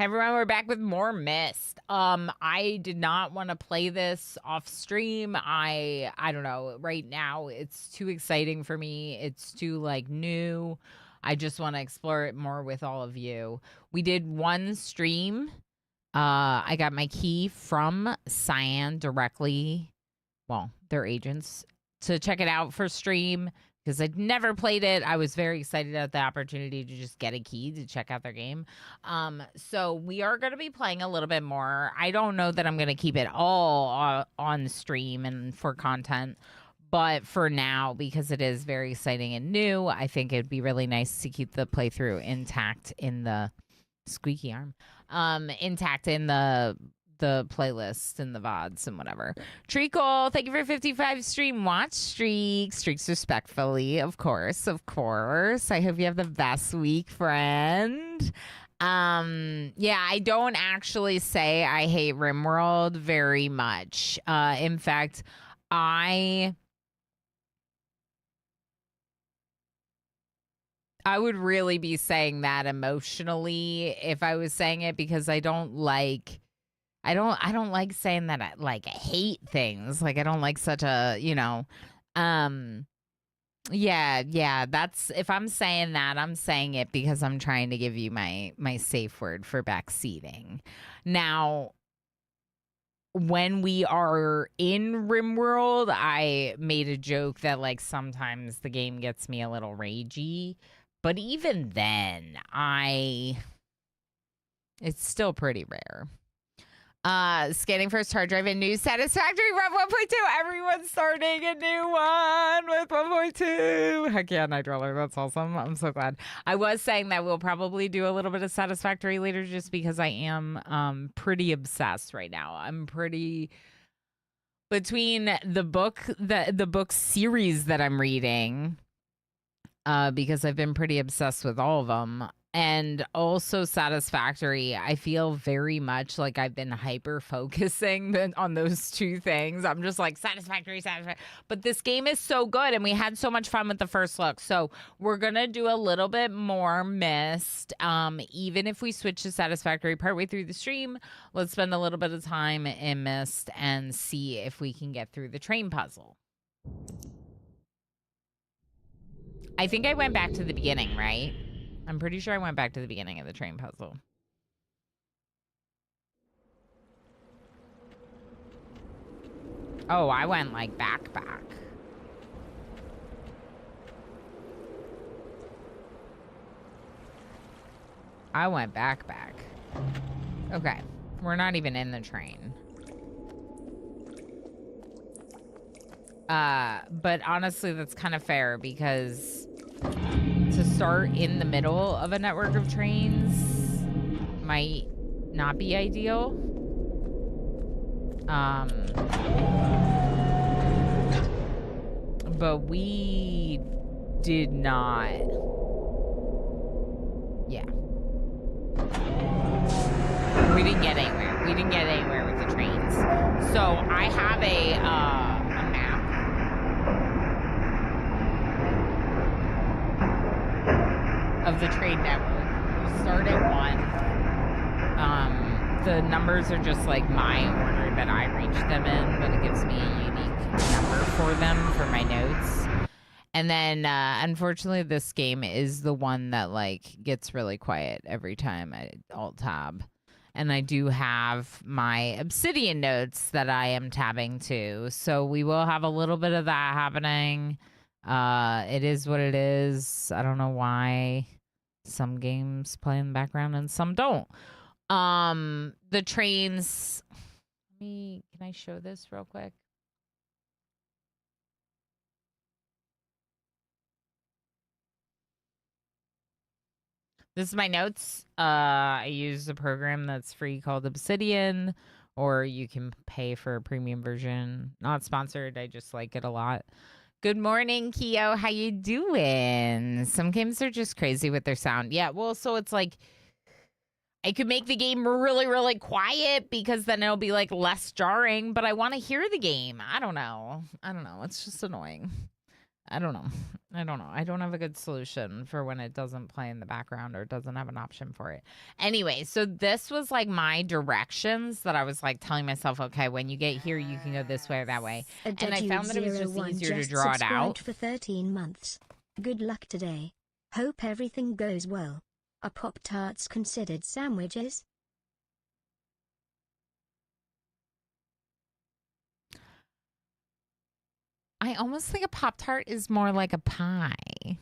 Hey everyone, we're back with more Myst. I did not want to play this off stream. I don't know. Right now it's too exciting for me. It's too like new. I just want to explore it more with all of you. We did one stream. I got my key from Cyan directly. Well, their agents to check it out for stream because I'd never played it. I was very excited at the opportunity to just get a key to check out their game. So we are going to be playing a little bit more. I don't know that I'm going to keep it all on stream and for content. But for now, because it is very exciting and new, I think it'd be really nice to keep the playthrough intact in the squeaky arm, intact in the playlist and the VODs and whatever. Treacle, thank you for 55 stream watch streaks. Streaks respectfully, of course, of course. I hope you have the best week, friend. Yeah, I don't actually say I hate RimWorld very much. In fact, I would really be saying that emotionally if I was saying it, because I don't like saying that I hate things. Like I don't like such a, yeah, that's, if I'm saying that, I'm saying it because I'm trying to give you my safe word for backseating. Now, when we are in RimWorld, I made a joke that like sometimes the game gets me a little ragey, but even then, it's still pretty rare. Scanning first hard drive and new satisfactory rev 1.2. Everyone's starting a new one with 1.2. Heck yeah, Nightdweller. That's awesome. I'm so glad. I was saying that we'll probably do a little bit of satisfactory later just because I am pretty obsessed right now. I'm pretty between the book series that I'm reading, because I've been pretty obsessed with all of them. And also Satisfactory, I feel very much like I've been hyper focusing on those two things. I'm just like satisfactory. But this game is so good and we had so much fun with the first look. So we're going to do a little bit more Myst. Even if we switch to Satisfactory partway through the stream, let's spend a little bit of time in Myst and see if we can get through the train puzzle. I think I went back to the beginning, right? I'm pretty sure I went back to the beginning of the train puzzle. Oh, I went like back. I went back. Okay, we're not even in the train. But honestly, that's kind of fair because to start in the middle of a network of trains might not be ideal. But we did not. Yeah. We didn't get anywhere. We didn't get anywhere with the trains. So I have a map. Of the train network. We start at 1. The numbers are just like my order that I reach them in, but it gives me a unique number for them for my notes. And then unfortunately this game is the one that like gets really quiet every time I alt tab. And I do have my Obsidian notes that I am tabbing to. So we will have a little bit of that happening. It is what it is. I don't know why some games play in the background and some don't. The trains. Can I show this real quick? This is my notes. I use a program that's free called Obsidian, or you can pay for a premium version. Not sponsored. I just like it a lot. Good morning, Keo. How you doing? Some games are just crazy with their sound. Yeah, well, so it's like I could make the game really, really quiet because then it'll be like less jarring, but I want to hear the game. I don't know. It's just annoying. I don't know. I don't know. I don't have a good solution for when it doesn't play in the background or doesn't have an option for it. Anyway, so this was like my directions that I was like telling myself, okay, when you get here, you can go this way or that way. And I found that it was just easier to draw it out. For 13 months. Good luck today. Hope everything goes well. Are Pop-Tarts considered sandwiches? I almost think a Pop-Tart is more like a pie.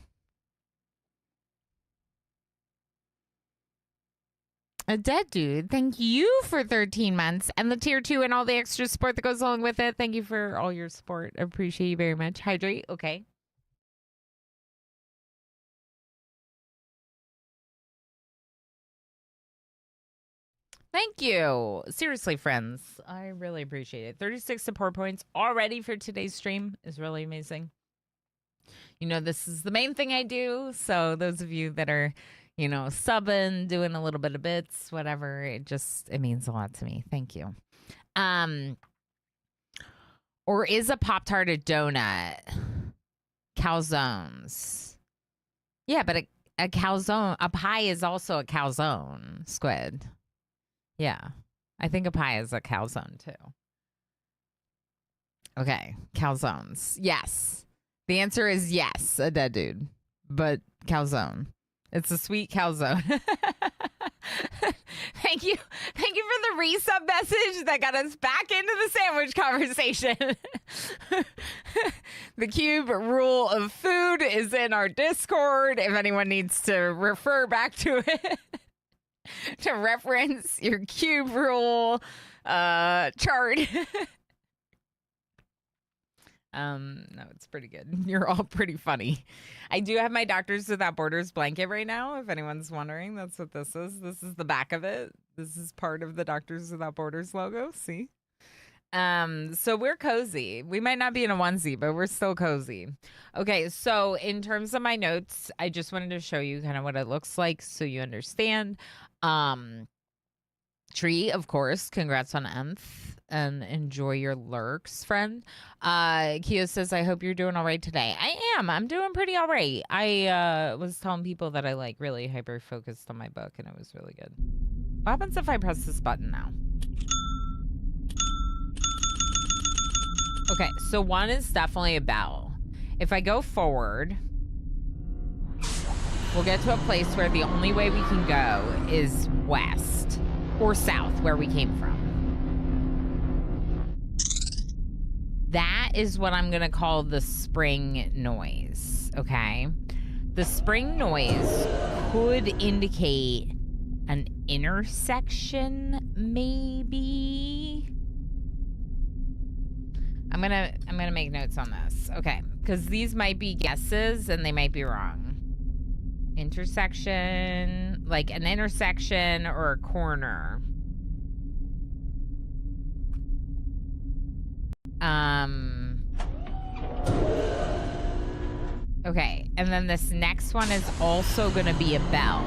A dead dude, thank you for 13 months and the tier 2 and all the extra support that goes along with it. Thank you for all your support. I appreciate you very much. Hydrate. Okay. Thank you. Seriously, friends. I really appreciate it. 36 support points already for today's stream is really amazing. You know, this is the main thing I do. So those of you that are, you know, subbing, doing a little bit of bits, whatever, it means a lot to me. Thank you. Or is a Pop-Tart a donut? Calzones. Yeah, but a calzone, a pie is also a calzone, Squid. Yeah. I think a pie is a calzone too. Okay. Calzones. Yes. The answer is yes, a dead dude. But calzone. It's a sweet calzone. Thank you. Thank you for the resub message that got us back into the sandwich conversation. The cube rule of food is in our Discord if anyone needs to refer back to it. To reference your cube rule chart. No, it's pretty good. You're all pretty funny. I do have my Doctors Without Borders blanket right now, if anyone's wondering. That's what this is. This is the back of it. This is part of the Doctors Without Borders logo. See? So we're cozy. We might not be in a onesie, but we're still cozy. Okay, so in terms of my notes, I just wanted to show you kind of what it looks like so you understand. Tree, of course. Congrats on Nth and enjoy your lurks, friend. Keo says, I hope you're doing all right today. I am. I'm doing pretty all right. I was telling people that I like really hyper focused on my book and it was really good. What happens if I press this button now? Okay, so one is definitely a bell. If I go forward, we'll get to a place where the only way we can go is west or south, where we came from. That is what I'm going to call the spring noise, okay? The spring noise could indicate an intersection, maybe. I'm gonna make notes on this. Okay, because these might be guesses and they might be wrong. Intersection, like an intersection or a corner. Okay, and then this next one is also gonna be a bell.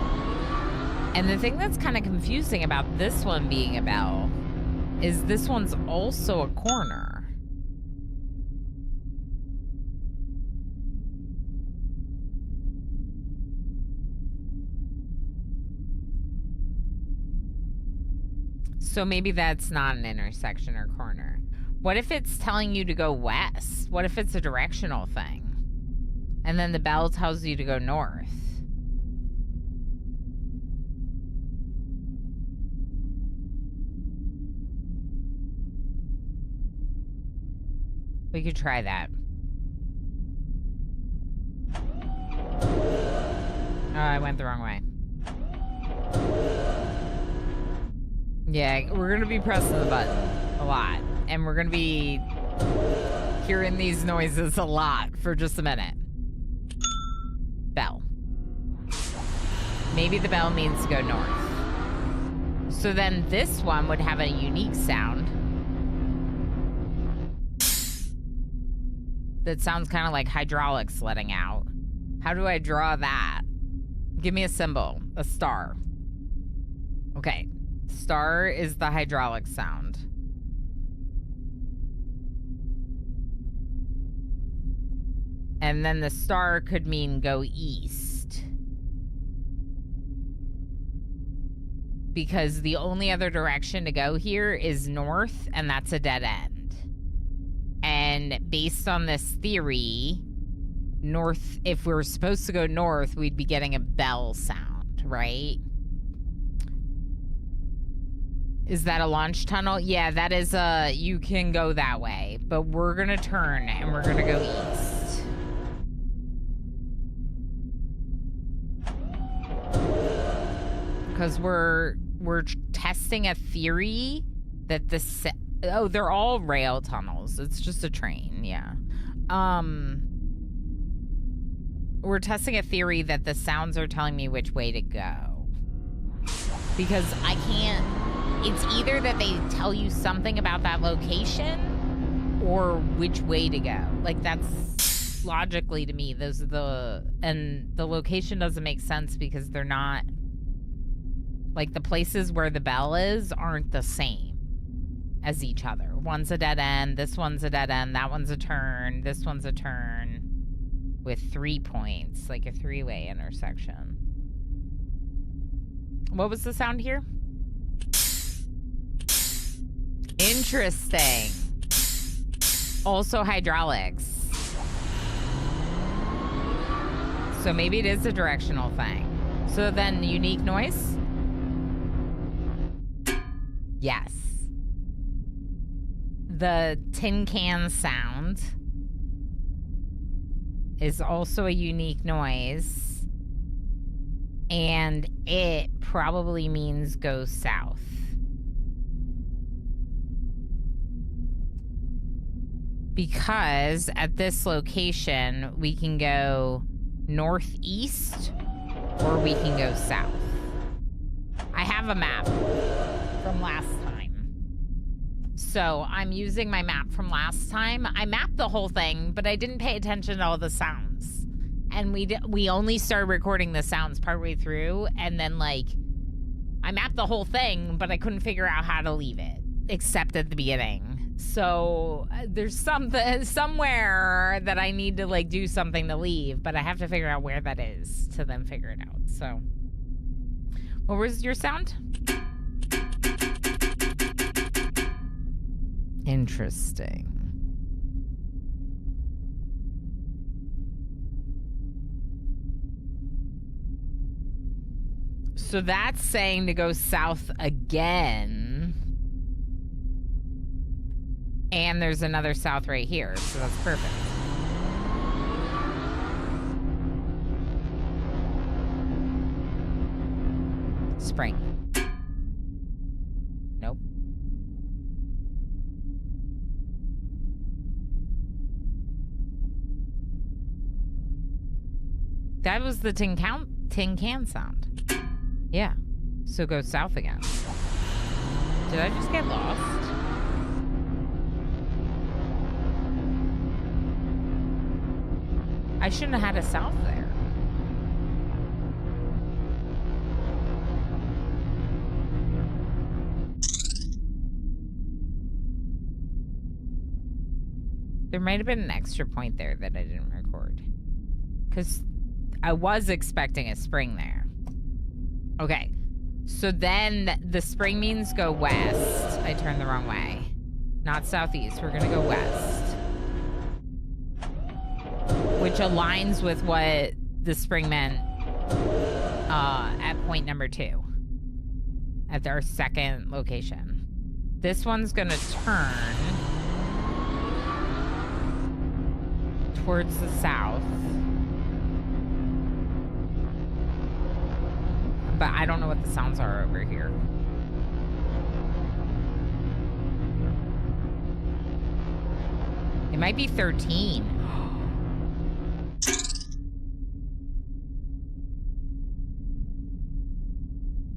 And the thing that's kind of confusing about this one being a bell is this one's also a corner. So maybe that's not an intersection or corner. What if it's telling you to go west? What if it's a directional thing? And then the bell tells you to go north. We could try that. Oh, I went the wrong way. Yeah, we're gonna be pressing the button a lot. And we're gonna be hearing these noises a lot for just a minute. Bell. Maybe the bell means to go north. So then this one would have a unique sound. That sounds kind of like hydraulics letting out. How do I draw that? Give me a symbol. A star. Okay. Star is the hydraulic sound. And then the star could mean go east. Because the only other direction to go here is north, and that's a dead end. And based on this theory, north, if we were supposed to go north, we'd be getting a bell sound, right? Is that a launch tunnel? Yeah, that is you can go that way, but we're gonna turn and we're gonna go east. Because we're testing a theory that oh, they're all rail tunnels. It's just a train, yeah. We're testing a theory that the sounds are telling me which way to go. Because I can't... It's either that they tell you something about that location or which way to go. Like, that's logically to me, those are the... And the location doesn't make sense because they're not... Like, the places where the bell is aren't the same as each other. One's a dead end, this one's a dead end, that one's a turn, this one's a turn. With 3 points, like a three-way intersection. What was the sound here? Interesting. Also hydraulics. So maybe it is a directional thing. So then unique noise? Yes. The tin can sound is also a unique noise, and it probably means go south. Because at this location, we can go northeast or we can go south. I have a map from last time. So I'm using my map from last time. I mapped the whole thing, but I didn't pay attention to all the sounds. And we only started recording the sounds partway through, and then like I mapped the whole thing, but I couldn't figure out how to leave it, except at the beginning. So there's somewhere that I need to like do something to leave, but I have to figure out where that is to then figure it out. So what was your sound? Interesting. So that's saying to go south again. And there's another south right here, so that's perfect. Spring. Nope. That was the tin can sound. Yeah. So go south again. Did I just get lost? I shouldn't have had a south there. There might have been an extra point there that I didn't record. Because I was expecting a spring there. Okay. So then the spring means go west. I turned the wrong way. Not southeast. We're going to go west. Which aligns with what the spring meant at point number 2. At our second location. This one's going to turn towards the south. But I don't know what the sounds are over here. It might be 13.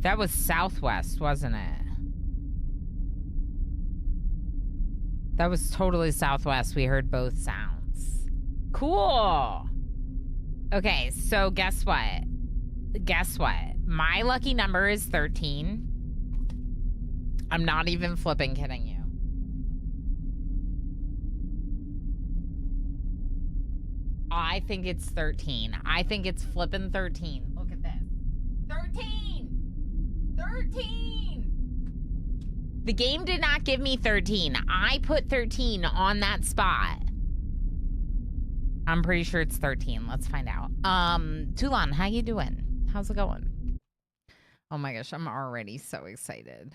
That was southwest, wasn't it? That was totally southwest. We heard both sounds. Cool. Okay, so guess what? Guess what? My lucky number is 13. I'm not even flipping kidding you. I think it's 13. I think it's flipping 13. Look at this. 13! 13! The game did not give me 13. I put 13 on that spot. I'm pretty sure it's 13. Let's find out. Toulon, how you doing? How's it going? Oh my gosh, I'm already so excited.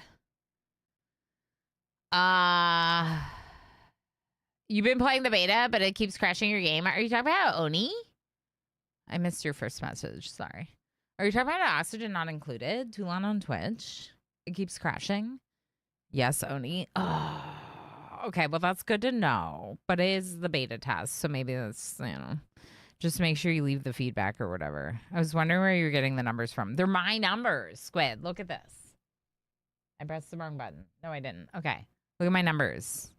You've been playing the beta, but it keeps crashing your game. Are you talking about Oni? I missed your first message. Sorry. Are you talking about Oxygen Not Included? Toulon on Twitch. It keeps crashing. Yes, Oni. Oh, okay. Well, that's good to know. But it is the beta test, so maybe that's, you know, just make sure you leave the feedback or whatever. I was wondering where you're getting the numbers from. They're my numbers, Squid. Look at this. I pressed the wrong button. No, I didn't. Okay. Look at my numbers.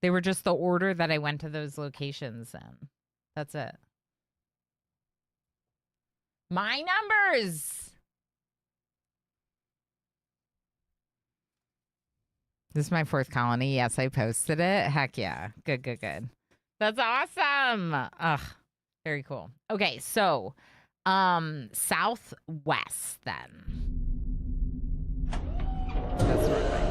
They were just the order that I went to those locations in. That's it. My numbers. This is my fourth colony. Yes, I posted it. Heck yeah. Good, good, good. That's awesome. Ugh. Very cool. Okay, so southwest then. That's the right way.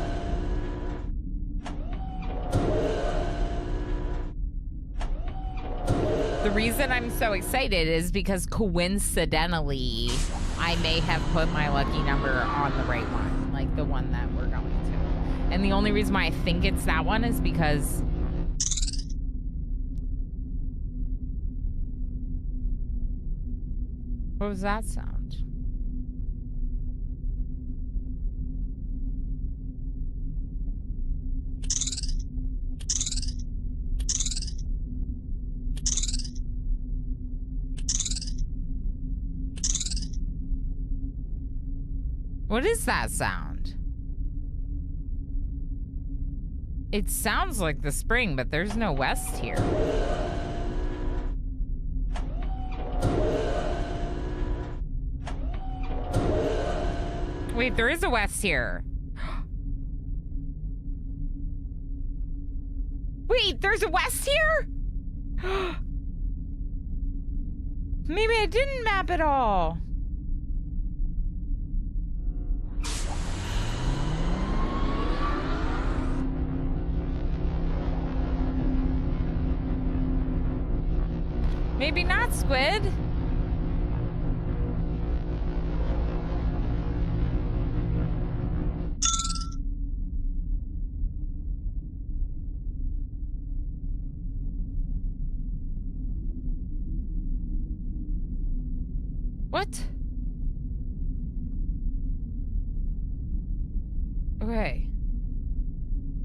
The reason I'm so excited is because coincidentally, I may have put my lucky number on the right one, like the one that we're going to. And the only reason why I think it's that one is because what was that sound? What is that sound? It sounds like the spring, but there's no west here. Wait, there is a west here. Wait, there's a west here? Maybe I didn't map it all. Maybe not, Squid. What? Okay.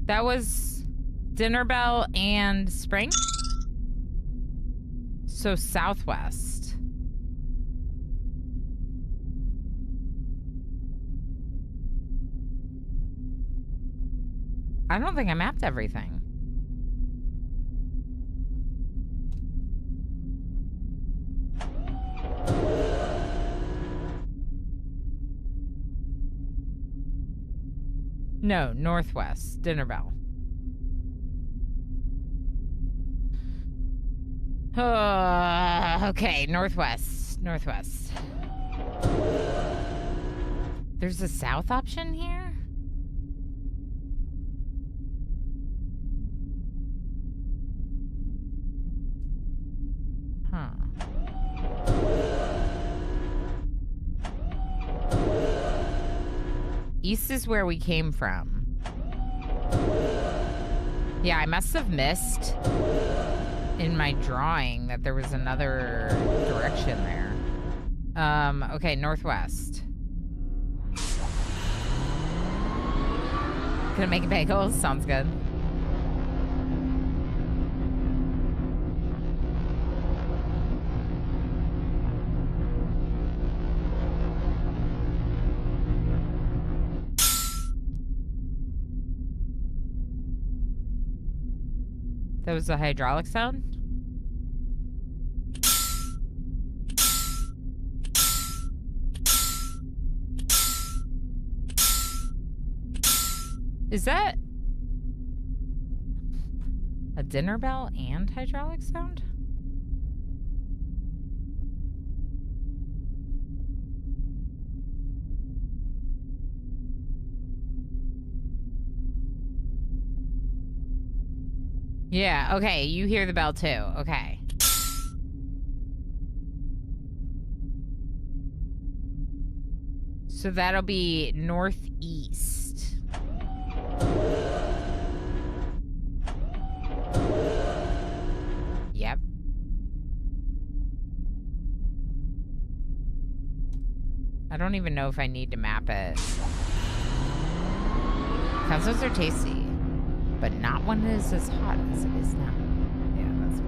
That was Dinner Bell and Spring? So southwest. I don't think I mapped everything. No, northwest, Dinner Bell. Okay, northwest. There's a south option here? Huh. East is where we came from. Yeah, I must have missed in my drawing that there was another direction there. Okay, northwest. Gonna make bagels? Sounds good. That was the hydraulic sound? Is that a dinner bell and hydraulic sound? Yeah, okay, you hear the bell too. Okay. So that'll be northeast. Yep. I don't even know if I need to map it. Calzones are tasty, but not when it is as hot as it is now. Yeah, that's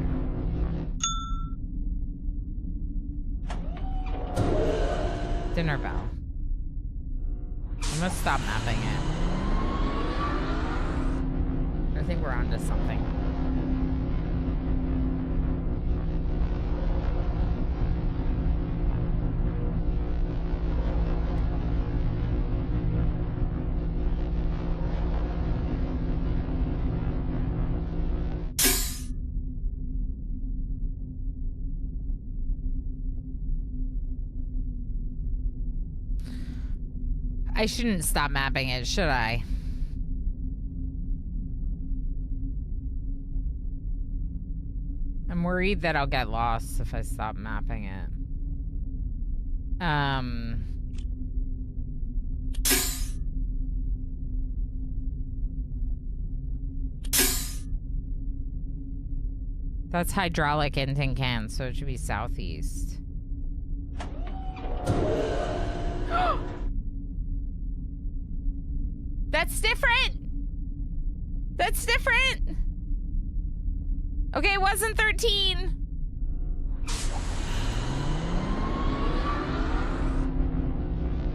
fair. Dinner bell. I'm gonna stop mapping it. I think we're onto something. I shouldn't stop mapping it, should I? I'm worried that I'll get lost if I stop mapping it. That's hydraulic in tin cans, so it should be southeast. That's different! That's different! Okay, it wasn't 13.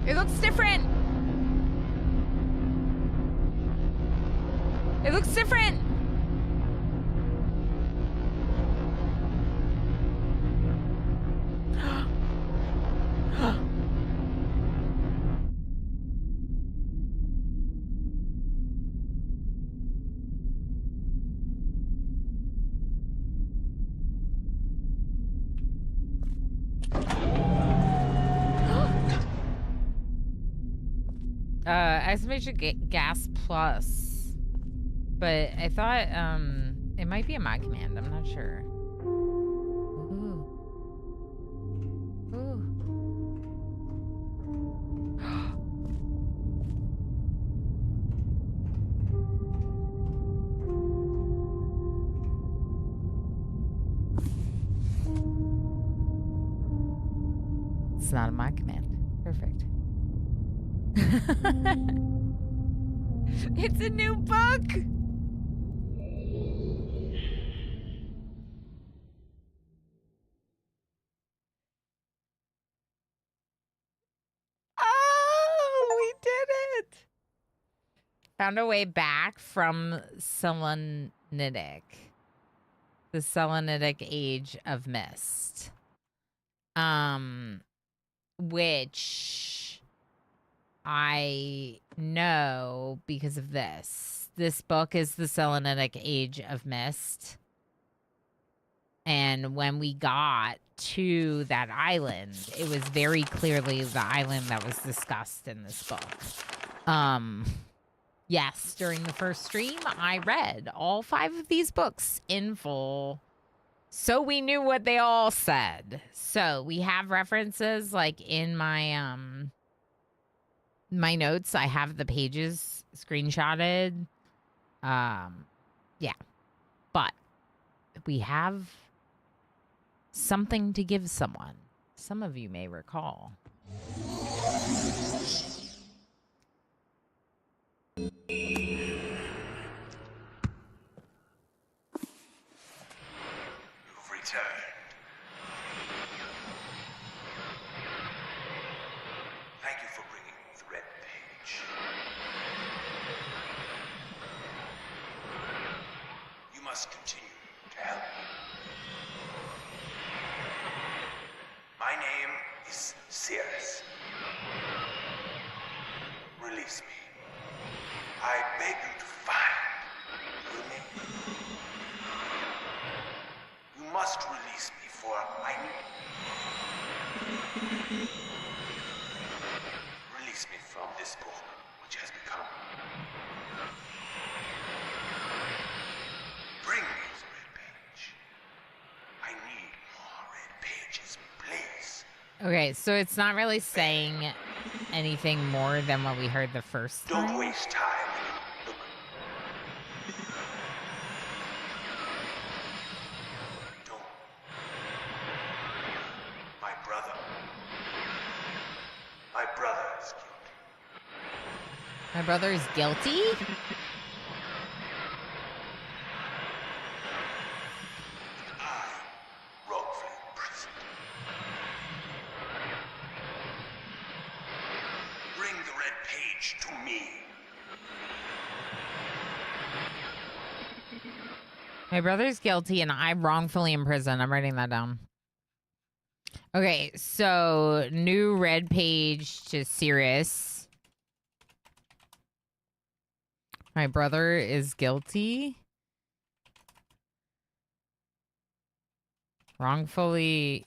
It looks different. It looks different. Estimation gas plus. But I thought, it might be a mod command. I'm not sure. Ooh. Ooh. It's not a mod command. Perfect. It's a new book. Oh, we did it. Found a way back from Selenitic. The Selenitic age of Myst. Which I know because of this. This book is the Selenitic age of Myst. And when we got to that island, it was very clearly the island that was discussed in this book. Yes, during the first stream, I read all 5 of these books in full. So we knew what they all said. So we have references like in my my notes. I have the pages screenshotted. Yeah. But we have something to give someone. Some of you may recall. You've returned. Thank you for bringing the red page. You must continue to help me. My name is Cirrus. Release me. I beg you to find. You hear me? You must release me, for I need. Release me from this book, which has become. Bring me Okay, so it's not really saying anything more than what we heard the first time. Don't waste time. Look. Don't. My brother. My brother is guilty. My brother is guilty? I wrongfully imprisoned. Bring the red page to me. My brother's guilty and I'm wrongfully imprisoned. I'm writing that down. Okay, so new red page to Sirius. My brother is guilty. Wrongfully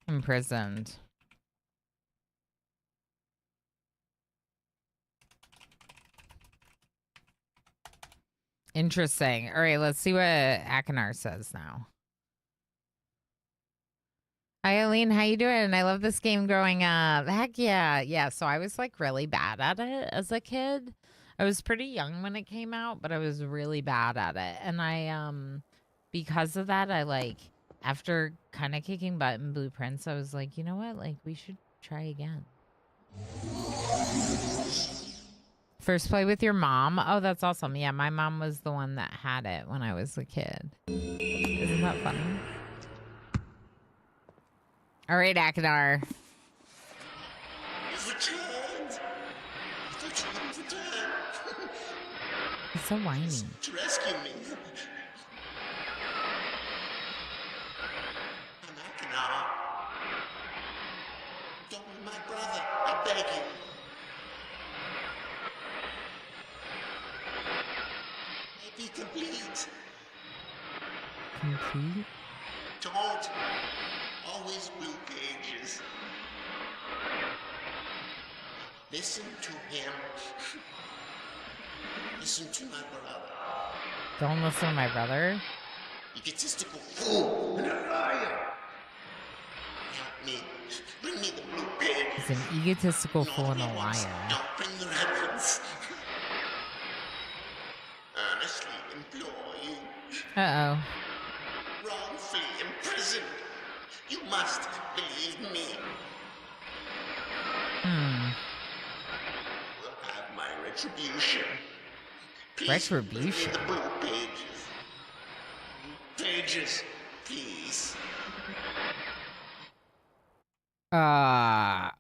imprisoned. Interesting. All right, let's see what Akinar says now. Hi, Eileen. How you doing? I love this game growing up. Heck yeah. Yeah, so I was like really bad at it as a kid. I was pretty young when it came out, but I was really bad at it. And I because of that, I like after kind of kicking butt in Blueprints, I was like, you know what? Like we should try again. First play with your mom? Oh, that's awesome. Yeah, my mom was the one that had it when I was a kid. Isn't that funny? All right, Akinar. You've returned. I thought you wouldn't return. He's so whiny. To rescue me. I'm Akinar. Don't be my brother. I beg you. Be complete. Complete? Don't. Always blue pages. Listen to him. Listen to my brother. Don't listen to my brother? Egotistical fool and a liar. Help me. Bring me the blue page. He's an egotistical fool and a liar. Don't bring the reference. Honestly implore you. Uh-oh. Wrongfully imprisoned. You must believe me. We'll have my retribution. Please Retribution? bring me the blue pages. Pages, please.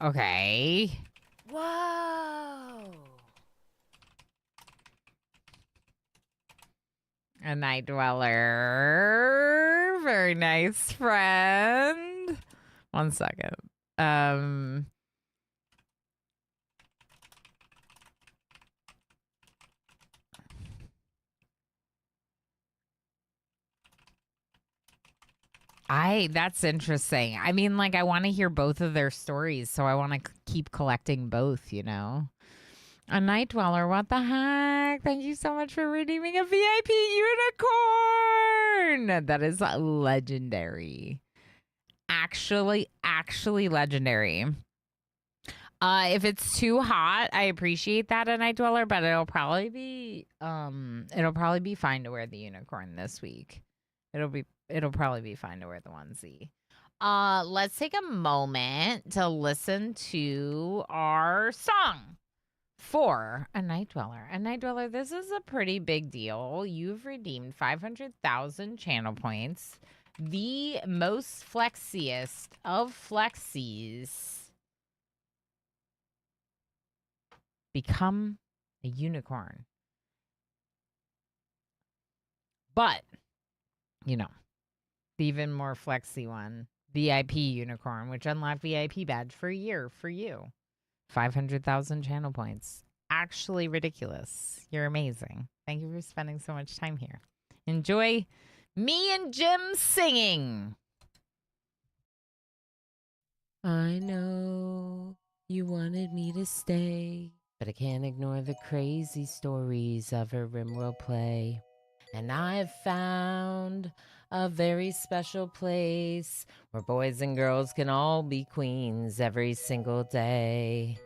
Okay. Whoa. A night dweller. Very nice friend. 1 second. That's interesting. I mean, like, I want to hear both of their stories, so I want to keep collecting both, you know? A night dweller, what the heck? Thank you so much for redeeming a VIP unicorn. That is legendary. Actually legendary. If it's too hot, I appreciate that a night dweller, but it'll probably be fine to wear the unicorn this week. It'll probably be fine to wear the onesie. Let's take a moment to listen to our song for A Night Dweller. A Night Dweller, this is a pretty big deal. You've redeemed 500,000 channel points. The most flexiest of flexies. Become a unicorn. But, you know, the even more flexy one, VIP unicorn, which unlocked VIP badge for a year for you. 500,000 channel points. Actually ridiculous. You're amazing. Thank you for spending so much time here. Enjoy me and Jim singing. I know you wanted me to stay, but I can't ignore the crazy stories of a Rimworld play. And I've found a very special place where boys and girls can all be queens every single day.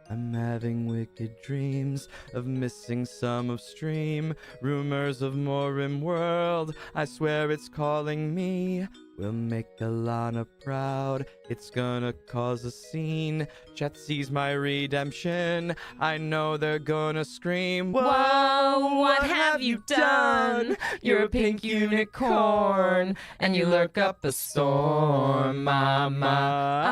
I'm having wicked dreams of missing some upstream. Rumors of more in world, I swear it's calling me. We'll make Alana proud, it's gonna cause a scene. Chat sees my redemption, I know they're gonna scream. Whoa, what have you done? You're a pink unicorn, and you lurk up a storm, mama.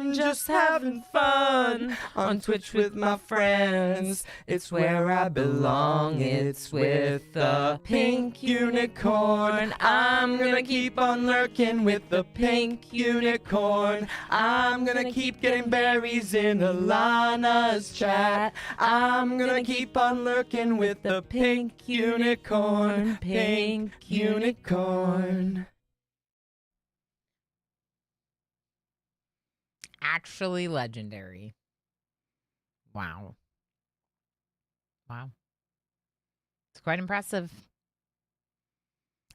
I'm just having fun on Twitch with my friends. It's where I belong, it's with the pink unicorn. I'm gonna keep on lurking with the pink unicorn. I'm gonna keep getting berries in Alana's chat. I'm gonna keep on lurking with the pink unicorn. Pink unicorn. Actually legendary. Wow. Wow. It's quite impressive.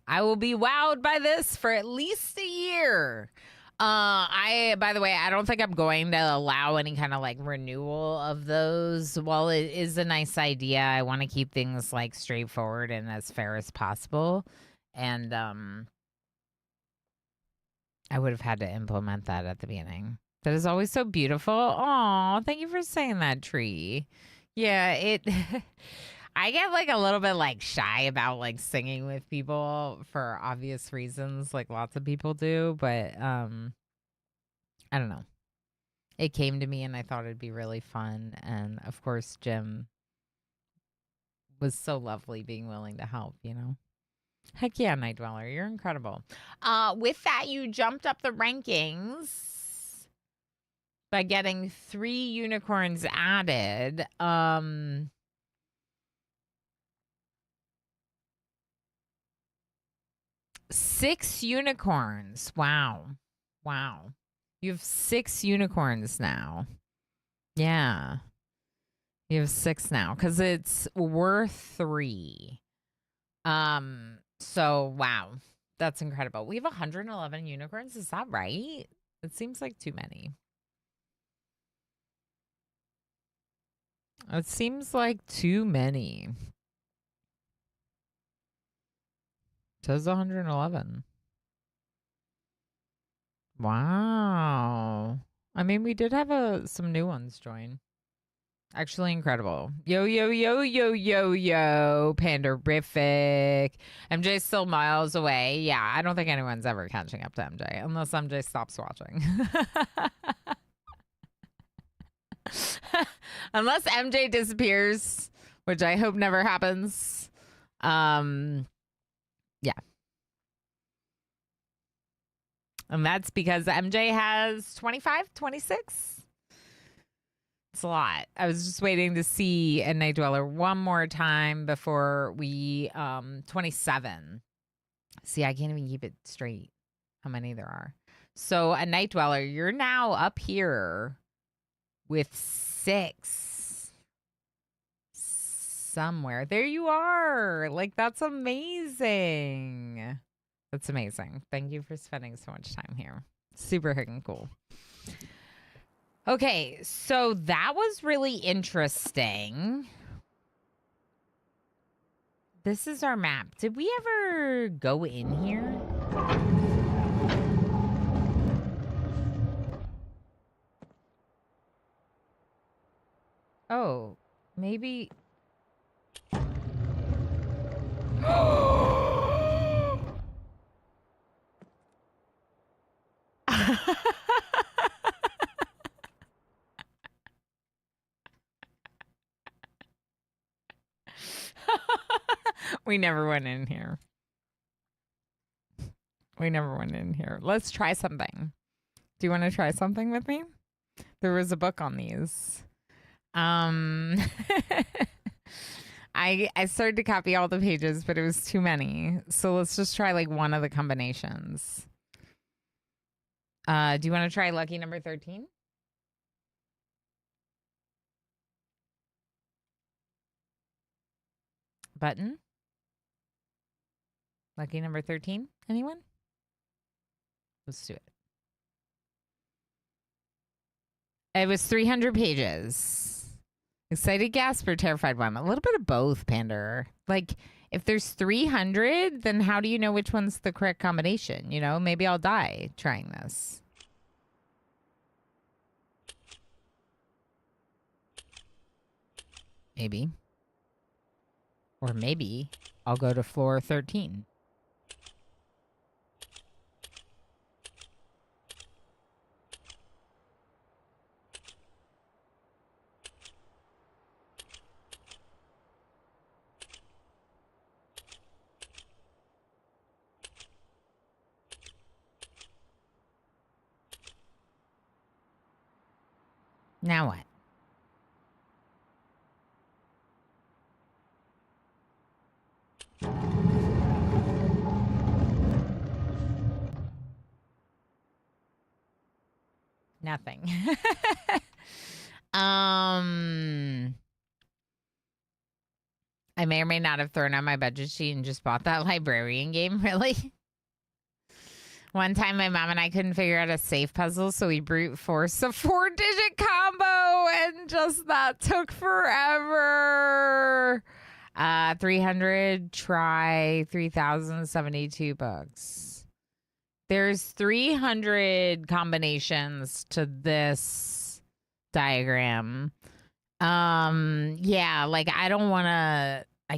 I will be wowed by this for at least a year. By the way, I don't think I'm going to allow any kind of like renewal of those. While it is a nice idea, I want to keep things like straightforward and as fair as possible. And I would have had to implement that at the beginning. That is always so beautiful. Aw, thank you for saying that, Tree. Yeah, it I get like a little bit like shy about like singing with people for obvious reasons, like lots of people do, but I don't know. It came to me and I thought it'd be really fun, and of course Jim was so lovely being willing to help, you know. Heck yeah, Night Dweller, you're incredible. With that, you jumped up the rankings by getting 3 unicorns added. 6 unicorns. Wow. Wow. You have 6 unicorns now. Yeah. You have 6 now because it's worth 3. So wow. That's incredible. We have 111 unicorns. Is that right? It seems like too many. It seems like too many. It says 111. Wow. I mean, we did have some new ones join. Actually incredible. Yo, yo, yo, yo, yo, yo. Panderific. MJ's still miles away. Yeah, I don't think anyone's ever catching up to MJ unless MJ stops watching. Unless MJ disappears, which I hope never happens. Yeah. And that's because MJ has 25, 26. It's a lot. I was just waiting to see a Night Dweller one more time before we 27. See, I can't even keep it straight how many there are. So a Night Dweller, you're now up here with 6 somewhere. There you are. Like, that's amazing. That's amazing. Thank you for spending so much time here. Super freaking cool. Okay, so that was really interesting. This is our map. Did we ever go in here? Oh, maybe. We never went in here. We never went in here. Let's try something. Do you want to try something with me? There was a book on these. I started to copy all the pages, but it was too many. So let's just try like one of the combinations. Do you want to try lucky number 13? Button? Lucky number 13. Anyone? Let's do it. It was 300 pages. Excited gasp or terrified one? A little bit of both, Pander. Like, if there's 300, then how do you know which one's the correct combination? You know, maybe I'll die trying this. Maybe. Or maybe I'll go to floor 13. Now what? Nothing. I may or may not have thrown out my budget sheet and just bought that librarian game, really. One time my mom and I couldn't figure out a safe puzzle, so we brute forced a 4-digit combo, and just that took forever. 300, try 3,072 bucks. There's 300 combinations to this diagram. Yeah, like I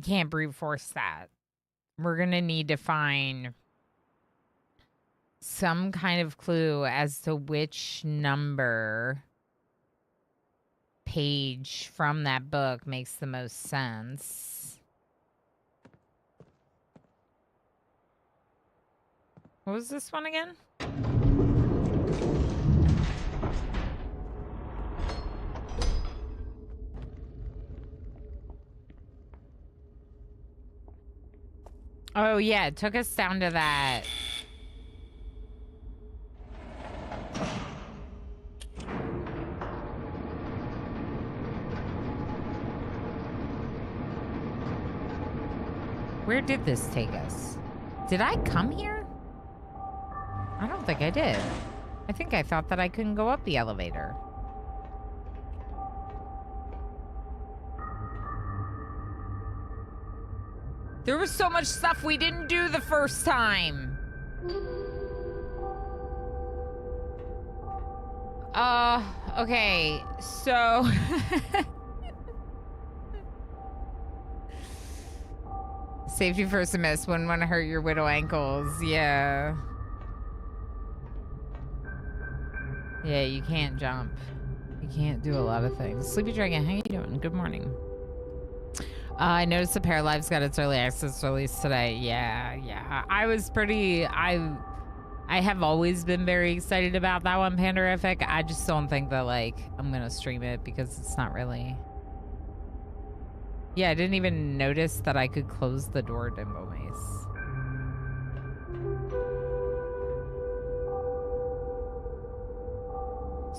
can't brute force that. We're gonna need to find some kind of clue as to which number page from that book makes the most sense. What was this one again? Oh, yeah, it took us down to that. Where did this take us? Did I come here? I don't think I did. I think I thought that I couldn't go up the elevator. There was so much stuff we didn't do the first time. Okay, so... Safety first to miss. Wouldn't want to hurt your widow ankles. Yeah. Yeah, you can't jump. You can't do a lot of things. Sleepy Dragon, how you doing? Good morning. I noticed the Pair Lives got its early access release today. Yeah. I have always been very excited about that one, Panderific. I just don't think that, like, I'm gonna stream it because it's not really... Yeah, I didn't even notice that I could close the door, Dimbo Mace.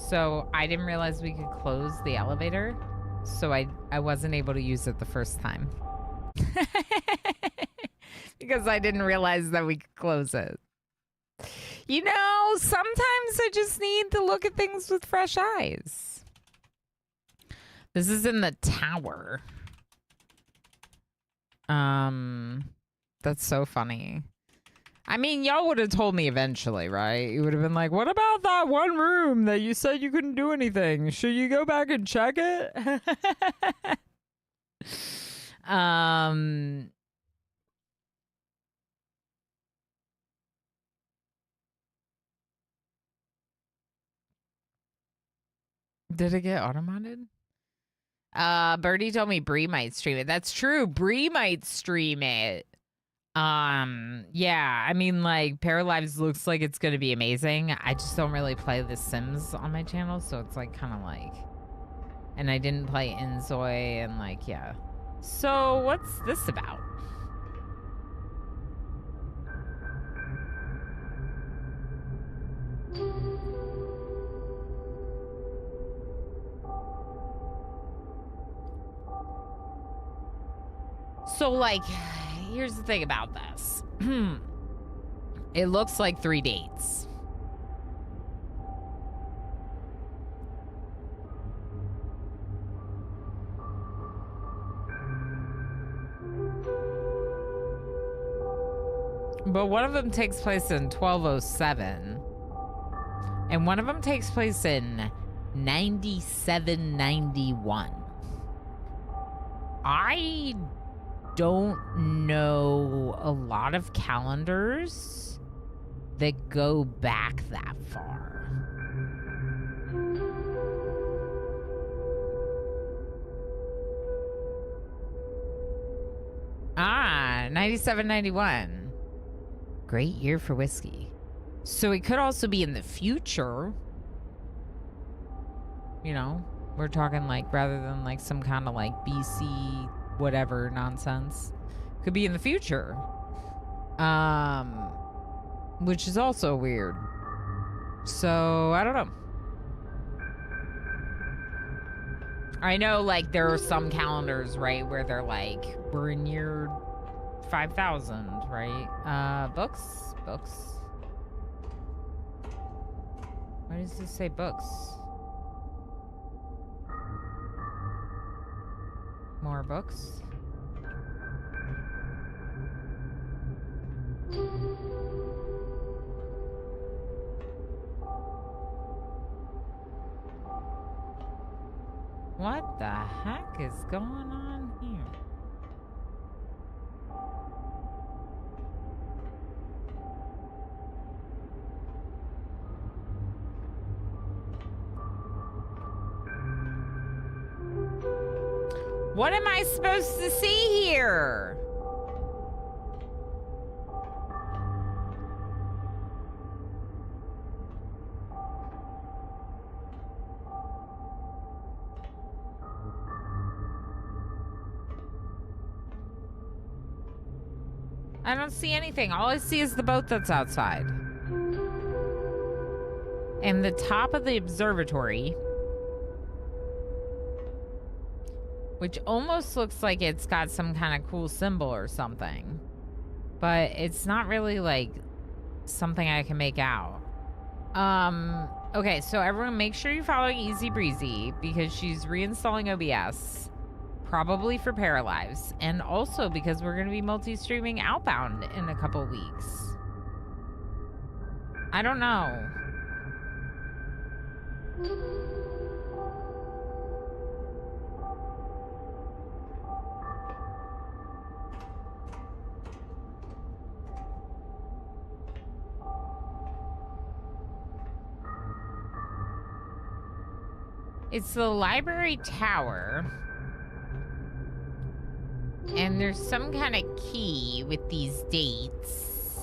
So I didn't realize we could close the elevator, so I wasn't able to use it the first time. Because I didn't realize that we could close it. You know, sometimes I just need to look at things with fresh eyes. This is in the tower. That's so funny. I mean, y'all would have told me eventually, right? You would have been like, what about that one room that you said you couldn't do anything? Should you go back and check it? Did it get auto-modded? Birdie told me Bree might stream it. That's true. Bree might stream it. Yeah, I mean, like, Paralives looks like it's gonna be amazing. I just don't really play The Sims on my channel, so it's like kind of like, and I didn't play Inzoi, and like, yeah. So what's this about? So, like, here's the thing about this. It looks like 3 dates. But one of them takes place in 1207. And one of them takes place in 9791. I don't know a lot of calendars that go back that far. Ah, 97, 91. Great year for whiskey. So it could also be in the future. You know, we're talking like rather than like some kind of like BC whatever nonsense. Could be in the future. Which is also weird. So, I don't know. I know like there are some calendars, right, where they're like, we're in year 5000, right? Books? Books. Why does this say books? More books? What the heck is going on here? What am I supposed to see here? I don't see anything. All I see is the boat that's outside. And the top of the observatory, which almost looks like it's got some kind of cool symbol or something. But it's not really like something I can make out. Okay, so everyone make sure you're following Easy Breezy because she's reinstalling OBS. Probably for Paralives. And also because we're going to be multi-streaming Outbound in a couple weeks. I don't know. It's the library tower. And there's some kind of key with these dates.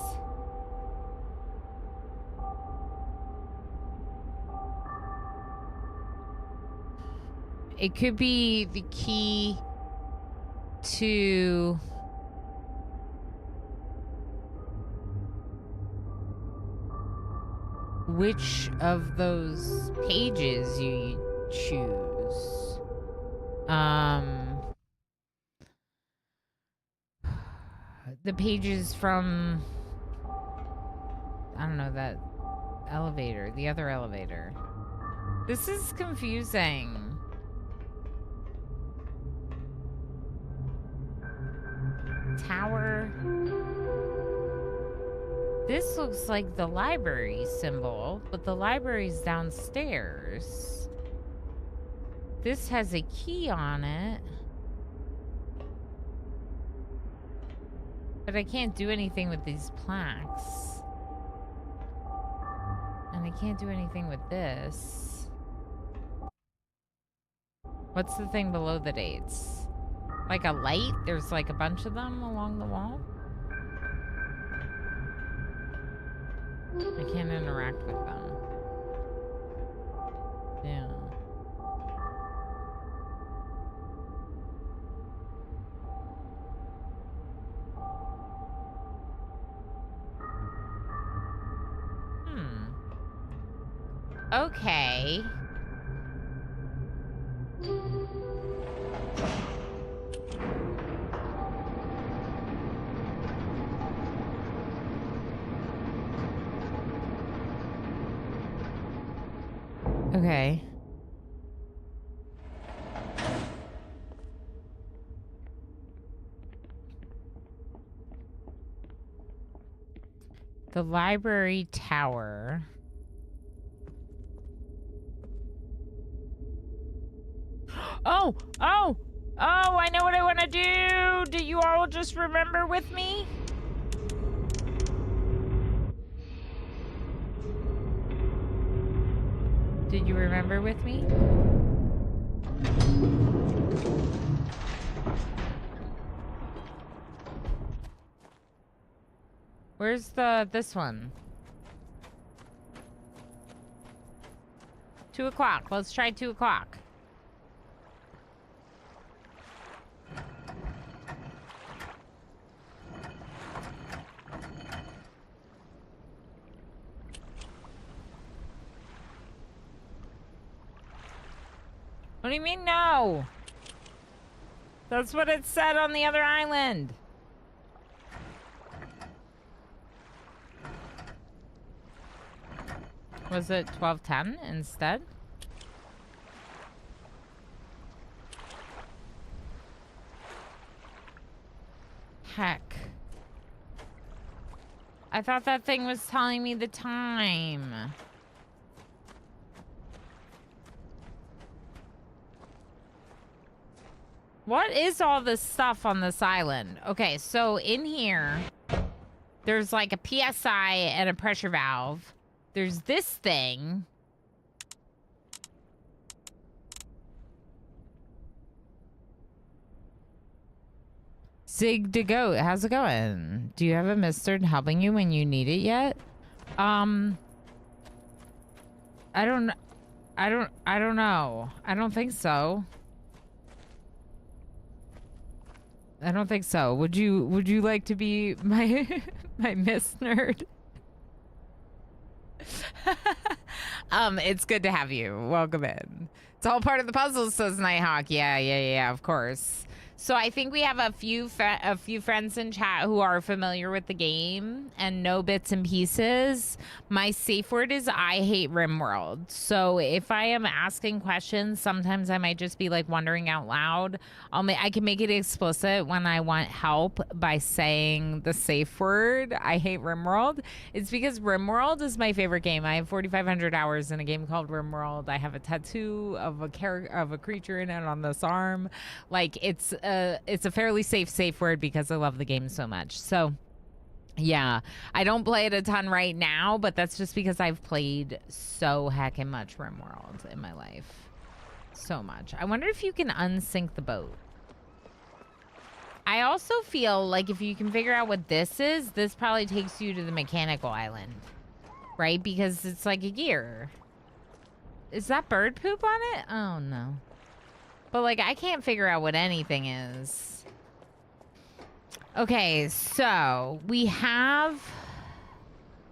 It could be the key to which of those pages you choose. The pages from, I don't know, that elevator, the other elevator. This is confusing. Tower. This looks like the library symbol, but the library's downstairs. This has a key on it. But I can't do anything with these plaques. And I can't do anything with this. What's the thing below the dates? Like a light? There's like a bunch of them along the wall? I can't interact with them. Yeah. Okay. Okay. The library tower. Oh! Oh! Oh, I know what I want to do! Do you all just remember with me? Did you remember with me? Where's this one? 2 o'clock. Let's try 2 o'clock. What do you mean no? That's what it said on the other island. Was it 12:10 instead? Heck. I thought that thing was telling me the time. What is all this stuff on this island? Okay, so in here, there's like a PSI and a pressure valve. There's this thing. Zig to Goat, how's it going? Do you have a Mystard helping you when you need it yet? I don't know. I don't think so. I don't think so. Would you like to be my my Myst nerd? It's good to have you. Welcome in. It's all part of the puzzle, says Nighthawk. Yeah, of course. So I think we have a few friends in chat who are familiar with the game and know bits and pieces. My safe word is I hate RimWorld. So if I am asking questions, sometimes I might just be like wondering out loud. I can make it explicit when I want help by saying the safe word. I hate RimWorld. It's because RimWorld is my favorite game. I have 4,500 hours in a game called RimWorld. I have a tattoo of a creature in it on this arm. Like it's a fairly safe word because I love the game so much. So yeah, I don't play it a ton right now, but that's just because I've played so heckin' much RimWorld in my life. So much. I wonder if you can unsink the boat. I also feel like if you can figure out what this is, this probably takes you to the mechanical island, right? Because it's like a gear. Is that bird poop on it? Oh no. But like, I can't figure out what anything is. Okay, so we have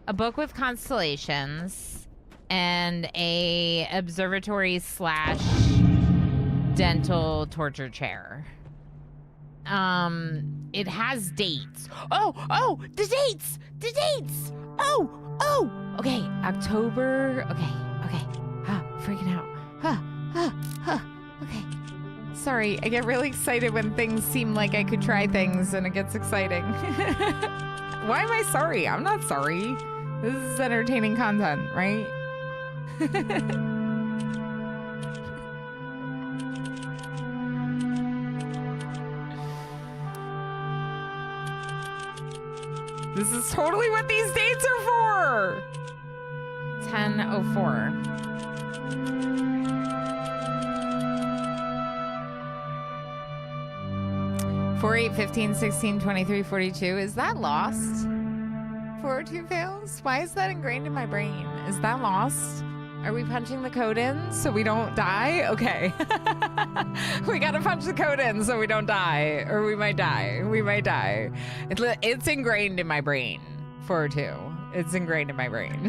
a book with constellations and a observatory / dental torture chair. It has dates. Oh, the dates! The dates! Oh! Okay, October. Okay. Freaking out. Okay. Sorry, I get really excited when things seem like I could try things and it gets exciting. Why am I sorry? I'm not sorry. This is entertaining content, right? This is totally what these dates are for! 10:04. 4, 8, 15, 16, 23, 42. Is that lost? 402 fails? Why is that ingrained in my brain? Is that lost? Are we punching the code in so we don't die? Okay. We gotta punch the code in so we don't die. Or we might die. We might die. It's ingrained in my brain. 402. It's ingrained in my brain.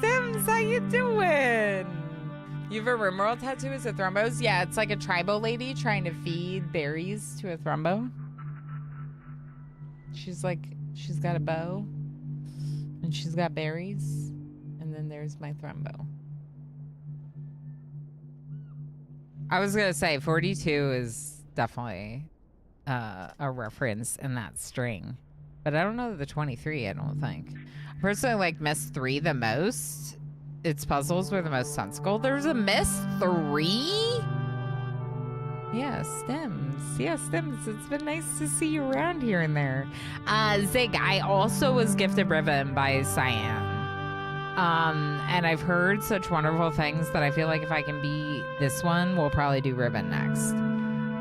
Sims, how you doing? You have a RimWorld tattoo? Is it Thrombos? Yeah, it's like a tribal lady trying to feed berries to a Thrombo. She's got a bow and she's got berries. And then there's my thrumbo. I was going to say 42 is definitely a reference in that string. But I don't know the 23, I don't think. I personally like Myst 3 the most. Its puzzles were the most sensical. There's a Myst 3? Yeah, Stems. Yeah, Stems. It's been nice to see you around here and there. Zig, I also was gifted Riven by Cyan. And I've heard such wonderful things that I feel like if I can beat this one, we'll probably do Ribbon next.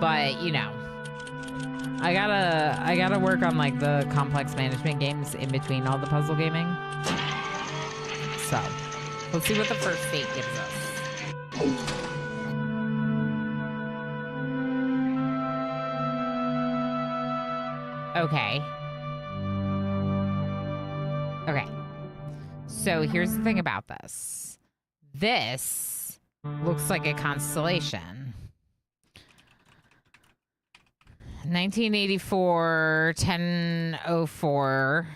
But, you know, I gotta work on like the complex management games in between all the puzzle gaming. So, let's see what the first state gives us. Okay. Okay. So here's the thing about this. This looks like a constellation. 1984, 1004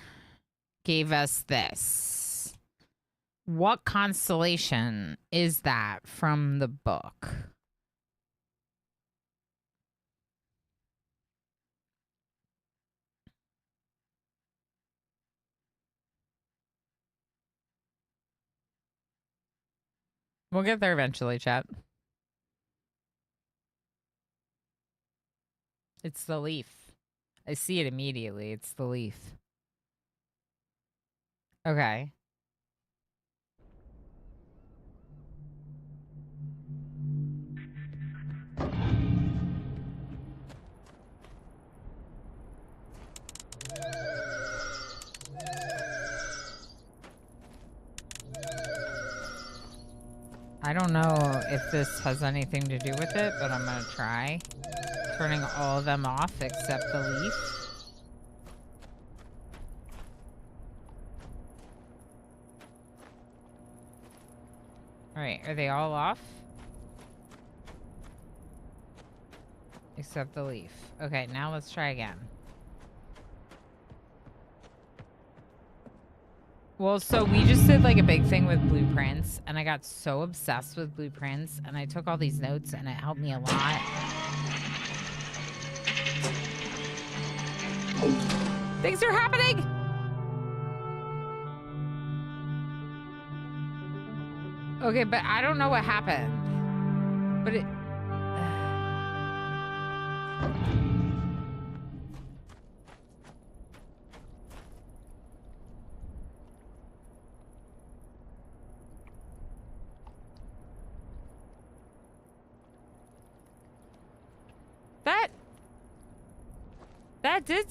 gave us this. What constellation is that from the book? We'll get there eventually, chat. It's the leaf. I see it immediately. It's the leaf. Okay. I don't know if this has anything to do with it, but I'm gonna try. Turning all of them off except the leaf. Alright, are they all off? Except the leaf. Okay, now let's try again. Well, so we just did like a big thing with blueprints, and I got so obsessed with blueprints, and I took all these notes, and it helped me a lot. Things are happening! Okay, but I don't know what happened. But it... That did...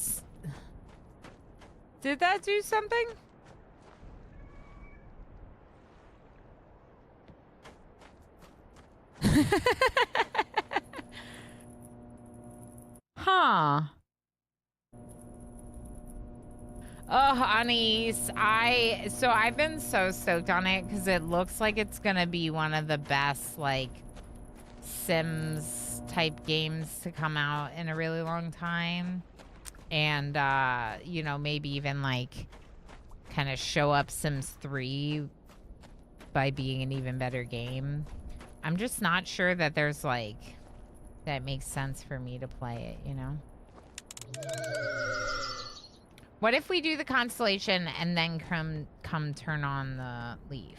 Did that do something? Huh. Oh, honeys, I've been so stoked on it because it looks like it's gonna be one of the best, like, Sims type games to come out in a really long time. And, you know, maybe even, like, kind of show up Sims 3 by being an even better game. I'm just not sure that there's, like, that makes sense for me to play it, you know? What if we do the constellation and then come turn on the leaf?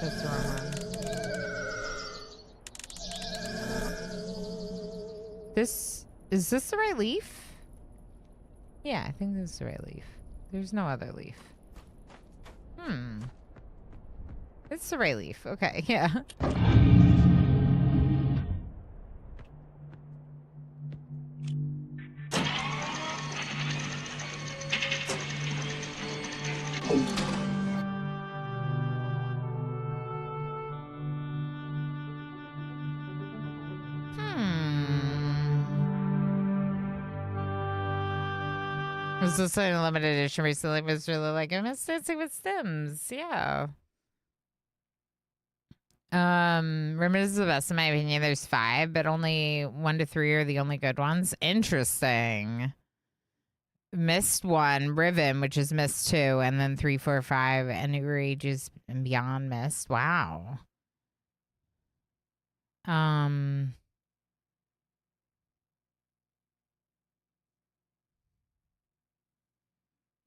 That's the wrong one. Is this the right leaf? Yeah, I think this is the right leaf. There's no other leaf. It's the right leaf. Okay, yeah. was also in a limited edition recently. It was really like, I miss Dancing with Sims. Yeah. Rimmit is the best in my opinion. There's 5, but only 1 to 3 are the only good ones. Interesting. Myst 1, Riven, which is Myst 2, and then 3, 4, 5, and Newer Ages and Beyond Myst. Wow.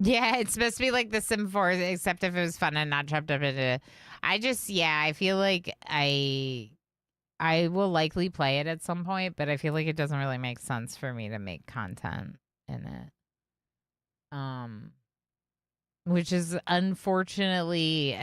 Yeah, it's supposed to be like The Sim 4, except if it was fun and not chopped up into. I feel like I will likely play it at some point, but I feel like it doesn't really make sense for me to make content in it. Which is unfortunately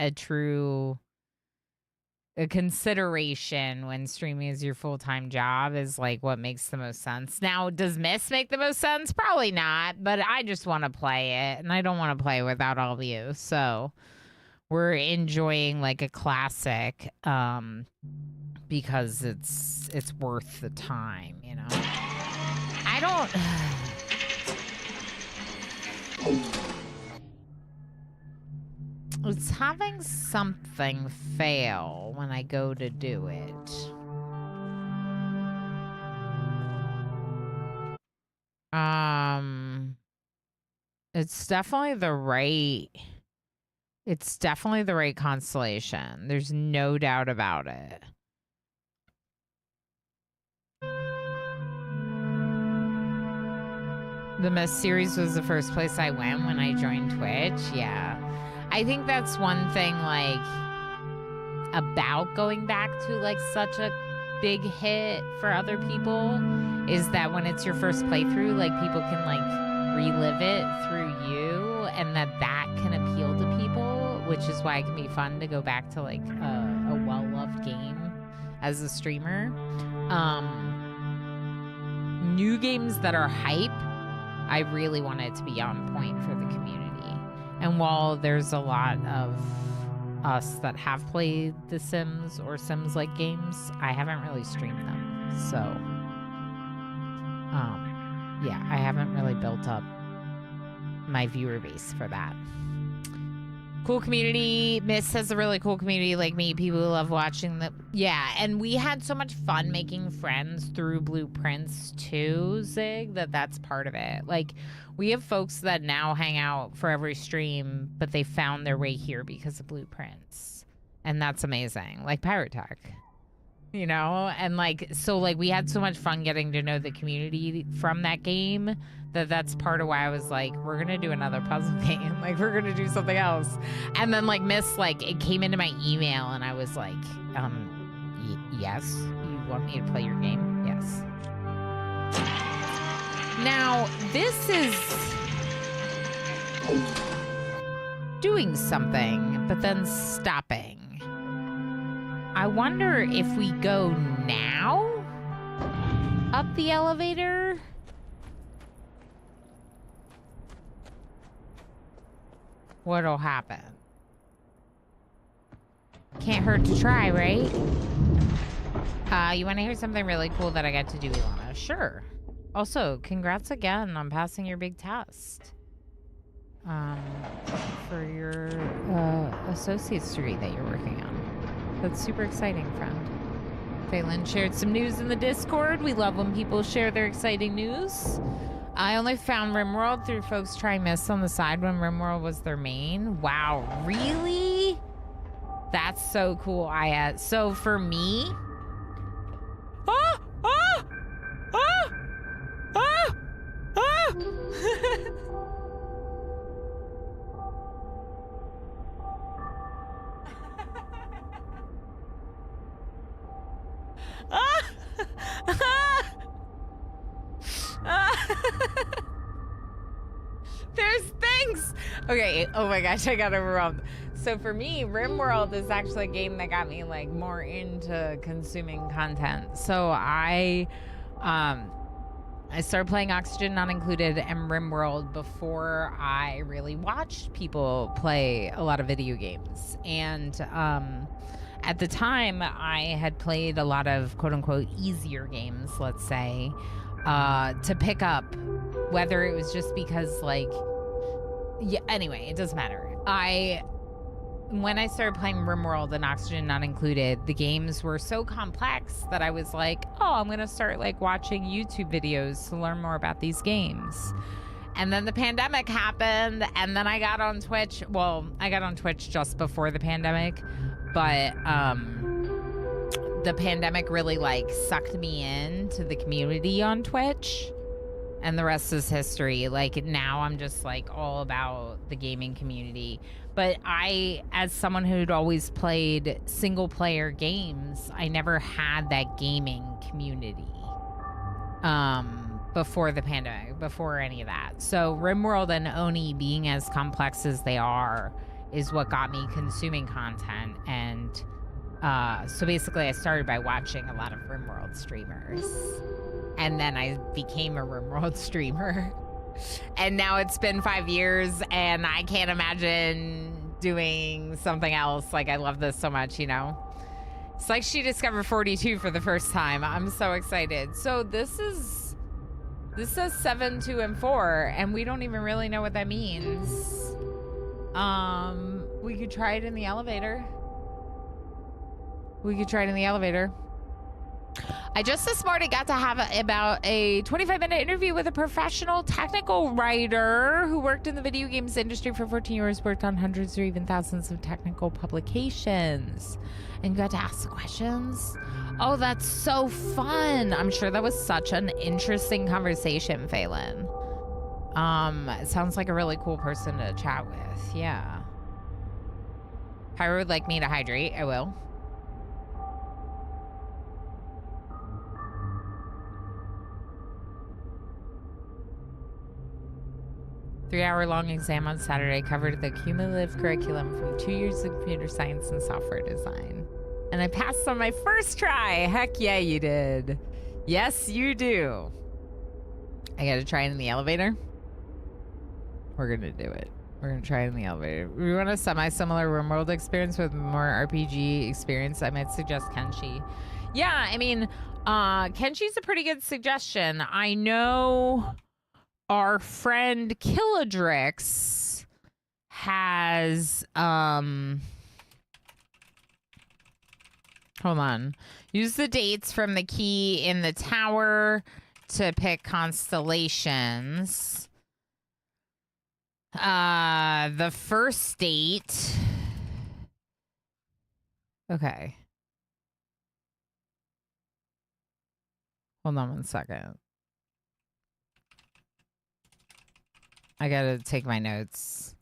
a consideration when streaming is your full-time job, is like what makes the most sense. Now, does Myst make the most sense? Probably not, but I just want to play it, and I don't want to play without all of you. So we're enjoying like a classic because it's worth the time, you know. I don't It's having something fail when I go to do it. It's definitely the right constellation. There's no doubt about it. The Myst series was the first place I went when I joined Twitch. Yeah. I think that's one thing, like, about going back to, like, such a big hit for other people, is that when it's your first playthrough, like, people can, like, relive it through you, and that can appeal to people, which is why it can be fun to go back to, like, a well-loved game as a streamer. New games that are hype, I really want it to be on point for the community. And while there's a lot of us that have played The Sims or Sims-like games, I haven't really streamed them. So, yeah, I haven't really built up my viewer base for that. Cool community. Myst has a really cool community, like me. People who love watching the... Yeah, and we had so much fun making friends through Blueprints too, Zig, that's part of it. Like, we have folks that now hang out for every stream, but they found their way here because of Blueprints. And that's amazing. Like Pirate Tech. You know? And like, so like we had so much fun getting to know the community from that game that's part of why I was like, we're gonna do another puzzle game. Like, we're gonna do something else. And then like Myst, like, it came into my email and I was like, yes, you want me to play your game? Yes. Now, this is doing something, but then stopping. I wonder if we go now up the elevator. What'll happen? Can't hurt to try, right? You want to hear something really cool that I got to do, Ilana? Sure. Also, congrats again on passing your big test. For your associate's degree that you're working on. That's super exciting, friend. Phelan shared some news in the Discord. We love when people share their exciting news. I only found RimWorld through folks trying Myst on the side when RimWorld was their main. Wow, really? That's so cool. So for me... Ah! Ah! Ah! Ah! Ah! There's things. Okay. Oh my gosh, I got overwhelmed. So for me, RimWorld is actually a game that got me like more into consuming content. So I started playing Oxygen Not Included and RimWorld before I really watched people play a lot of video games. And at the time, I had played a lot of quote-unquote easier games, let's say, to pick up, whether it was just because like Yeah, anyway, it doesn't matter. When I started playing RimWorld and Oxygen Not Included, the games were so complex that I was like, oh, I'm going to start like watching YouTube videos to learn more about these games. And then the pandemic happened, and then I got on Twitch. Well, I got on Twitch just before the pandemic, but the pandemic really like sucked me into the community on Twitch. And the rest is history. Like now I'm just like all about the gaming community. But I, as someone who'd always played single player games, I never had that gaming community before the pandemic, before any of that. So RimWorld and Oni being as complex as they are is what got me consuming content. And so basically I started by watching a lot of RimWorld streamers. And then I became a RimWorld streamer. And now it's been 5 years and I can't imagine doing something else. Like, I love this so much, you know? It's like she discovered 42 for the first time. I'm so excited. So this says 7, 2, and 4, and we don't even really know what that means. We could try it in the elevator. I just this morning got to have about a 25-minute interview with a professional technical writer who worked in the video games industry for 14 years, worked on hundreds or even thousands of technical publications. And you got to ask the questions. Oh, that's so fun. I'm sure that was such an interesting conversation, Phelan. It sounds like a really cool person to chat with. Yeah. Pyro would like me to hydrate. I will. Three-hour-long exam on Saturday covered the cumulative curriculum from 2 years of computer science and software design. And I passed on my first try. Heck yeah, you did. Yes, you do. I gotta try it in the elevator. We're gonna do it. We're gonna try it in the elevator. We want a semi-similar RimWorld experience with more RPG experience. I might suggest Kenshi. Yeah, I mean, Kenshi's a pretty good suggestion. I know our friend Killadrix has hold on. Use the dates from the key in the tower to pick constellations. The first date. Okay. Hold on one second. I gotta take my notes.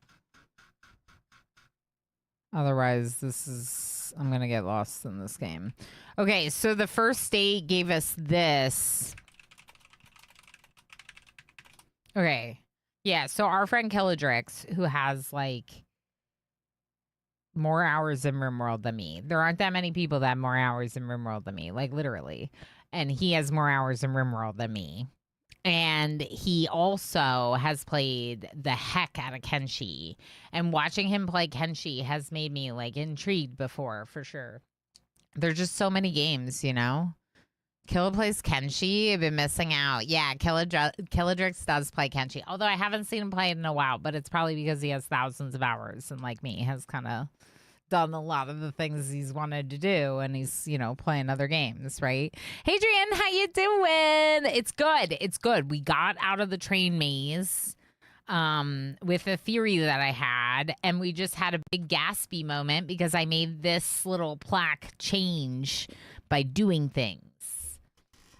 Otherwise, I'm gonna get lost in this game. Okay, so the first date gave us this. Okay. Yeah, so our friend Killadrix, who has, like, more hours in RimWorld than me. There aren't that many people that have more hours in RimWorld than me, like, literally. And he has more hours in RimWorld than me. And he also has played the heck out of Kenshi. And watching him play Kenshi has made me, like, intrigued before, for sure. There's just so many games, you know? Killa plays Kenshi. I've been missing out. Yeah, Killadrix does play Kenshi. Although I haven't seen him play it in a while, but it's probably because he has thousands of hours and, like me, has kind of done a lot of the things he's wanted to do, and he's, you know, playing other games, right? Hadrian, how you doing? It's good. We got out of the train maze with a theory that I had, and we just had a big gaspy moment because I made this little plaque change by doing things,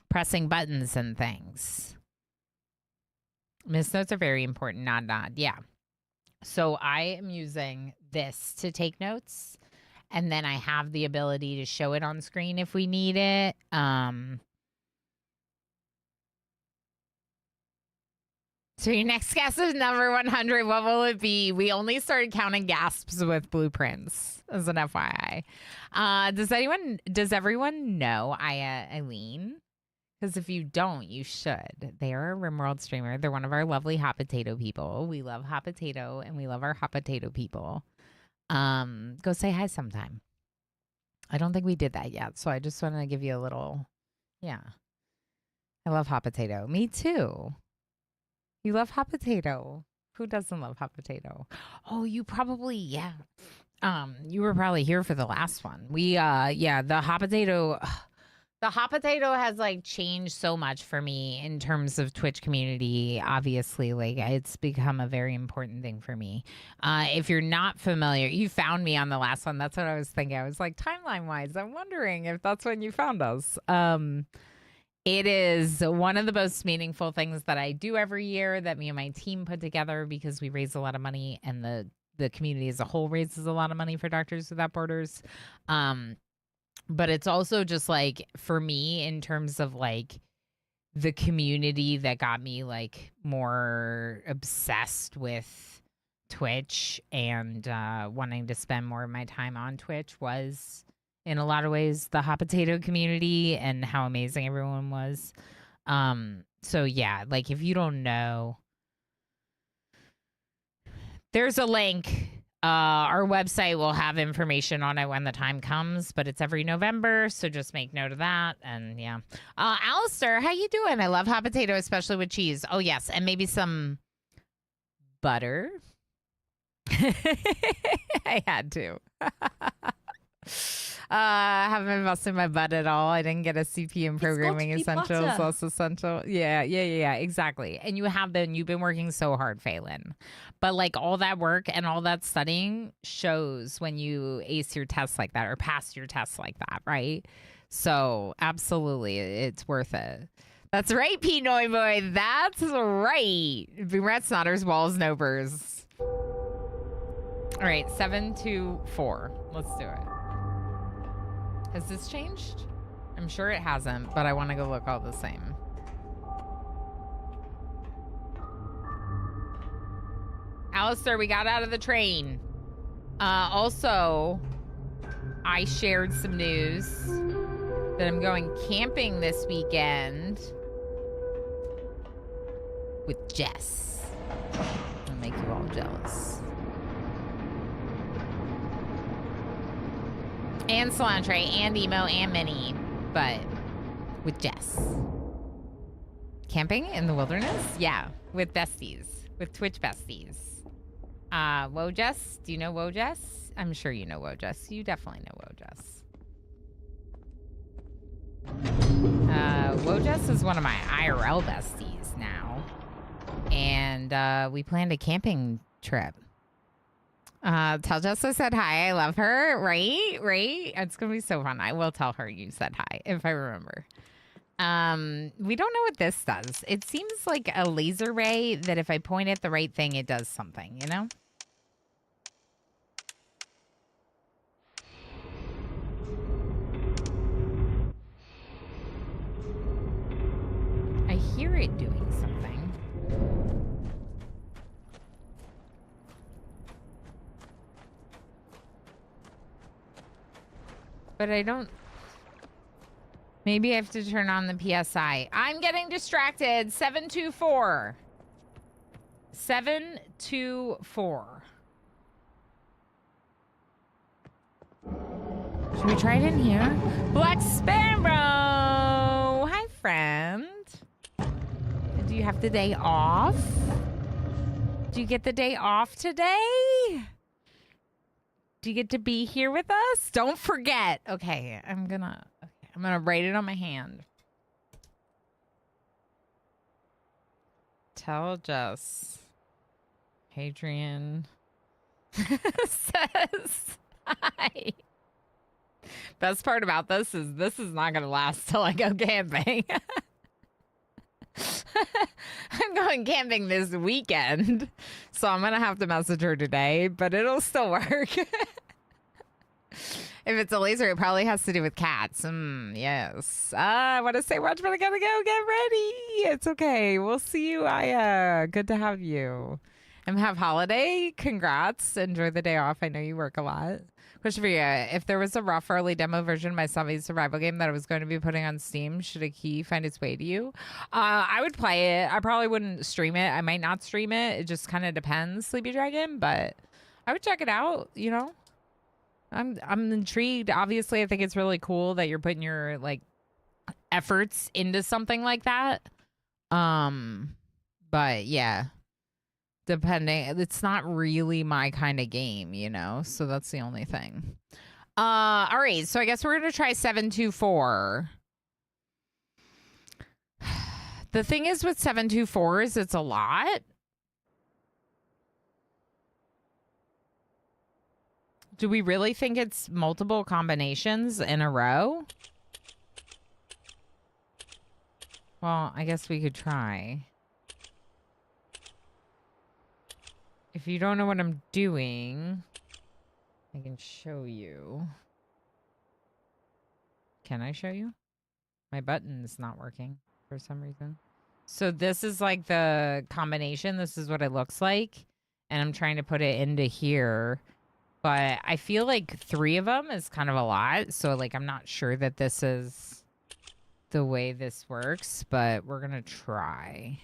pressing buttons and things. Myst notes are very important. Nod. Yeah. So I am using this to take notes, and then I have the ability to show it on screen if we need it. So your next guess is number 100. What will it be? We only started counting gasps with blueprints, as an FYI. Does everyone know Eileen? Because if you don't, you should. They are a RimWorld streamer. They're one of our lovely hot potato people. We love hot potato, and we love our hot potato people. Go say hi sometime. I don't think we did that yet, so I just want to give you a little, yeah. I love hot potato. Me too. You love hot potato. Who doesn't love hot potato? Oh, you probably, yeah. You were probably here for the last one. Yeah, the hot potato. The hot potato has like changed so much for me in terms of Twitch community. Obviously, like it's become a very important thing for me. If you're not familiar, you found me on the last one. That's what I was thinking. I was like, timeline wise, I'm wondering if that's when you found us. It is one of the most meaningful things that I do every year that me and my team put together because we raise a lot of money and the community as a whole raises a lot of money for Doctors Without Borders. But it's also just like for me in terms of like the community that got me like more obsessed with Twitch and wanting to spend more of my time on Twitch was in a lot of ways the hot potato community and how amazing everyone was. So yeah, like if you don't know, there's a link. Our website will have information on it when the time comes, but it's every November, so just make note of that. And yeah, Alistair, how you doing? I love hot potato, especially with cheese. Oh yes, and maybe some butter. I had to. Haven't been busting my butt at all. I didn't get a CP in programming essentials. Also essential. Yeah, exactly. And you've been working so hard, Phelan. But like all that work and all that studying shows when you ace your tests like that or pass your tests like that, right? So absolutely, it's worth it. That's right, Pinoy boy. That's right. Rat snotters, walls, no burrs. All right, 724. Let's do it. Has this changed? I'm sure it hasn't, but I want to go look all the same. Alistair, we got out of the train. Also, I shared some news that I'm going camping this weekend with Jess. I'll make you all jealous. And Cilantro, and Emo, and Minnie, but with Jess. Camping in the wilderness? Yeah, with besties, with Twitch besties. Whoa, Jess? Do you know Whoa, Jess? I'm sure you know Whoa, Jess. You definitely know Whoa, Jess. Whoa, Jess is one of my IRL besties now. And we planned a camping trip. Tell Jess I said hi. I love her. Right? It's going to be so fun. I will tell her you said hi if I remember. We don't know what this does. It seems like a laser ray that if I point at the right thing, it does something, you know? I hear it doing something. But I don't... Maybe I have to turn on the PSI. I'm getting distracted. 724. 724. Should we try it in here? Black Sparrow! Hi, friend. Do you have the day off? Do you get the day off today? Do you get to be here with us? Don't forget. Okay, I'm gonna write it on my hand. Tell Jess. Hadrian says hi. Best part about this is not gonna last till I go camping. I'm going camping this weekend, so I'm gonna have to message her today, but it'll still work. If it's a laser, it probably has to do with cats. Yes. I want to say much, but I gotta go get ready. It's okay. We'll see you, Aya. Good to have you. And have holiday. Congrats. Enjoy the day off. I know you work a lot. Question for you. If there was a rough early demo version of my zombie survival game that I was going to be putting on Steam, should a key find its way to you? I would play it. I probably wouldn't stream it. I might not stream it. It just kind of depends, Sleepy Dragon, but I would check it out, you know? I'm intrigued. Obviously, I think it's really cool that you're putting your like efforts into something like that. But yeah. depending. It's not really my kind of game, you know? So that's the only thing. All right. So I guess we're going to try 724. The thing is with 724 is it's a lot. Do we really think it's multiple combinations in a row? Well, I guess we could try. If you don't know what I'm doing, I can show you. Can I show you? My button's not working for some reason. So this is like the combination. This is what it looks like. And I'm trying to put it into here. But I feel like 3 of them is kind of a lot. So like I'm not sure that this is the way this works. But we're going to try.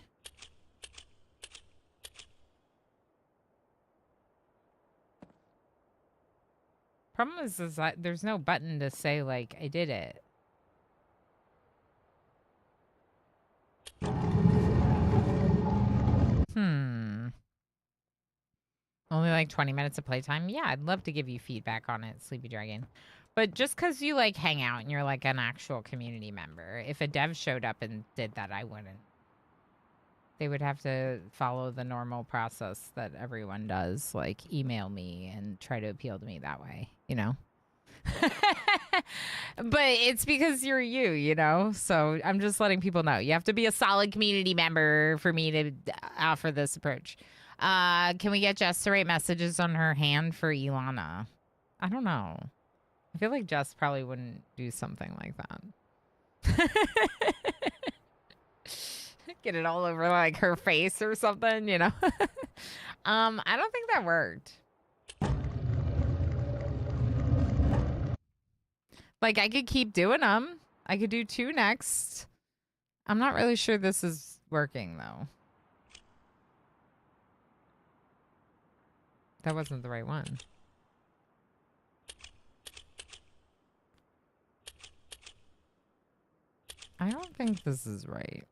Problem is that there's no button to say like I did it. Only like 20 minutes of playtime? Yeah, I'd love to give you feedback on it, Sleepy Dragon. But just because you like hang out and you're like an actual community member, if a dev showed up and did that, I wouldn't. They would have to follow the normal process that everyone does, like email me and try to appeal to me that way, you know? But it's because you're you know? So I'm just letting people know. You have to be a solid community member for me to offer this approach. Can we get Jess to write messages on her hand for Ilana? I don't know. I feel like Jess probably wouldn't do something like that. Get it all over like her face or something, you know? I don't think that worked. Like I could keep doing them. I could do 2 next. I'm not really sure this is working though. That wasn't the right one. I don't think this is right.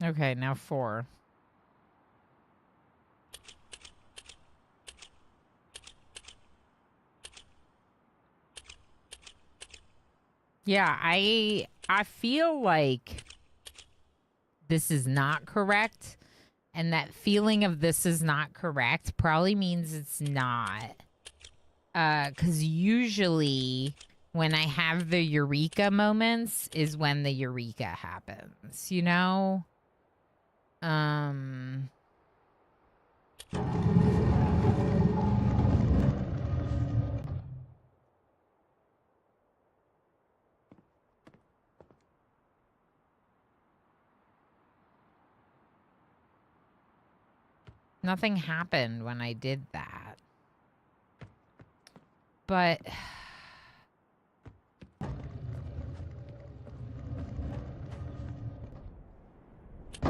Okay, now 4. Yeah, I feel like this is not correct, and that feeling of this is not correct probably means it's not. 'Cause usually when I have the eureka moments is when the eureka happens, you know? Nothing happened when I did that. But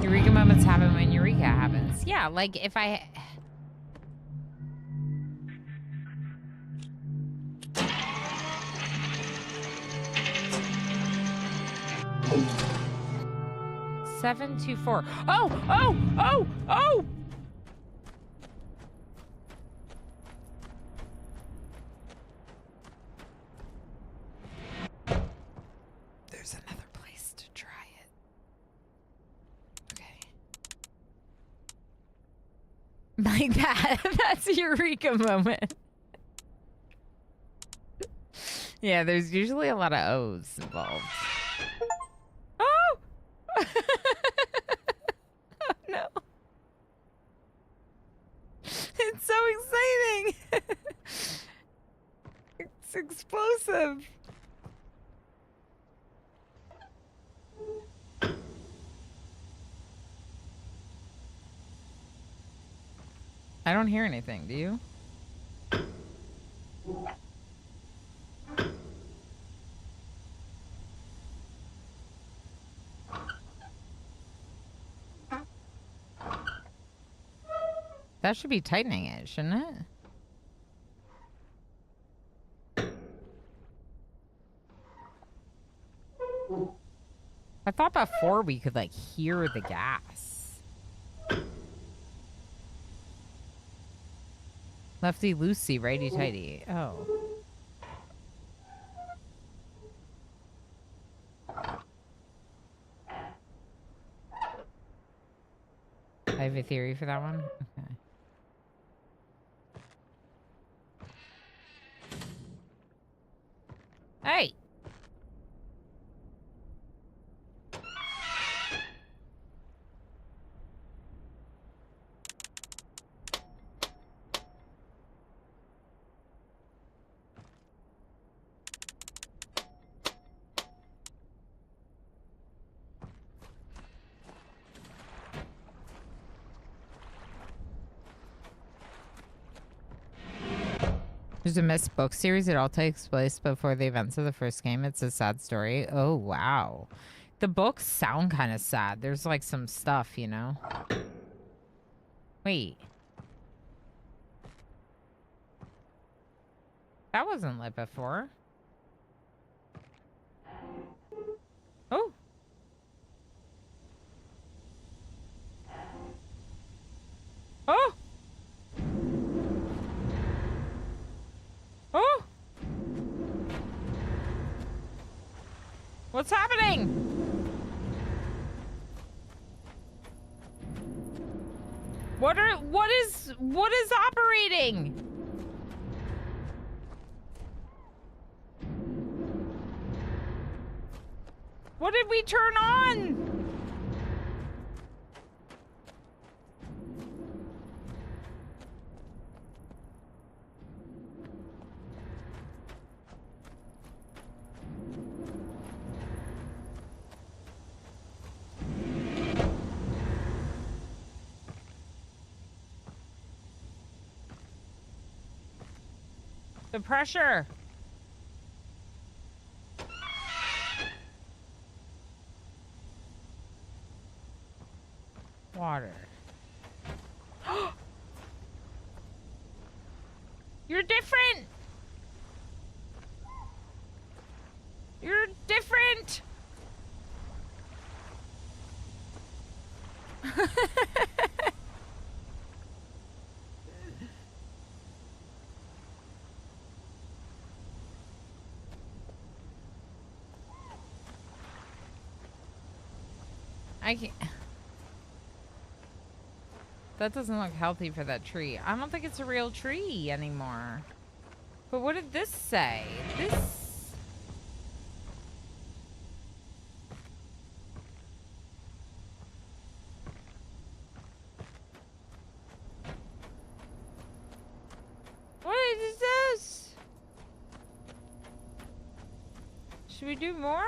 Eureka moments happen when Eureka happens. Yeah, like if I... Seven, 2, 4. Oh! There's another place to try it. Okay. Like that. That's a eureka moment. Yeah, there's usually a lot of O's involved. Oh! Oh no. It's so exciting. It's explosive. I don't hear anything, do you? That should be tightening it, shouldn't it? I thought before we could, like, hear the gas. Lefty loosey, righty tighty. Oh. I have a theory for that one. Okay. Hey! There's a Myst book series. It all takes place before the events of the first game. It's a sad story. Oh, wow. The books sound kind of sad. There's like some stuff, you know? Wait. That wasn't lit before. Oh. Oh. Oh! What's happening? What is operating? What did we turn on? The pressure. Water. You're different. You're different. I can't. That doesn't look healthy for that tree. I don't think it's a real tree anymore. But what did this say? This... What is this? Should we do more?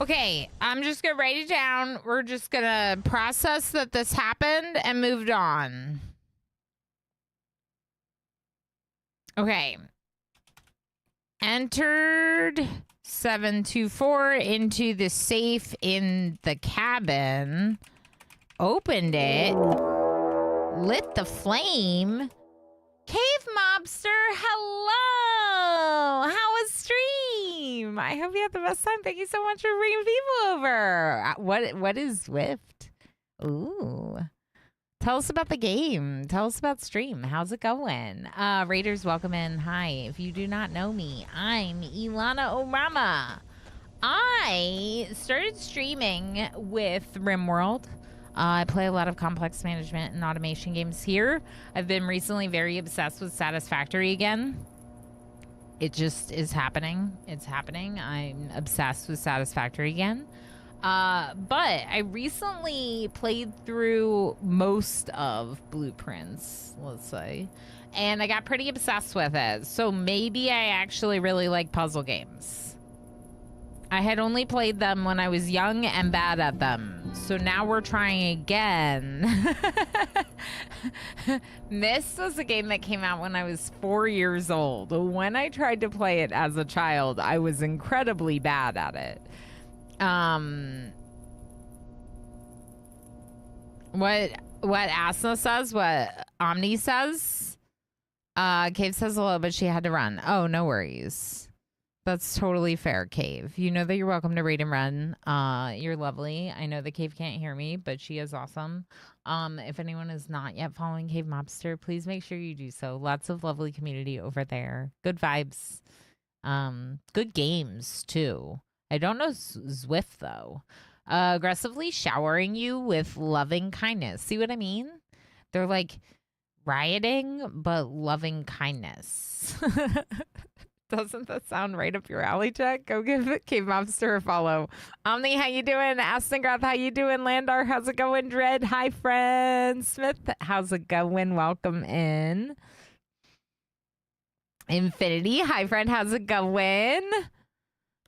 Okay, I'm just gonna write it down. We're just gonna process that this happened and moved on. Okay. Entered 724 into the safe in the cabin. Opened it. Lit the flame. Cave Mobster, hello! How was stream? I hope you had the best time. Thank you so much for bringing people over. What is Swift? Ooh. Tell us about the game. Tell us about stream. How's it going? Raiders, welcome in. Hi. If you do not know me, I'm Ilana Obama. I started streaming with RimWorld. I play a lot of complex management and automation games here. I've been recently very obsessed with Satisfactory again. It just is happening. It's happening. I'm obsessed with Satisfactory again. But I recently played through most of Blueprints, let's say, and I got pretty obsessed with it. So maybe I actually really like puzzle games. I had only played them when I was young and bad at them. So now we're trying again. Myst was a game that came out when I was 4 years old. When I tried to play it as a child, I was incredibly bad at it. What Asna says, what Omni says. Cave says hello, but she had to run. Oh, no worries. That's totally fair, Cave. You know that you're welcome to read and run. You're lovely. I know the Cave can't hear me, but she is awesome. If anyone is not yet following Cave Mobster, please make sure you do so. Lots of lovely community over there. Good vibes. Good games, too. I don't know Zwift, though. Aggressively showering you with loving kindness. See what I mean? They're like rioting, but loving kindness. Doesn't that sound right up your alley, Jack? Go give Cave Mobster a follow. Omni, how you doing? Astongrath, how you doing? Landar, how's it going? Dread, hi, friend. Smith, how's it going? Welcome in. Infinity, hi, friend, how's it going?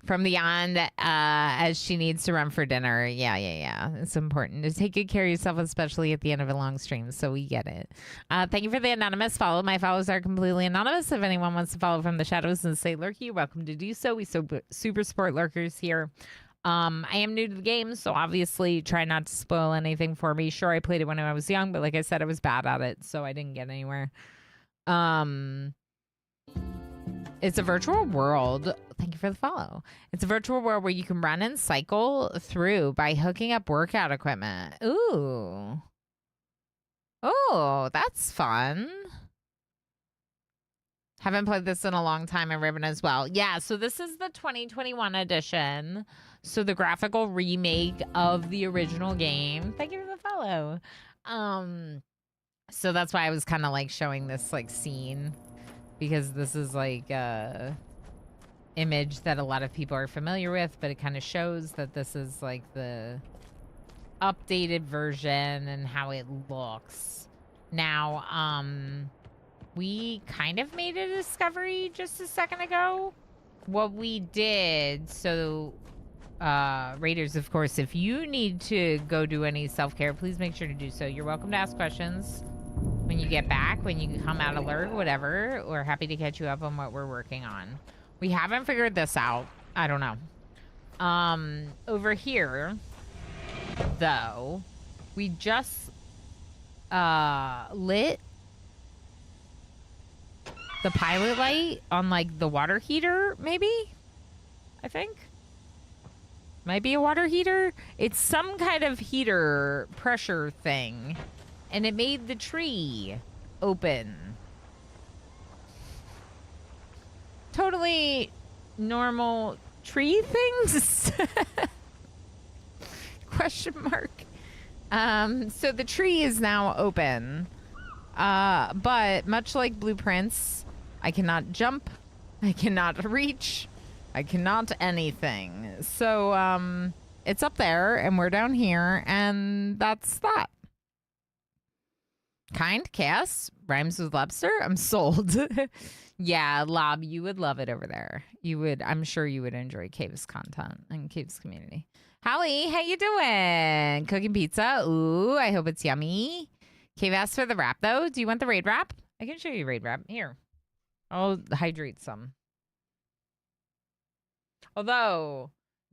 From beyond, as she needs to run for dinner. Yeah. It's important to take good care of yourself, especially at the end of a long stream. So we get it. Thank you for the anonymous follow. My follows are completely anonymous. If anyone wants to follow from the shadows and say lurky, you're welcome to do so. We super support lurkers here. I am new to the game, so obviously try not to spoil anything for me. Sure, I played it when I was young, but like I said, I was bad at it, so I didn't get anywhere. It's a virtual world. Thank you for the follow. It's a virtual world where you can run and cycle through by hooking up workout equipment. Ooh. Oh, that's fun. Haven't played this in a long time, and Ribbon as well. Yeah, so this is the 2021 edition. So the graphical remake of the original game. Thank you for the follow. So that's why I was kind of like showing this like scene, because this is like a image that a lot of people are familiar with, but it kind of shows that this is like the updated version and how it looks. Now, we kind of made a discovery just a second ago. What we did, so Raiders, of course, if you need to go do any self-care, please make sure to do so. You're welcome to ask questions when you get back, when you come out alert, whatever. We're happy to catch you up on what we're working on. We haven't figured this out. I don't know. Over here, though, we just lit the pilot light on like the water heater, maybe? I think. Might be a water heater. It's some kind of heater pressure thing. And it made the tree open. Totally normal tree things? Question mark. So the tree is now open. But much like blueprints, I cannot jump. I cannot reach. I cannot anything. So, it's up there and we're down here and that's that. Kind, Cass, rhymes with lobster. I'm sold. Yeah, Lob, you would love it over there. You would, I'm sure you would enjoy Cave's content and Cave's community. Hallie, how you doing? Cooking pizza. Ooh, I hope it's yummy. Cave asked for the wrap though. Do you want the raid wrap? I can show you raid wrap. Here. I'll hydrate some. Although,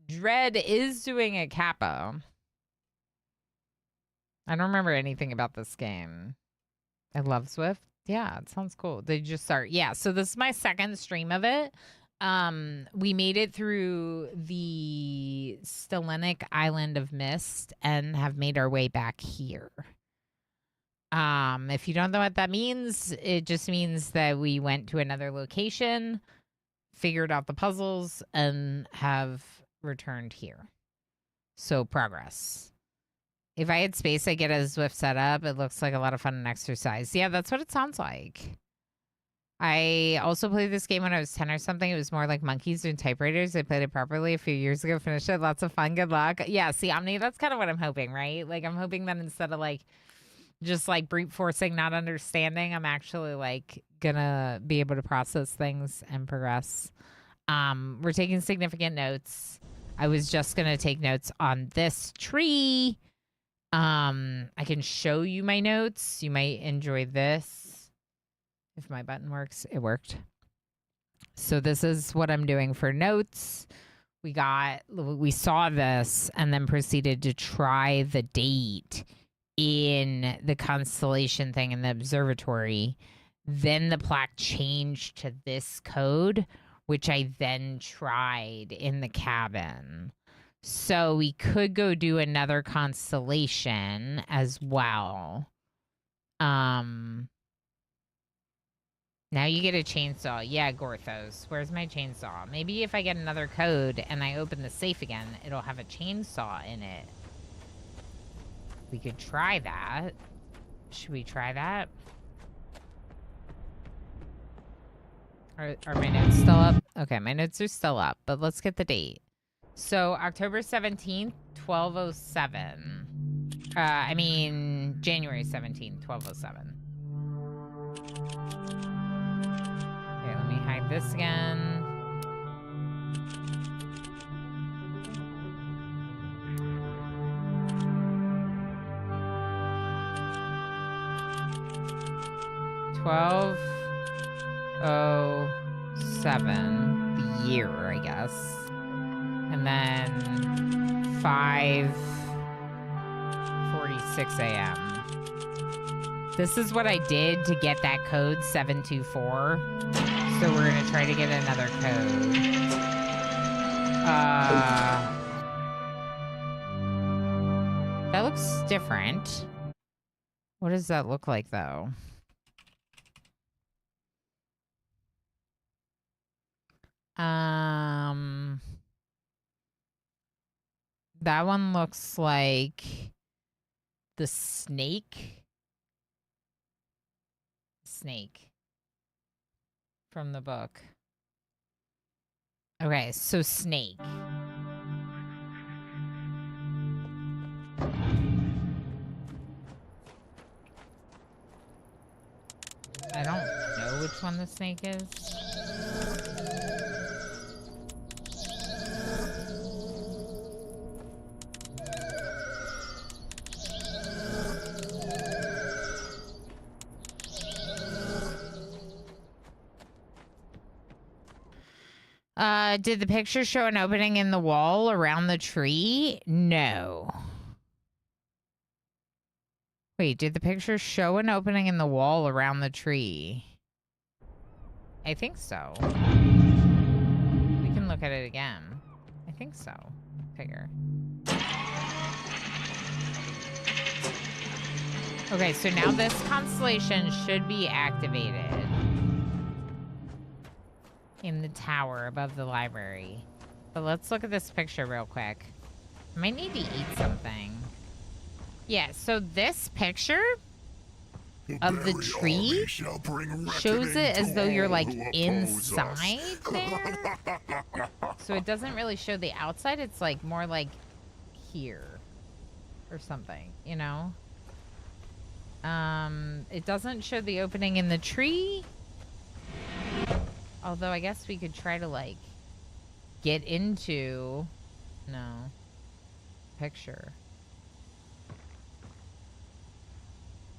Dread is doing a capo. I don't remember anything about this game. I love Swift. Yeah, it sounds cool. They just start. Yeah, so this is my second stream of it. We made it through the Stellenic island of Myst and have made our way back here. If you don't know what that means, it just means that we went to another location, figured out the puzzles, and have returned here. So progress. If I had space, I get a Zwift setup. It looks like a lot of fun and exercise. Yeah, that's what it sounds like. I also played this game when I was 10 or something. It was more like monkeys doing typewriters. I played it properly a few years ago, finished it. Lots of fun. Good luck. Yeah, see, Omni, that's kind of what I'm hoping, right? Like, I'm hoping that instead of like just like brute forcing, not understanding, I'm actually like gonna be able to process things and progress. We're taking significant notes. I was just going to take notes on this tree. I can show you my notes. You might enjoy this. If my button works, it worked. So this is what I'm doing for notes. We saw this and then proceeded to try the date in the constellation thing in the observatory. Then the plaque changed to this code, which I then tried in the cabin. So we could go do another constellation as well. Now you get a chainsaw. Yeah, Gorthos. Where's my chainsaw? Maybe if I get another code and I open the safe again, it'll have a chainsaw in it. We could try that. Should we try that? Are my notes still up? Okay, my notes are still up, but let's get the date. So October 17th, 1207. January 17th, 1207. Okay, let me hide this again. $12.07, the year, I guess. And then 5:46 a.m. This is what I did to get that code 724. So we're gonna try to get another code. That looks different. What does that look like though? That one looks like the snake from the book. Okay, so snake. I don't know which one the snake is. Did the picture show an opening in the wall around the tree? No. Wait, did the picture show an opening in the wall around the tree? I think so. We can look at it again. I think so. Figure. Okay, so now this constellation should be activated in the tower above the library. But let's look at this picture real quick. I might need to eat something. Yeah, so this picture of the tree shows it as though you're like inside there. So it doesn't really show the outside. It's like more like here or something, you know? It doesn't show the opening in the tree. Although I guess we could try to like get into picture.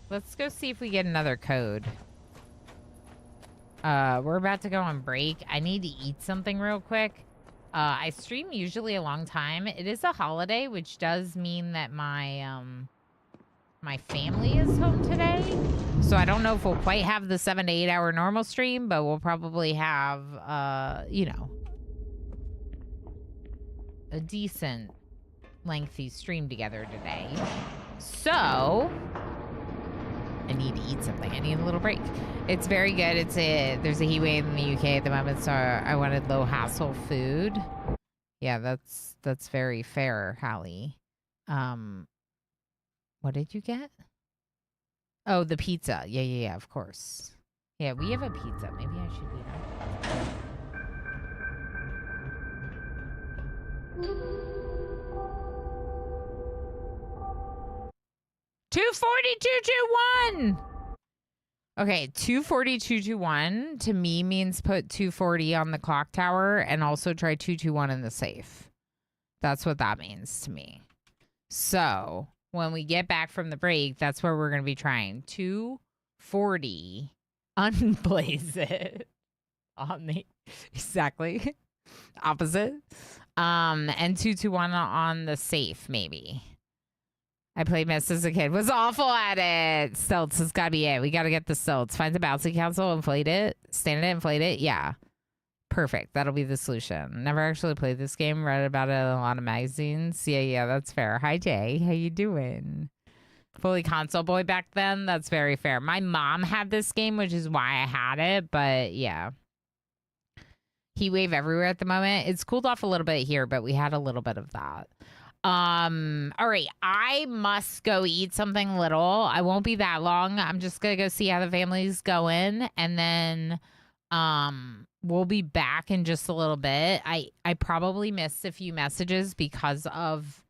Let's go see if we get another code. We're about to go on break. I need to eat something real quick. I stream usually a long time. It is a holiday, which does mean that my my family is home today. So I don't know if we'll quite have the 7 to 8 hour normal stream, but we'll probably have, you know, a decent lengthy stream together today. So I need to eat something. I need a little break. It's very good. There's a heat wave in the UK at the moment, so I wanted low hassle food. Yeah, that's very fair, Hallie. What did you get? Oh, the pizza. Yeah, of course. Yeah, we have a pizza. Maybe I should do that. 240-221. Okay, 240-221 to me means put 240 on the clock tower and also try 221 in the safe. That's what that means to me. So when we get back from the break, that's where we're going to be trying 240 unblaze it on the exactly opposite. And 221 on the safe, maybe. I played Myst as a kid. Was awful at it. Stilts has got to be it. We got to get the stilts. Find the bouncy castle, inflate it, stand it, inflate it. Yeah. Perfect. That'll be the solution. Never actually played this game. Read about it in a lot of magazines. Yeah, that's fair. Hi, Jay. How you doing? Fully console boy back then. That's very fair. My mom had this game, which is why I had it. But yeah. Heat wave everywhere at the moment. It's cooled off a little bit here, but we had a little bit of that. All right. I must go eat something little. I won't be that long. I'm just gonna go see how the family's going, and then we'll be back in just a little bit. I probably missed a few messages because of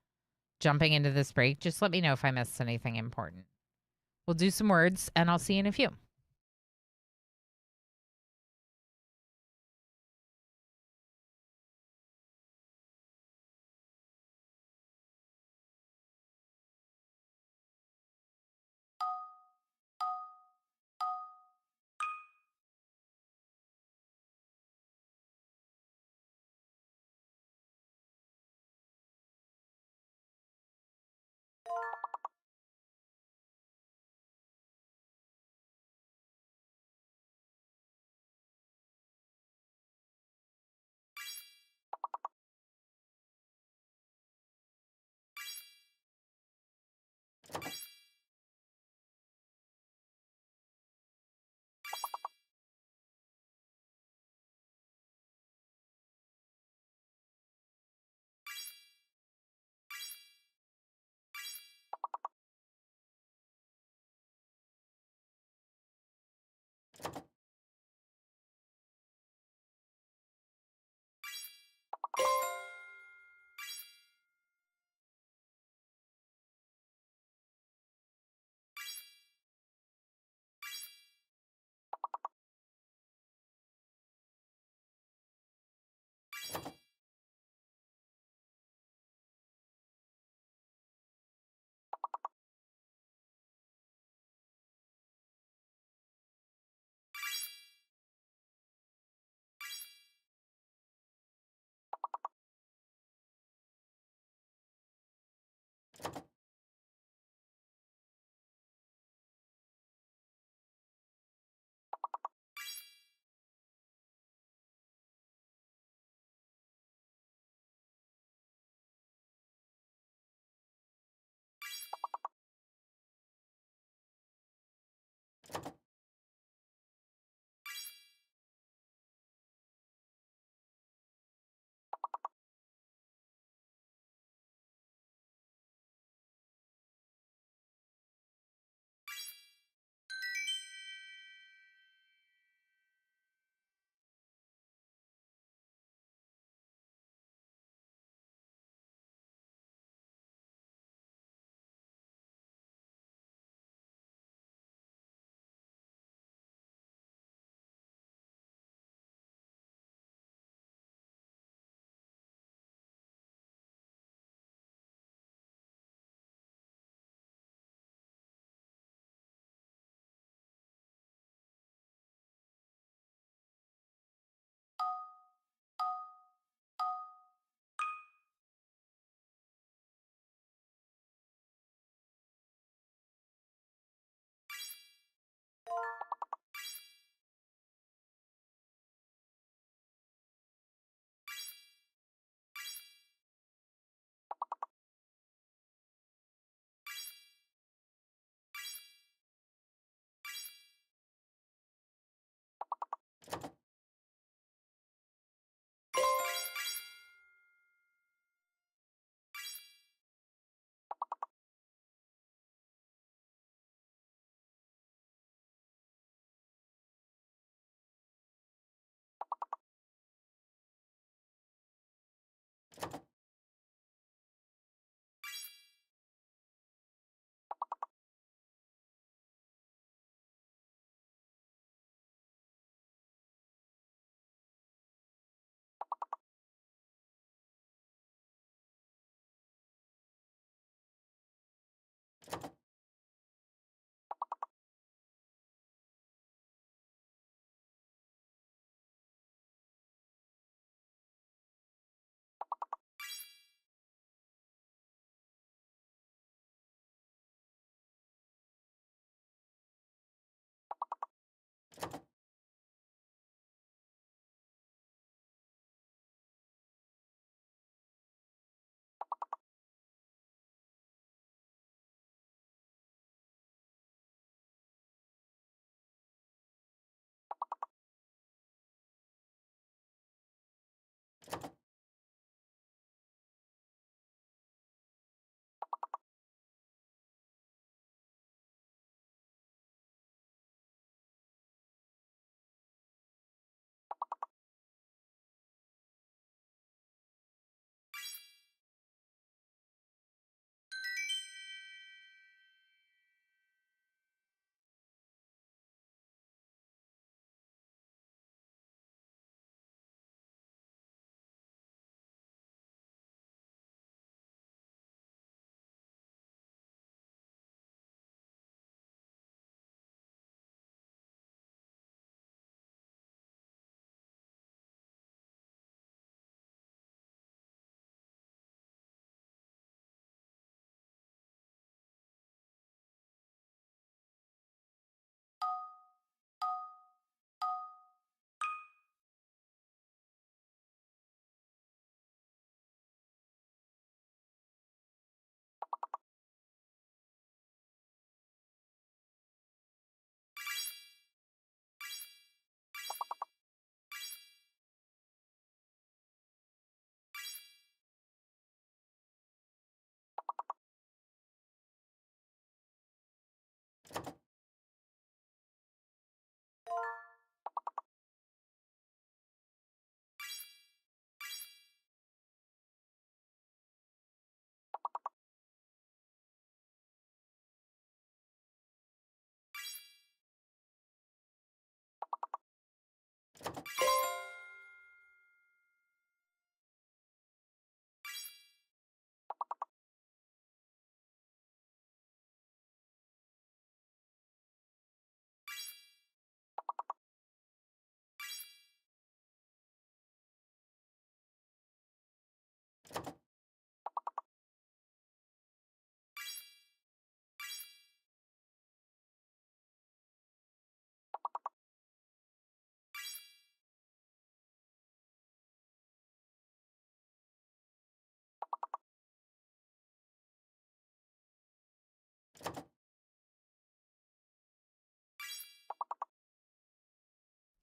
jumping into this break. Just let me know if I missed anything important. We'll do some words, and I'll see you in a few.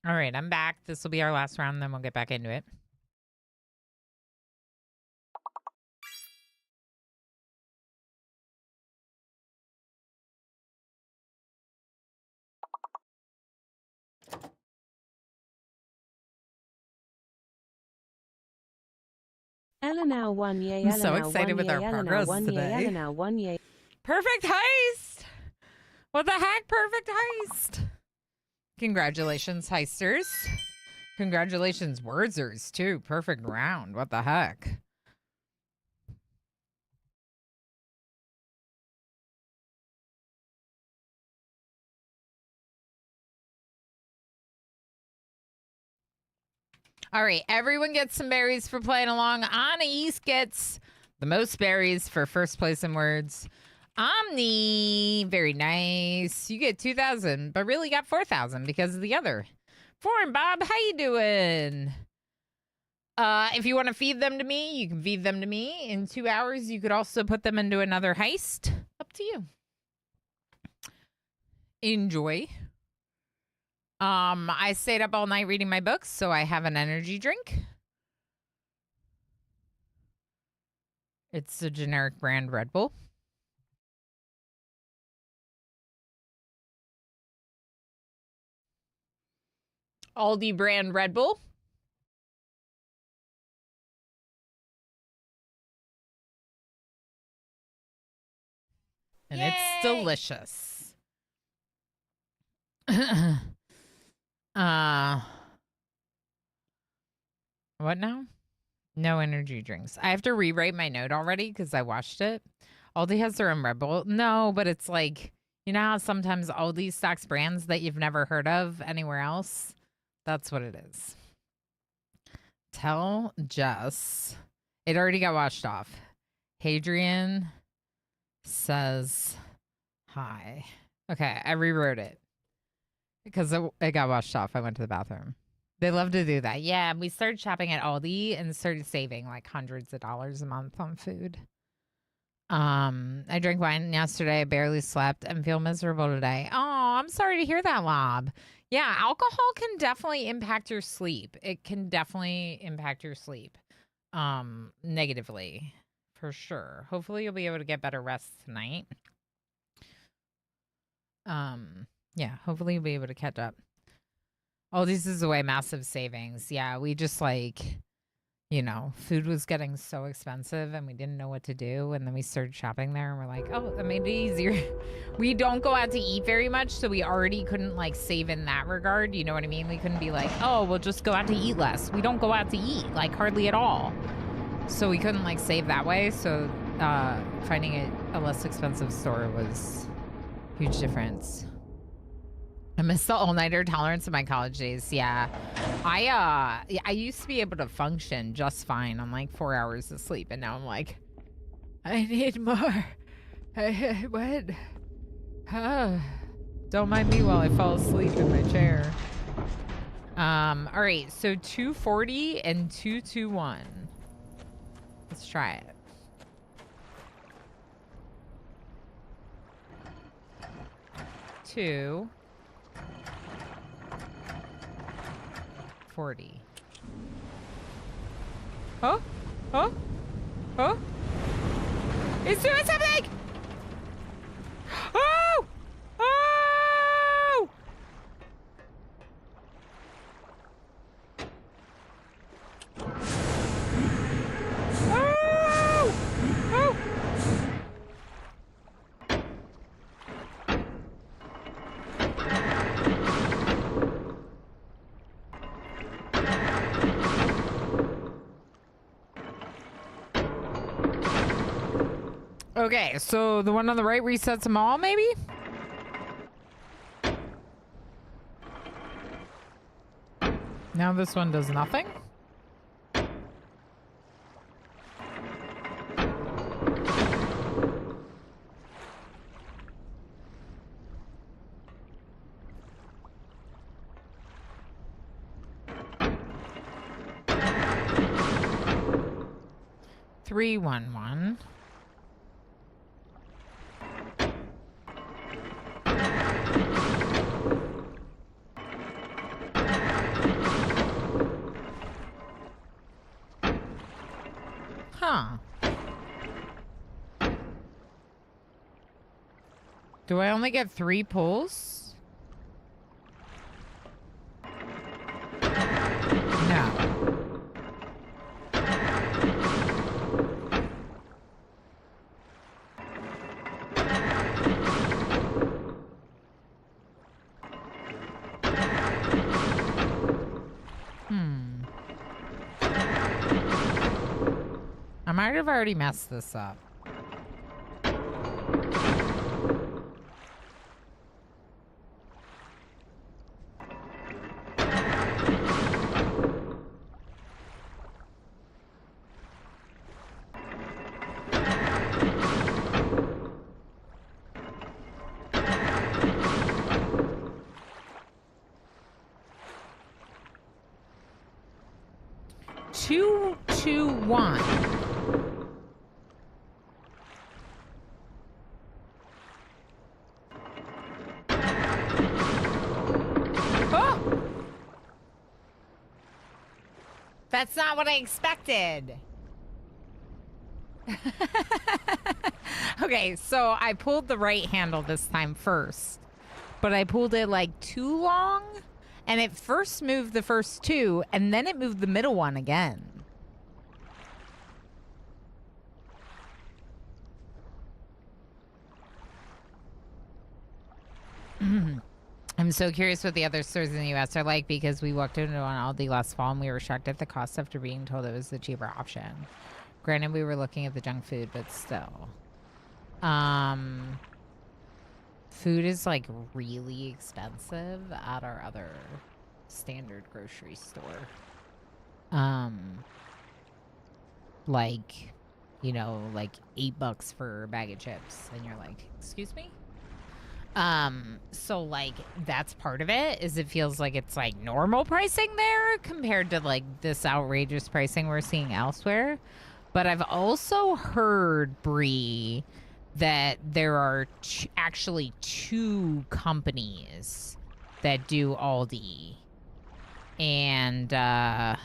All right, I'm back. This will be our last round, then we'll get back into it. Elena 1 yay. I'm so excited with our progress today. Elena 1 yay. Perfect heist! What the heck? Perfect heist! Congratulations, heisters. Congratulations, wordsers, too. Perfect round. What the heck? All right, everyone gets some berries for playing along. Anais gets the most berries for first place in words. Omni, very nice. You get 2,000, but really got 4,000 because of the other. Foreign Bob, how you doing? If you want to feed them to me, you can feed them to me. In 2 hours, you could also put them into another heist. Up to you. Enjoy. I stayed up all night reading my books, so I have an energy drink. It's a generic brand Red Bull. Aldi brand Red Bull. And Yay! it's delicious. What now? No energy drinks. I have to rewrite my note already because I watched it. Aldi has their own Red Bull. No, but it's like, you know how sometimes Aldi stocks brands that you've never heard of anywhere else? That's what it is. Tell Jess. It already got washed off. Hadrian says hi. Okay, I rewrote it because it got washed off. I went to the bathroom. They love to do that. Yeah, we started shopping at Aldi and started saving like hundreds of dollars a month on food. I drank wine yesterday, barely slept, and feel miserable today. Oh, I'm sorry to hear that, Lob. Yeah, alcohol can definitely impact your sleep. It can definitely impact your sleep. Negatively, for sure. Hopefully you'll be able to get better rest tonight. Yeah, hopefully you'll be able to catch up. Oh, this is away massive savings. Yeah, we just like, you know, food was getting so expensive and we didn't know what to do. And then we started shopping there and we're like, oh, that made it easier. We don't go out to eat very much. So we already couldn't like save in that regard. You know what I mean? We couldn't be like, oh, we'll just go out to eat less. We don't go out to eat like hardly at all. So we couldn't like save that way. So finding a less expensive store was a huge difference. I miss the all-nighter tolerance in my college days. Yeah, I used to be able to function just fine on like 4 hours of sleep, and now I'm like, I need more. What? Don't mind me while I fall asleep in my chair. All right, so 240 and 221. Let's try it. Two. 40. Oh? Oh? Oh? It's doing something! Oh! Oh! Oh! Oh! Okay, so the one on the right resets them all, maybe? Now this one does nothing? Three, 1, 1. Huh. Do I only get 3 pulls? No. I might have already messed this up. Two, 2, 1. Oh! That's not what I expected. Okay, so I pulled the right handle this time first, but I pulled it like too long, and it first moved the first 2, and then it moved the middle one again. I'm so curious what the other stores in the U.S. are like because we walked into one Aldi last fall and we were shocked at the cost after being told it was the cheaper option. Granted, we were looking at the junk food, but still. Food is like really expensive at our other standard grocery store. Like, you know, like $8 for a bag of chips, and you're like, excuse me? So like that's part of it, is it feels like it's like normal pricing there compared to like this outrageous pricing we're seeing elsewhere. But I've also heard, Bree, that there are actually 2 companies that do Aldi, and that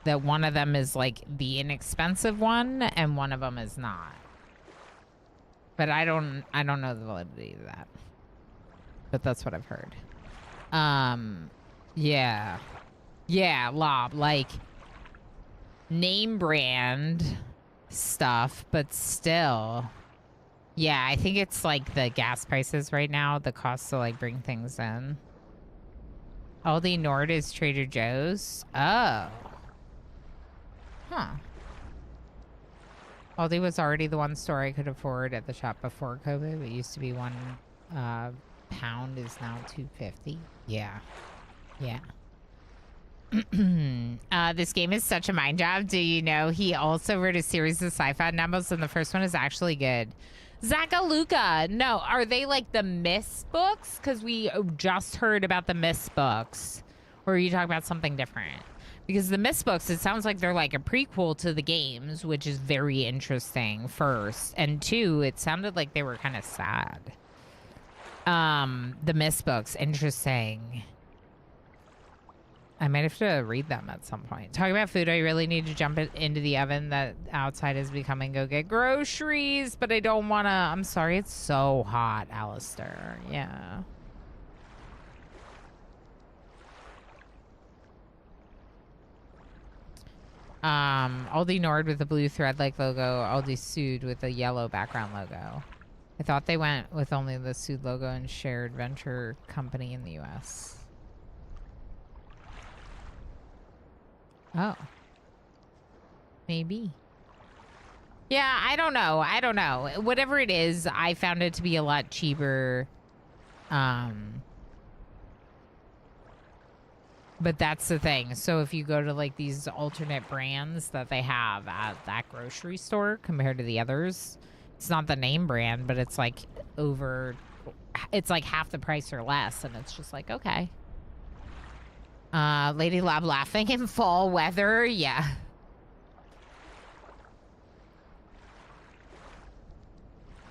one of them is like the inexpensive one and one of them is not. But I don't know the validity of that. But that's what I've heard. Yeah. Yeah, Lob, like name brand stuff, but still. Yeah, I think it's like the gas prices right now, the cost to like bring things in. Aldi Nord is Trader Joe's. Oh. Huh. Aldi was already the one store I could afford at the shop before COVID. It used to be £1 is now $2.50. Yeah. Yeah. This game is such a mind job. Do you know he also wrote a series of sci-fi novels, and the first one is actually good. Zakaluka. No, are they like the Myst books? Because we just heard about the Myst books. Or are you talking about something different? Because the Myst books, it sounds like they're like a prequel to the games, which is very interesting, first. And 2, it sounded like they were kind of sad. The Myst books, interesting. I might have to read them at some point. Talking about food, I really need to jump into the oven. That outside is becoming go get groceries, but I don't want to. I'm sorry, it's so hot, Alistair. Yeah. Aldi Nord with the blue thread-like logo. Aldi Sud with the yellow background logo. I thought they went with only the Sud logo and shared venture company in the U.S. Oh. Maybe. Yeah, I don't know. I don't know. Whatever it is, I found it to be a lot cheaper. But that's the thing. So if you go to like these alternate brands that they have at that grocery store compared to the others, it's not the name brand, but it's like it's like half the price or less. And it's just like, okay. Lady Lab laughing in fall weather. Yeah.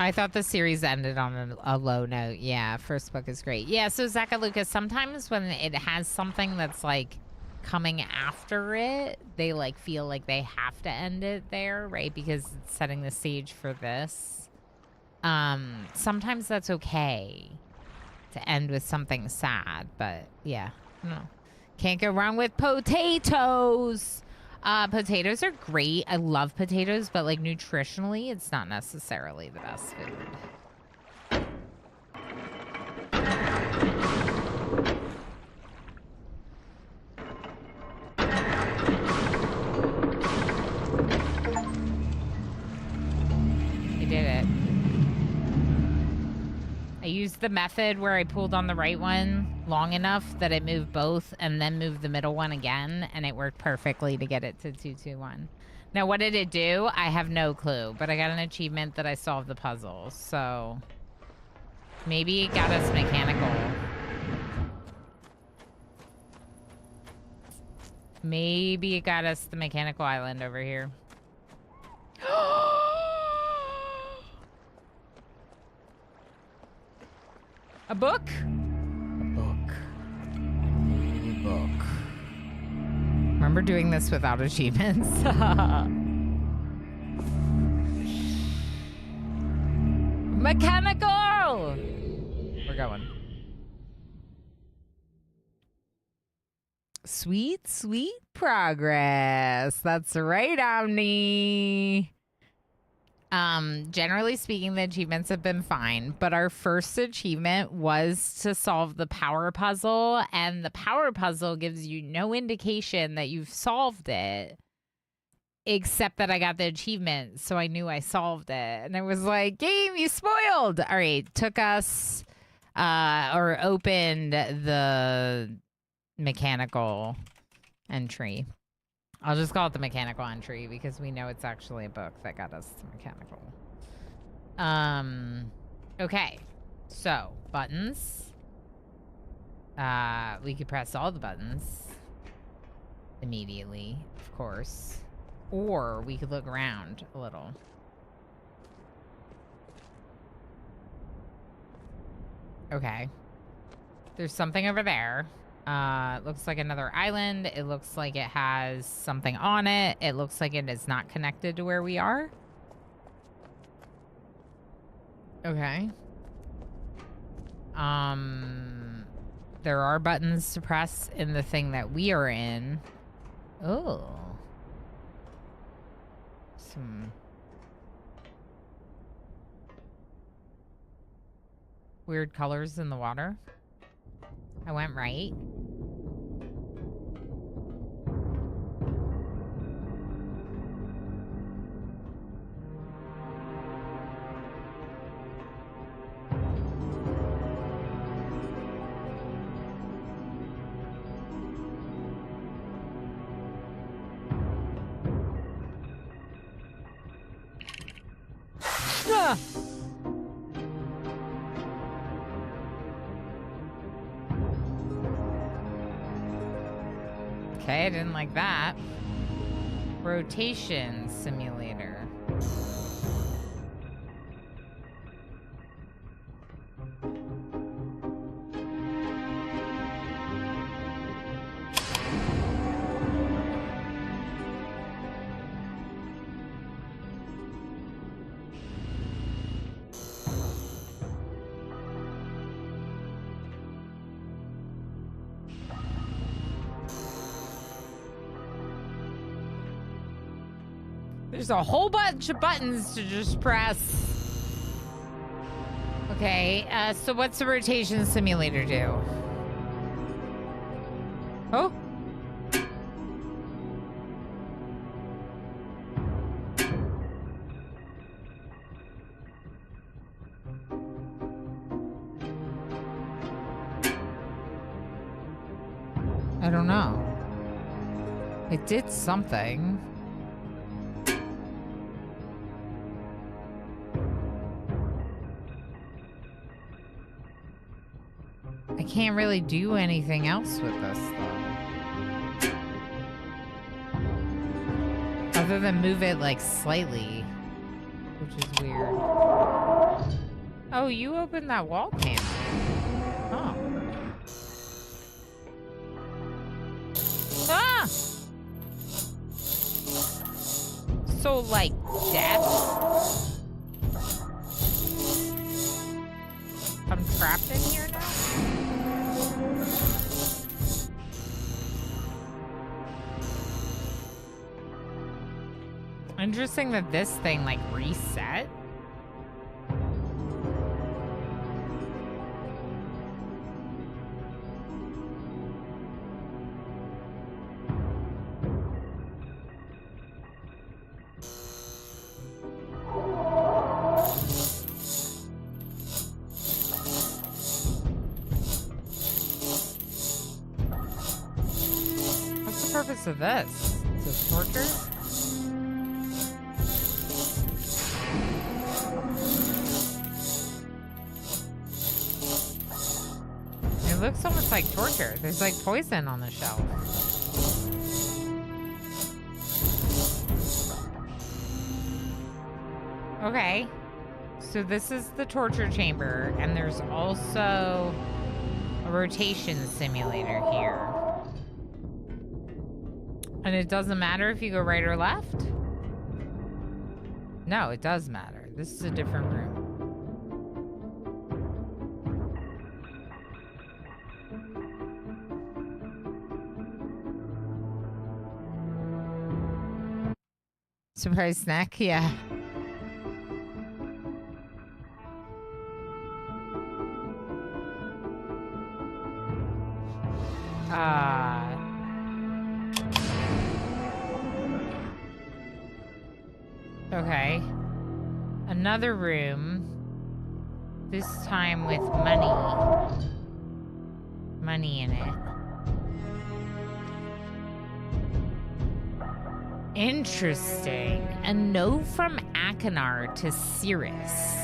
I thought the series ended on a low note. Yeah, first book is great. Yeah, so Zaka Lucas, sometimes when it has something that's like coming after it, they like feel like they have to end it there, right? Because it's setting the stage for this. Sometimes that's okay to end with something sad, but yeah, no. Can't go wrong with potatoes. Potatoes are great. I love potatoes, but like nutritionally, it's not necessarily the best food. I did it. I used the method where I pulled on the right one long enough that it moved both and then moved the middle one again, and it worked perfectly to get it to 221. Now, what did it do? I have no clue, but I got an achievement that I solved the puzzle, so maybe it got us mechanical. Maybe it got us the mechanical island over here. A book? A book. A book. Remember doing this without achievements? Mechanical! We're going. Sweet, sweet progress. That's right, Omni. Generally speaking, the achievements have been fine, but our first achievement was to solve the power puzzle, and the power puzzle gives you no indication that you've solved it, except that I got the achievement, so I knew I solved it. And it was like, game, you spoiled! All right, took us, or opened the mechanical entry. I'll just call it the mechanical entry because we know it's actually a book that got us to mechanical. Okay. So, buttons. We could press all the buttons immediately, of course. Or we could look around a little. Okay. There's something over there. Looks like another island. It looks like it has something on it. It looks like it is not connected to where we are. Okay. There are buttons to press in the thing that we are in. Oh. Some weird colors in the water. I went right. Ah! Okay, I didn't like that. Rotation simulator. There's a whole bunch of buttons to just press. Okay, so what's the rotation simulator do? Oh? I don't know. It did something. I can't really do anything else with this, though. Other than move it, like, slightly. Which is weird. Oh, you opened that wall panel. Oh. Ah! So, like, depth? I'm trapped in here now? Interesting that this thing, like, reset. What's the purpose of this? Is it torture? It looks almost like torture. There's like poison on the shelf. Okay. So this is the torture chamber, and there's also a rotation simulator here. And it doesn't matter if you go right or left? No, it does matter. This is a different room. Surprise snack? Yeah. Okay. Another room. This time with money. Money in it. Interesting. A note from Akinar to Cirrus.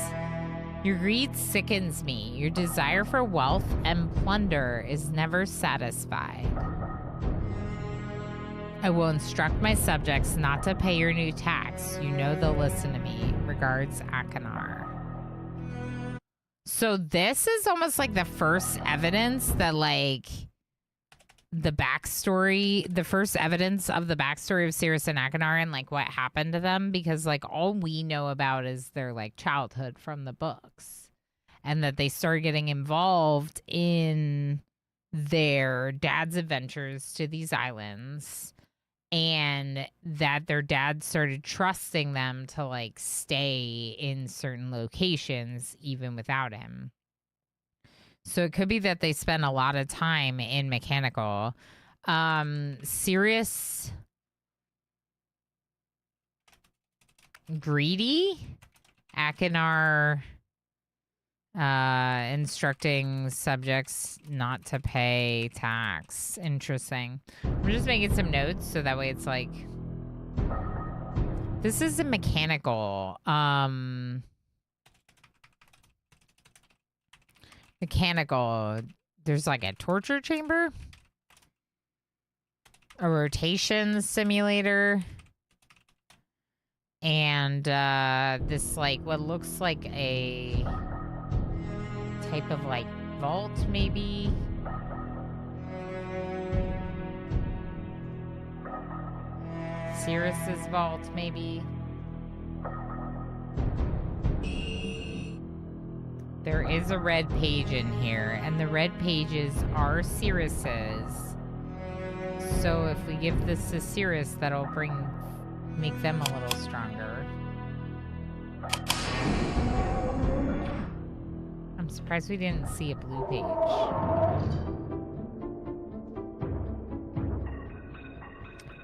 Your greed sickens me. Your desire for wealth and plunder is never satisfied. I will instruct my subjects not to pay your new tax. You know they'll listen to me. Regards, Akinar. So this is almost like the first evidence that, like, the backstory, the first evidence of the backstory of Cirrus and Akinar and, like, what happened to them. Because, like, all we know about is their, like, childhood from the books. And that they started getting involved in their dad's adventures to these islands. And that their dad started trusting them to, like, stay in certain locations even without him. So it could be that they spent a lot of time in mechanical. Cirrus greedy. Akinar instructing subjects not to pay tax. Interesting. I'm just making some notes so that way it's like, this is a mechanical. Mechanical. There's like a torture chamber, a rotation simulator, and this, like, what looks like a type of, like, vault, maybe. Cirrus's vault, maybe. There is a red page in here, and the red pages are Cirrus's. So if we give this to Cirrus, that'll make them a little stronger. I'm surprised we didn't see a blue page.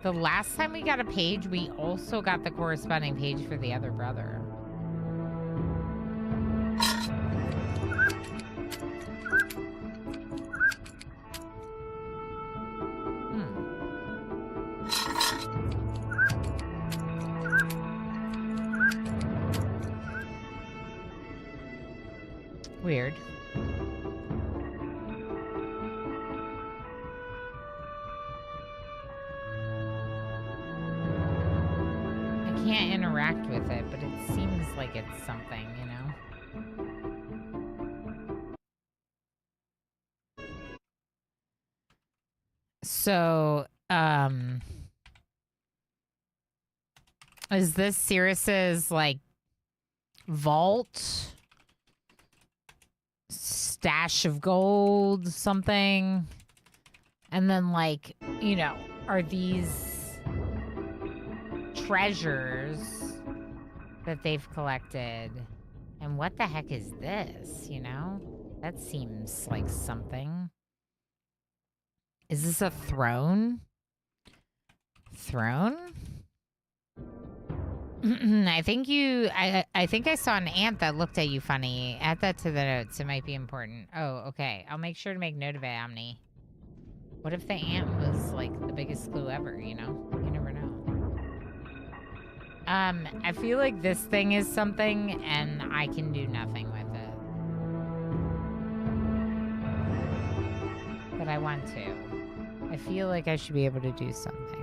The last time we got a page, we also got the corresponding page for the other brother. Weird. I can't interact with it, but it seems like it's something, you know? So, is this Sirius's, like, vault? Stash of gold, something? And then, like, you know, are these treasures that they've collected? And what the heck is this, you know? That seems like something. Is this a throne? Throne? I think I think I saw an ant that looked at you funny. Add that to the notes. It might be important. Oh, okay. I'll make sure to make note of it, Omni. What if the ant was, like, the biggest clue ever, you know? You never know. I feel like this thing is something, and I can do nothing with it. But I want to. I feel like I should be able to do something.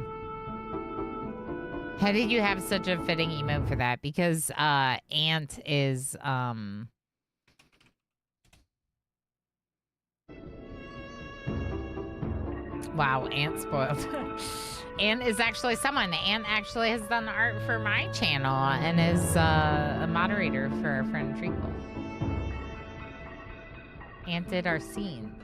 How did you have such a fitting emote for that? Because, ant is, wow, Ant spoiled. Ant is actually someone. Ant actually has done the art for my channel and is a moderator for our friend Treacle. Ant did our scenes.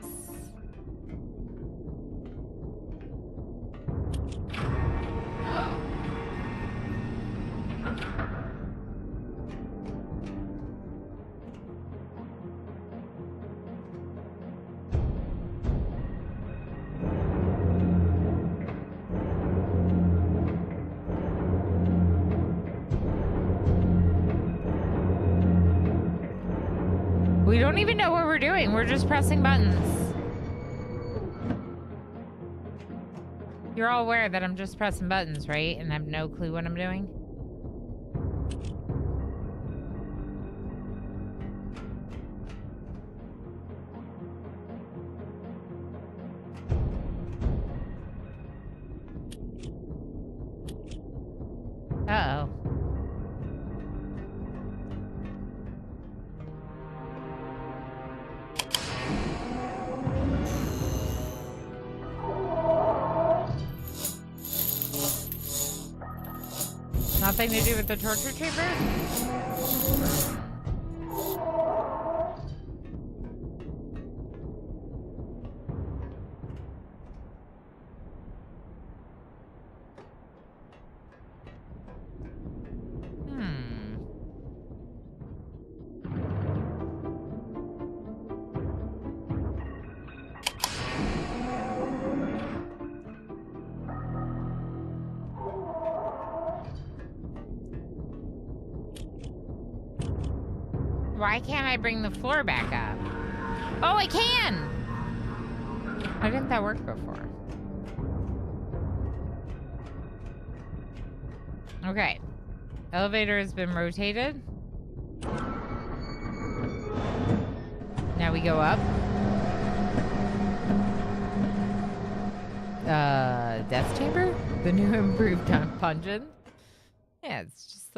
We don't even know what we're doing. We're just pressing buttons. You're all aware that I'm just pressing buttons, right? And I have no clue what I'm doing? Uh-oh. Nothing to do with the torture chamber? Why can't I bring the floor back up? Oh, I can! Why didn't that work before? Okay. Elevator has been rotated. Now we go up. Death chamber? The new improved pungeon? Yeah, it's just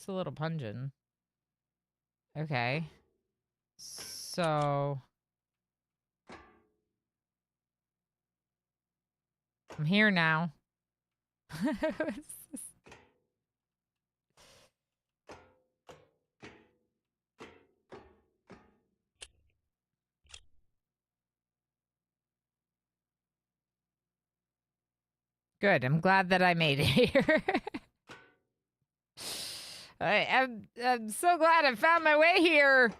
a little pungeon. Okay. So I'm here now. Good. I'm glad that I made it here. I'm so glad I found my way here.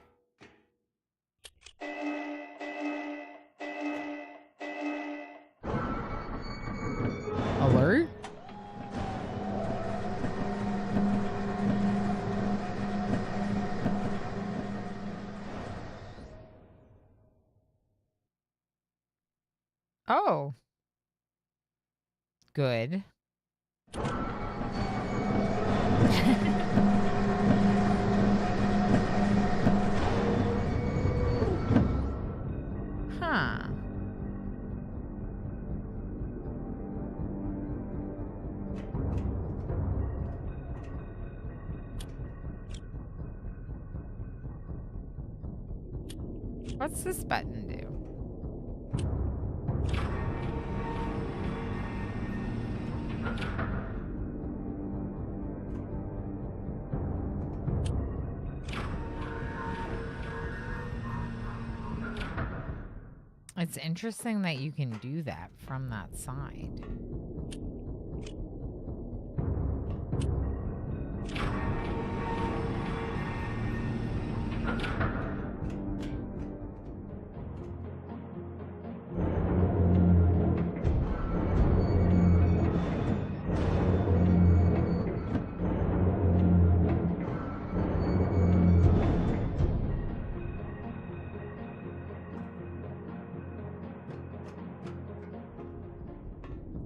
Alert? Oh. Good. What's this button do? It's interesting that you can do that from that side.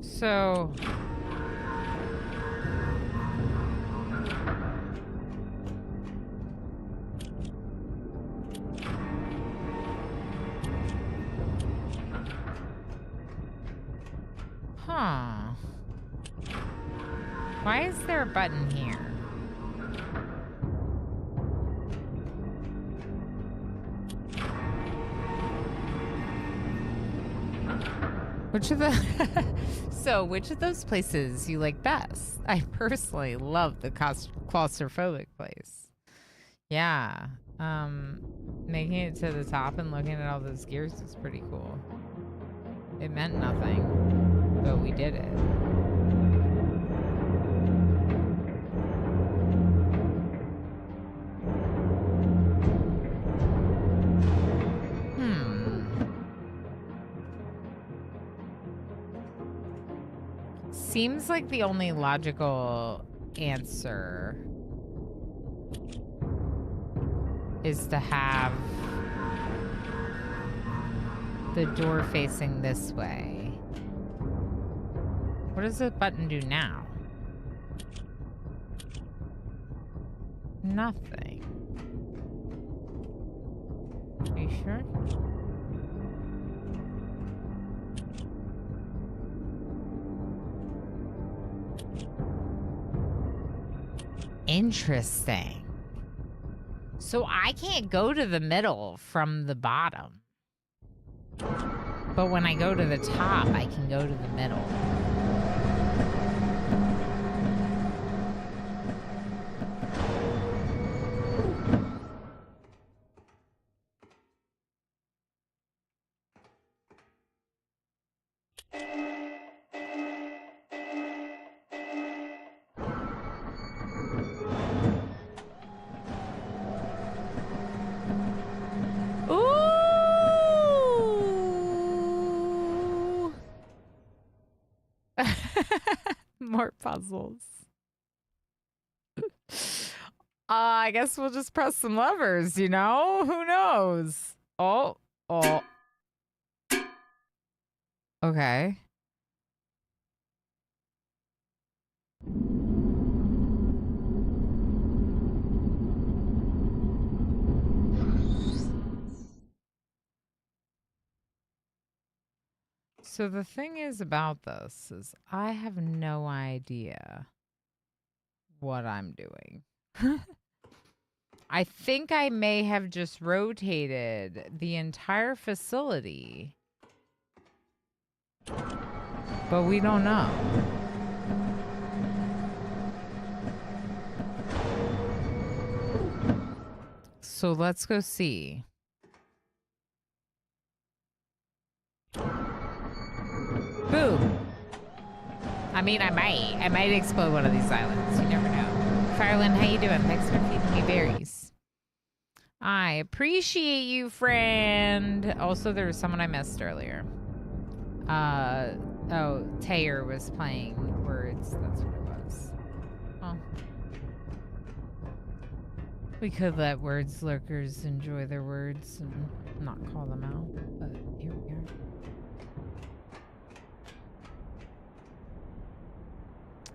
So huh. Why is there a button here? Which of the which of those places you like best? I personally love the claustrophobic place. Yeah. Making it to the top and looking at all those gears is pretty cool. It meant nothing, but we did it. Seems like the only logical answer is to have the door facing this way. What does the button do now? Nothing. Are you sure? Interesting. So I can't go to the middle from the bottom. But when I go to the top, I can go to the middle. More puzzles. I guess we'll just press some levers, you know? Who knows? Oh. Okay. So the thing is about this is I have no idea what I'm doing. I think I may have just rotated the entire facility, but we don't know. So let's go see. Boom. I mean, I might explode one of these islands. You never know. Fireland, how you doing? Thanks for feeding me berries. I appreciate you, friend. Also, there was someone I missed earlier. Oh, Taylor was playing words. That's what it was. Oh. We could let words lurkers enjoy their words and not call them out, but here we are.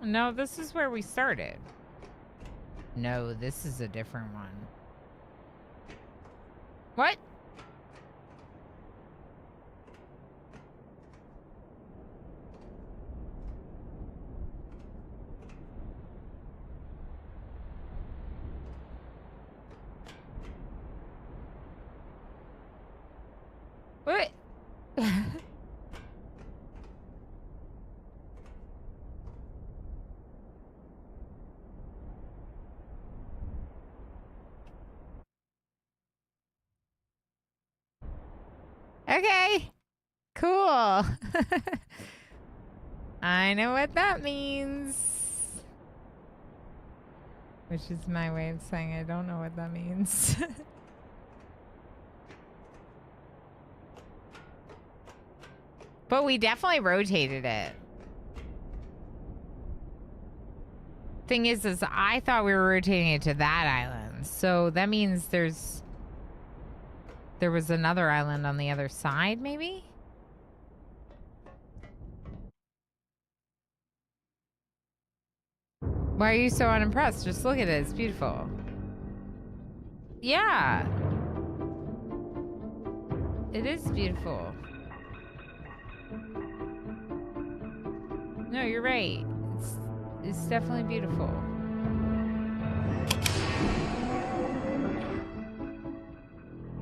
No, this is where we started. No, this is a different one. What? Okay. Cool. I know what that means. Which is my way of saying I don't know what that means. But we definitely rotated it. Thing is I thought we were rotating it to that island. So that means there was another island on the other side, maybe? Why are you so unimpressed? Just look at it. It's beautiful. Yeah. It is beautiful. No, you're right. It's definitely beautiful.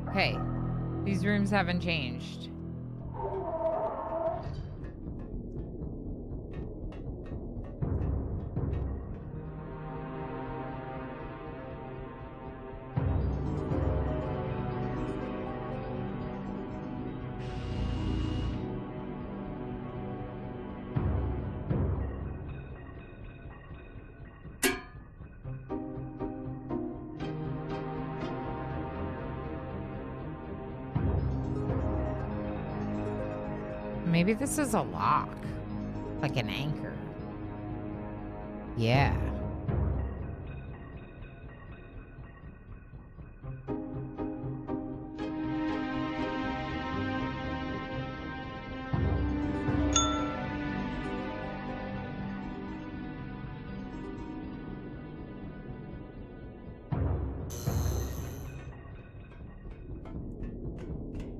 Okay. These rooms haven't changed. Maybe this is a lock. Like an anchor. Yeah.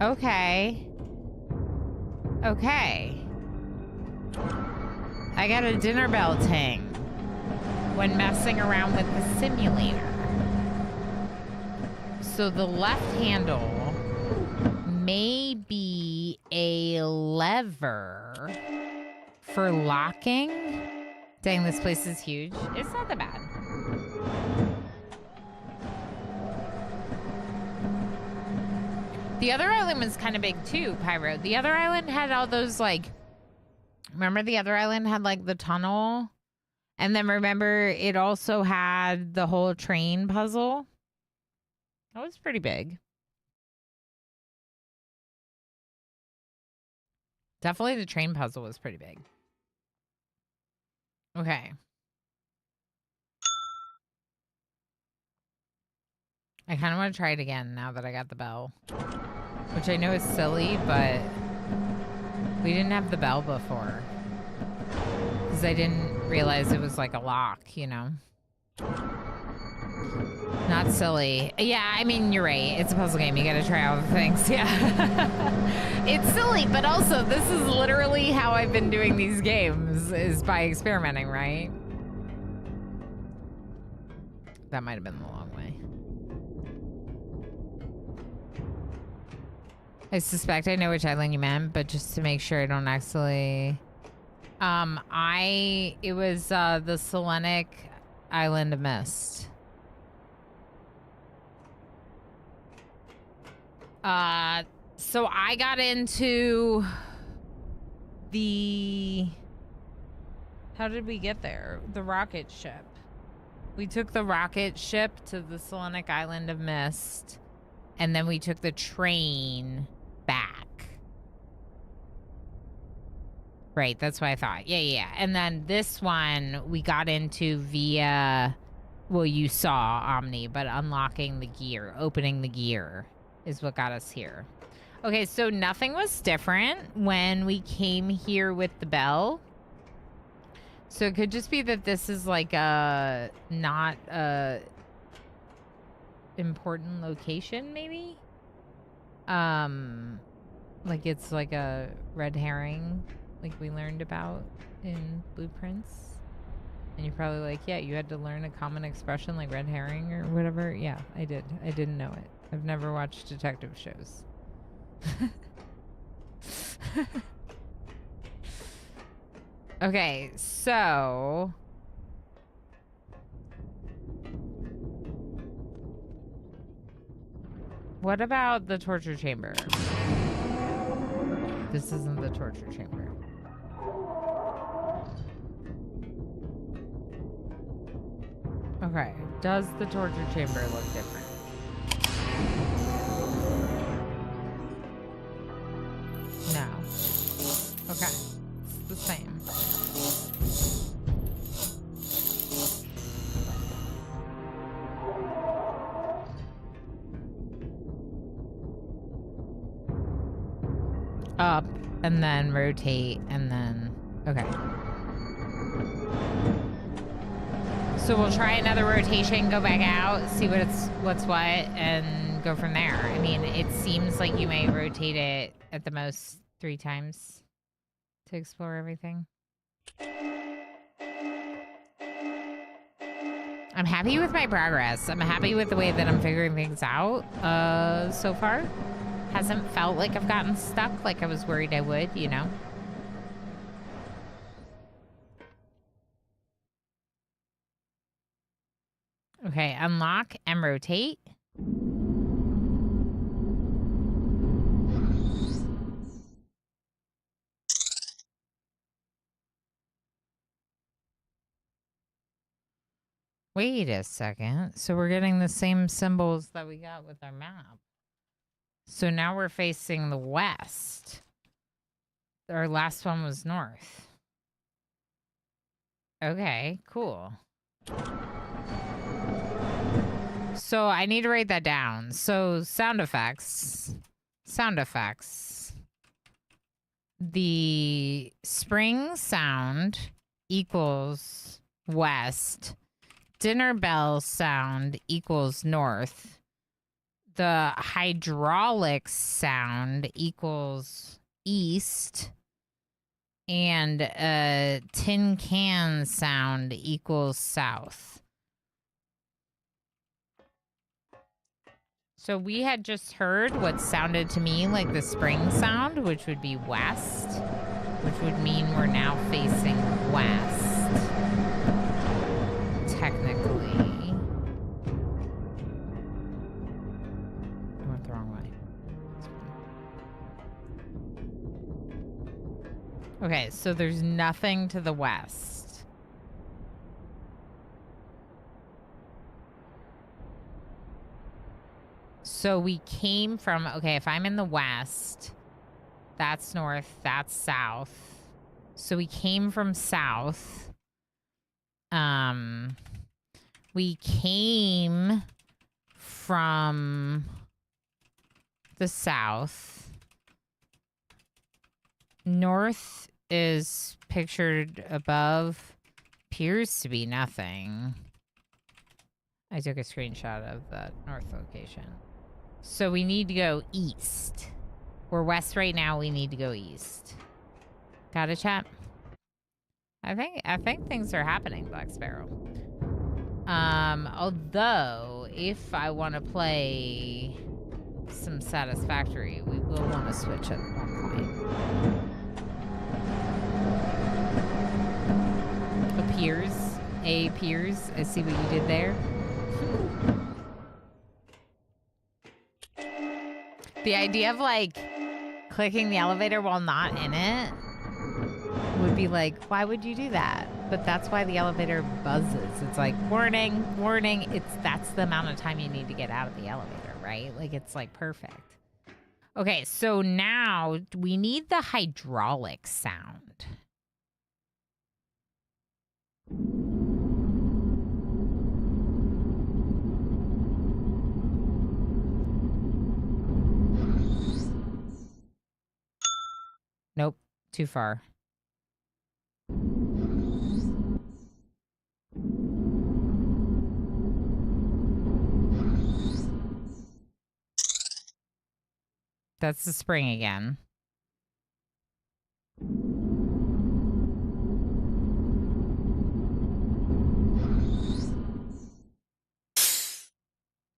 Okay. Okay. I got a dinner bell ting when messing around with the simulator. So the left handle may be a lever for locking. Dang, this place is huge. It's not that bad. The other island was kind of big too, Pyro. The other island had all those like, remember the other island had like the tunnel? And then remember it also had the whole train puzzle? That was pretty big. Definitely the train puzzle was pretty big. Okay. I kind of want to try it again now that I got the bell. Which I know is silly, but we didn't have the bell before. Because I didn't realize it was like a lock, you know? Not silly. Yeah, I mean, you're right. It's a puzzle game. You gotta try all the things. Yeah. It's silly, but also this is literally how I've been doing these games, is by experimenting, right? That might have been the long way. I suspect I know which island you meant, but just to make sure I don't accidentally... It was, the Selenic Island of Myst. So I got into the... How did we get there? The rocket ship. We took the rocket ship to the Selenic Island of Myst, and then we took the train back. Right, that's what I thought. Yeah. And then this one we got into via, well, you saw Omni, but unlocking the gear, opening the gear is what got us here. Okay, so nothing was different when we came here with the bell. So it could just be that this is like a not a important location, maybe? Like it's like a red herring, like we learned about in Blueprints. And you're probably like, yeah, you had to learn a common expression like red herring or whatever. Yeah, I did. I didn't know it. I've never watched detective shows. Okay, so... What about the torture chamber? This isn't the torture chamber. Okay, does the torture chamber look different? No. Okay, it's the same. Up, and then rotate, and then... Okay. So we'll try another rotation, go back out, see what's what, and go from there. I mean, it seems like you may rotate it at the most 3 times to explore everything. I'm happy with my progress. I'm happy with the way that I'm figuring things out so far. Hasn't felt like I've gotten stuck like I was worried I would, you know? Okay, unlock and rotate. Wait a second. So we're getting the same symbols that we got with our map. So now we're facing the west. Our last one was north. Okay, cool. So I need to write that down. So sound effects. Sound effects. The spring sound equals west. Dinner bell sound equals north. The hydraulics sound equals east. And tin can sound equals south. So we had just heard what sounded to me like the spring sound, which would be west, which would mean we're now facing west. Technically. I went the wrong way. Okay, so there's nothing to the west. So we came from, okay, if I'm in the west, that's north, that's south. So we came from south. We came from the south. North is pictured above. Appears to be nothing. I took a screenshot of that north location. So we need to go east. We're west right now. We need to go east. Got it, chat? I think things are happening, Black Sparrow. Although if I want to play some Satisfactory, we will want to switch at one point. Appears. Appears. I see what you did there. The idea of like clicking the elevator while not in it would be like, why would you do that? But that's why the elevator buzzes. It's like, warning, warning. That's the amount of time you need to get out of the elevator, right? Like, it's like perfect. Okay, so now we need the hydraulic sound. Nope, too far. That's the spring again.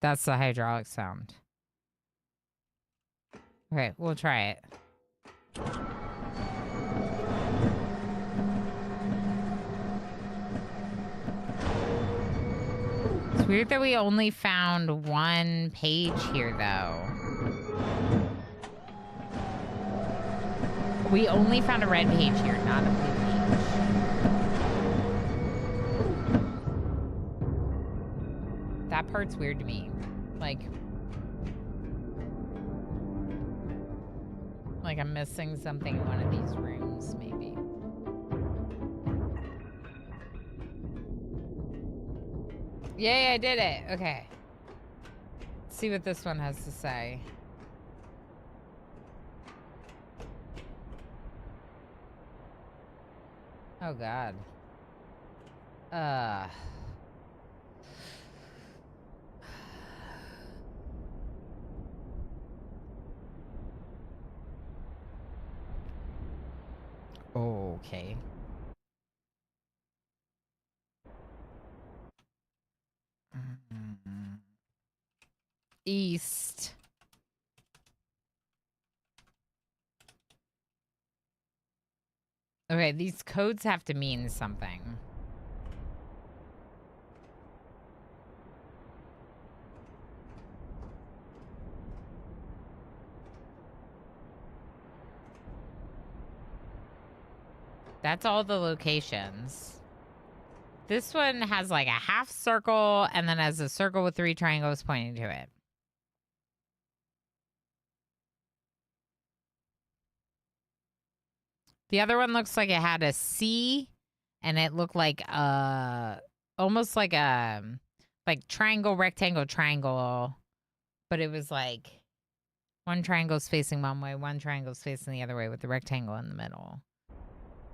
That's the hydraulic sound. Okay, we'll try it. It's weird that we only found one page here, though. We only found a red page here, not a blue page. That part's weird to me. Like I'm missing something in one of these rooms, maybe. Yay, I did it. Okay. Let's see what this one has to say. Oh, God. Okay. East. Okay, these codes have to mean something. That's all the locations. This one has like a half circle and then has a circle with 3 triangles pointing to it. The other one looks like it had a C and it looked like almost like a triangle, rectangle, triangle, but it was like one triangle's facing one way, one triangle's facing the other way with the rectangle in the middle.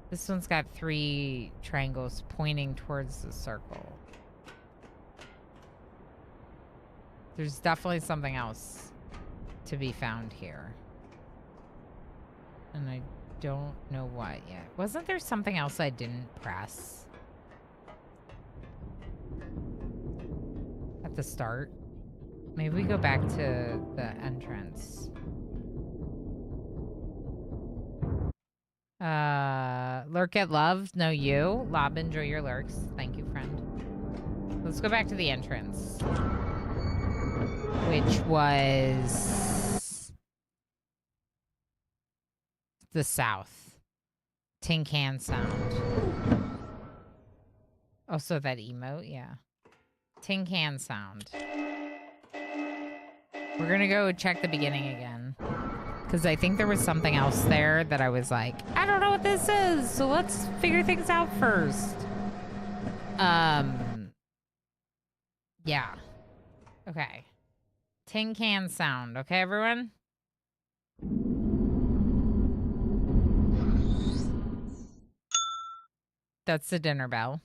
This one's got 3 triangles pointing towards the circle. There's definitely something else to be found here. And I don't know what yet. Wasn't there something else I didn't press? At the start? Maybe we go back to the entrance. Lurk at love. No, you. Lob, enjoy your lurks. Thank you, friend. Let's go back to the entrance. Which was the south. Tin can sound. Also that emote, yeah. Tin can sound. We're gonna go check the beginning again. Because I think there was something else there that I was like, I don't know what this is, so let's figure things out first. Yeah. Okay. Tin can sound. Okay, everyone? That's the dinner bell.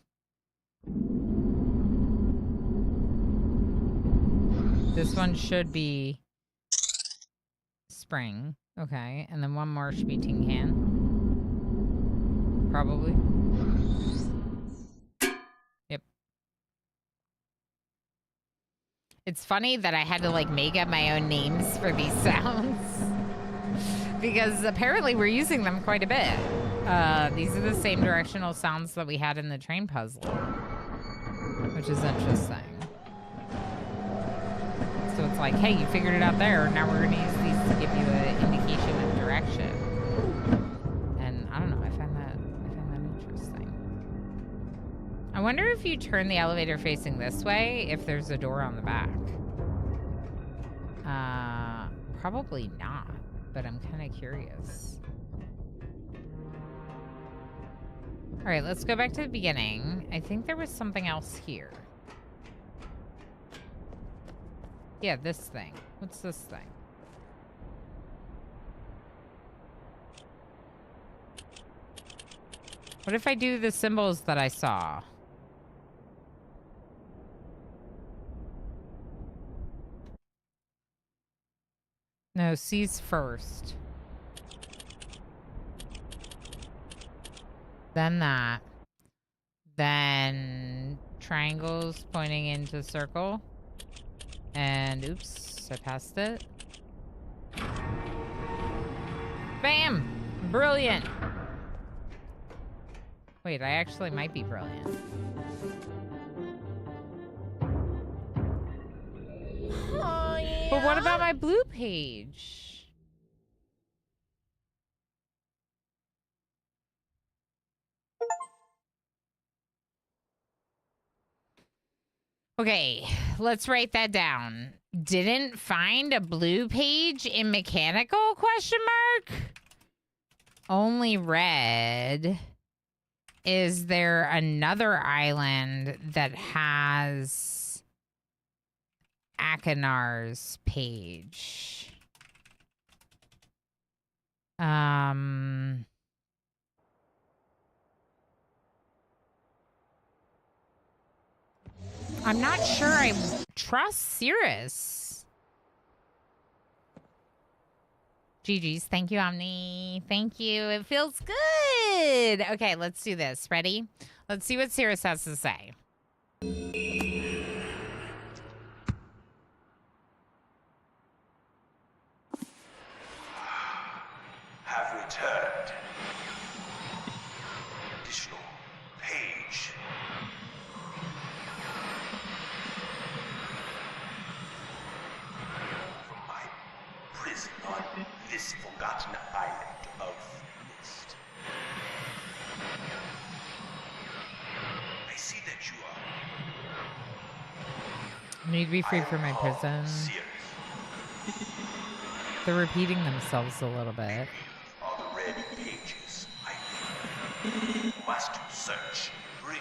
This one should be spring. Okay, and then one more should be tin can. Probably. Yep. It's funny that I had to like make up my own names for these sounds. Because apparently we're using them quite a bit. These are the same directional sounds that we had in the train puzzle. Which is interesting. So it's like, hey, you figured it out there. Now we're going to use these to give you an indication of direction. And I don't know. I find that interesting. I wonder if you turn the elevator facing this way, if there's a door on the back. Probably not, but I'm kind of curious. All right, let's go back to the beginning. I think there was something else here. Yeah, this thing. What's this thing? What if I do the symbols that I saw? No, C's first. Then that. Then triangles pointing into circle. And oops, I passed it. Bam! Brilliant! Wait, I actually might be brilliant. But what about my blue page? Okay, let's write that down. Didn't find a blue page in mechanical, question mark? Only red. Is there another island that has Akinar's page? I'm not sure I trust Cirrus. GG's. Thank you, Omni. Thank you. It feels good. Okay, let's do this. Ready? Let's see what Cirrus has to say. Have returned. Additional page. From my prison on this forgotten island of Myst. I see that you are. Need to be free from my prison. Serious. They're repeating themselves a little bit. All the red pages. I must search. Bring me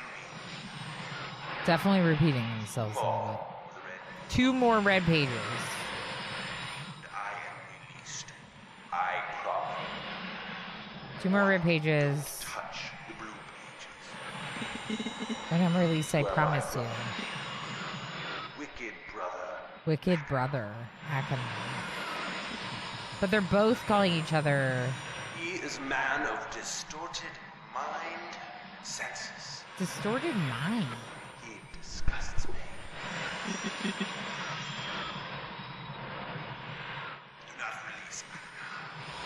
Definitely repeating themselves a little more bit. of the red. 2 more red pages. And I am released. I promise. 2 more red pages. Touch the blue pages. When I'm released, I Well, promise I you. Wicked brother. Wicked brother, Akinor. But they're both calling each other He is man of distorted mind, senses. distorted mind. He disgusts me. Do not release me.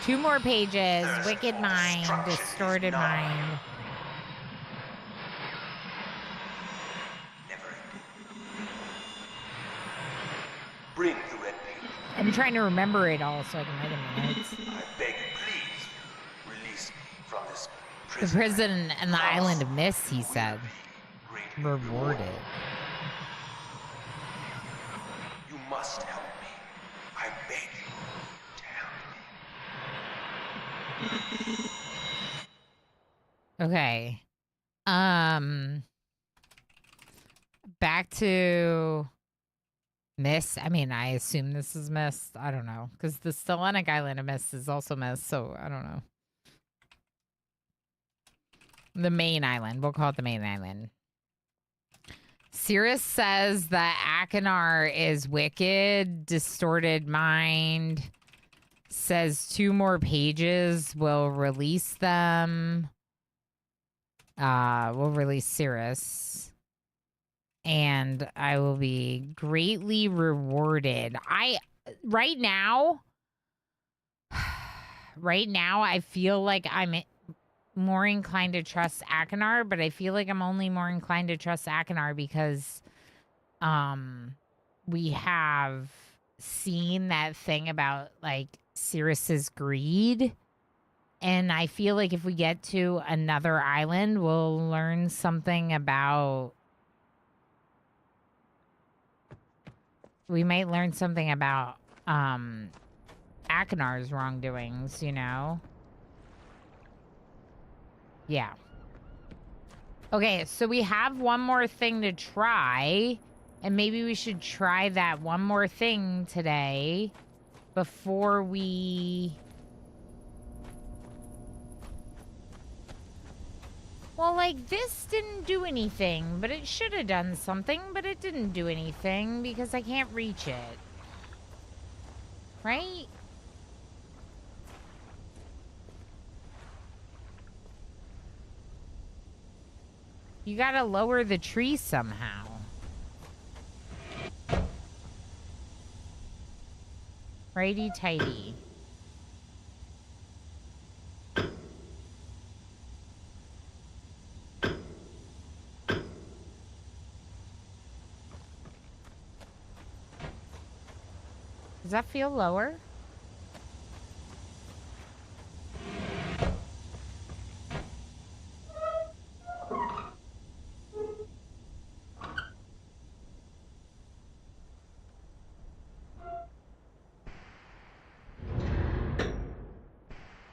2 more pages. There's Wicked more mind, destruction is distorted nigh. mind. Never ending. Bring the red page. I'm trying to remember it all so I can write in my notes. I beg you, please release me from this The prison. prison and the island of Myst, he said. Greatly Rewarded. You must help me. I beg you to help me. Okay. Back to Myst. I mean, I assume this is Myst. I don't know. Because the Stellenic island of Myst is also Myst, so I don't know. The main island. We'll call it the main island. Cirrus says that Akinor is wicked, distorted mind. Says 2 more pages will release them. We'll release Cirrus. And I will be greatly rewarded. Right now, I feel like I'm more inclined to trust Akinor, but I feel like I'm only more inclined to trust Akinor because we have seen that thing about like Cirrus's greed. And I feel like if we get to another island, we'll learn something about. We might learn something about Akinor's wrongdoings, you know? Yeah. Okay, so we have one more thing to try. And maybe we should try that one more thing today before we... Well, like, this didn't do anything, but it should have done something, but it didn't do anything because I can't reach it. Right? You gotta lower the tree somehow. Righty-tighty. Does that feel lower?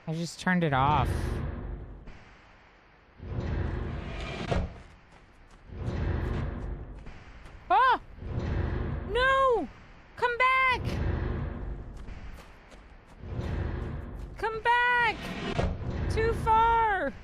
I just turned it off. Oh! No! Come back! Come back! Too far!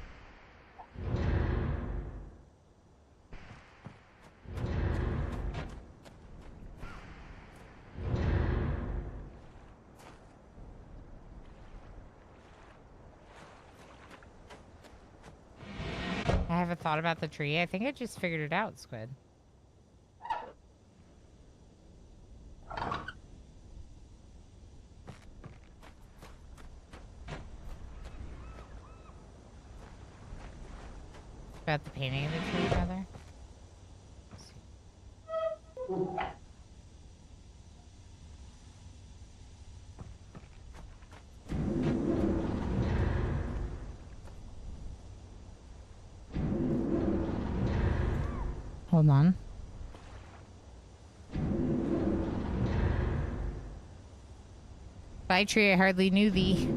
I haven't thought about the tree. I think I just figured it out, Squid. About the painting of the tree, rather. Hold on. Bye, tree. I hardly knew thee.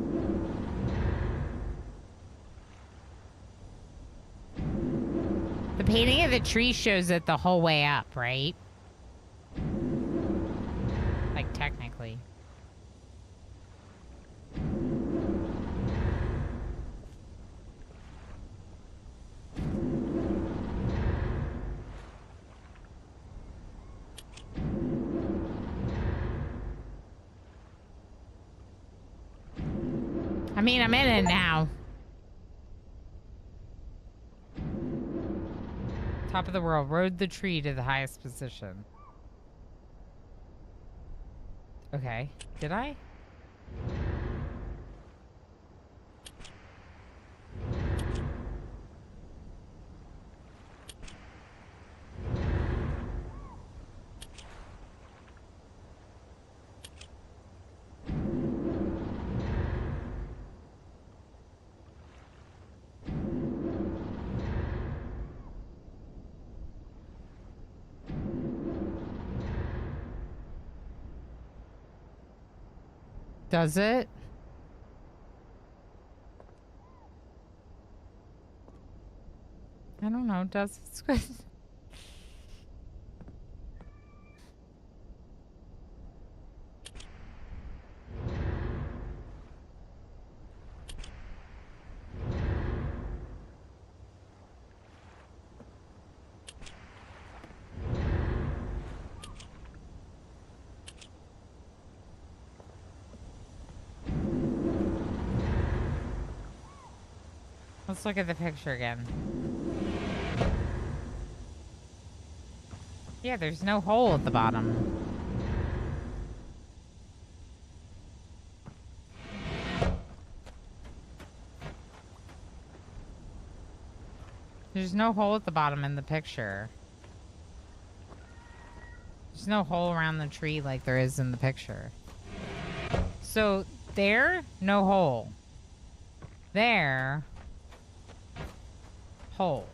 The painting of the tree shows it the whole way up, right? Like, technically. I mean, I'm in it now. Top of the world. Rode the tree to the highest position. Okay. Did I? Does it? I don't know. Does it, Squid? Let's look at the picture again. Yeah, there's no hole at the bottom. There's no hole at the bottom in the picture. There's no hole around the tree like there is in the picture. So, there, no hole. There, hole.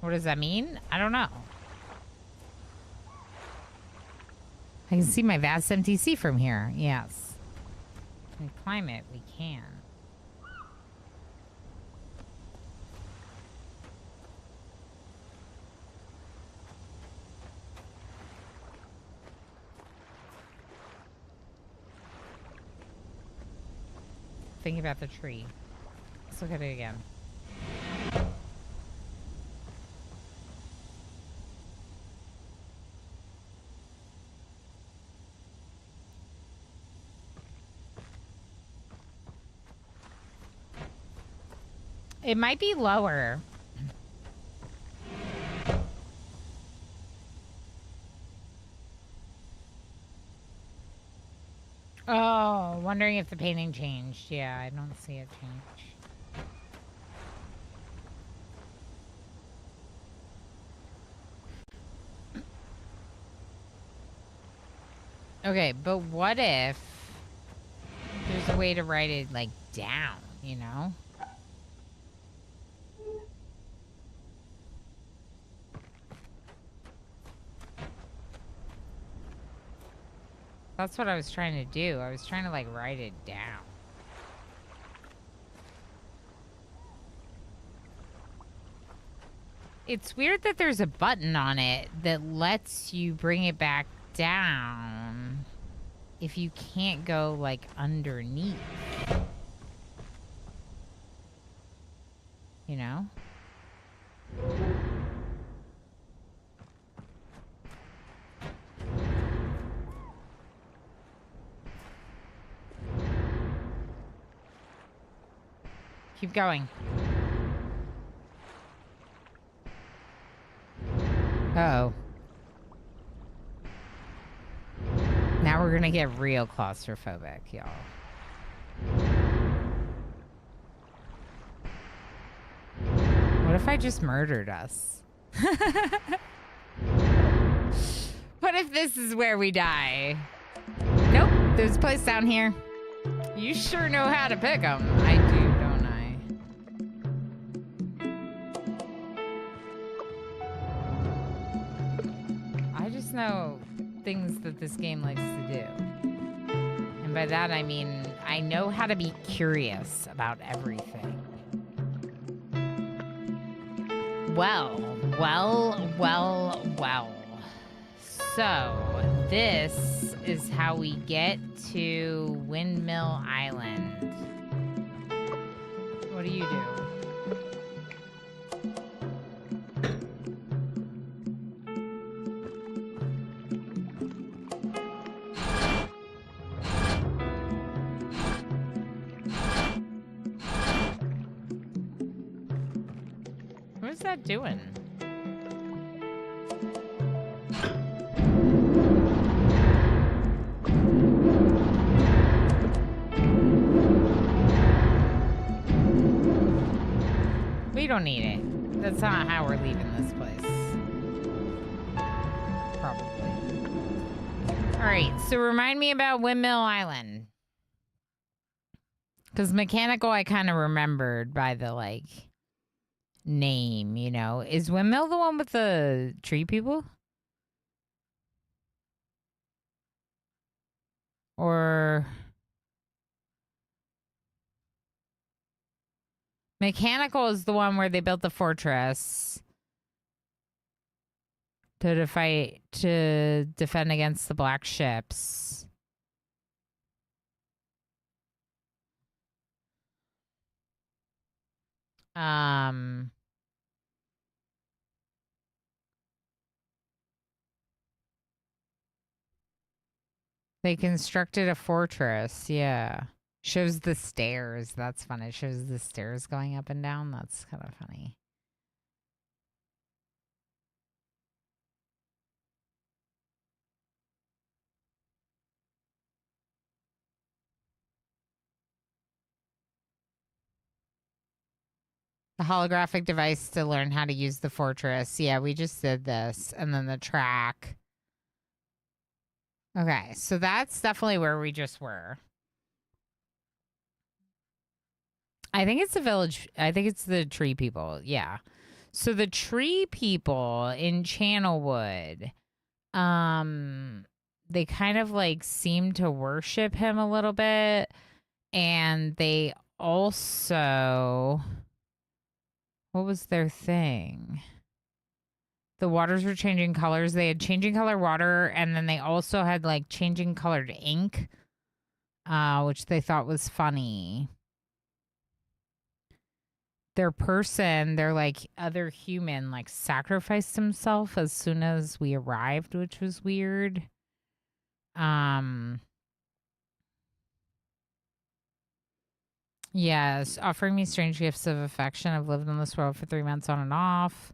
What does that mean? I don't know. I can see my vast empty sea from here. Yes. Can we climb it? We can. Think about the tree. Let's look at it again. It might be lower. Oh, wondering if the painting changed. Yeah, I don't see it change. Okay, but what if there's a way to write it, like, down, you know? That's what I was trying to do. I was trying to, like, write it down. It's weird that there's a button on it that lets you bring it back down if you can't go, like, underneath. You know? Keep going. Uh-oh. Now we're gonna get real claustrophobic, y'all. What if I just murdered us? What if this is where we die? Nope, there's a place down here. You sure know how to pick them. I do, don't I? I just know things that this game likes to do. And by that I mean, I know how to be curious about everything. Well. So, this is how we get to Windmill Island. What do you do? What is that doing? We don't need it. That's not how we're leaving this place. Probably. Alright, so remind me about Windmill Island. Because Mechanical I kind of remembered by the, like, name, you know. Is Windmill the one with the tree people? Or... Mechanical is the one where they built the fortress to defend against the black ships. They constructed a fortress, yeah. Shows the stairs. That's fun. It shows the stairs going up and down. That's kind of funny. The holographic device to learn how to use the fortress. Yeah, we just did this. And then the track. Okay, so that's definitely where we just were. I think it's the village. I think it's the tree people. Yeah. So the tree people in Channelwood, they kind of like seem to worship him a little bit. And they also, what was their thing? The waters were changing colors. They had changing color water, and then they also had like changing colored ink, which they thought was funny. Their person, their like other human, like sacrificed himself as soon as we arrived, which was weird. Yes, offering me strange gifts of affection. I've lived in this world for 3 months on and off.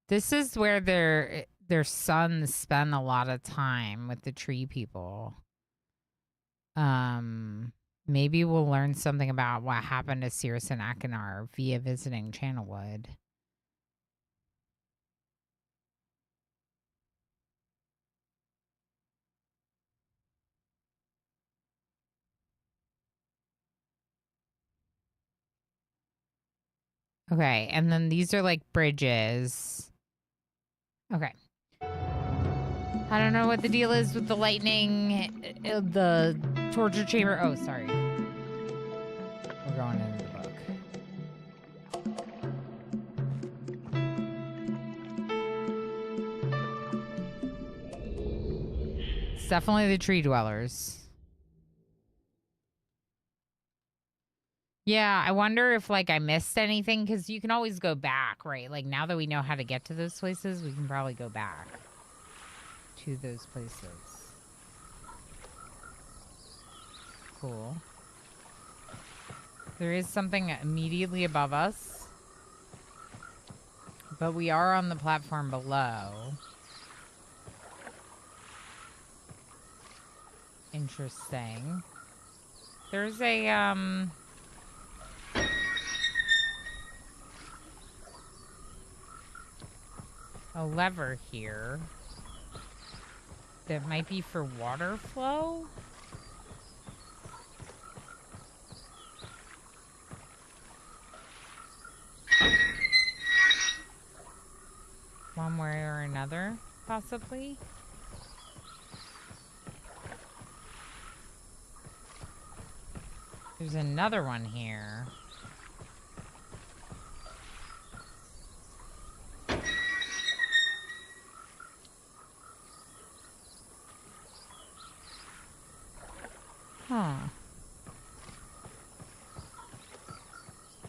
This is where their sons spend a lot of time with the tree people. Maybe we'll learn something about what happened to Circe and Akinar via visiting Channelwood. Okay, and then these are like bridges. Okay. I don't know what the deal is with the lightning, the torture chamber. Oh, sorry. We're going into the book. It's definitely the tree dwellers. Yeah, I wonder if like I missed anything because you can always go back, right? Like now that we know how to get to those places, we can probably go back to those places. Cool. There is something immediately above us, but we are on the platform below. Interesting. There's a lever here that might be for water flow. One way or another, possibly. There's another one here. Huh.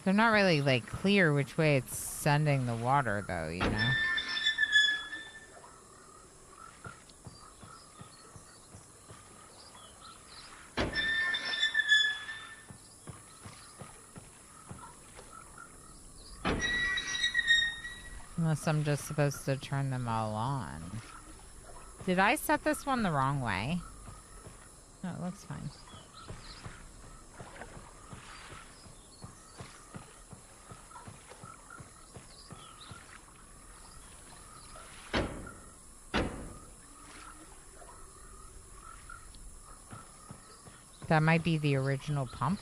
They're not really, like, clear which way it's sending the water, though, you know? Unless I'm just supposed to turn them all on. Did I set this one the wrong way? No, it looks fine. That might be the original pump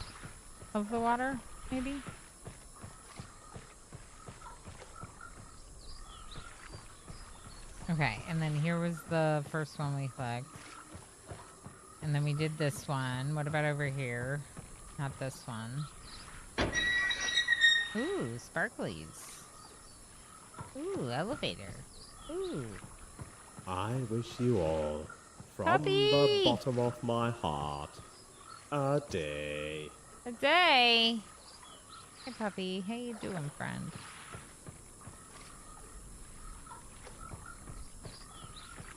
of the water, maybe? Okay, and then here was the first one we clicked. And then we did this one. What about over here? Not this one. Ooh, sparklies. Ooh, elevator. Ooh. I wish you all, from Puppy! the bottom of my heart, a day. A day. Hey, puppy. How you doing, friend?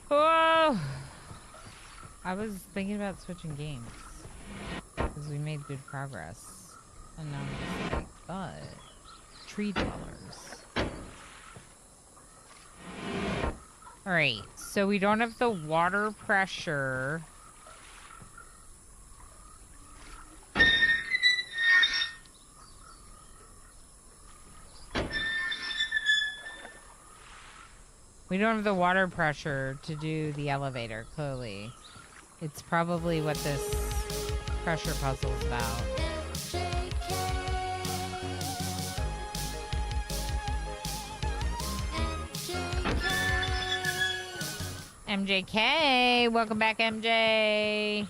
Whoa! I was thinking about switching games because we made good progress, and now I'm just like, but tree dwellers. All right, so we don't have the water pressure. We don't have the water pressure to do the elevator, clearly. It's probably what this pressure puzzle is about. MJK! Welcome back, MJ!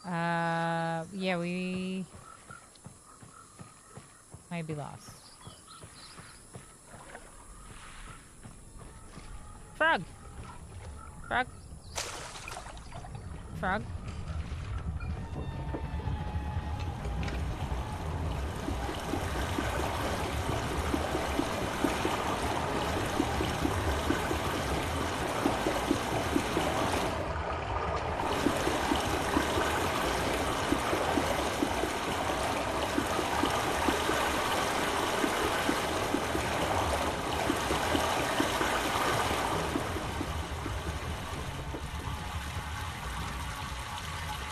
Yeah, we might be lost. Frog! Frog! Frog!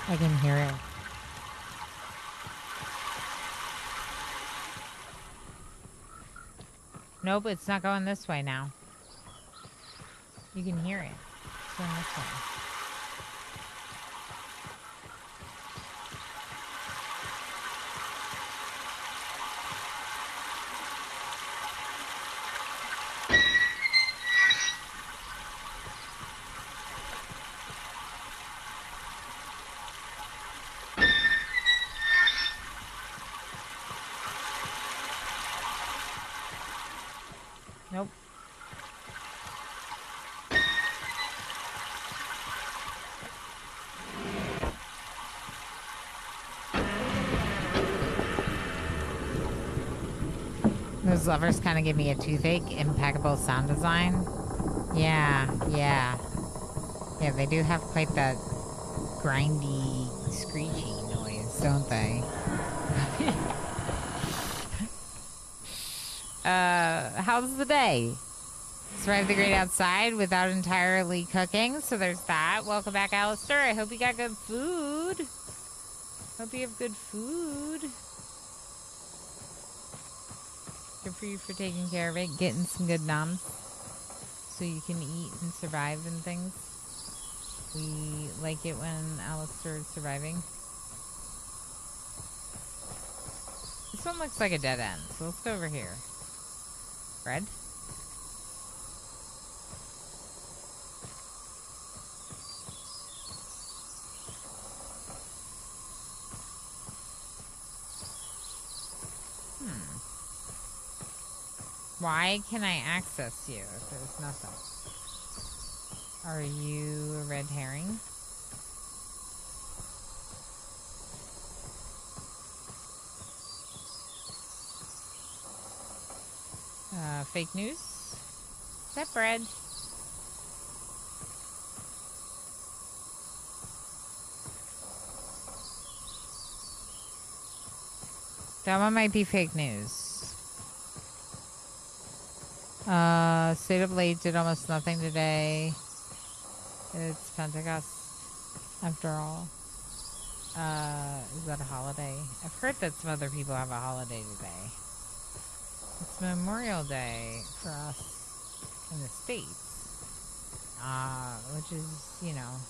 I can hear it. Nope, it's not going this way now. You can hear it. It's going this way. Nope. Those lovers kind of give me a toothache. Impeccable sound design. Yeah, yeah. Yeah, they do have quite that grindy, screechy noise, don't they? How's the day? Survived the great outside without entirely cooking, so there's that. Welcome back, Alistair. I hope you got good food. Hope you have good food. Good for you for taking care of it, getting some good noms so you can eat and survive and things. We like it when Alistair is surviving. This one looks like a dead end, so let's go over here. Bread? Why can I access you if there's nothing? Are you a red herring? Fake news? Is that bread? That one might be fake news. Stayed up late, did almost nothing today. It's Pentecost, after all. Is that a holiday? I've heard that some other people have a holiday today. It's Memorial Day for us in the States. Which is, you know,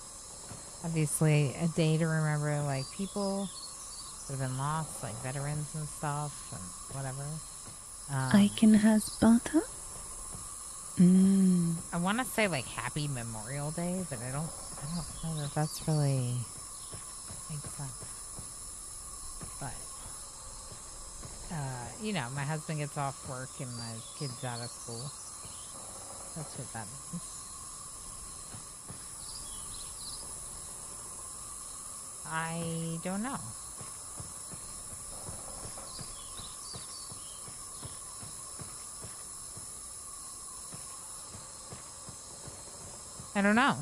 obviously a day to remember, like, people that have been lost, like veterans and stuff, and whatever. Aiken has butter? I want to say, like, Happy Memorial Day, but I don't know that that's really makes sense. But, you know, my husband gets off work and my kid's out of school. That's what that means. I don't know. I don't know.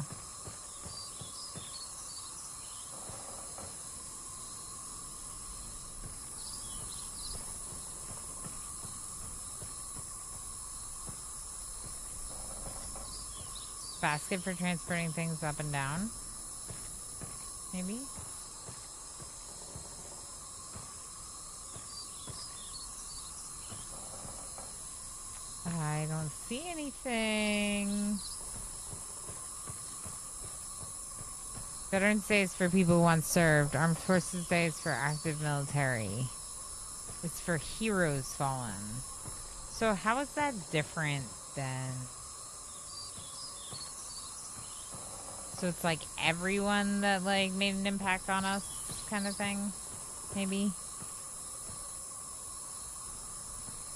Basket for transporting things up and down. Maybe? I don't see anything. Veterans Day is for people who once served. Armed Forces Day is for active military. It's for heroes fallen. So how is that different than... So it's like everyone that like made an impact on us kind of thing? Maybe?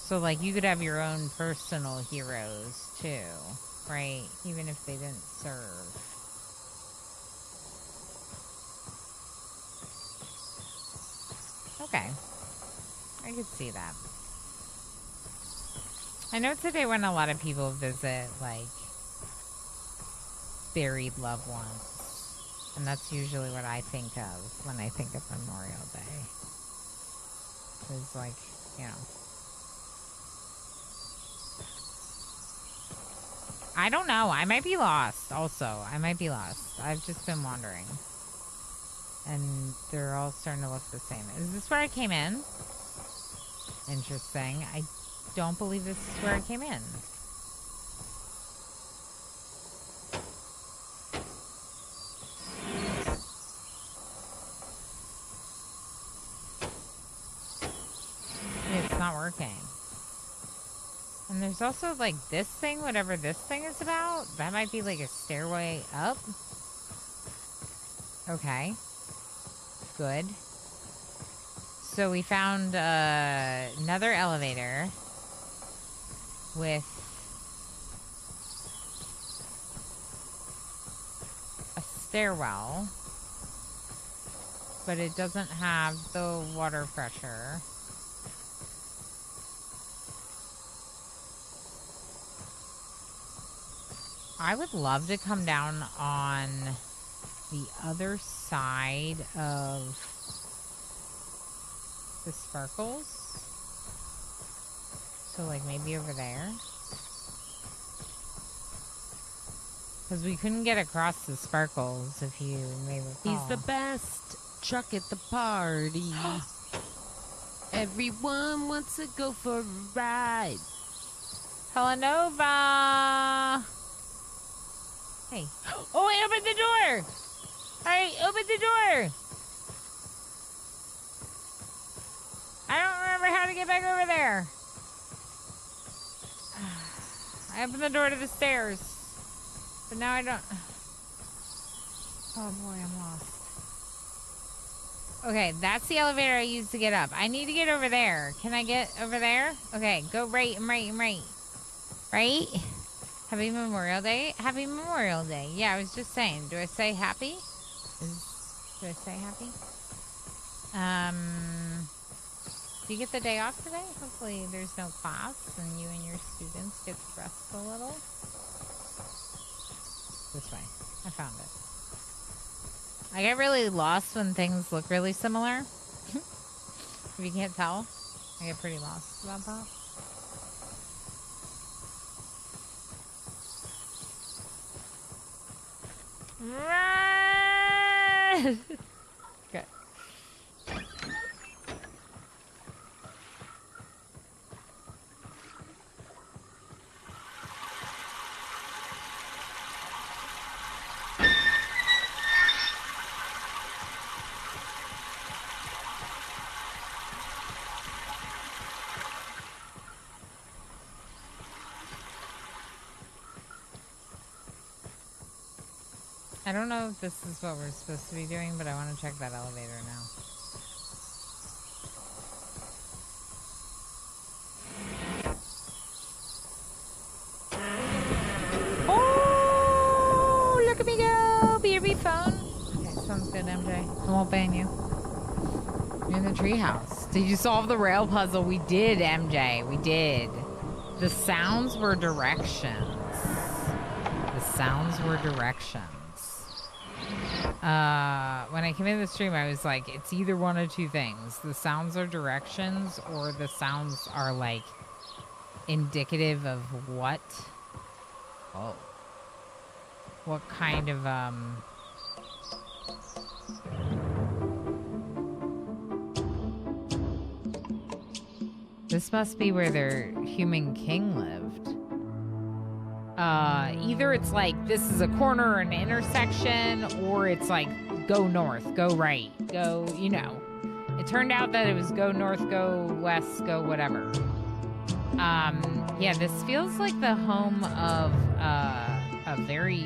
So like you could have your own personal heroes too, right? Even if they didn't serve. Okay. I could see that. I know today when a lot of people visit, like, buried loved ones. And that's usually what I think of when I think of Memorial Day. It's like, you know. I don't know. I might be lost also. I might be lost. I've just been wandering. And they're all starting to look the same. Is this where I came in? Interesting. I don't believe this is where I came in. It's not working. And there's also, like, this thing, whatever this thing is about. That might be, like, a stairway up. Okay. Good. So we found another elevator with stairwell, but it doesn't have the water pressure. I would love to come down on the other side of the sparkles. So, like, maybe over there. Because we couldn't get across the sparkles, if you may recall. He's the best. Chuck at the party. Everyone wants to go for a ride. Helenova! Hey. Oh, I opened the door! Alright, open the door! I don't remember how to get back over there. I opened the door to the stairs. But now I don't... Oh boy, I'm lost. Okay, that's the elevator I used to get up. I need to get over there. Can I get over there? Okay, go right and right and right. Right? Happy Memorial Day? Happy Memorial Day. Yeah, I was just saying. Do I say happy? Do I say happy? Do you get the day off today? Hopefully there's no class and you and your students get to rest a little. This way. I found it. I get really lost when things look really similar. If you can't tell, I get pretty lost about that. Run! Okay. I don't know if this is what we're supposed to be doing, but I want to check that elevator now. Oh, look at me go! Be phone. Okay, sounds good, MJ. I won't ban you. You're in the treehouse. Did you solve the rail puzzle? We did, MJ. We did. The sounds were directions. The sounds were directions. When I came into the stream, I was like, it's either one of two things. The sounds are directions, or the sounds are, like, indicative of what? Oh. What kind of, This must be where their human king lived. Either it's like, this is a corner or an intersection, or it's like, go north, go right, go, you know. It turned out that it was go north, go west, go whatever. Yeah, this feels like the home of, a very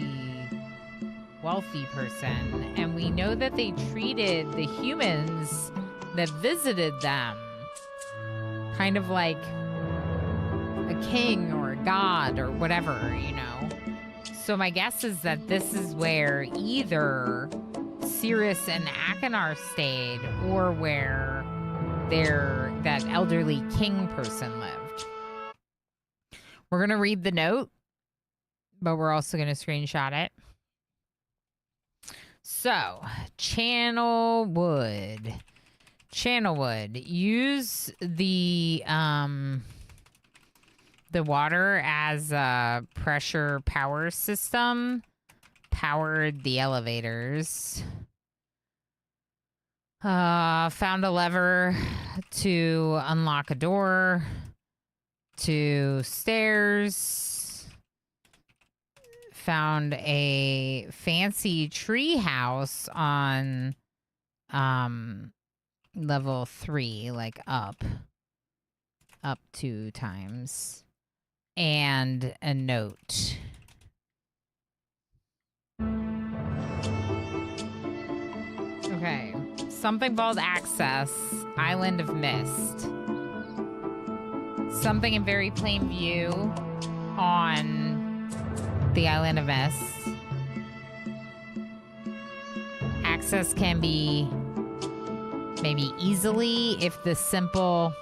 wealthy person. And we know that they treated the humans that visited them kind of like a king or a god or whatever, you know. So my guess is that this is where either Cirrus and Akinar stayed, or where that elderly king person lived. We're gonna read the note, but we're also gonna screenshot it. So, Channelwood. Use the water as a pressure power system. Powered the elevators. Found a lever to unlock a door. To stairs. Found a fancy tree house on level 3, like up 2 times, and a note. Okay, something called access, Island of Myst. Something in very plain view on the Island of Myst. access can be maybe easily if the simple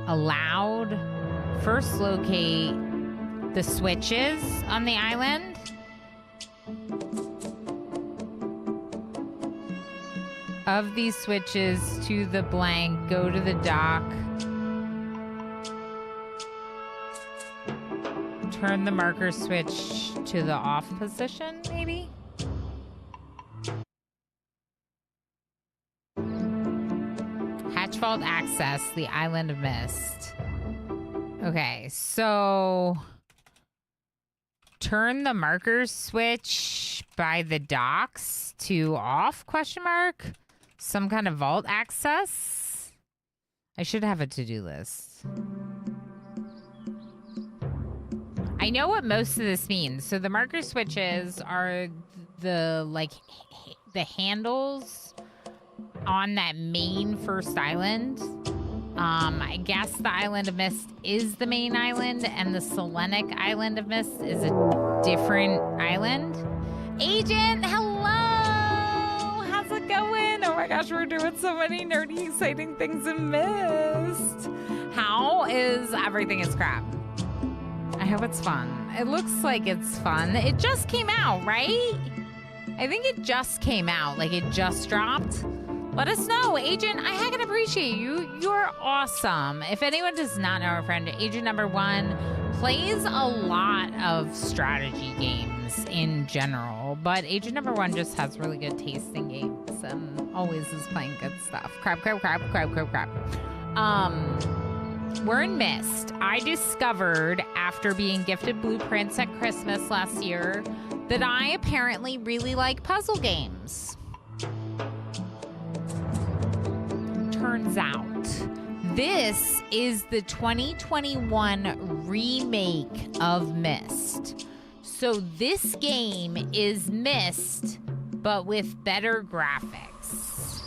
allowed. First locate the switches on the island. Of these switches to the blank, go to the dock. Turn the marker switch to the off position, maybe? Hatchvault access, the island of Myst. Okay, so turn the marker switch by the docks to off, question mark? Some kind of vault access? I should have a to-do list. I know what most of this means. So the marker switches are the the handles on that main first island. I guess the island of Myst is the main island, and the Selenic island of Myst is a different island. Agent, hello! How's it going? Oh my gosh, we're doing so many nerdy, exciting things in Myst. How is everything is crap? I hope it's fun. It looks like it's fun. It just came out, right? I think it just came out, like it just dropped. Let us know, Agent. I heckin' appreciate you. You're awesome. If anyone does not know our friend, Agent number 1 plays a lot of strategy games in general, but Agent number 1 just has really good taste in games and always is playing good stuff. Crap. We're in Myst. I discovered after being gifted blueprints at Christmas last year that I apparently really like puzzle games. Turns out this is the 2021 remake of Myst. So this game is Myst, but with better graphics.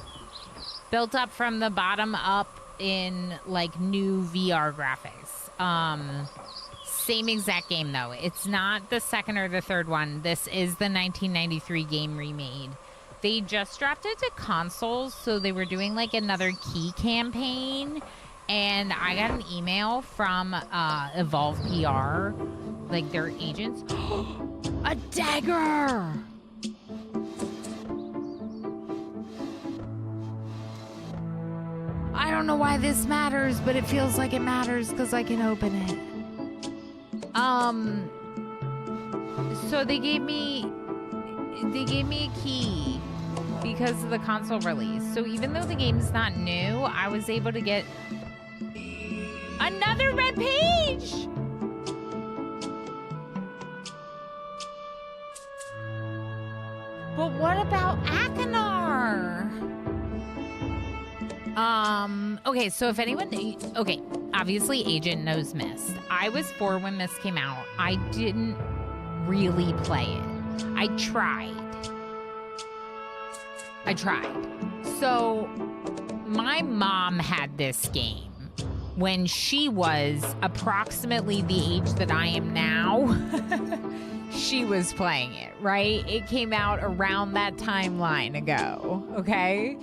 Built up from the bottom up in like new VR graphics. Same exact game though. It's not the second or the third one. This is the 1993 game remade. They just dropped it to consoles, so they were doing like another key campaign, and I got an email from Evolve PR, like their agents. A dagger! I don't know why this matters, but it feels like it matters because I can open it. So they gave me a key because of the console release. So even though the game's not new, I was able to get another red page. But what about Akinar? Okay, so if anyone, okay, obviously Agent knows Myst. I was 4 when Myst came out. I didn't really play it. I tried. So my mom had this game when she was approximately the age that I am now. She was playing it, right? It came out around that timeline ago, okay?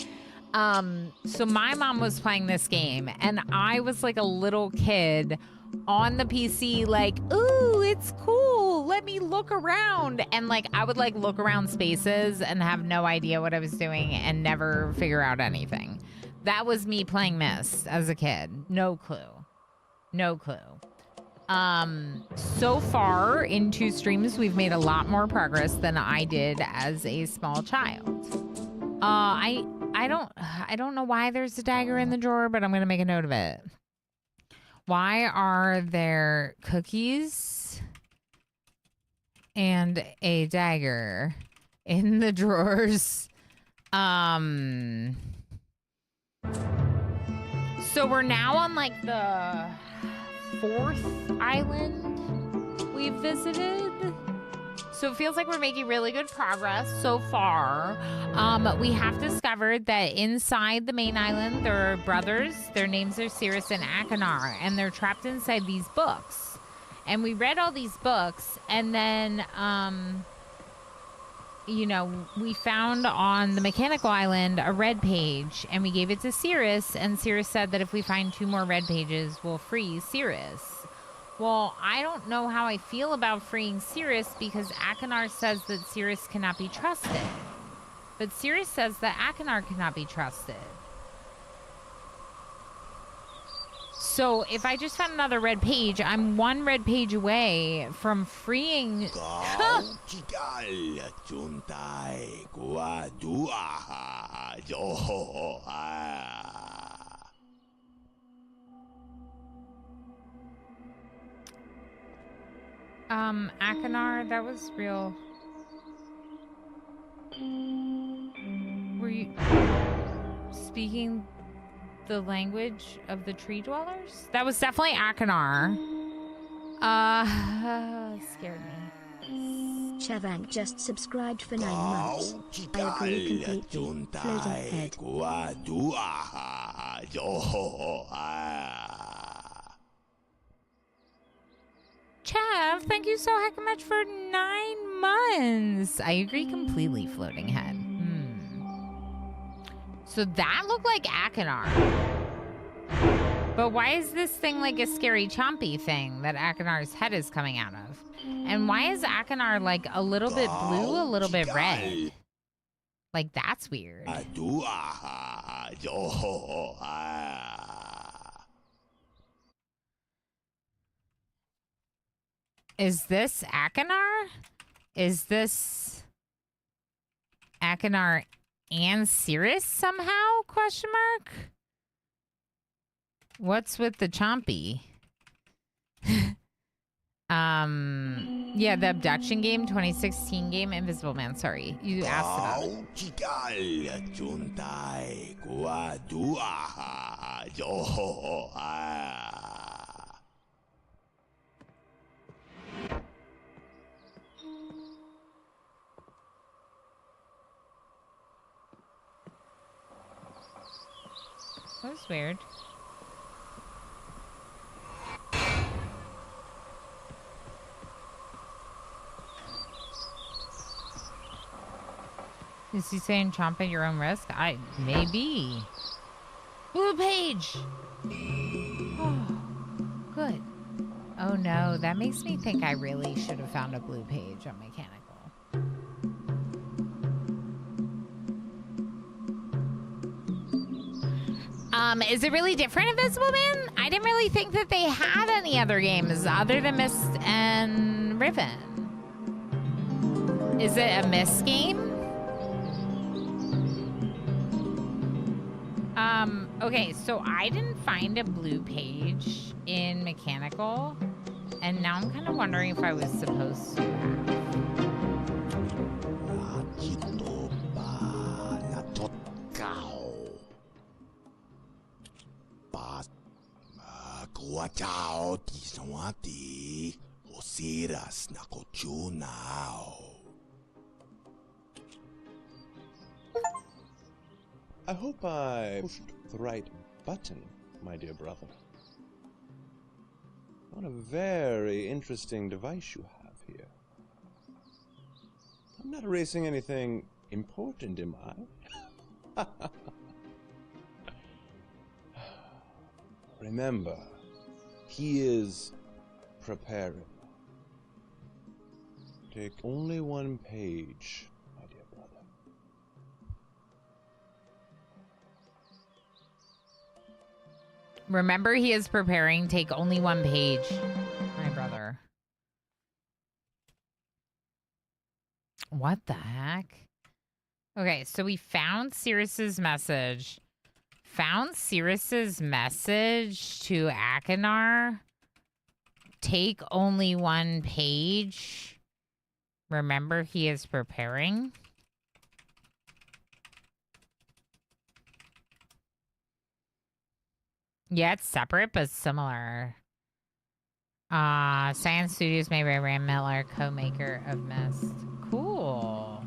So my mom was playing this game, and I was like a little kid on the PC, like, ooh, it's cool. Let me look around. And like, I would like look around spaces and have no idea what I was doing and never figure out anything. That was me playing Myst as a kid. No clue. So far in 2 streams, we've made a lot more progress than I did as a small child. I don't know why there's a dagger in the drawer, but I'm going to make a note of it. Why are there cookies and a dagger in the drawers? So we're now on like the 4th island we've visited. So it feels like we're making really good progress so far. We have discovered that inside the main island, there are brothers. Their names are Cirrus and Akinar, and they're trapped inside these books. And we read all these books, and then you know, we found on the mechanical island a red page, and we gave it to Cirrus, and Cirrus said that if we find 2 more red pages, we'll free Cirrus. Well, I don't know how I feel about freeing Cirrus because Akinar says that Cirrus cannot be trusted. But Cirrus says that Akinar cannot be trusted. So if I just found another red page, I'm 1 red page away from freeing... Akinar, that was real. Were you speaking the language of the tree dwellers? That was definitely Akinar. Scared me. Chavank just subscribed for 9 months. I agree completely. Floating head. Chav, thank you so heck much for 9 months. I agree completely, floating head. So that looked like Akinar. But why is this thing like a scary chompy thing that Akinar's head is coming out of? And why is Akinar like a little bit blue, a little bit red? Like, that's weird. Is this Akinar? Is this Akinar and Cirrus somehow? Question mark? What's with the chompy? Yeah, the abduction game, 2016 game, Invisible Man. Sorry, you asked about it. That was weird. Is he saying chomp at your own risk? Maybe. Blue page! Oh, good. Oh no, that makes me think I really should have found a blue page on Mechanical. Is it really different, Invisible Man? I didn't really think that they had any other games other than Myst and Riven. Is it a Myst game? Okay, so I didn't find a blue page in Mechanical, and now I'm kind of wondering if I was supposed to have. I hope I pushed the right button, my dear brother. What a very interesting device you have here. I'm not erasing anything important, am I? Remember, he is preparing. Take only 1 page, my dear brother. Remember, he is preparing. Take only 1 page, my brother. What the heck? Okay, so we found Cirrus's message. Found Cirrus's message to Akinar. Take only 1 page. Remember, he is preparing. Yeah, it's separate but similar. Science Studios made by Ram Miller, co-maker of Myst. Cool.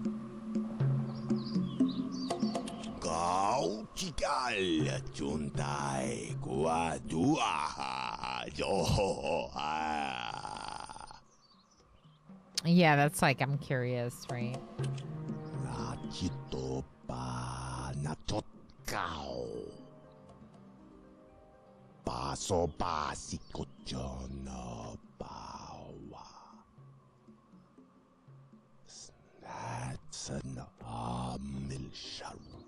Yeah, that's like, I'm curious, right? Nakito pa natotkaw. Paso basico jono bawa. That's an milsharu.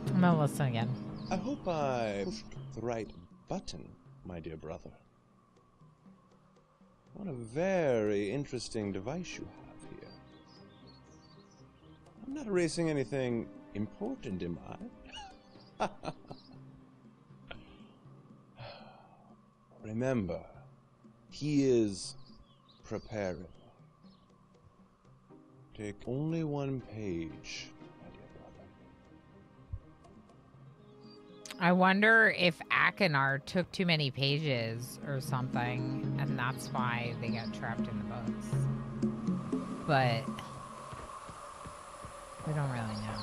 I'm gonna listen again. I hope I pushed the right button, my dear brother. What a very interesting device you have here. I'm not erasing anything important, am I? Remember, he is preparing. Take only one page, my dear brother. I wonder if Akinar took too many pages or something, and that's why they got trapped in the books. But we don't really know.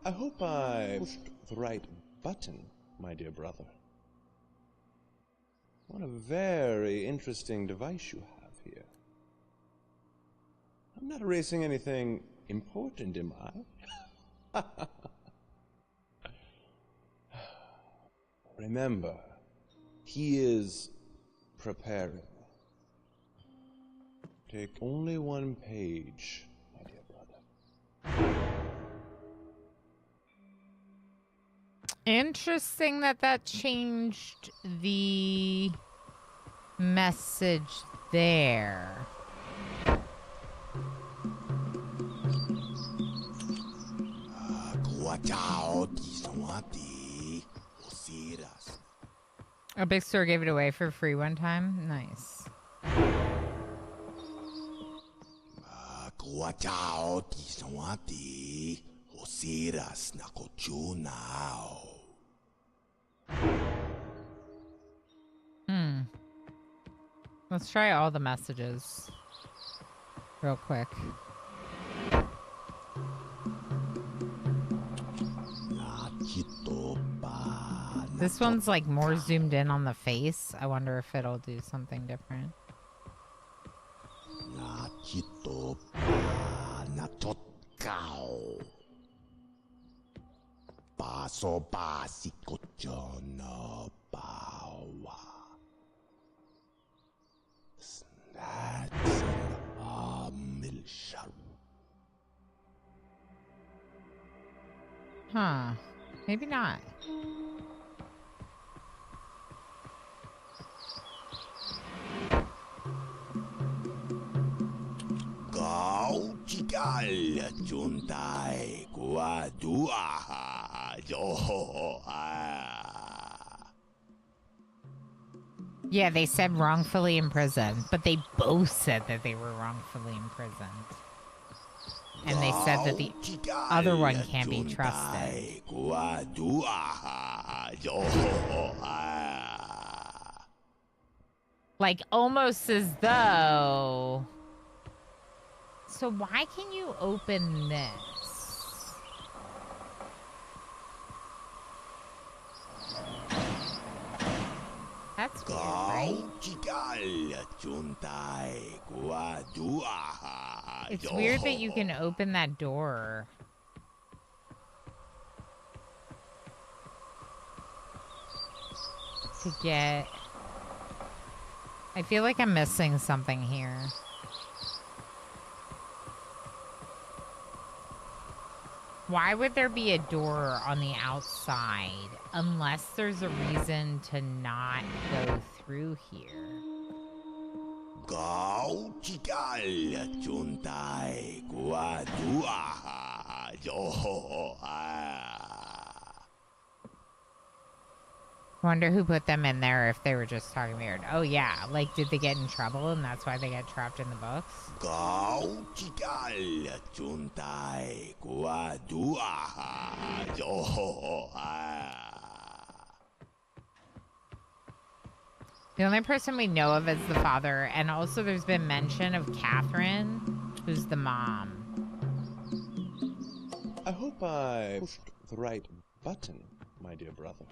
I hope I pushed the right button, my dear brother. What a very interesting device you have here. I'm not erasing anything important, am I? Remember, he is preparing. Take only one page, my dear brother. Interesting that changed the message there. A big store gave it away for free one time. Nice. Let's try all the messages real quick. This one's like more zoomed in on the face. I wonder if it'll do something different. Paso basico jono bawa. That's an milsharu. Huh. Maybe not. Kau cikal juntai kuadua jo. Yeah, they said wrongfully imprisoned, but they both said that they were wrongfully imprisoned. And they said that the other one can't be trusted. Like, almost as though... So why can you open this? That's weird, right? It's weird that you can open that door. To get... I feel like I'm missing something here. Why would there be a door on the outside unless there's a reason to not go through here? Wonder who put them in there if they were just talking weird. Oh yeah, like did they get in trouble and that's why they get trapped in the books? The only person we know of is the father, and also there's been mention of Catherine, who's the mom. I hope I pushed the right button, my dear brother.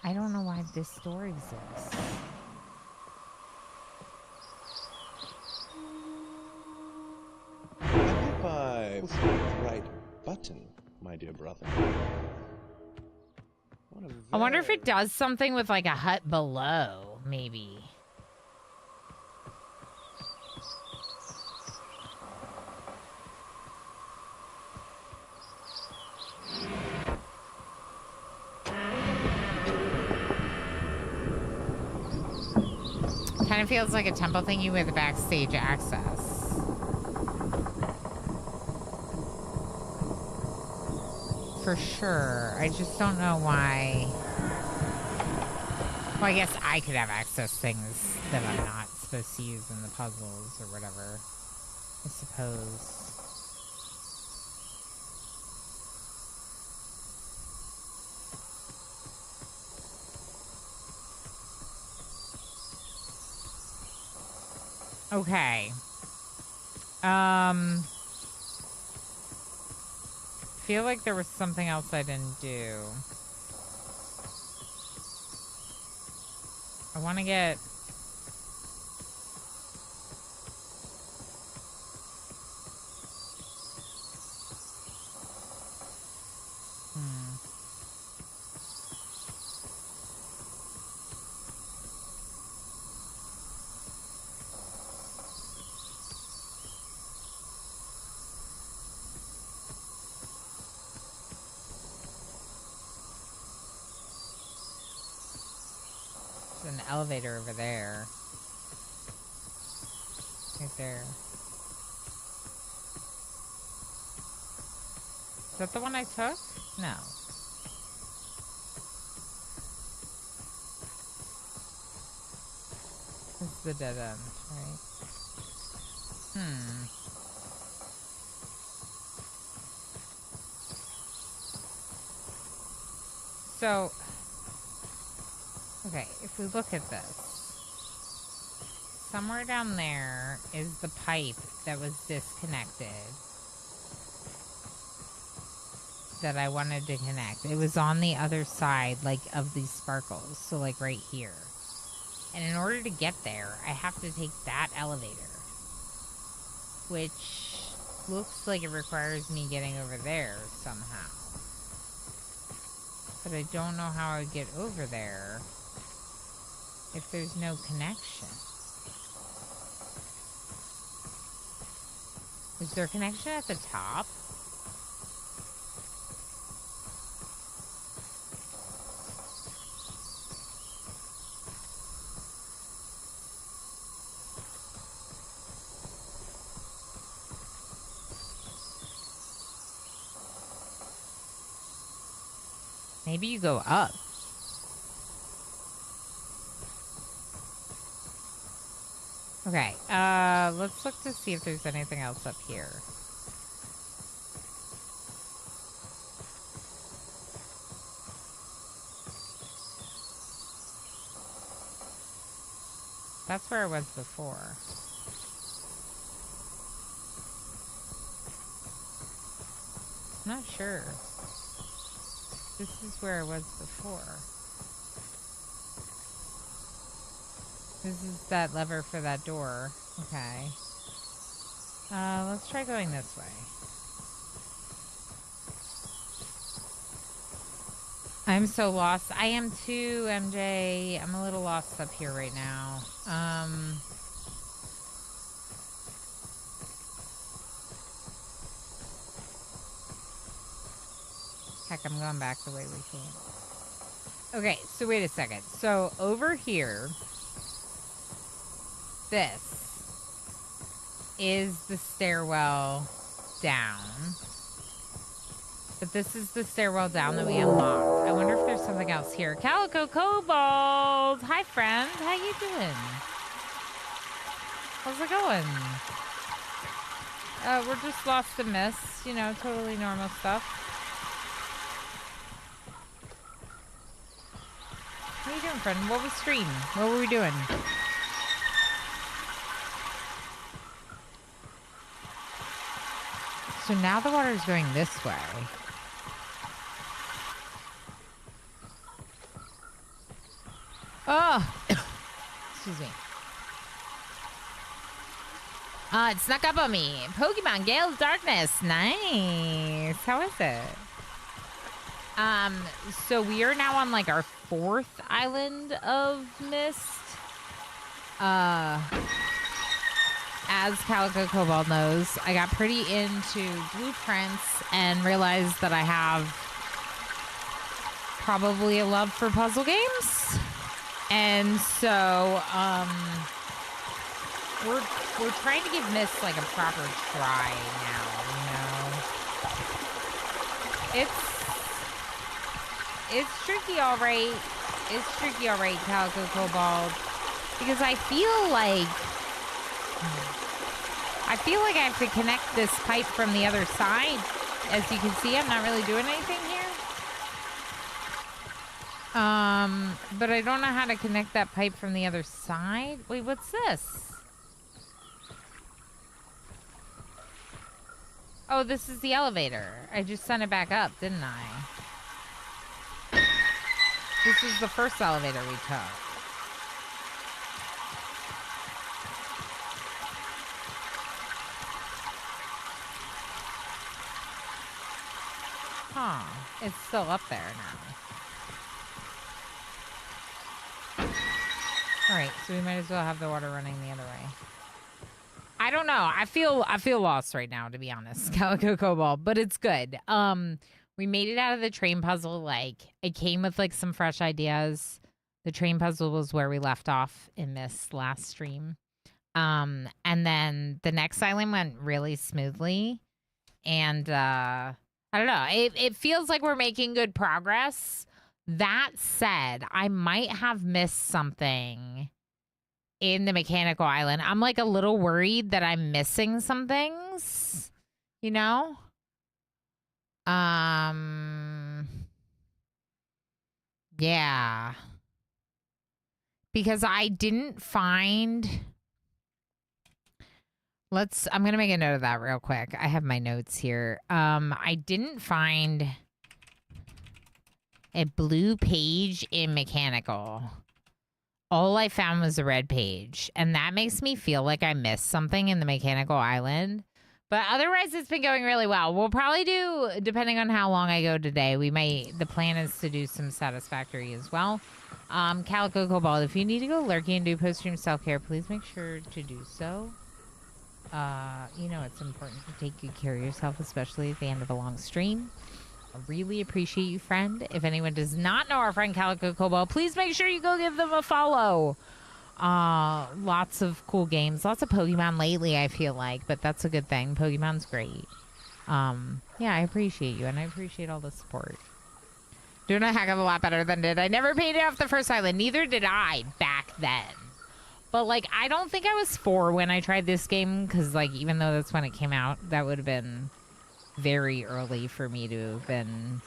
I don't know why this door exists. I hope I pushed the right button, my dear brother. I wonder if it does something with like a hut below, maybe. Kind of feels like a temple thingy with backstage access. For sure. I just don't know why. Well, I guess I could have access things that I'm not supposed to use in the puzzles or whatever. I suppose. Okay. Feel like there was something else I didn't do. I want to get... There's an elevator over there. Right there. Is that the one I took? No. This is the dead end, right? So, okay, if we look at this, somewhere down there is the pipe that was disconnected that I wanted to connect. It was on the other side, like, of these sparkles, so, like, right here. And in order to get there, I have to take that elevator, which looks like it requires me getting over there somehow. But I don't know how I would get over there if there's no connection. Is there a connection at the top? Maybe you go up. Okay, let's look to see if there's anything else up here. That's where I was before. I'm not sure. This is where I was before. This is that lever for that door. Okay. Let's try going this way. I'm so lost. I am too, MJ. I'm a little lost up here right now. Heck, I'm going back the way we came. Okay, so wait a second. So over here, this is the stairwell down. But this is the stairwell down that we unlocked. I wonder if there's something else here. Calico Kobold! Hi, friend. How you doing? How's it going? We're just lost in Myst. You know, totally normal stuff. What are you doing, friend? What was stream? What were we doing? So now the water's going this way. Oh! Excuse me. It snuck up on me. Pokemon Gale of Darkness. Nice. How is it? So we are now on like our 4th island of Myst. As Calico Cobalt knows, I got pretty into blueprints and realized that I have probably a love for puzzle games. And so, we're trying to give Myst like a proper try now, you know? It's tricky, all right. It's tricky, all right, Calico Cobalt, because I feel like I have to connect this pipe from the other side. As you can see, I'm not really doing anything here. But I don't know how to connect that pipe from the other side. Wait, what's this? Oh, this is the elevator. I just sent it back up, didn't I? This is the first elevator we took. Huh. It's still up there now. Alright, so we might as well have the water running the other way. I don't know. I feel lost right now, to be honest, Calico Cobalt, but it's good. We made it out of the train puzzle. Like, it came with like some fresh ideas. The train puzzle was where we left off in this last stream. And then the next island went really smoothly. And I don't know. It feels like we're making good progress. That said, I might have missed something in the mechanical island. I'm like a little worried that I'm missing some things, you know? Yeah. Because I didn't find... I'm going to make a note of that real quick. I have my notes here. I didn't find a blue page in mechanical. All I found was a red page. And that makes me feel like I missed something in the mechanical island. But otherwise, it's been going really well. We'll probably do, depending on how long I go today, the plan is to do some satisfactory as well. Calico Cobalt, if you need to go lurking and do post-stream self-care, please make sure to do so. You know, it's important to take good care of yourself, especially at the end of a long stream. I really appreciate you, friend. If anyone does not know our friend Calico Cobalt, please make sure you go give them a follow. Lots of cool games, lots of Pokemon lately, I feel like, but that's a good thing. Pokemon's great. Yeah, I appreciate you, and I appreciate all the support. Doing a heck of a lot better than did. I never paid it off the first island. Neither did I back then. But, like, I don't think I was 4 when I tried this game, because, like, even though that's when it came out, that would have been very early for me to have been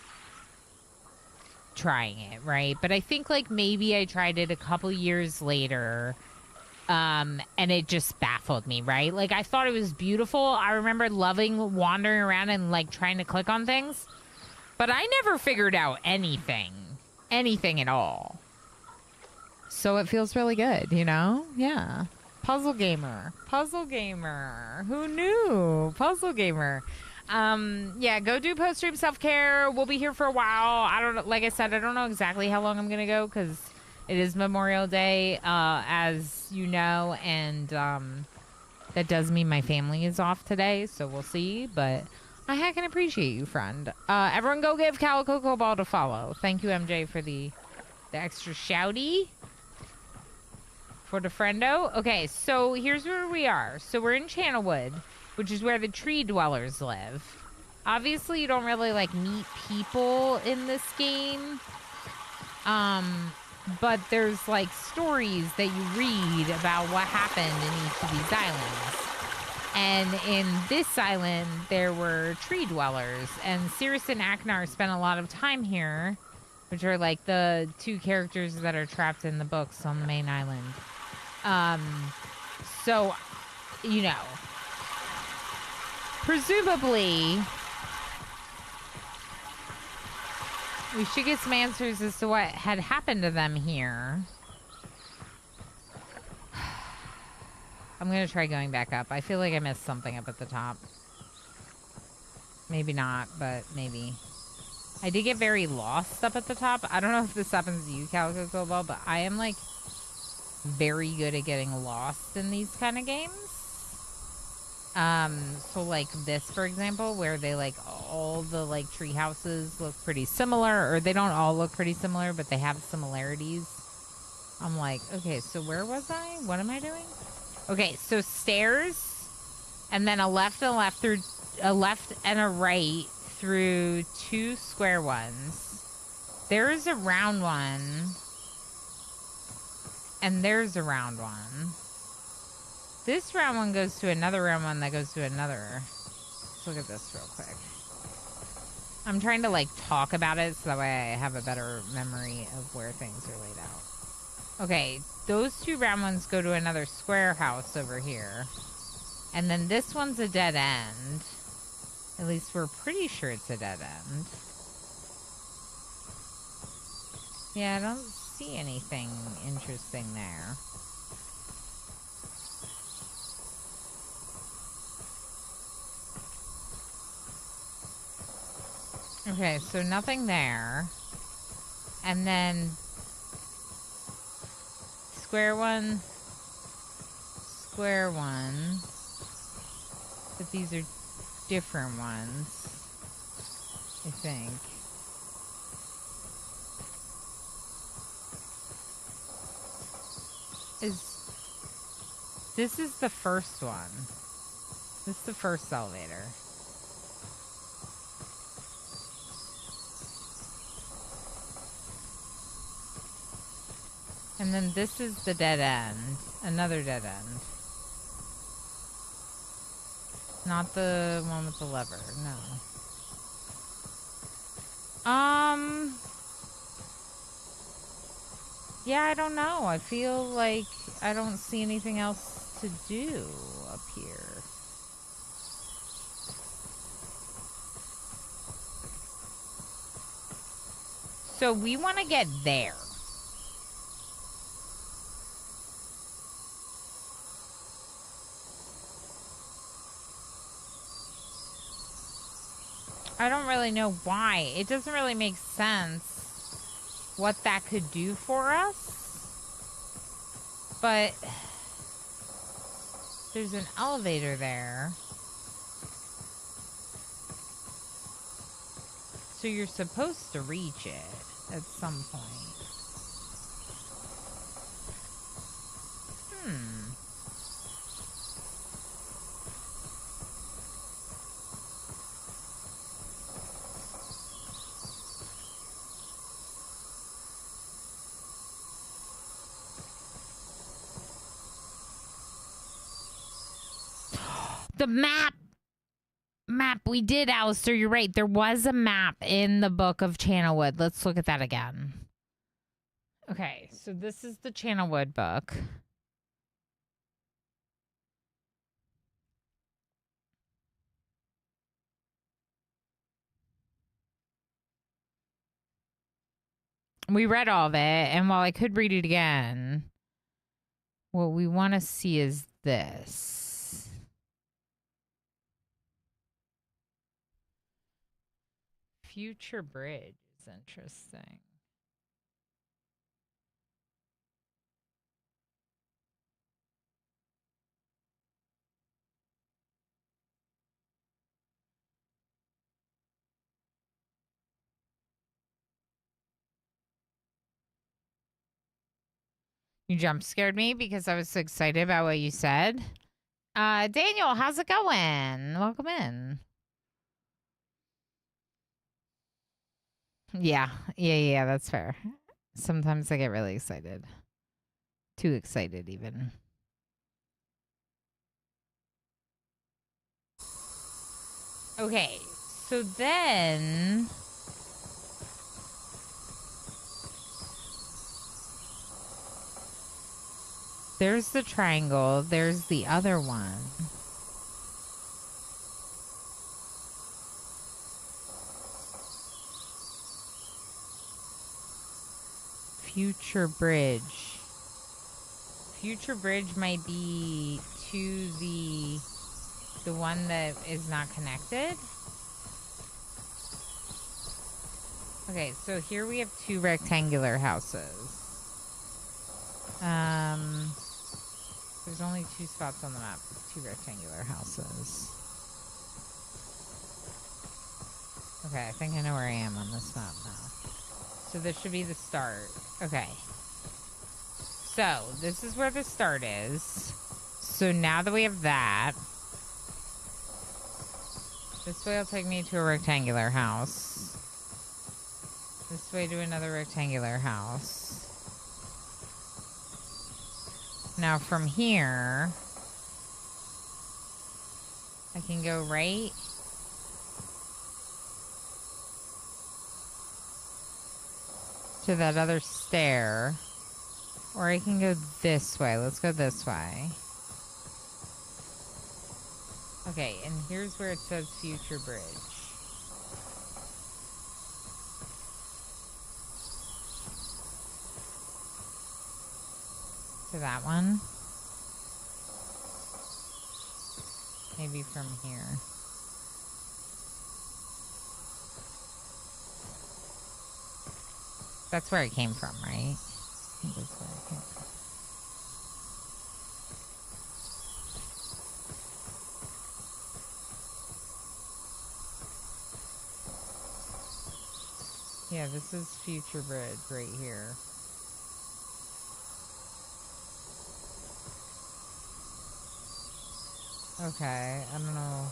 trying it, right? But I think, like, maybe I tried it a couple years later, and it just baffled me, right? Like, I thought it was beautiful. I remember loving wandering around and, like, trying to click on things. But I never figured out anything at all. So it feels really good, you know? Yeah. Puzzle gamer. Who knew? Puzzle gamer. Yeah, go do post-stream self-care. We'll be here for a while. I don't know. Like I said, I don't know exactly how long I'm going to go because it is Memorial Day, as you know. And that does mean my family is off today, so we'll see. But I heckin' appreciate you, friend. Everyone go give Calico Cobalt a follow. Thank you, MJ, for the extra shouty. For the friendo. Okay, so here's where we are. So we're in Channelwood, which is where the tree dwellers live. Obviously, you don't really, like, meet people in this game. But there's, like, stories that you read about what happened in each of these islands. And in this island, there were tree dwellers. And Cirrus and Aknar spent a lot of time here, which are, like, the 2 characters that are trapped in the books on the main island. So, you know, presumably, we should get some answers as to what had happened to them here. I'm going to try going back up. I feel like I missed something up at the top. Maybe not, but maybe. I did get very lost up at the top. I don't know if this happens to you, Calico Cobalt, but I am, like, very good at getting lost in these kind of games. So, like, this, for example, where they, like, all the, like, tree houses look pretty similar, or they don't all look pretty similar, but they have similarities. I'm like, okay, so where was I? What am I doing? Okay, so stairs, and then a left and a left through a left and a right through 2 square ones. There's a round one, and there's a round one. This round one goes to another round one that goes to another. Let's look at this real quick. I'm trying to like talk about it so that way I have a better memory of where things are laid out. Okay, those 2 round ones go to another square house over here. And then this one's a dead end. At least we're pretty sure it's a dead end. Yeah, I don't see anything interesting there. Okay, so nothing there. And then square one. But these are different ones, I think. This is the first one. This is the first elevator. And then this is the dead end. Another dead end. Not the one with the lever, no. Yeah, I don't know. I feel like I don't see anything else to do up here. So we want to get there. I don't really know why. It doesn't really make sense what that could do for us. But there's an elevator there. So you're supposed to reach it at some point. The map we did, Alistair, you're right. There was a map in the book of Channelwood. Let's look at that again. Okay, so this is the Channelwood book. We read all of it, and while I could read it again, what we want to see is this. Future Bridge is interesting. You jump scared me because I was so excited about what you said. Daniel, how's it going? Welcome in. Yeah, that's fair. Sometimes I get really excited. Too excited, even. Okay, so then... there's the triangle. There's the other one. Future Bridge. Future Bridge might be to the one that is not connected. Okay, so here we have 2 rectangular houses. There's only 2 spots on the map with 2 rectangular houses. Okay, I think I know where I am on this map now. So this should be the start. Okay. So, this is where the start is. So now that we have that, this way will take me to a rectangular house. This way to another rectangular house. Now from here, I can go right. To that other stair. Or I can go this way. Let's go this way. Okay, and here's where it says Future Bridge. To that one. Maybe from here. That's where it came from, right? I think that's where it came from. Yeah, this is Future Bridge right here. Okay, I don't know.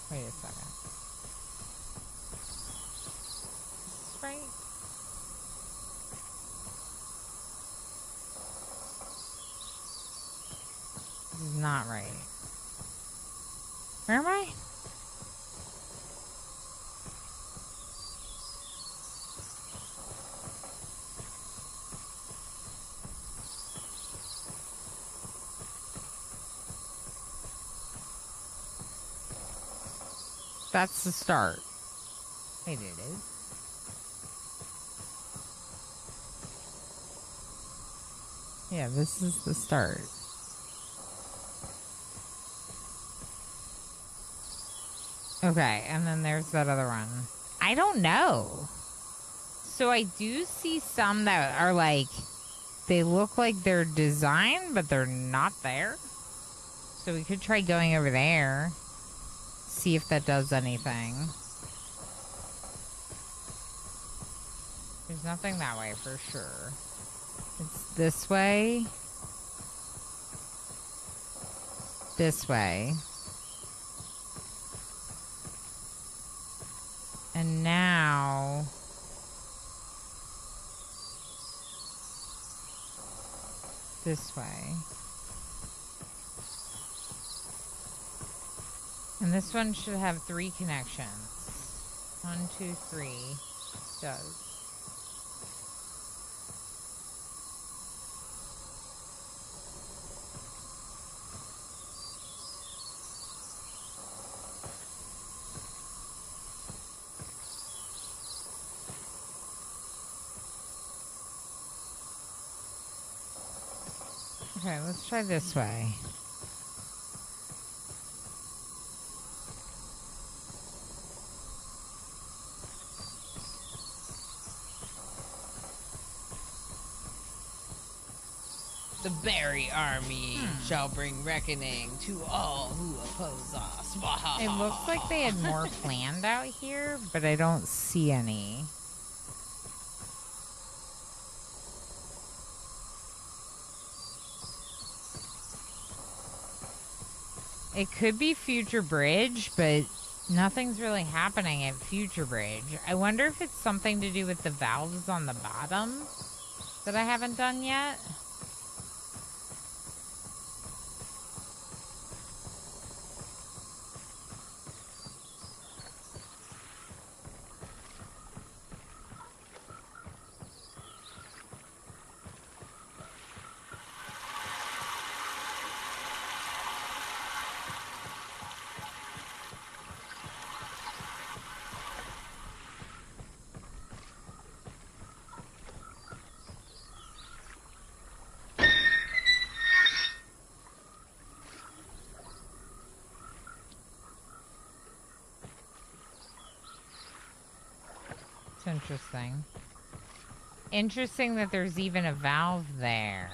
Wait a second. Is this right? This is not right. Where am I? That's the start. Wait, it is? Yeah, this is the start. Okay, and then there's that other one. I don't know. So I do see some that are like, they look like they're designed, but they're not there. So we could try going over there. See if that does anything. There's nothing that way for sure. It's this way. This way. And now... this way. And this one should have 3 connections. 1, 2, 3. Does. Okay, let's try this way. The Berry Army shall bring reckoning to all who oppose us. It looks like they had more planned out here, but I don't see any. It could be Future Bridge, but nothing's really happening at Future Bridge. I wonder if it's something to do with the valves on the bottom that I haven't done yet. interesting. Interesting that there's even a valve there.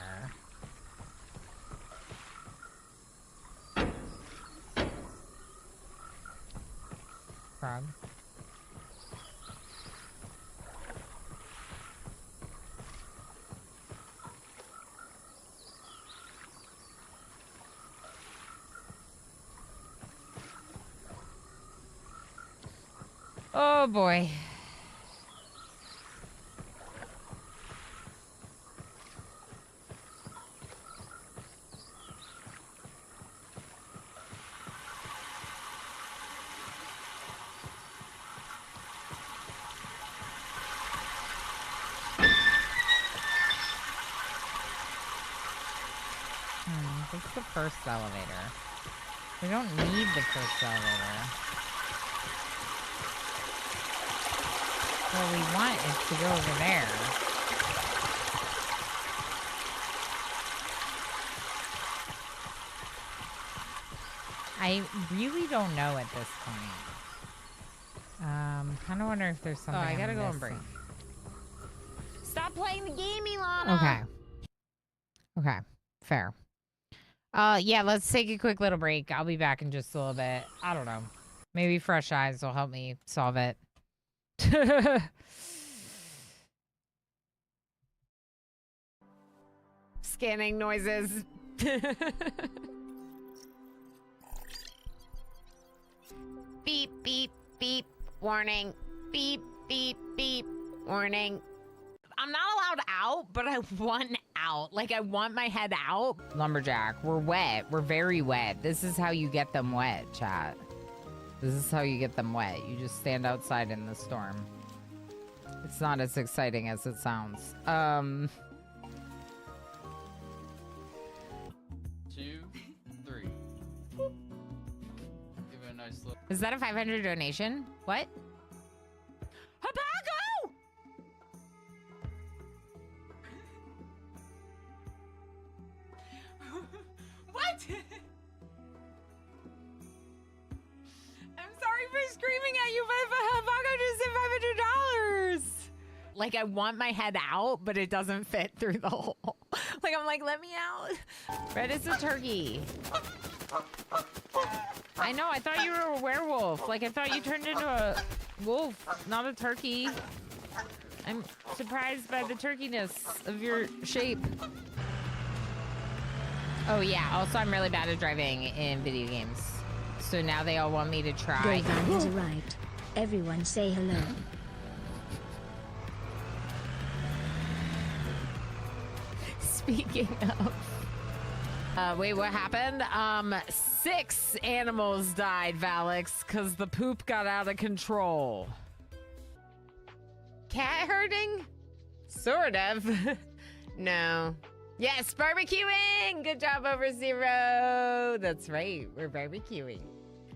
Frog. Oh boy. This is the first elevator. We don't need the first elevator. What we want is to go over there. I really don't know at this point. Kind of wonder if there's something. I gotta I'm go and missing. break. Stop playing the game, Ilana. Okay. Okay. Fair. Yeah, let's take a quick little break. I'll be back in just a little bit. I don't know. Maybe fresh eyes will help me solve it. Scanning noises. Beep, beep, beep, warning. Beep, beep, beep, warning. I'm not allowed out, but I want out. Like, I want my head out. Lumberjack, we're wet. We're very wet. This is how you get them wet, chat. This is how you get them wet. You just stand outside in the storm. It's not as exciting as it sounds. 2, 3. Give it a nice look. Is that a 500 donation? What? Habago! What? I'm sorry for screaming at you, but Habago just said $500. Like, I want my head out, but it doesn't fit through the hole. Like, I'm like, let me out. Red is a turkey. I know, I thought you were a werewolf. Like, I thought you turned into a wolf, not a turkey. I'm surprised by the turkeyness of your shape. Oh yeah, also I'm really bad at driving in video games. So now they all want me to try. Your van has arrived. Everyone say hello. Speaking of... wait, what happened? 6 animals died, Valix, because the poop got out of control. Cat herding? Sort of. No. Yes, barbecuing! Good job, Over Zero. That's right, we're barbecuing.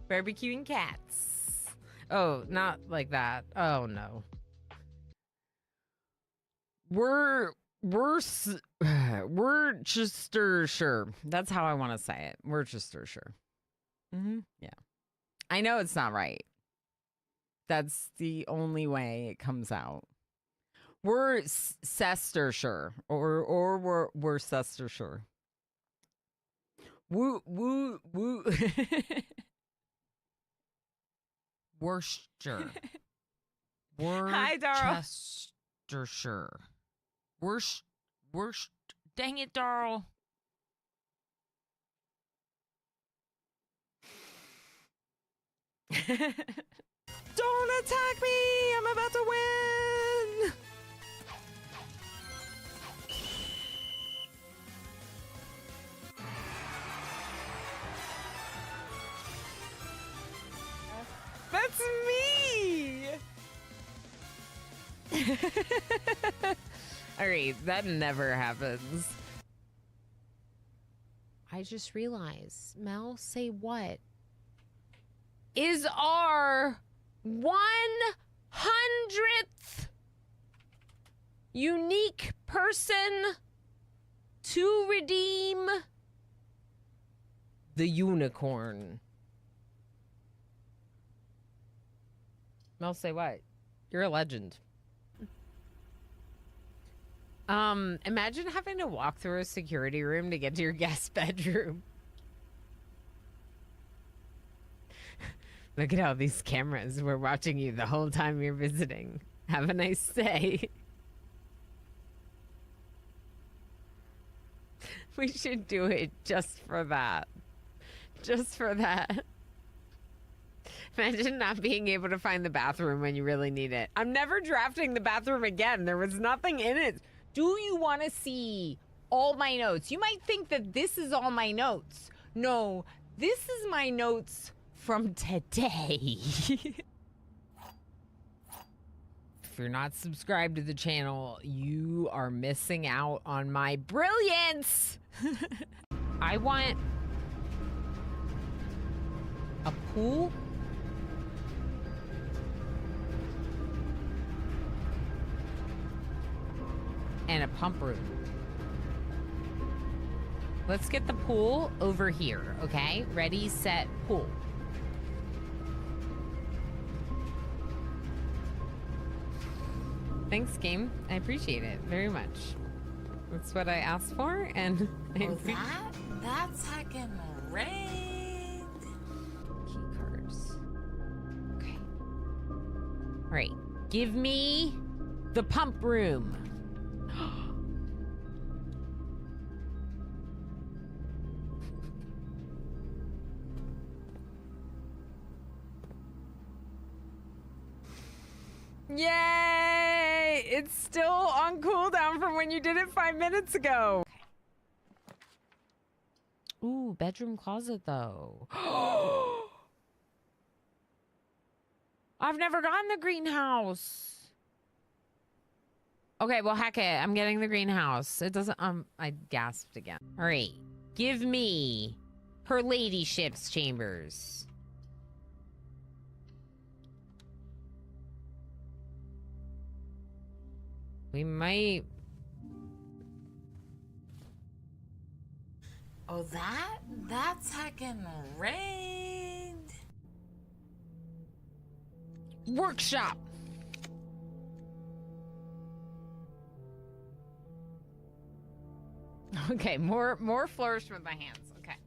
Barbecuing cats. Oh, not like that. Oh, no. Worcestershire. That's how I want to say it. Worcestershire. Yeah. I know it's not right. That's the only way it comes out. Worcestershire or Worcestershire. Woo. Worcestershire. Hi, Darl. Worcestershire. Worst. Dang it, Darl. Don't attack me! I'm about to win! That's me! Alright, that never happens. I just realized. Mel, say what? Is our 100th unique person to redeem the unicorn. Mel, say what? You're a legend. Imagine having to walk through a security room to get to your guest bedroom. Look at all these cameras. We're watching you the whole time you're visiting. Have a nice stay. We should do it just for that. Just for that. Imagine not being able to find the bathroom when you really need it. I'm never drafting the bathroom again. There was nothing in it. Do you want to see all my notes? You might think that this is all my notes. No, this is my notes from today. If you're not subscribed to the channel, you are missing out on my brilliance. I want a pool. And a pump room. Let's get the pool over here, okay? Ready, set, pool. Thanks, game. I appreciate it very much. That's what I asked for, and That's heckin' rigged. Key cards. Okay. All right. Give me the pump room. Yay! It's still on cooldown from when you did it 5 minutes ago. Okay. Ooh, bedroom closet though. I've never gotten the greenhouse. Okay, well, heck it. I'm getting the greenhouse. It doesn't, I gasped again. All right. Give me her ladyship's chambers. We might... Oh, that's heckin' rigged. Workshop. Okay, more flourish with my hands. Okay.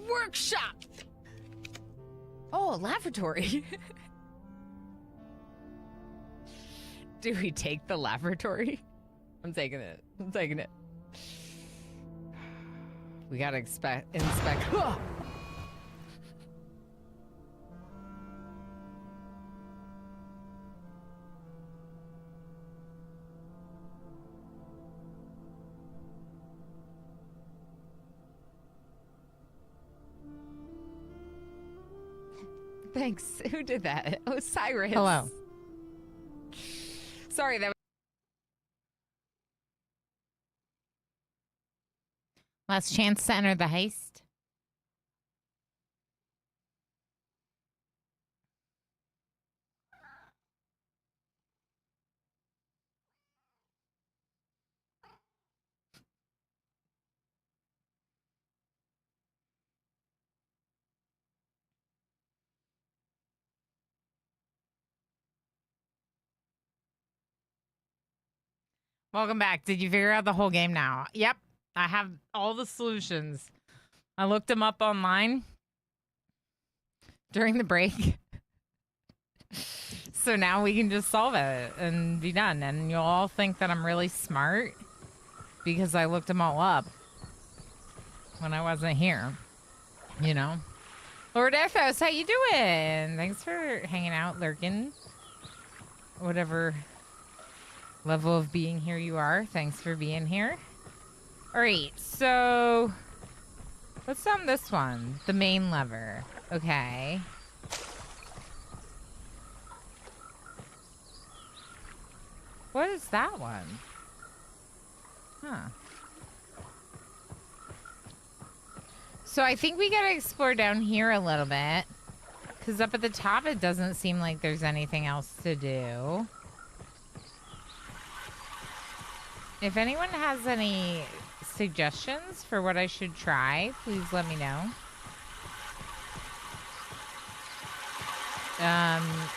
Workshop. Oh, a lavatory. Do we take the lavatory? I'm taking it. I'm taking it. We gotta inspect. Oh! Thanks. Who did that? Oh, Cyrus. Hello. Sorry, that was... Last chance to enter the heist. Welcome back. Did you figure out the whole game now? Yep. I have all the solutions. I looked them up online during the break. So now we can just solve it and be done. And you'll all think that I'm really smart because I looked them all up when I wasn't here. You know? Lord Ethos, how you doing? Thanks for hanging out, lurking. Whatever level of being here you are. Thanks for being here. All right, so what's on this one? The main lever. Okay. What is that one? Huh. So I think we gotta explore down here a little bit. Because up at the top, it doesn't seem like there's anything else to do. If anyone has any suggestions for what I should try, please let me know.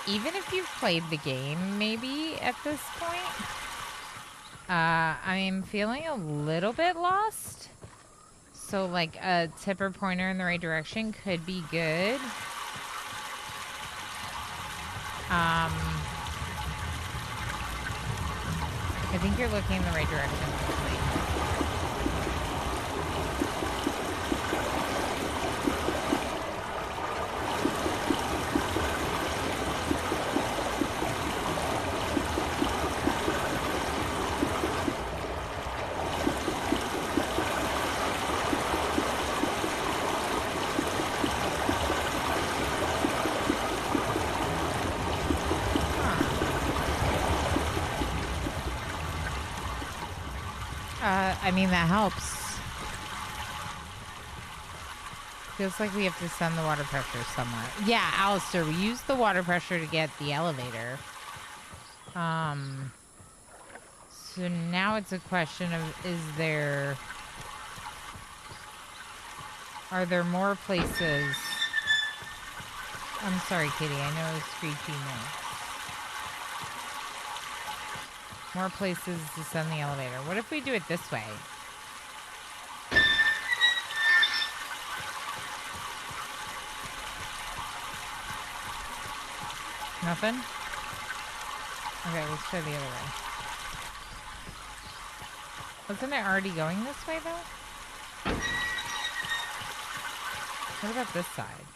Even if you've played the game, maybe at this point, I'm feeling a little bit lost. So, like, a tip or pointer in the right direction could be good. I think you're looking in the right direction. I mean, that helps. Feels like we have to send the water pressure somewhere. Yeah, Alistair, we used the water pressure to get the elevator. So now it's a question of, are there more places? I'm sorry, Kitty, I know it's screechy noise. More places to send the elevator. What if we do it this way? Nothing? Okay, let's try the other way. Wasn't it already going this way, though? What about this side?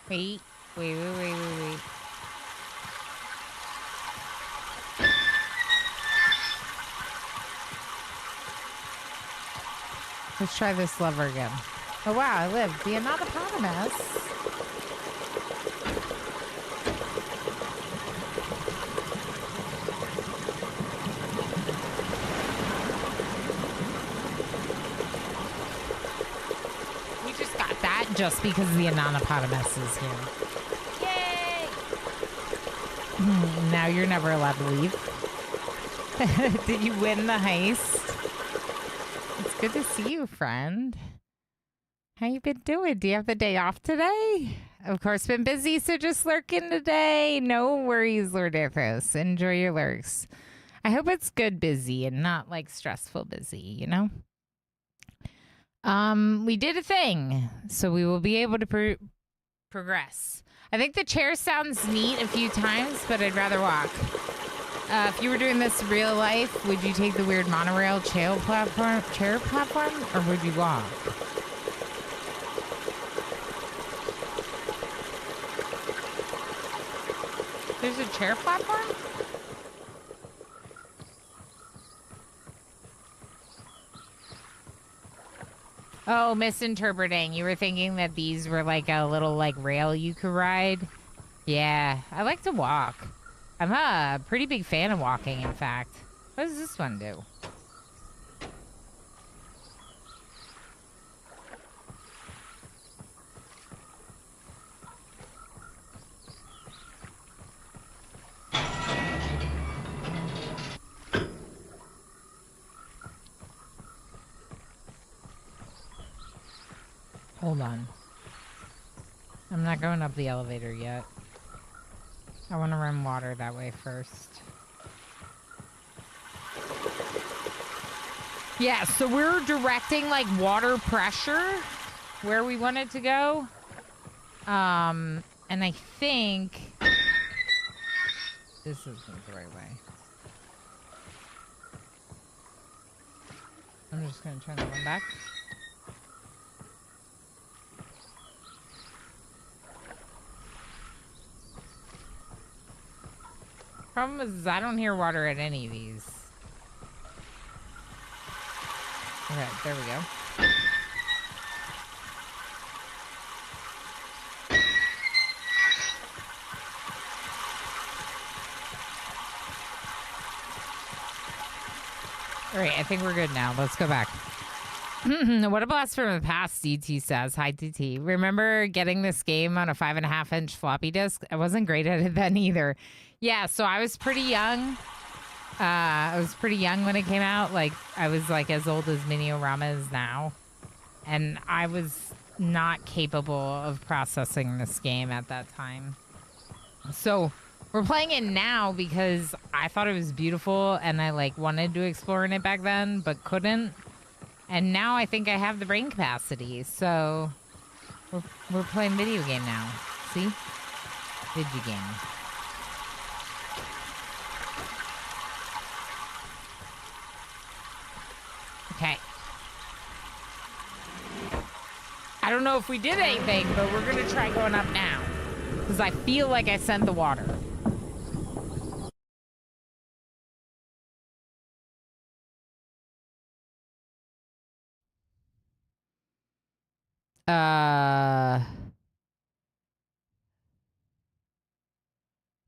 Wait. Let's try this lever again. Oh wow, I lived. The Anatopotamus. We just got that just because the Anatopotamus is here. Yay! Now you're never allowed to leave. Did you win the heist? It's good to see you, friend. How you been doing? Do you have the day off today? Of course, been busy, so just lurking today. No worries, Lord Athos. Enjoy your lurks. I hope it's good busy and not like stressful busy, you know? We did a thing, so we will be able to progress. I think the chair sounds neat a few times, but I'd rather walk. If you were doing this real life, would you take the weird monorail chair platform, or would you walk? There's a chair platform? Oh, misinterpreting. You were thinking that these were like a little like rail you could ride? Yeah, I like to walk. I'm a pretty big fan of walking, in fact. What does this one do? Hold on. I'm not going up the elevator yet. I want to run water that way first. Yeah, so we're directing like water pressure where we want it to go. And I think this isn't the right way. I'm just going to turn that one back. Problem is, I don't hear water at any of these. Okay, there we go. All right, I think we're good now. Let's go back. What a blast from the past, DT says. Hi, DT. Remember getting this game on a 5.5-inch floppy disk? I wasn't great at it then either. Yeah, so I was pretty young. I was pretty young when it came out. Like, I was like as old as Mini-O-Rama is now. And I was not capable of processing this game at that time. So we're playing it now because I thought it was beautiful and I like wanted to explore in it back then, but couldn't. And now I think I have the brain capacity. So we're playing video game now. See? Video game. Okay. I don't know if we did anything, but we're going to try going up now. Because I feel like I sent the water.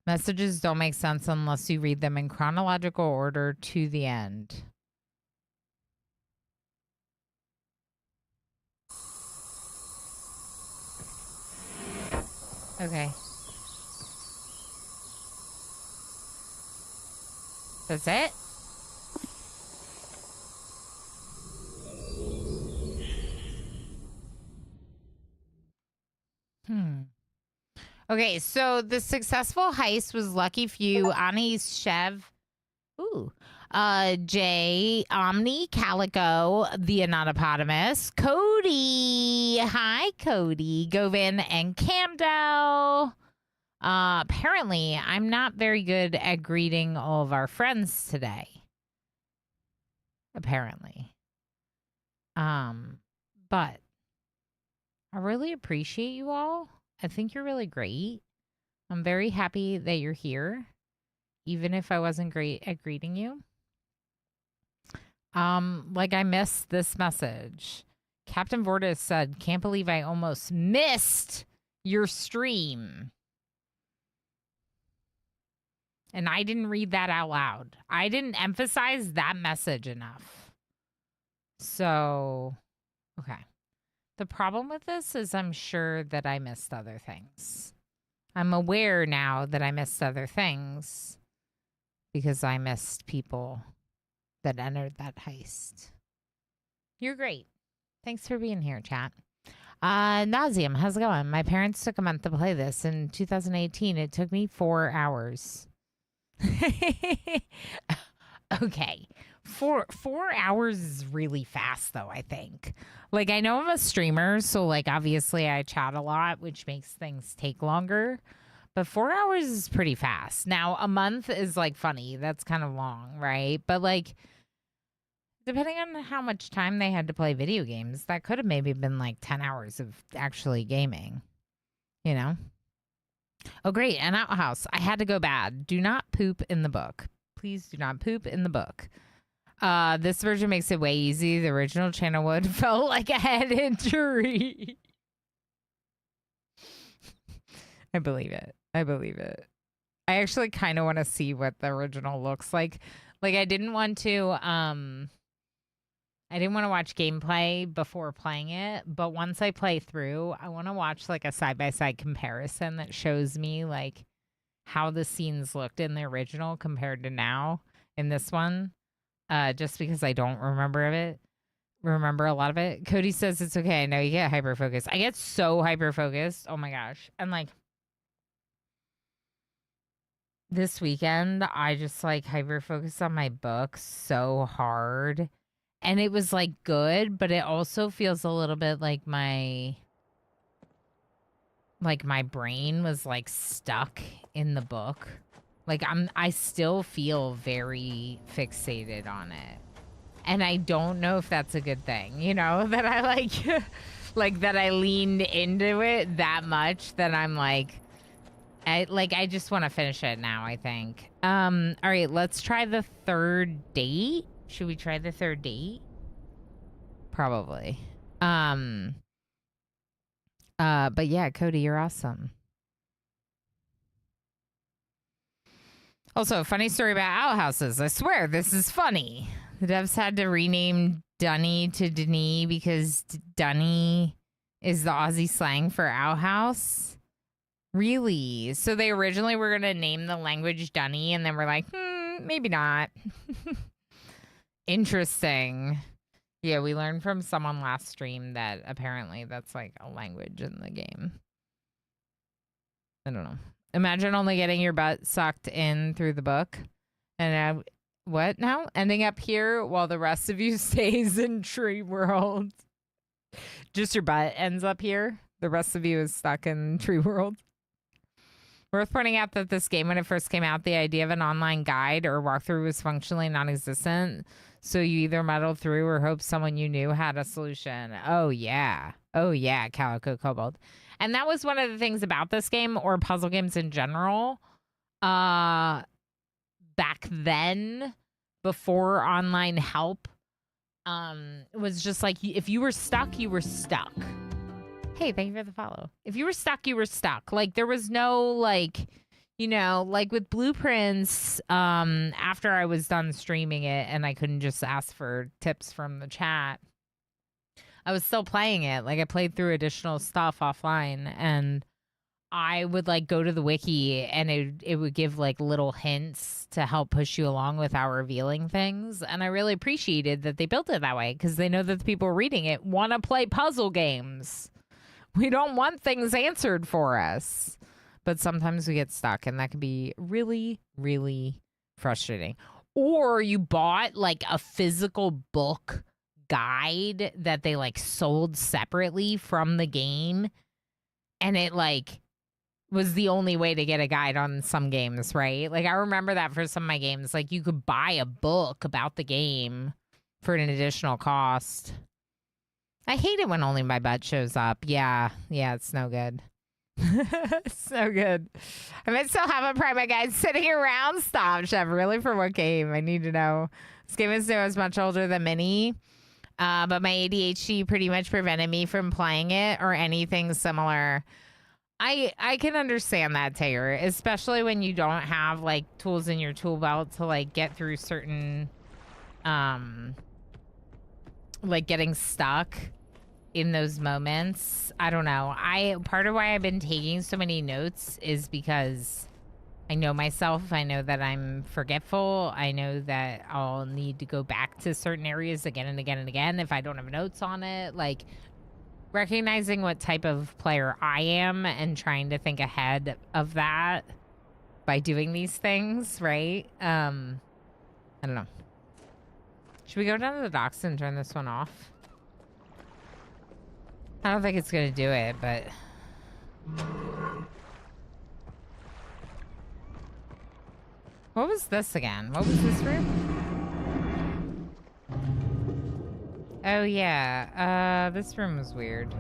Messages don't make sense unless you read them in chronological order to the end. Okay. That's it? Okay, so the successful heist was Lucky Few, Ani's Chev, Jay, Omni, Calico, the Anatopotamus, Cody, hi Cody, Govan, and Camdell. Apparently, I'm not very good at greeting all of our friends today. Apparently. But I really appreciate you all. I think you're really great. I'm very happy that you're here, even if I wasn't great at greeting you. Like I missed this message. Captain Vortis said, "Can't believe I almost missed your stream." And I didn't read that out loud. I didn't emphasize that message enough. So, okay. The problem with this is I'm sure that I missed other things. I'm aware now that I missed other things because I missed people that entered that heist. You're great. Thanks for being here, chat. Nauseum, how's it going? My parents took a month to play this. In 2018, it took me 4 hours. Okay. 4 hours is really fast, though, I think. Like, I know I'm a streamer, so, like, obviously I chat a lot, which makes things take longer. But 4 hours is pretty fast. Now, a month is, like, funny. That's kind of long, right? But, like, depending on how much time they had to play video games, that could have maybe been, like, 10 hours of actually gaming. You know? Oh, great. An outhouse. I had to go bad. Do not poop in the book. Please do not poop in the book. This version makes it way easy. The original channel would felt like a head injury. I believe it. I believe it. I actually kind of want to see what the original looks like. Like, I didn't want to watch gameplay before playing it, but once I play through, I want to watch like a side-by-side comparison that shows me like how the scenes looked in the original compared to now in this one. Just because I don't remember a lot of it. Cody says it's okay. I know you get hyper focused. I get so hyper focused. Oh my gosh. And like this weekend, I just like hyper focused on my book so hard. And it was like good, but it also feels a little bit like my brain was like stuck in the book. Like I still feel very fixated on it. And I don't know if that's a good thing, you know, that I like like that I leaned into it that much that I'm like I just want to finish it now, I think. All right, let's try the third date. Should we try the third date? Probably. But yeah, Cody, you're awesome. Also, funny story about outhouses. I swear, this is funny. The devs had to rename Dunny to Denis because Dunny is the Aussie slang for outhouse. Really? So they originally were going to name the language Dunny, and then we're like, maybe not. Interesting. Yeah, we learned from someone last stream that apparently that's like a language in the game. I don't know. Imagine only getting your butt sucked in through the book. And what now? Ending up here while the rest of you stays in Tree World. Just your butt ends up here. The rest of you is stuck in Tree World. Worth pointing out that this game, when it first came out, the idea of an online guide or walkthrough was functionally non-existent. So you either muddled through or hoped someone you knew had a solution. Oh, yeah. Oh, yeah, Calico Cobalt. And that was one of the things about this game, or puzzle games in general. Back then, before online help, it was just like, if you were stuck, you were stuck. Hey, thank you for the follow. If you were stuck, you were stuck. Like, there was no, like, you know, like with Blueprints, after I was done streaming it and I couldn't just ask for tips from the chat, I was still playing it. Like, I played through additional stuff offline, and I would, like, go to the wiki, and it would give, like, little hints to help push you along without revealing things. And I really appreciated that they built it that way, because they know that the people reading it want to play puzzle games. We don't want things answered for us. But sometimes we get stuck, and that can be really, really frustrating. Or you bought, like, a physical book guide that they, like, sold separately from the game, and it, like, was the only way to get a guide on some games, right? Like, I remember that for some of my games. Like, you could buy a book about the game for an additional cost. I hate it when only my butt shows up. Yeah, it's no good. So good. I might still have a private guide sitting around. Stop, Chef. Really? For what game? I need to know. This game is much older than Mini, but my ADHD pretty much prevented me from playing it or anything similar. I can understand that, Taylor, especially when you don't have, like, tools in your tool belt to, like, get through certain, like, getting stuck in those moments. I don't know. Part of why I've been taking so many notes is because I know myself. I know that I'm forgetful. I know that I'll need to go back to certain areas again and again and again if I don't have notes on it. Like, recognizing what type of player I am and trying to think ahead of that by doing these things, right? I don't know. Should we go down to the docks and turn this one off? I don't think it's gonna do it, but... What was this again? What was this room? Oh, yeah. This room was weird.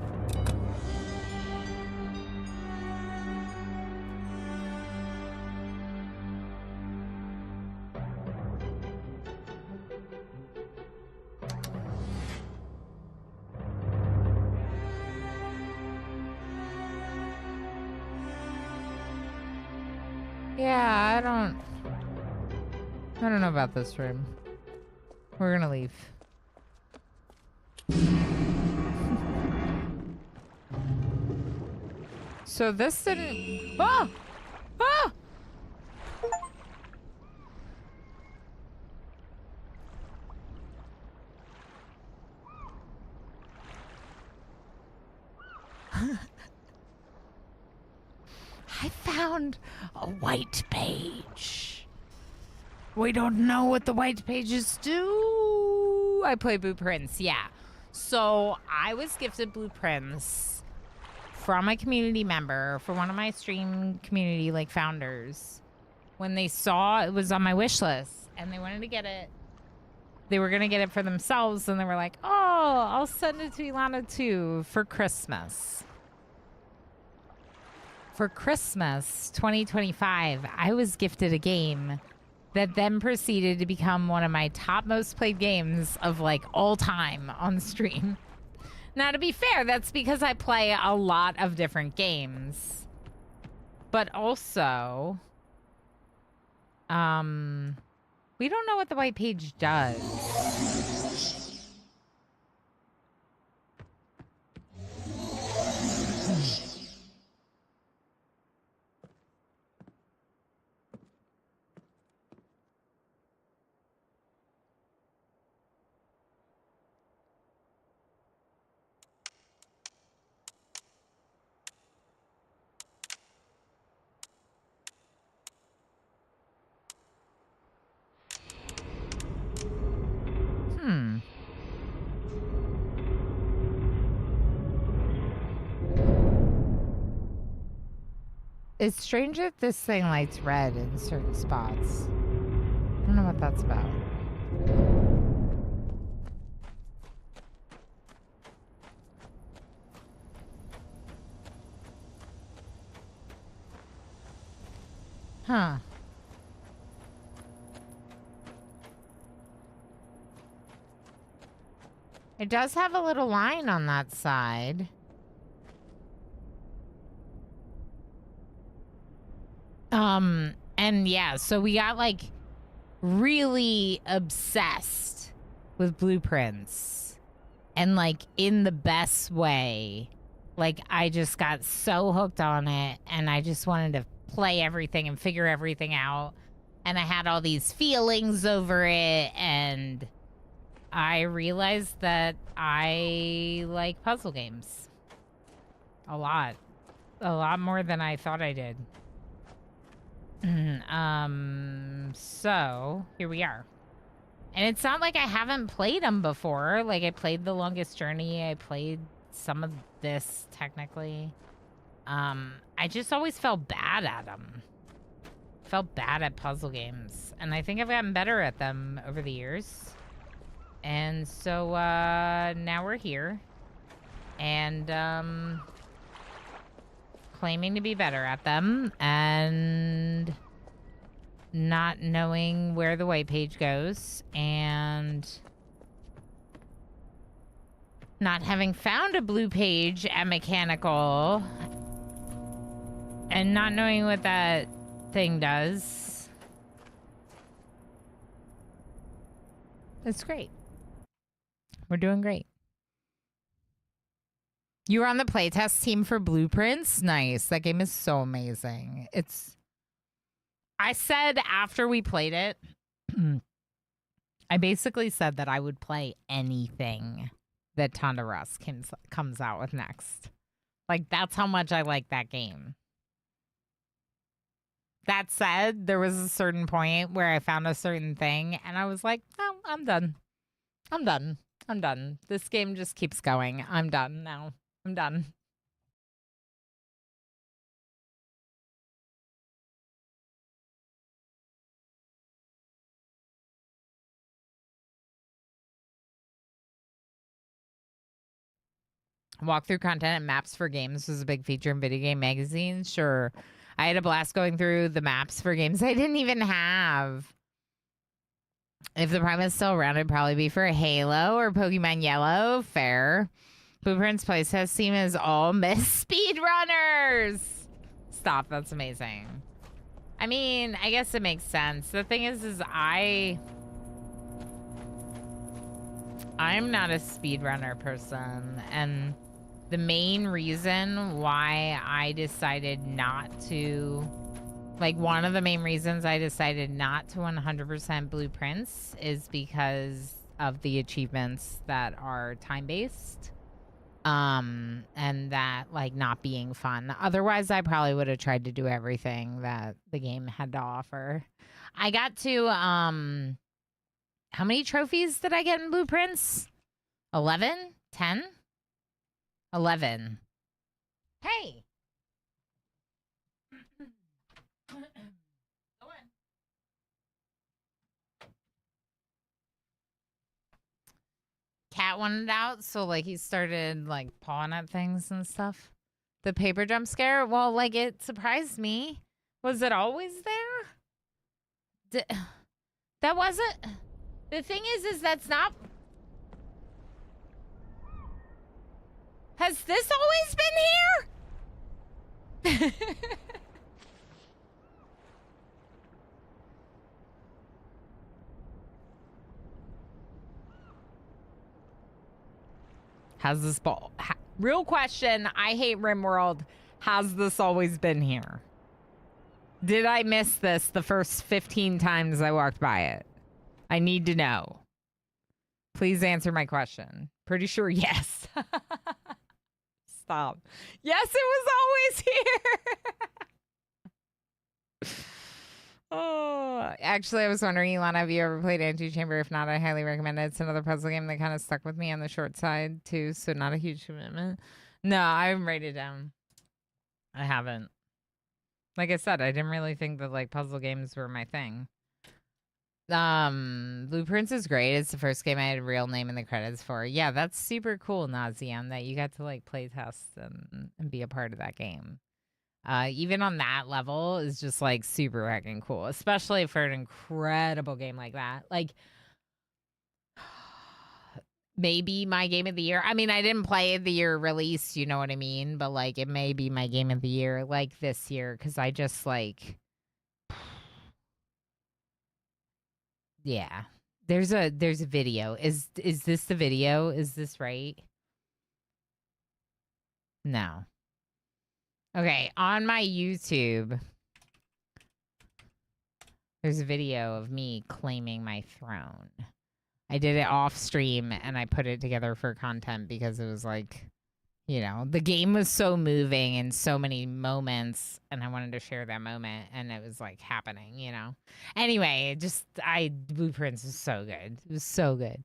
Yeah, I don't know about this room. We're gonna leave. So this didn't... Oh! Oh! I found a white page. We don't know what the white pages do. I play Blueprints, yeah. So I was gifted Blueprints from a community member, for one of my stream community, like, founders, when they saw it was on my wish list and they wanted to get it. They were going to get it for themselves, and they were like, oh, I'll send it to Ilana too for Christmas. For Christmas 2025, I was gifted a game that then proceeded to become one of my top most played games of, like, all time on stream. Now, to be fair, that's because I play a lot of different games. But also, we don't know what the white page does. It's strange that this thing lights red in certain spots. I don't know what that's about. Huh. It does have a little line on that side. And yeah, so we got like really obsessed with blueprints and like in the best way. Like I just got so hooked on it and I just wanted to play everything and figure everything out. And I had all these feelings over it and I realized that I like puzzle games. A lot. A lot more than I thought I did. So here we are. And it's not like I haven't played them before. Like I played The Longest Journey. I played some of this technically. I just always felt bad at them. Felt bad at puzzle games. And I think I've gotten better at them over the years. And so now we're here. And claiming to be better at them and not knowing where the white page goes and not having found a blue page at mechanical and not knowing what that thing does. It's great. We're doing great. You were on the playtest team for Blueprints? Nice. That game is so amazing. I said after we played it, I basically said that I would play anything that Tonda Rust comes out with next. Like, that's how much I like that game. That said, there was a certain point where I found a certain thing, and I was like, oh, I'm done. I'm done. I'm done. This game just keeps going. I'm done now. I'm done. Walkthrough content and maps for games was a big feature in video game magazines. Sure. I had a blast going through the maps for games I didn't even have. If the Prime is still around, it'd probably be for Halo or Pokemon Yellow. Fair. Blueprints playtest team is all Myst speedrunners. Stop. That's amazing. I mean, I guess it makes sense. The thing is I'm not a speedrunner person, and the main reason why I decided not to, like one of the main reasons I decided not to 100% blueprints is because of the achievements that are time-based. And that like not being fun. Otherwise, I probably would have tried to do everything that the game had to offer. I got to, how many trophies did I get in Blueprints? 11? 10? 11. Hey! Cat wanted out, so like he started like pawing at things and stuff. The paper jump scare, well, like it surprised me. Was it always there? That wasn't. The thing is that's not. Has this always been here? Has this ball? Real question. I hate RimWorld. Has this always been here? Did I miss this the first 15 times I walked by it? I need to know. Please answer my question. Pretty sure yes. Stop. Yes, it was always here. Oh, actually, I was wondering, Elon, have you ever played Antichamber? If not, I highly recommend it. It's another puzzle game that kind of stuck with me on the short side, too, so not a huge commitment. No, I haven't rated it down. I haven't. Like I said, I didn't really think that like puzzle games were my thing. Blueprints is great. It's the first game I had a real name in the credits for. Yeah, that's super cool, Nazium, that you got to like play test and be a part of that game. Even on that level is just like super heckin' cool, especially for an incredible game like that. Like maybe my game of the year. I mean, I didn't play the year release, you know what I mean? But like it may be my game of the year like this year because I just like yeah. There's a video. Is this the video? Is this right? No. Okay, on my YouTube, there's a video of me claiming my throne. I did it off stream and I put it together for content because it was like, you know, the game was so moving in so many moments and I wanted to share that moment and it was like happening, you know. Anyway, Blueprints is so good. It was so good.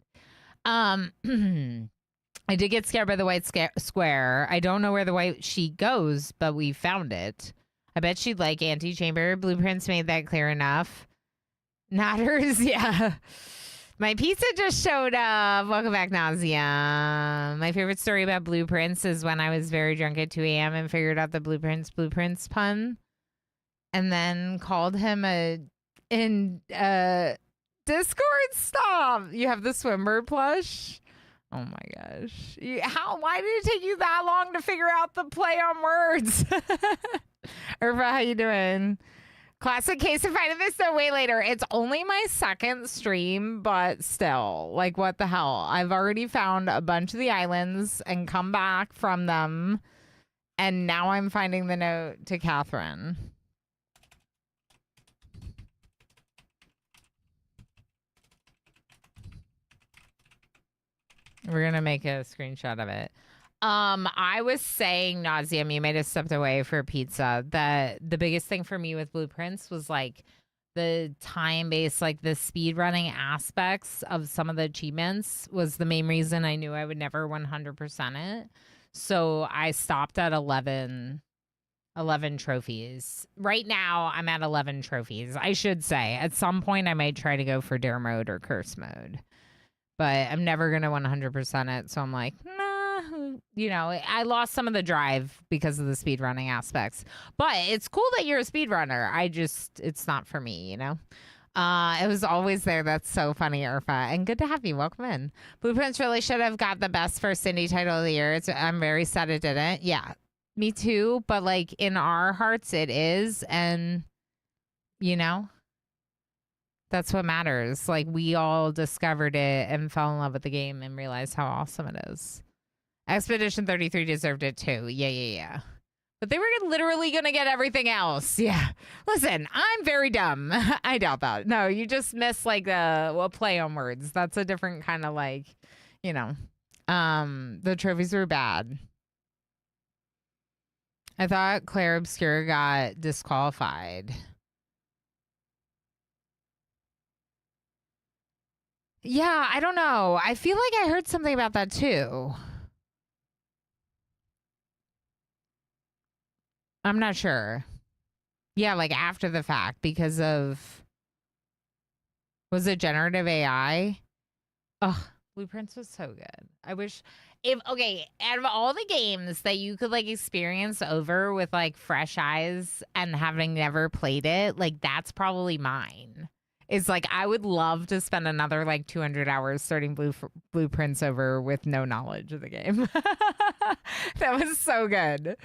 I did get scared by the white square. I don't know where the white sheet goes, but we found it. I bet she'd like antechamber. Blueprints made that clear enough. Not hers, yeah. My pizza just showed up. Welcome back, Nausea. My favorite story about Blueprints is when I was very drunk at 2 a.m. and figured out the Blueprints pun and then called him in Discord. Stop. You have the Swimmer plush? Oh my gosh. Why did it take you that long to figure out the play on words? Irva, how you doing? Classic case of finding this though way later. It's only my second stream, but still, like what the hell? I've already found a bunch of the islands and come back from them. And now I'm finding the note to Catherine. We're going to make a screenshot of it. I was saying, Nauseum, you might have stepped away for pizza. That the biggest thing for me with Blueprints was like the time-based, like the speed running aspects of some of the achievements was the main reason I knew I would never 100% it. So I stopped at 11 trophies. Right now, I'm at 11 trophies. I should say, at some point, I might try to go for dare mode or curse mode. But I'm never going to 100% it. So I'm like, nah, you know, I lost some of the drive because of the speedrunning aspects. But it's cool that you're a speedrunner. It's not for me, you know? It was always there. That's so funny, Urfa. And good to have you. Welcome in. Blueprints really should have got the best first indie title of the year. I'm very sad it didn't. Yeah, me too. But like in our hearts, it is. And, you know? That's what matters. Like, we all discovered it and fell in love with the game and realized how awesome it is. Expedition 33 deserved it too. Yeah. But they were literally going to get everything else. Yeah. Listen, I'm very dumb. I doubt that. No, you just miss like a play on words. That's a different kind of like, you know. The trophies were bad. I thought Claire Obscure got disqualified. Yeah, I don't know. I feel like I heard something about that too. I'm not sure. Yeah, like after the fact because of... Was it generative AI? Ugh, Blueprints was so good. I wish... Okay, out of all the games that you could like experience over with like fresh eyes and having never played it, like that's probably mine. It's like I would love to spend another like 200 hours starting Blueprints over with no knowledge of the game. That was so good.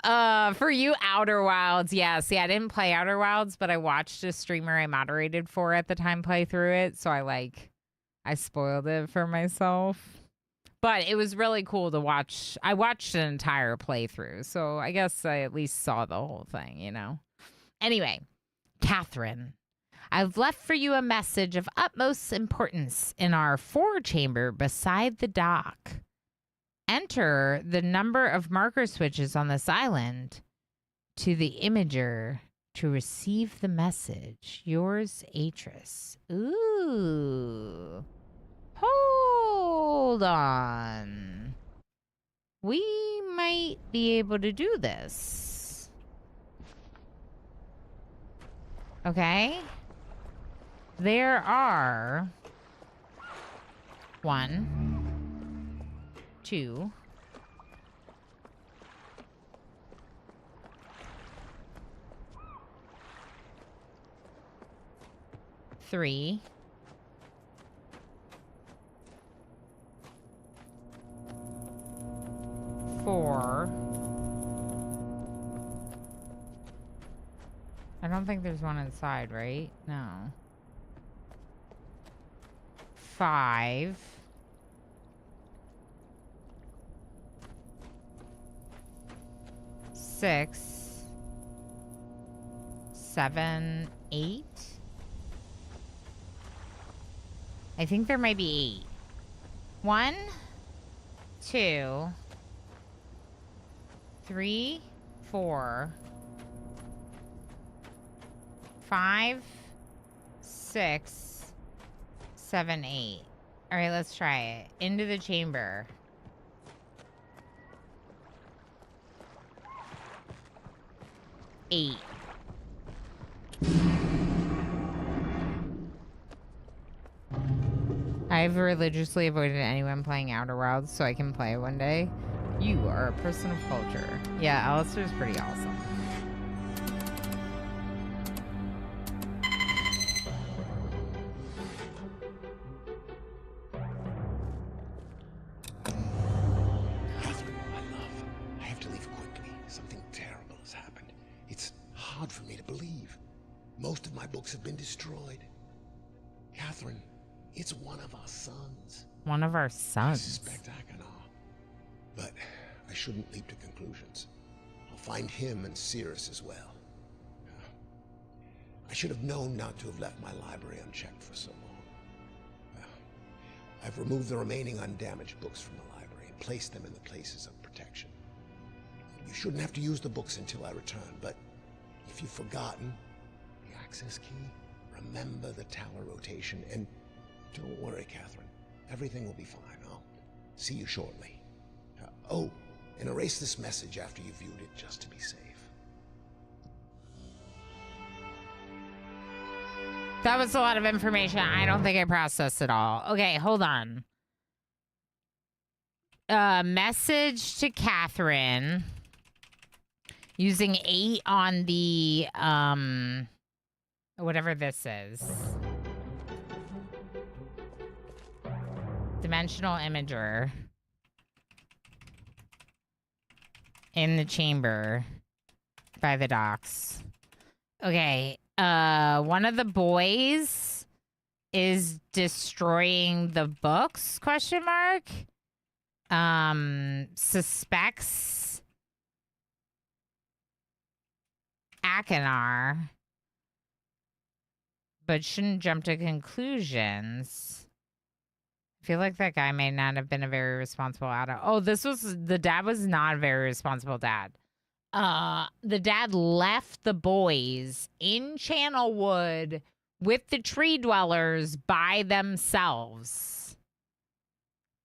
For you, Outer Wilds, yeah. See, I didn't play Outer Wilds, but I watched a streamer I moderated for at the time play through it, so I spoiled it for myself. But it was really cool to watch. I watched an entire playthrough, so I guess I at least saw the whole thing, you know? Anyway, Catherine. I've left for you a message of utmost importance in our forechamber beside the dock. Enter the number of marker switches on this island to the imager to receive the message. Yours, Atris. Ooh. Hold on. We might be able to do this. Okay. There are 1, 2, 3, 4. I don't think there's one inside, right? No. 5. 6, 7, 8. I think there might be 8. 1, 2, 3, 4, 5, 6, 7, 8. All right, let's try it. Into the chamber. 8. I've religiously avoided anyone playing Outer Wilds so I can play one day. You are a person of culture. Yeah, Alistair's pretty awesome. Catherine, my love, I have to leave quickly. Something terrible has happened. It's hard for me to believe. Most of my books have been destroyed. Catherine, it's one of our sons. One of our I sons. suspect Akanar. But I shouldn't leap to conclusions. I'll find him and Cirrus as well. I should have known not to have left my library unchecked for so long. I've removed the remaining undamaged books from the library and placed them in the places of protection. You shouldn't have to use the books until I return, but if you've forgotten the access key, remember the tower rotation, and don't worry, Catherine. Everything will be fine. I'll see you shortly. Oh, and erase this message after you've viewed it, just to be safe. That was a lot of information. I don't think I processed it all. Okay, hold on. Message to Catherine using 8 on the whatever this is. Dimensional imager in the chamber by the docks. Okay. One of the boys is destroying the books, question mark. Suspects Akanar, but shouldn't jump to conclusions. I feel like that guy may not have been a very responsible adult. Oh, the dad was not a very responsible dad. The dad left the boys in Channelwood with the tree dwellers by themselves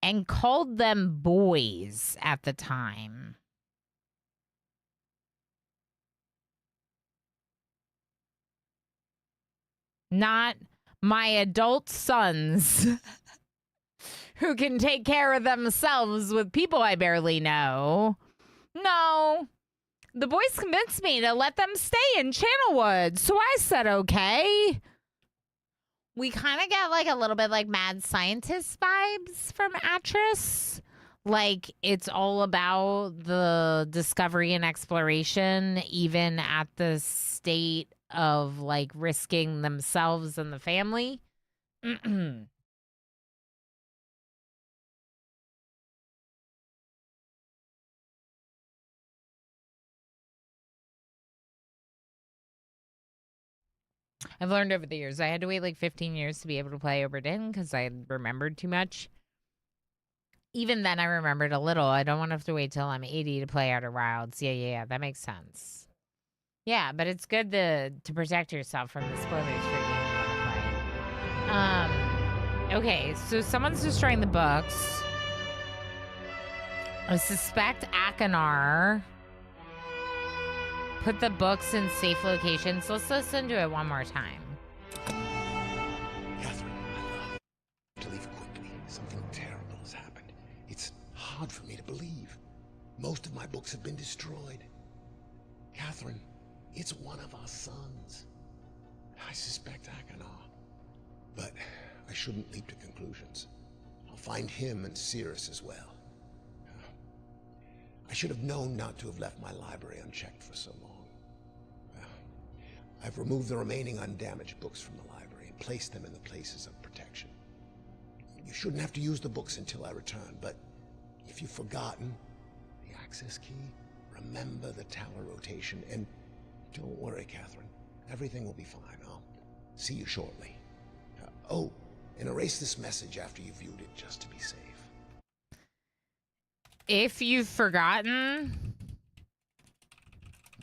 and called them boys at the time. Not my adult sons who can take care of themselves with people I barely know. No. The boys convinced me to let them stay in Channelwood, so I said okay. We kind of get like a little bit like mad scientist vibes from Atris. Like it's all about the discovery and exploration, even at the state of like risking themselves and the family. I've learned over the years. I had to wait like 15 years to be able to play Oberdin because I remembered too much. Even then, I remembered a little. I don't want to have to wait till I'm 80 to play Outer Wilds. Yeah. That makes sense. Yeah, but it's good to protect yourself from the spoilers for a game you want to play. Okay, so someone's destroying the books. I suspect Akanar. Put the books in safe locations. Let's listen to it one more time. Catherine, I love to leave quickly. Something terrible has happened. It's hard for me to believe. Most of my books have been destroyed. Catherine, it's one of our sons. I suspect Achenar. But I shouldn't leap to conclusions. I'll find him and Cirrus as well. I should have known not to have left my library unchecked for so long. I've removed the remaining undamaged books from the library and placed them in the places of protection. You shouldn't have to use the books until I return, but if you've forgotten the access key, remember the tower rotation, and don't worry, Catherine. Everything will be fine. I'll see you shortly. Oh, and erase this message after you've viewed it, just to be safe. If you've forgotten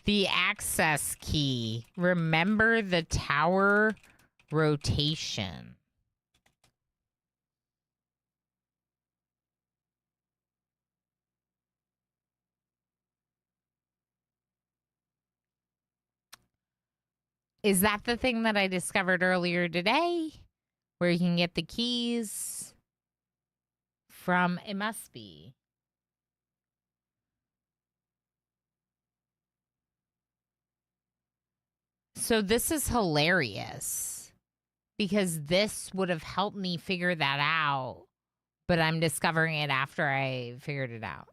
the access key, remember the tower rotation. Is that the thing that I discovered earlier today? Where you can get the keys from? It must be. So this is hilarious because this would have helped me figure that out, but I'm discovering it after I figured it out.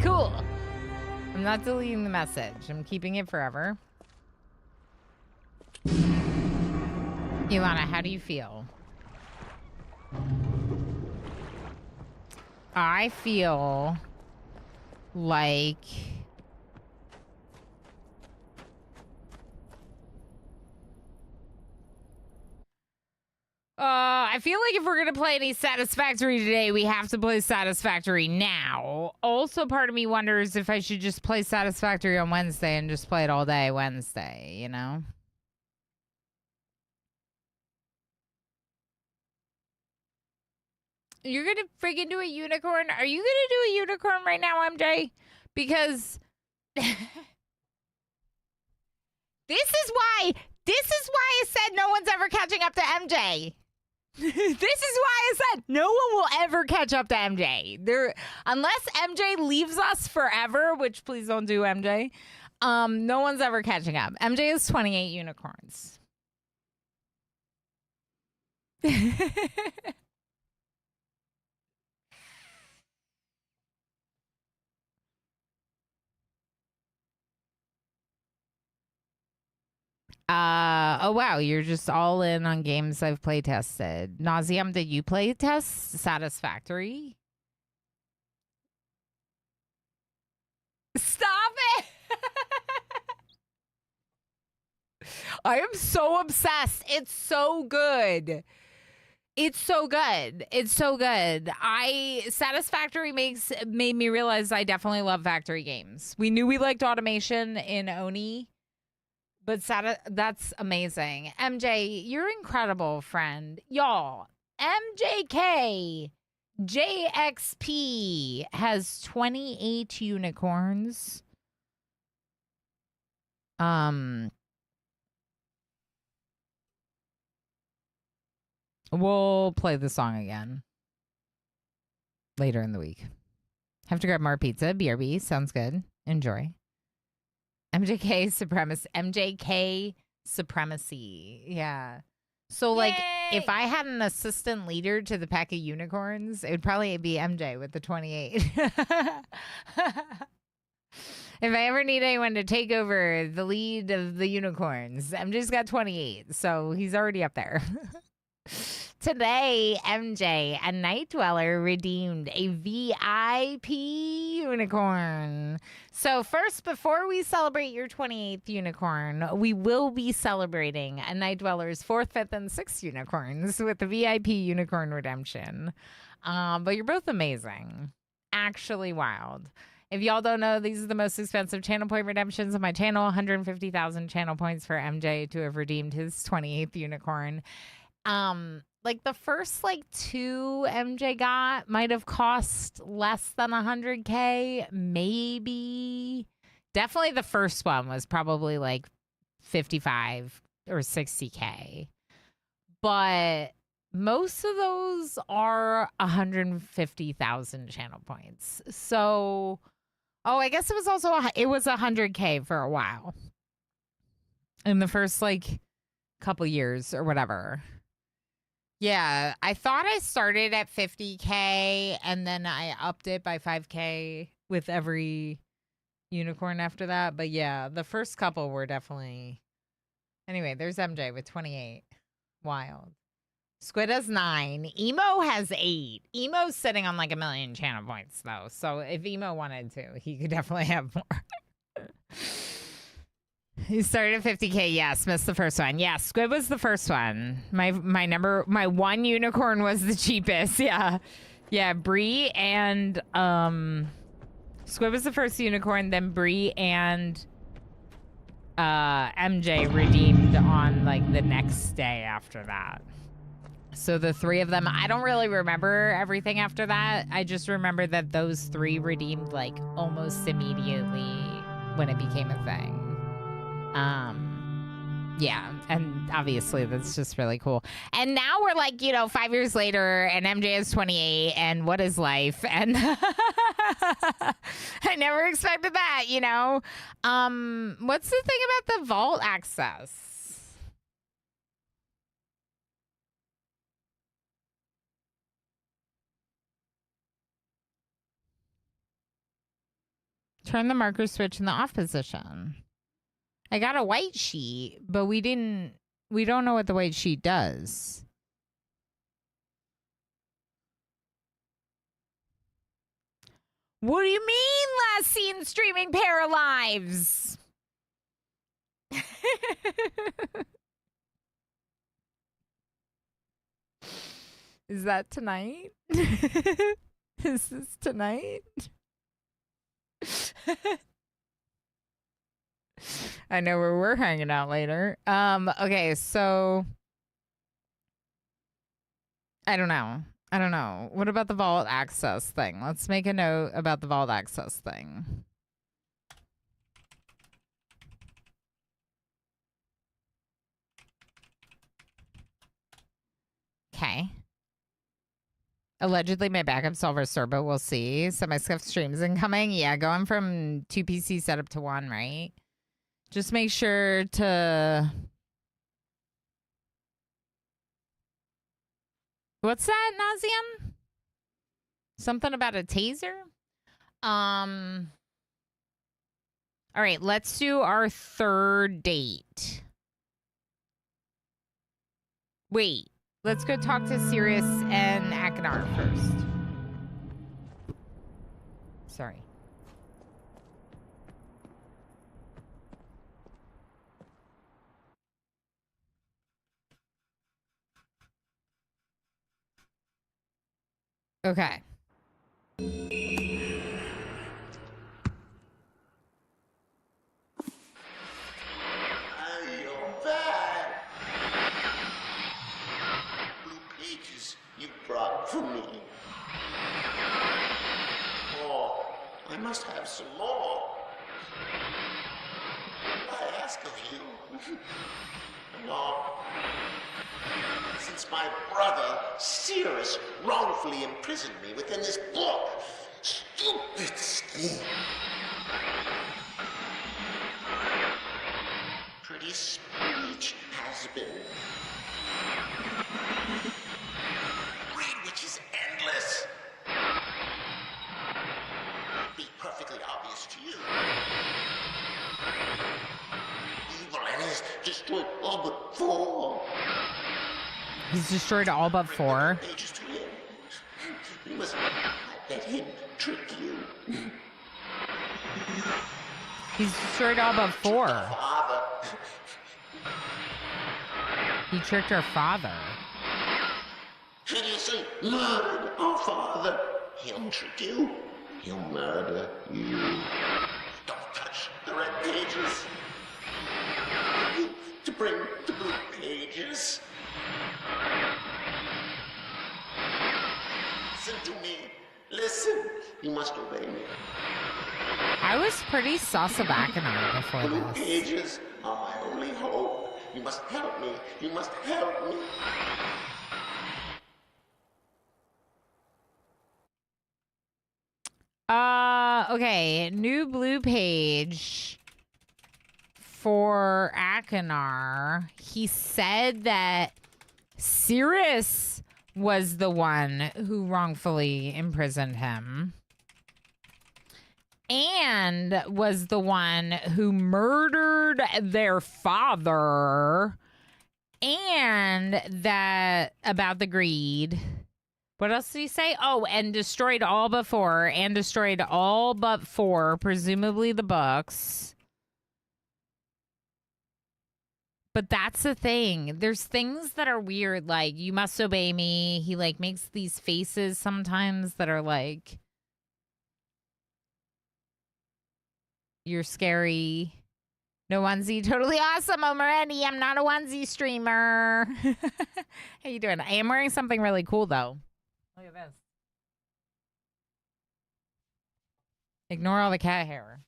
Cool. I'm not deleting the message. I'm keeping it forever. Ilana, how do you feel? I feel like I feel like if we're gonna play any Satisfactory today, we have to play Satisfactory now. Also, part of me wonders if I should just play Satisfactory on Wednesday and just play it all day Wednesday, you know? You're gonna friggin' do a unicorn? Are you gonna do a unicorn right now, MJ? Because this is why I said no one's ever catching up to MJ. This is why I said no one will ever catch up to MJ. Unless MJ leaves us forever, which please don't do, MJ. No one's ever catching up. MJ is 28 unicorns. Oh wow, you're just all in on games I've play tested. Nauseum, did you play test Satisfactory? Stop it! I am so obsessed. It's so good. It's so good. It's so good. Satisfactory made me realize I definitely love factory games. We knew we liked automation in Oni. But that's amazing. MJ, you're incredible, friend. Y'all, MJK JXP has 28 unicorns. We'll play the song again later in the week. Have to grab more pizza. BRB. Sounds good. Enjoy. MJK supremacy. Yeah. So, like, if I had an assistant leader to the pack of unicorns, it would probably be MJ with the 28. If I ever need anyone to take over the lead of the unicorns, MJ's got 28. So he's already up there. Today, MJ, a night dweller, redeemed a VIP unicorn. So first, before we celebrate your 28th unicorn, we will be celebrating a night dweller's 4th, 5th, and 6th unicorns with the VIP unicorn redemption. But you're both amazing. Actually wild. If y'all don't know, these are the most expensive channel point redemptions on my channel. 150,000 channel points for MJ to have redeemed his 28th unicorn. Like the first like 2 MJ got might have cost less than 100K, maybe. Definitely the first one was probably like 55 or 60K. But most of those are 150,000 channel points. So, oh, I guess it was also it was 100K for a while. In the first like couple years or whatever. Yeah, I thought I started at 50K and then I upped it by 5K with every unicorn after that. But yeah, the first couple were definitely. Anyway, there's MJ with 28. Wild. Squid has 9. Emo has 8. Emo's sitting on like 1 million channel points though. So if Emo wanted to, he could definitely have more. He started at 50K. Yes, missed the first one. Yeah, Squid was the first one. My one unicorn was the cheapest. Yeah. Yeah, Bree and Squid was the first unicorn, then Bree and MJ redeemed on like the next day after that. So the 3 of them, I don't really remember everything after that. I just remember that those 3 redeemed like almost immediately when it became a thing. Yeah, and obviously that's just really cool. And now we're like, 5 years later, and MJ is 28, and what is life? And I never expected that, What's the thing about the vault access? Turn the marker switch in the off position. I got a white sheet, but we don't know what the white sheet does. What do you mean last seen streaming pair of lives? Is that tonight? Is this tonight? I know where we're hanging out later. Okay, so I don't know. What about the vault access thing? Let's make a note about the vault access thing. Okay. Allegedly, my backup solver server. We'll see. So my Scuff streams incoming. Yeah, going from 2 PC setup to 1, right? Just make sure to. What's that, Nazian? Something about a taser? All right, let's do our 3rd date. Wait. Let's go talk to Sirius and Akanar first. Sorry. Okay. For me. Oh, I must have some more. I ask of you. No. Since my brother, Sirius, wrongfully imprisoned me within this book. Stupid scheme. Pretty speech has been. Which is endless. Be perfectly obvious to you. Evil and he's destroyed all but 4. He's destroyed all but 4. Pages to him. You must let him trick you. He's destroyed all but 4. Father. He tricked her father. Hideously murdered our father. He'll trick you. He'll murder you. Don't touch the red pages. To bring the blue pages. Listen to me. Listen. You must obey me. I was pretty sus of Achenar before Blue this. pages are my only hope. You must help me. You must help me. Okay, new blue page for Achenar. He said that Cirrus was the one who wrongfully imprisoned him and was the one who murdered their father, and that about the greed. What else did he say? Oh, and destroyed all but four, presumably the books. But that's the thing. There's things that are weird, like, you must obey me. He, like, makes these faces sometimes that are like, you're scary. No onesie, totally awesome. I'm ready. I'm not a onesie streamer. How you doing? I am wearing something really cool, though. Look at this. Ignore all the cat hair.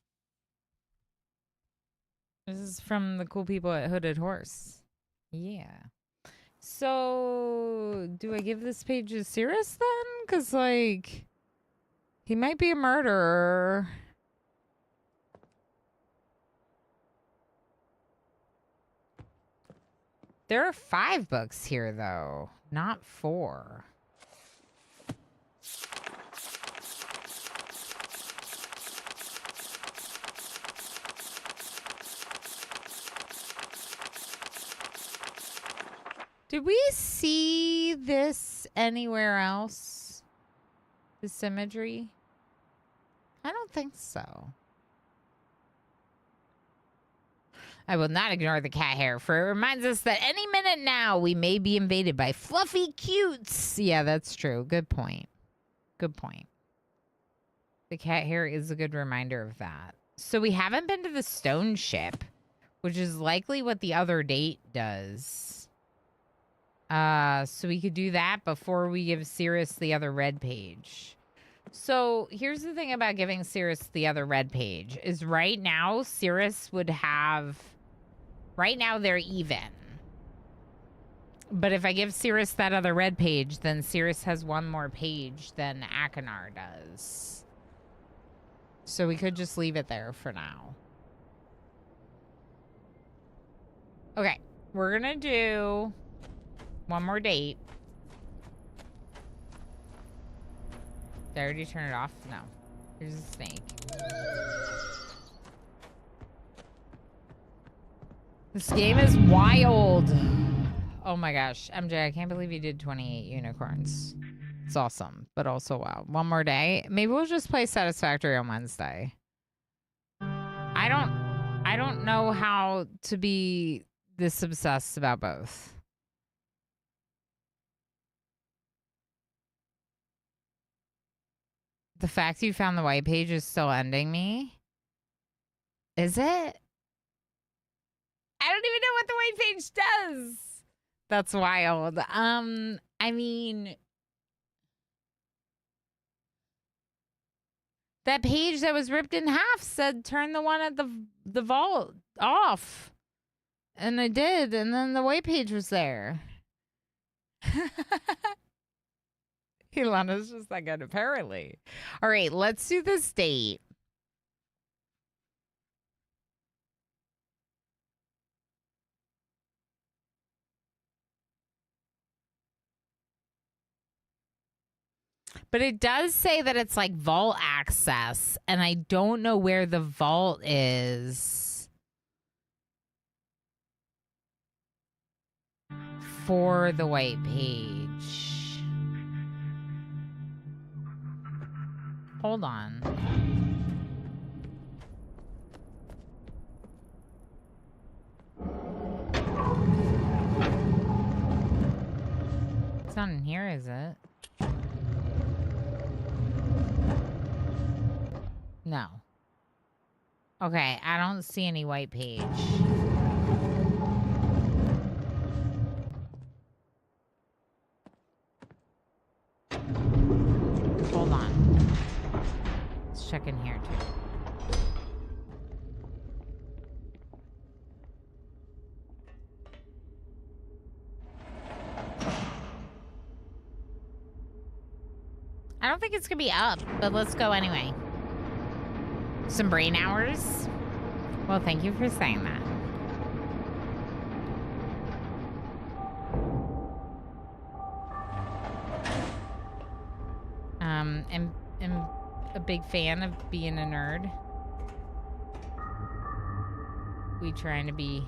This is from the cool people at Hooded Horse. Yeah. So, do I give this page to Cirrus then? Because, like, he might be a murderer. There are 5 books here, though, not 4. Did we see this anywhere else? This imagery? I don't think so. I will not ignore the cat hair, for it reminds us that any minute now we may be invaded by fluffy cutes. Yeah, that's true. Good point. Good point. The cat hair is a good reminder of that. So we haven't been to the stone ship, which is likely what the other date does. So we could do that before we give Cirrus the other red page. So here's the thing about giving Cirrus the other red page is right now Cirrus would have, right now they're even. But if I give Cirrus that other red page, then Cirrus has one more page than Achenar does. So we could just leave it there for now. Okay, we're gonna do one more date. Did I already turn it off? No. Here's a snake. This game is wild. Oh my gosh. MJ, I can't believe you did 28 unicorns. It's awesome, but also wow. One more day. Maybe we'll just play Satisfactory on Wednesday. I don't know how to be this obsessed about both. The fact you found the white page is still ending me. Is it? I don't even know what the white page does. That's wild. I mean, that page that was ripped in half said turn the one at the vault off. And I did, and then the white page was there. Ilana's just that good, apparently. All right, let's do this date. But it does say that it's like vault access, and I don't know where the vault is for the white page. Hold on. It's not in here, is it? No. Okay, I don't see any white page. check in here too. I don't think it's gonna be up, but let's go anyway. Some brain hours? Well, thank you for saying that. I'm a big fan of being a nerd. We trying to be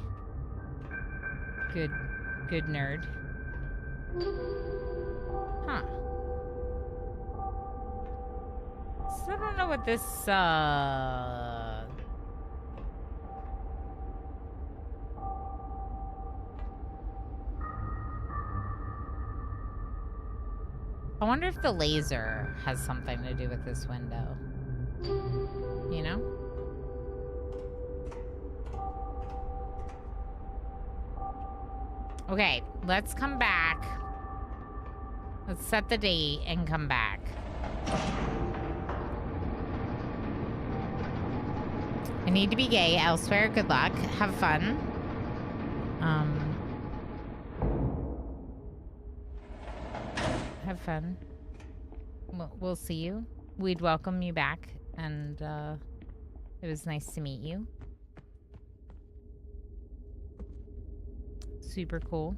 good nerd. Huh. So I don't know what this, I wonder if the laser has something to do with this window. You know? Okay, let's come back. Let's set the date and come back. I need to be gay elsewhere. Good luck. Have fun. Have fun. We'll see you. We'd welcome you back, and it was nice to meet you. Super cool.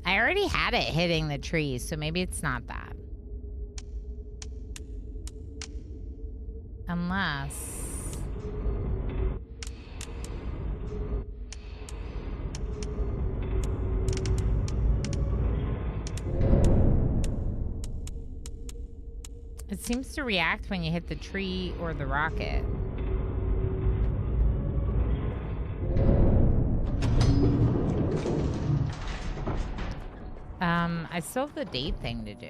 I already had it hitting the trees, so maybe it's not that. Unless... It seems to react when you hit the tree or the rocket. I still have the date thing to do.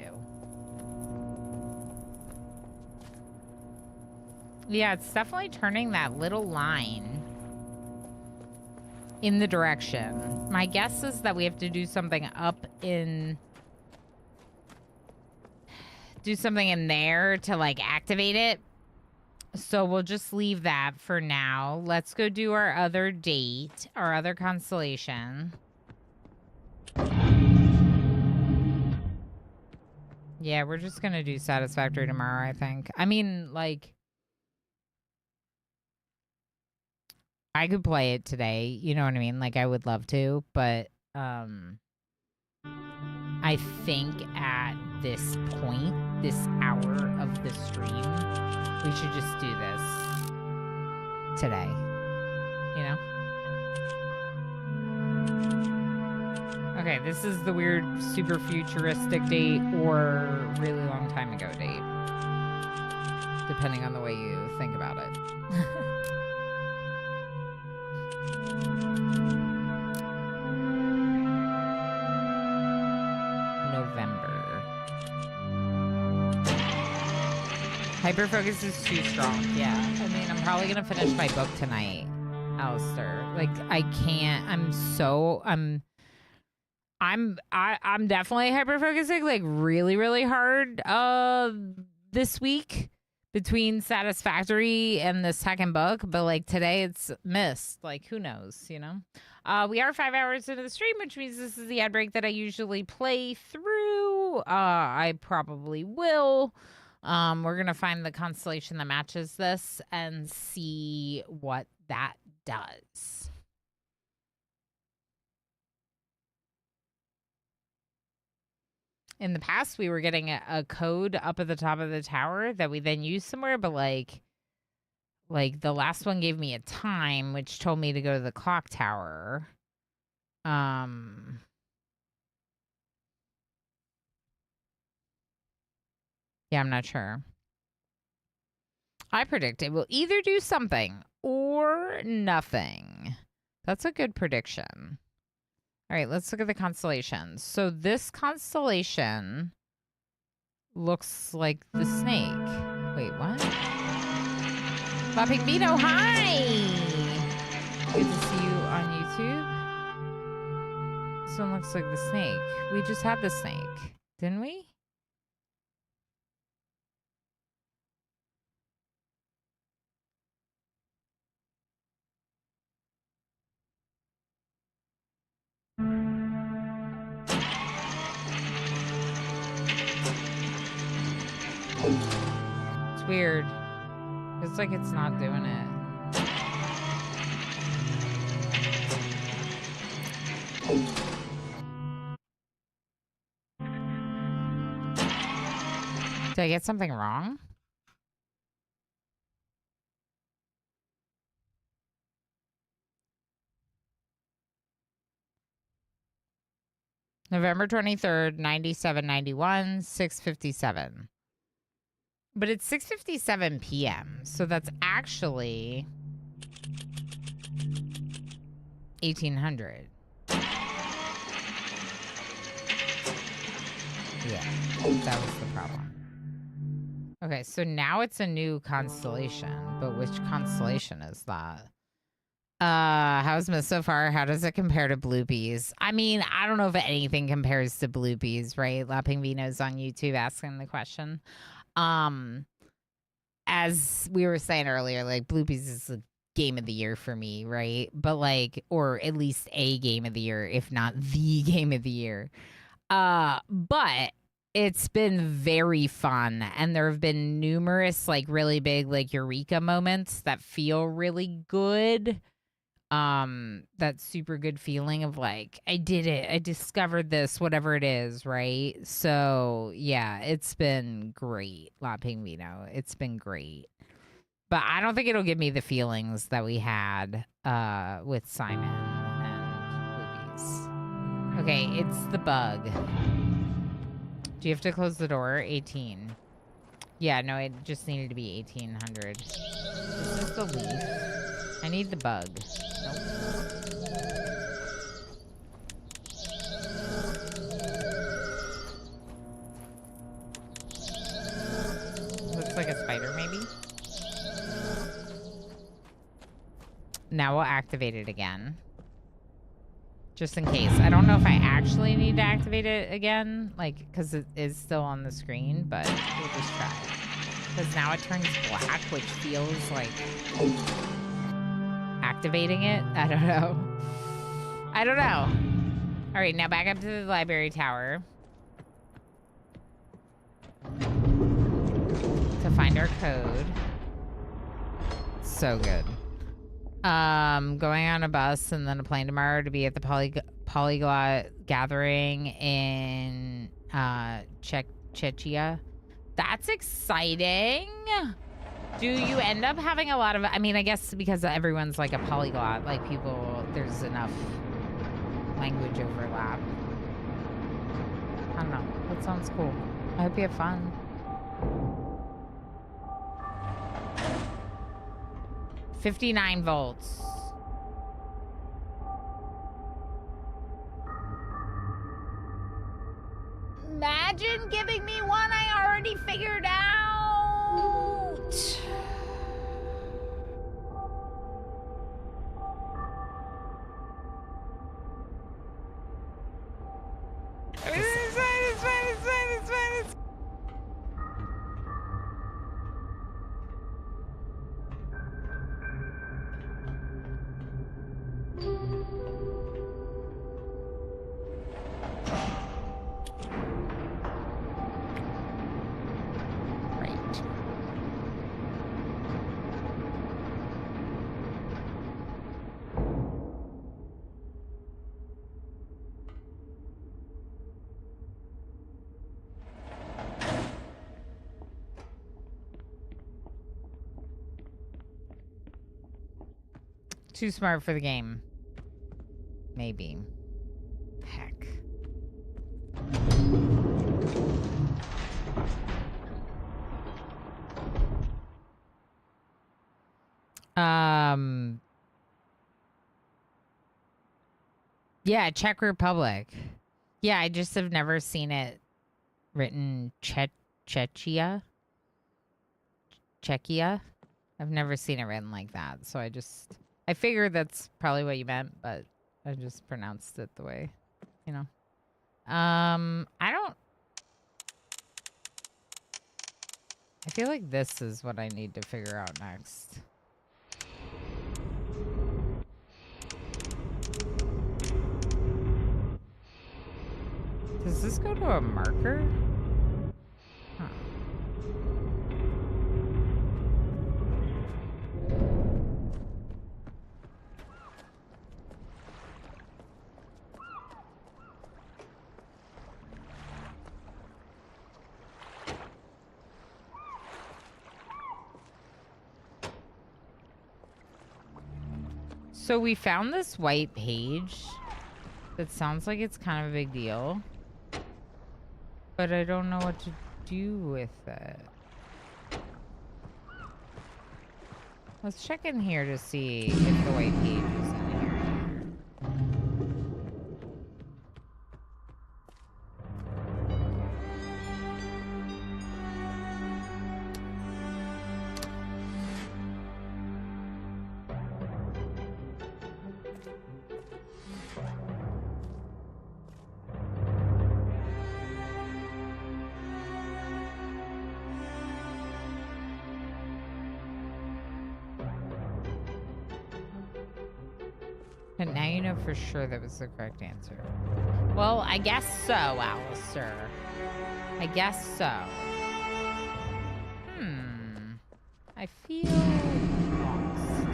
Yeah, it's definitely turning that little line in the direction. My guess is that we have to do something up in... do something in there to, like, activate it. So we'll just leave that for now. Let's go do our other date, our other constellation. Yeah, we're just gonna do Satisfactory tomorrow, I think. I mean, like... I could play it today, you know what I mean? Like, I would love to, but, I think at this point, this hour of the stream, we should just do this today, you know? Okay, this is the weird, super futuristic date or really long time ago date, depending on the way you think about it. November. Hyperfocus is too strong. Yeah. I mean, I'm probably going to finish my book tonight, Alistair. Like, I can't. I'm definitely hyperfocusing, like, really, really hard this week between Satisfactory and the second book. But, like, today it's Myst. Like, who knows, you know? We are 5 hours into the stream, which means this is the ad break that I usually play through. I probably will. We're going to find the constellation that matches this and see what that does. In the past, we were getting a code up at the top of the tower that we then used somewhere, but like the last one gave me a time, which told me to go to the clock tower. Yeah, I'm not sure. I predict it will either do something or nothing. That's a good prediction. All right, let's look at the constellations. So this constellation looks like the snake. Wait, what? Bopping Vito, hi! Good to see you on YouTube. This one looks like the snake. We just had the snake, didn't we? It's weird. It's like it's not doing it. Did I get something wrong? November 23rd, 9791, 6:57. But it's 6:57 p.m. So that's actually 1800. Yeah, that was the problem. Okay, so now it's a new constellation, but which constellation is that? How's Myst so far? How does it compare to Bloopies? I mean, I don't know if anything compares to Bloopies, right? Lapping Vino's on YouTube asking the question. As we were saying earlier, like Bloopies is the game of the year for me, right? But like, or at least a game of the year, if not the game of the year. But it's been very fun, and there have been numerous like really big like eureka moments that feel really good. That super good feeling of like, I did it, I discovered this, whatever it is, right? So yeah, it's been great, La Pingvino. It's been great. But I don't think it'll give me the feelings that we had with Simon and Bluebies. Okay, it's the bug. Do you have to close the door? 18. Yeah, no, it just needed to be 1800. This is the leaf. I need the bug. Nope. Looks like a spider, maybe? Now we'll activate it again. Just in case. I don't know if I actually need to activate it again, like, because it is still on the screen, but we'll just try. Because now it turns black, which feels like activating it. I don't know. I don't know. All right, now back up to the library tower to find our code. So good. Going on a bus and then a plane tomorrow to be at the polyglot gathering in Czechia. That's exciting. Do you end up having a lot of, I mean, I guess because everyone's like a polyglot, like people, there's enough language overlap. I don't know. That sounds cool. I hope you have fun. $59 volts. Imagine giving me one I already figured out. It's fine. Too smart for the game. Maybe. Heck. Yeah, Czech Republic. Yeah, I just have never seen it written Czechia. I've never seen it written like that. So I figured that's probably what you meant, but I just pronounced it the way, you know. I feel like this is what I need to figure out next. this go to a marker? Huh. So we found this white page that sounds like it's kind of a big deal, but I don't know what to do with it. Let's check in here to see if the white page is in here. But now you know for sure that was the correct answer. Well, I guess so, Alistair. I guess so. I feel lost.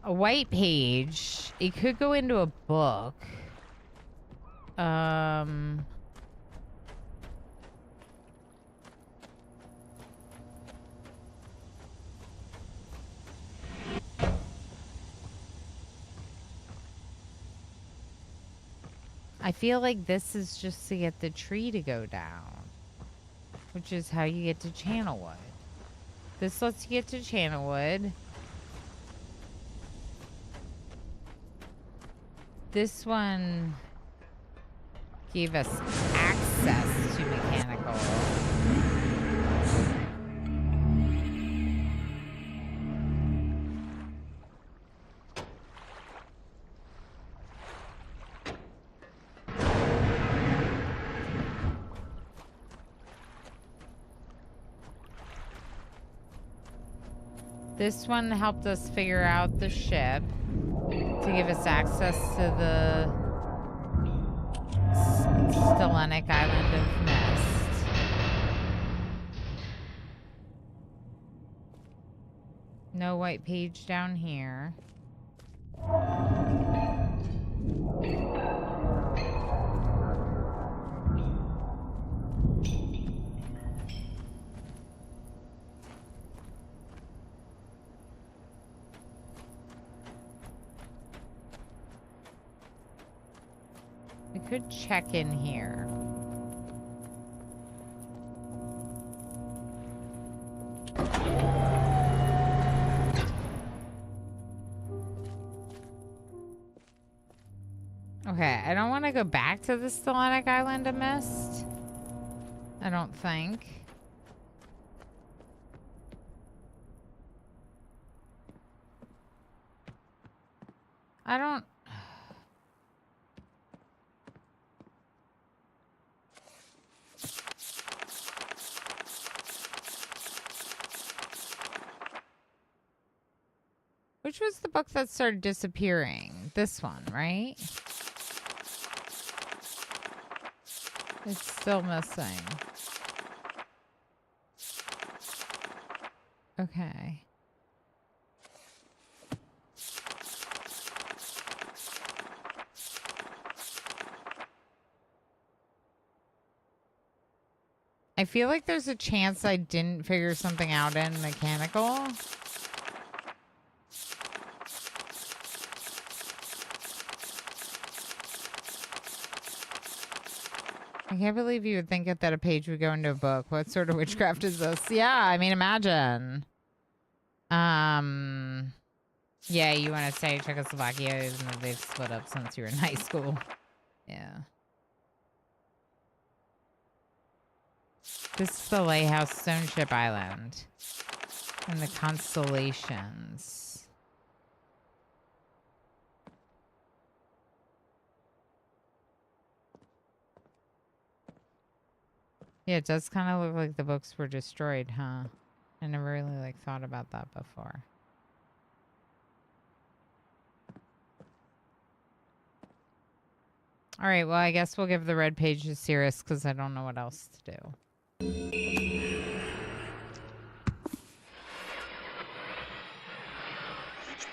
A white page. It could go into a book. I feel like this is just to get the tree to go down, which is how you get to Channelwood. This lets you get to Channelwood. This one gave us access to mechanical. This one helped us figure out the ship to give us access to the Stellenic Island of Myst. No white page down here. We could check in here. Okay, I don't want to go back to the Stellenic Island of Myst. I don't think. I don't... Which was the book that started disappearing? This one, right? It's still missing. Okay. I feel like there's a chance I didn't figure something out in mechanical. I can't believe you would think that a page would go into a book. What sort of witchcraft is this? Yeah, I mean, imagine. Yeah, you want to say Czechoslovakia, even though they've split up since you were in high school. Yeah. This is the lighthouse, Stone Ship Island. And the constellations. Yeah, it does kind of look like the books were destroyed, huh? I never really like thought about that before. All right, well, I guess we'll give the red page to Cirrus because I don't know what else to do. Each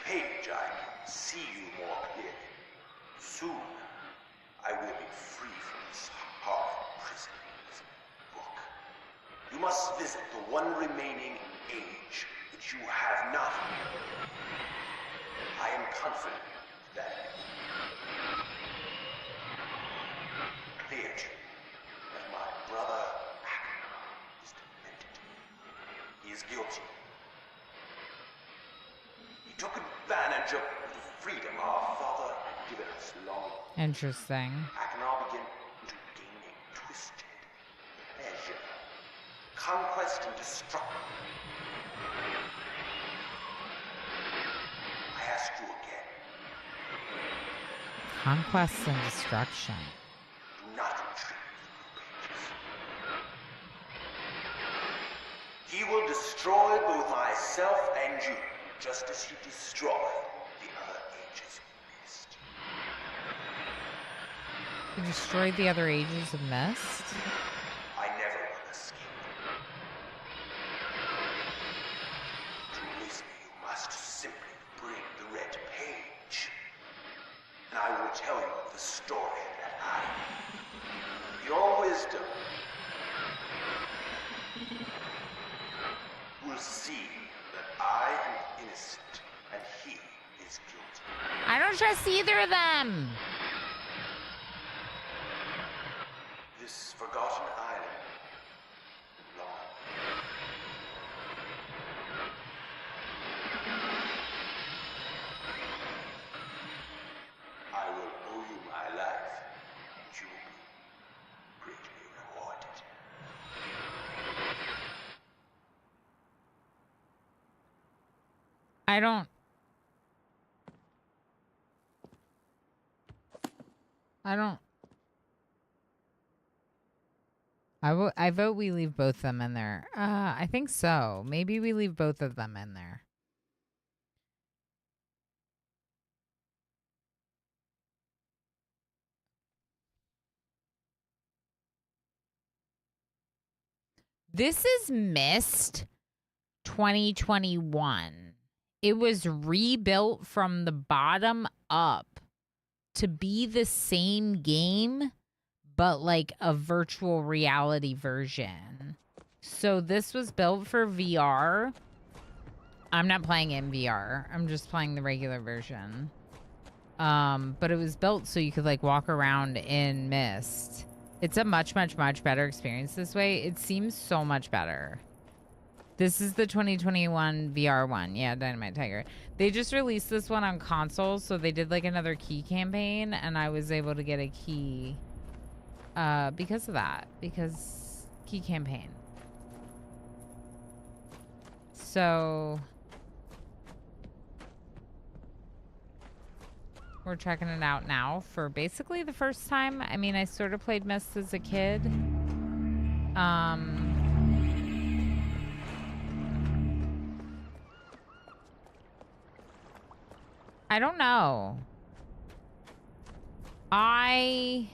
page I can see you more clearly. Soon, I will be free from this hard prison, this book. You must visit the one remaining age which you have not. I am confident that clear to you that my brother Agamemnon is demented. He is guilty. He took advantage of the freedom our father had given us long. Interesting. Agamemnon began to gain a twisted pleasure, conquest and destruction. I ask you again. Conquest and destruction. Do not retreat the pages. He will destroy both myself and you, just as he destroyed the other ages of Myst. You destroyed the other ages of Myst? I never will escape. To release me, you must simply bring the red page. And I will tell you the story that I, your wisdom, will see that I am innocent and he is guilty. I don't trust either of them. This forgotten island belongs. I will owe you my life, and you will be greatly rewarded. I don't. I vote we leave both of them in there. I think so. Maybe we leave both of them in there. This is Myst 2021. It was rebuilt from the bottom up to be the same game, but like a virtual reality version. So this was built for VR. I'm not playing in VR. I'm just playing the regular version. But it was built so you could like walk around in Myst. It's a much, much, much better experience this way. It seems so much better. This is the 2021 VR one. Yeah, Dynamite Tiger. They just released this one on consoles, so they did like another key campaign, and I was able to get a key because of that. Because key campaign. So we're checking it out now for basically the first time. I mean, I sort of played Myst as a kid. I don't know. I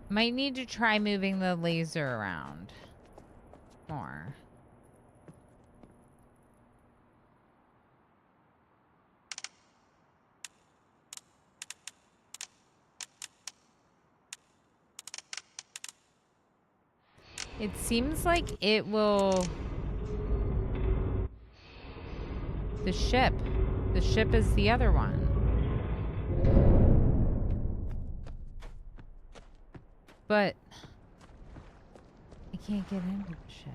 might need to try moving the laser around more. It seems like it will... The ship. The ship is the other one. But I can't get into the ship.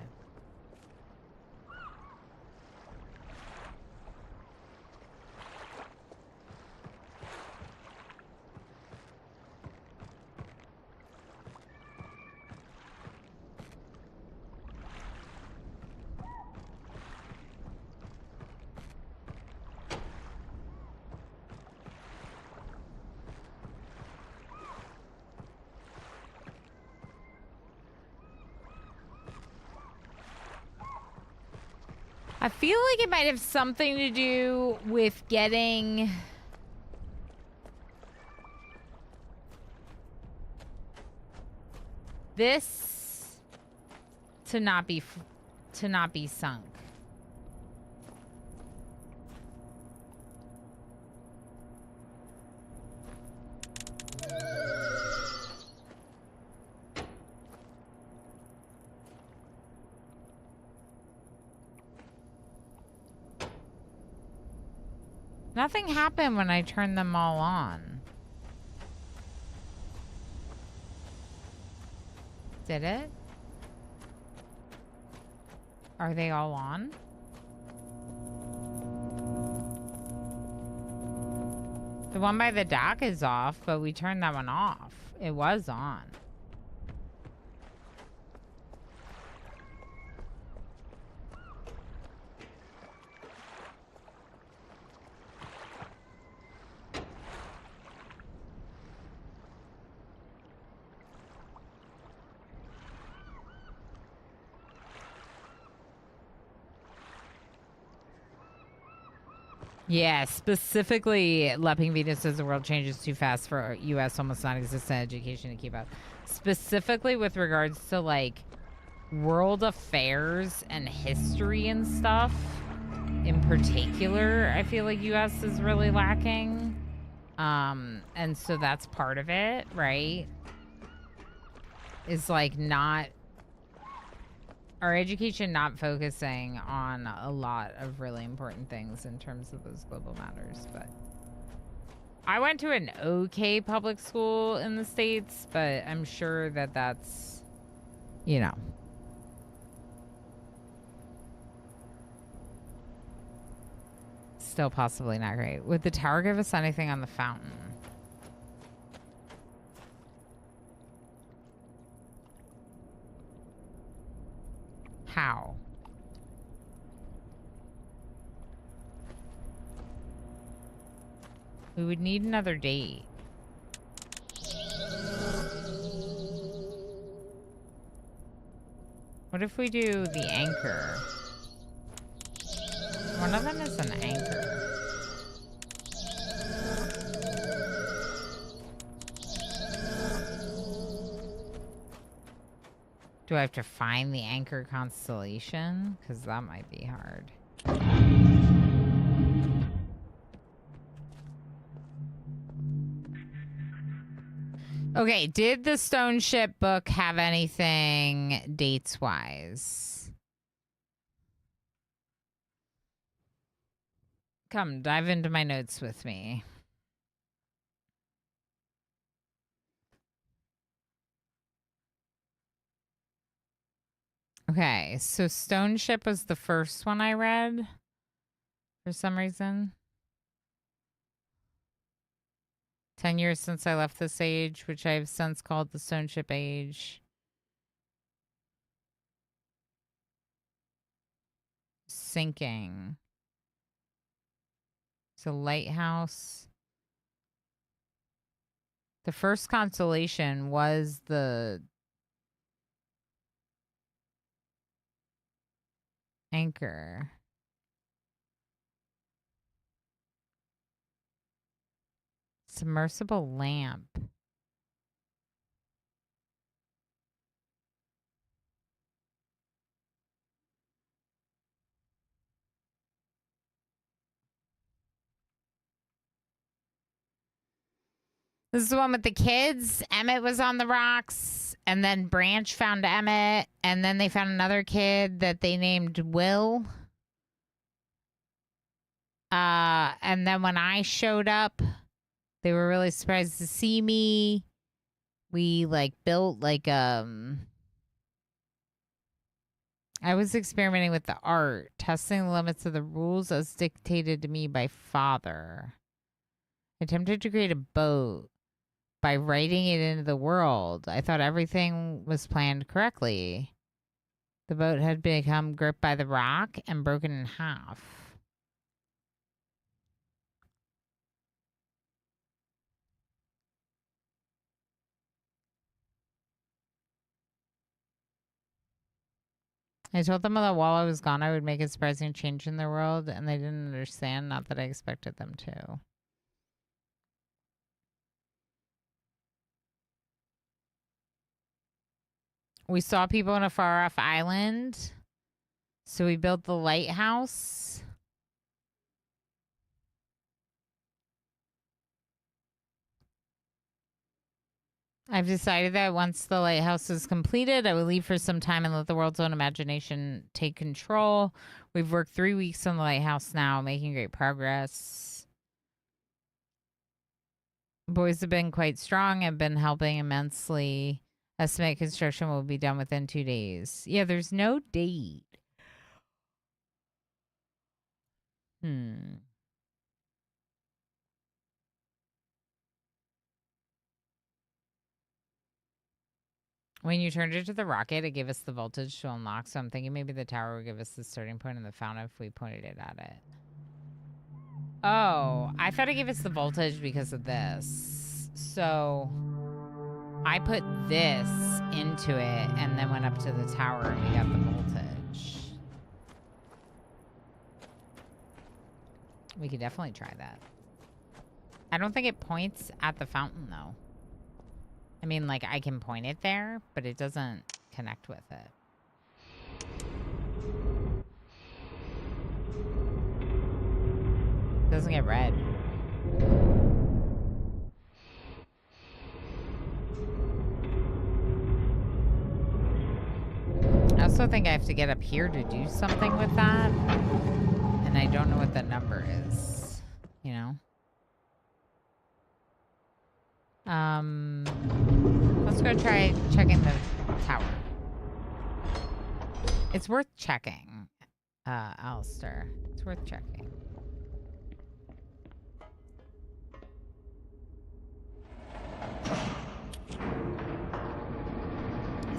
I feel like it might have something to do with getting this to not be sunk. Nothing happened when I turned them all on. Did it? Are they all on? The one by the dock is off, but we turned that one off. It was on. Yeah, specifically, Lepping Venus says the world changes too fast for U.S. almost non-existent education to keep up. Specifically with regards to, like, world affairs and history and stuff, in particular, I feel like U.S. is really lacking. And so that's part of it, right? Is, like, not... our education not focusing on a lot of really important things in terms of those global matters. But I went to an okay public school in the States, but I'm sure that that's, you know, still possibly not great. Would the tower give us anything on the fountain? How? We would need another date. What if we do the anchor? One of them is an anchor. Do I have to find the anchor constellation? Because that might be hard. Okay, did the Stone Ship book have anything dates-wise? Come, dive into my notes with me. Okay, so Stone Ship was the first one I read for some reason. 10 years since I left this age, which I have since called the Stone Ship age. Sinking. So lighthouse. The first constellation was the anchor. Submersible lamp. This is the one with the kids. Emmett was on the rocks, and then Branch found Emmett, and then they found another kid that they named Will. And then when I showed up, they were really surprised to see me. We like built like I was experimenting with the art, testing the limits of the rules as dictated to me by father. I attempted to create a boat by writing it into the world. I thought everything was planned correctly. The boat had become gripped by the rock and broken in half. I told them that while I was gone, I would make a surprising change in their world, and they didn't understand, not that I expected them to. We saw people on a far-off island, so we built the lighthouse. I've decided that once the lighthouse is completed, I will leave for some time and let the world's own imagination take control. We've worked 3 weeks on the lighthouse now, making great progress. Boys have been quite strong and been helping immensely. Estimate construction will be done within 2 days. Yeah, there's no date. When you turned it to the rocket, it gave us the voltage to unlock. So I'm thinking maybe the tower would give us the starting point and the fountain if we pointed it at it. Oh, I thought it gave us the voltage because of this. So I put this into it and then went up to the tower and we got the voltage. We could definitely try that. I don't think it points at the fountain though. I mean, like, I can point it there, but it doesn't connect with it. It doesn't get red. I also think I have to get up here to do something with that. And I don't know what the number is, you know? Let's go try checking the tower. It's worth checking, Alistair. It's worth checking.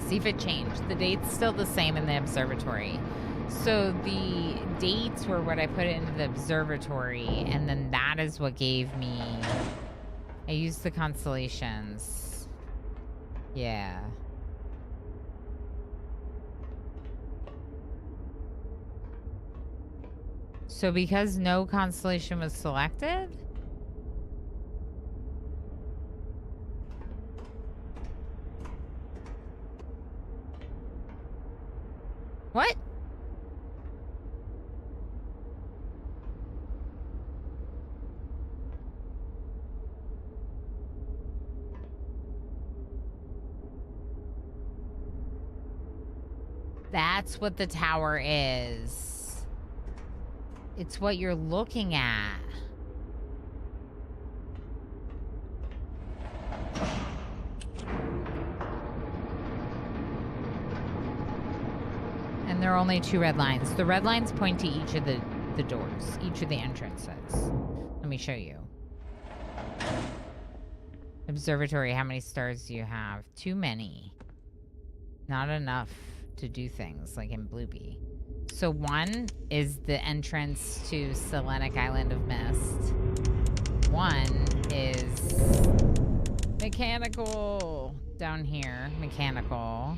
See if it changed. The date's still the same in the observatory. So the dates were what I put into the observatory, and then that is what gave me... I used the constellations. Yeah. So because no constellation was selected? What? That's what the tower is. It's what you're looking at. And there are only 2 red lines. The red lines point to each of the doors, each of the entrances. Let me show you. Observatory, how many stars do you have? Too many. Not enough to do things like in Bluebee. So 1 is the entrance to Selenic Island of Myst. 1 is mechanical down here. Mechanical.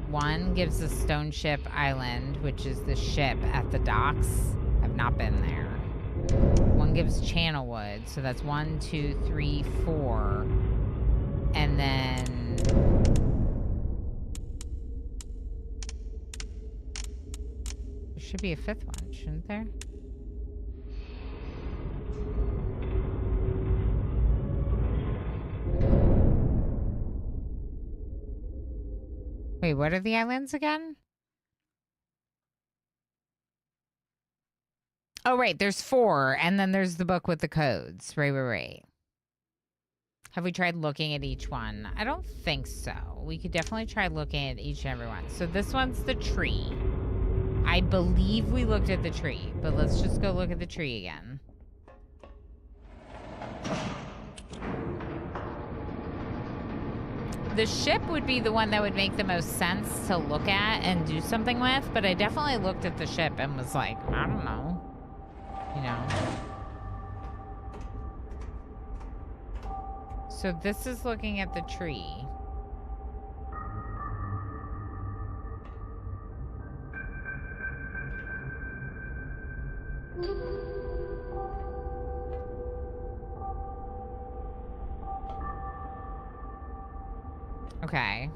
1 gives us Stone Ship Island, which is the ship at the docks. I've not been there. 1 gives Channelwood, so that's 1, 2, 3, 4. And then there should be a 5th one, shouldn't there? Wait, what are the islands again? Oh, right, there's 4, and then there's the book with the codes. Right. Have we tried looking at each one? I don't think so. We could definitely try looking at each and every one. So this one's the tree. I believe we looked at the tree, but let's just go look at the tree again. The ship would be the one that would make the most sense to look at and do something with, but I definitely looked at the ship and was like, I don't know. You know. So this is looking at the tree. Okay.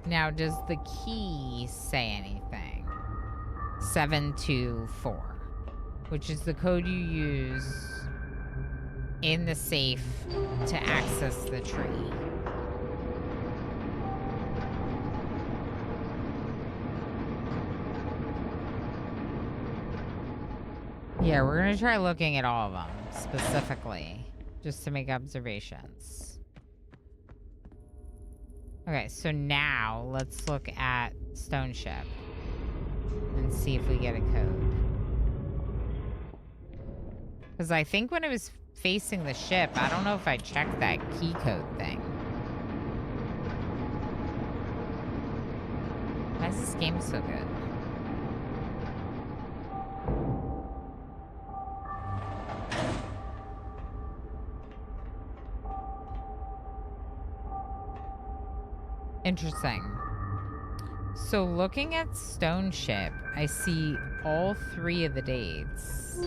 Now, does the key say anything? 724, which is the code you use in the safe to access the tree. Yeah, we're gonna try looking at all of them specifically, just to make observations. Okay, so now let's look at Stone Ship and see if we get a code. Because I think when it was facing the ship, I don't know if I checked that key code thing. Why is this game so good? Interesting. So looking at Stone Ship, I see all 3 of the dates.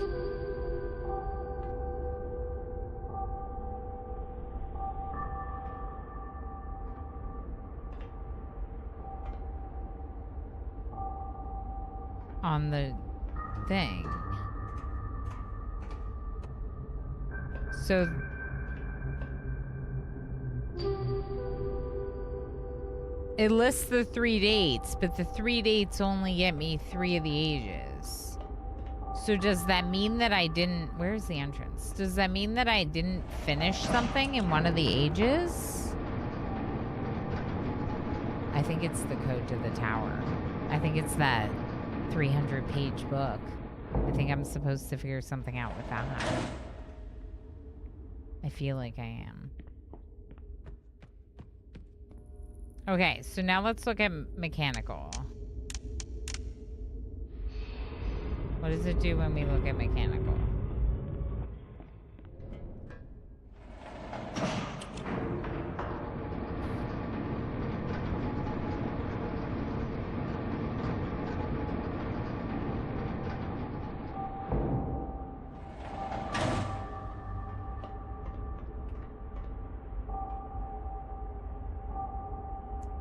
On the thing. So it lists the 3 dates, but the 3 dates only get me 3 of the ages. So does that mean that I didn't... Where's the entrance? Does that mean that I didn't finish something in one of the ages? I think it's the code to the tower. I think it's that 300-page book. I think I'm supposed to figure something out with that. I feel like I am. Okay, so now let's look at mechanical. What does it do when we look at mechanical?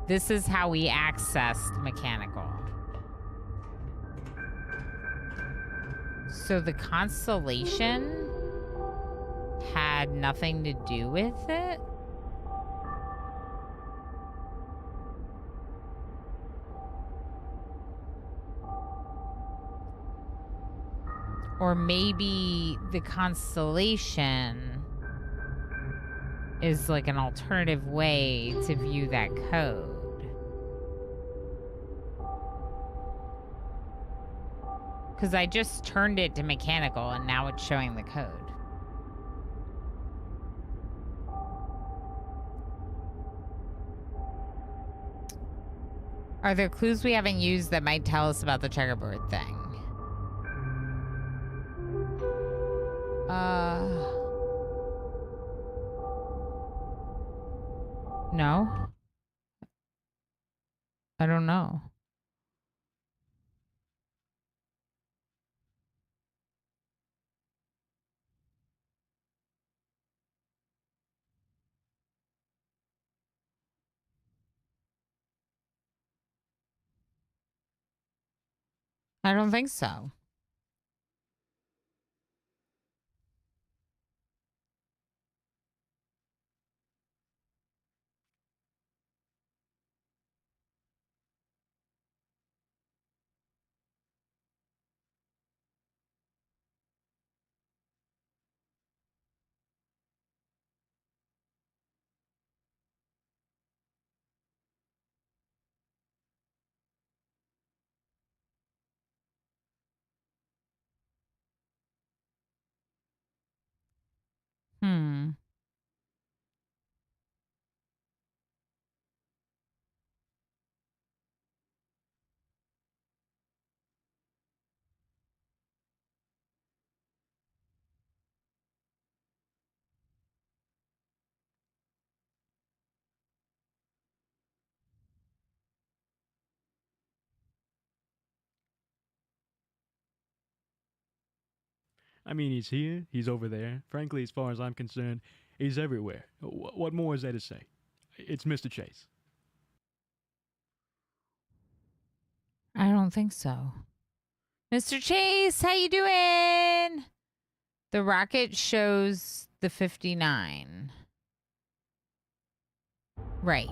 This is how we accessed mechanical. So the constellation had nothing to do with it? Or maybe the constellation is like an alternative way to view that code. Because I just turned it to mechanical and now it's showing the code. Are there clues we haven't used that might tell us about the checkerboard thing? No? I don't know. I don't think so. I mean, he's here, he's over there. Frankly, as far as I'm concerned, he's everywhere. What more is there to say? It's Mr. Chase. I don't think so. Mr. Chase, how you doing? The rocket shows the 59. Right.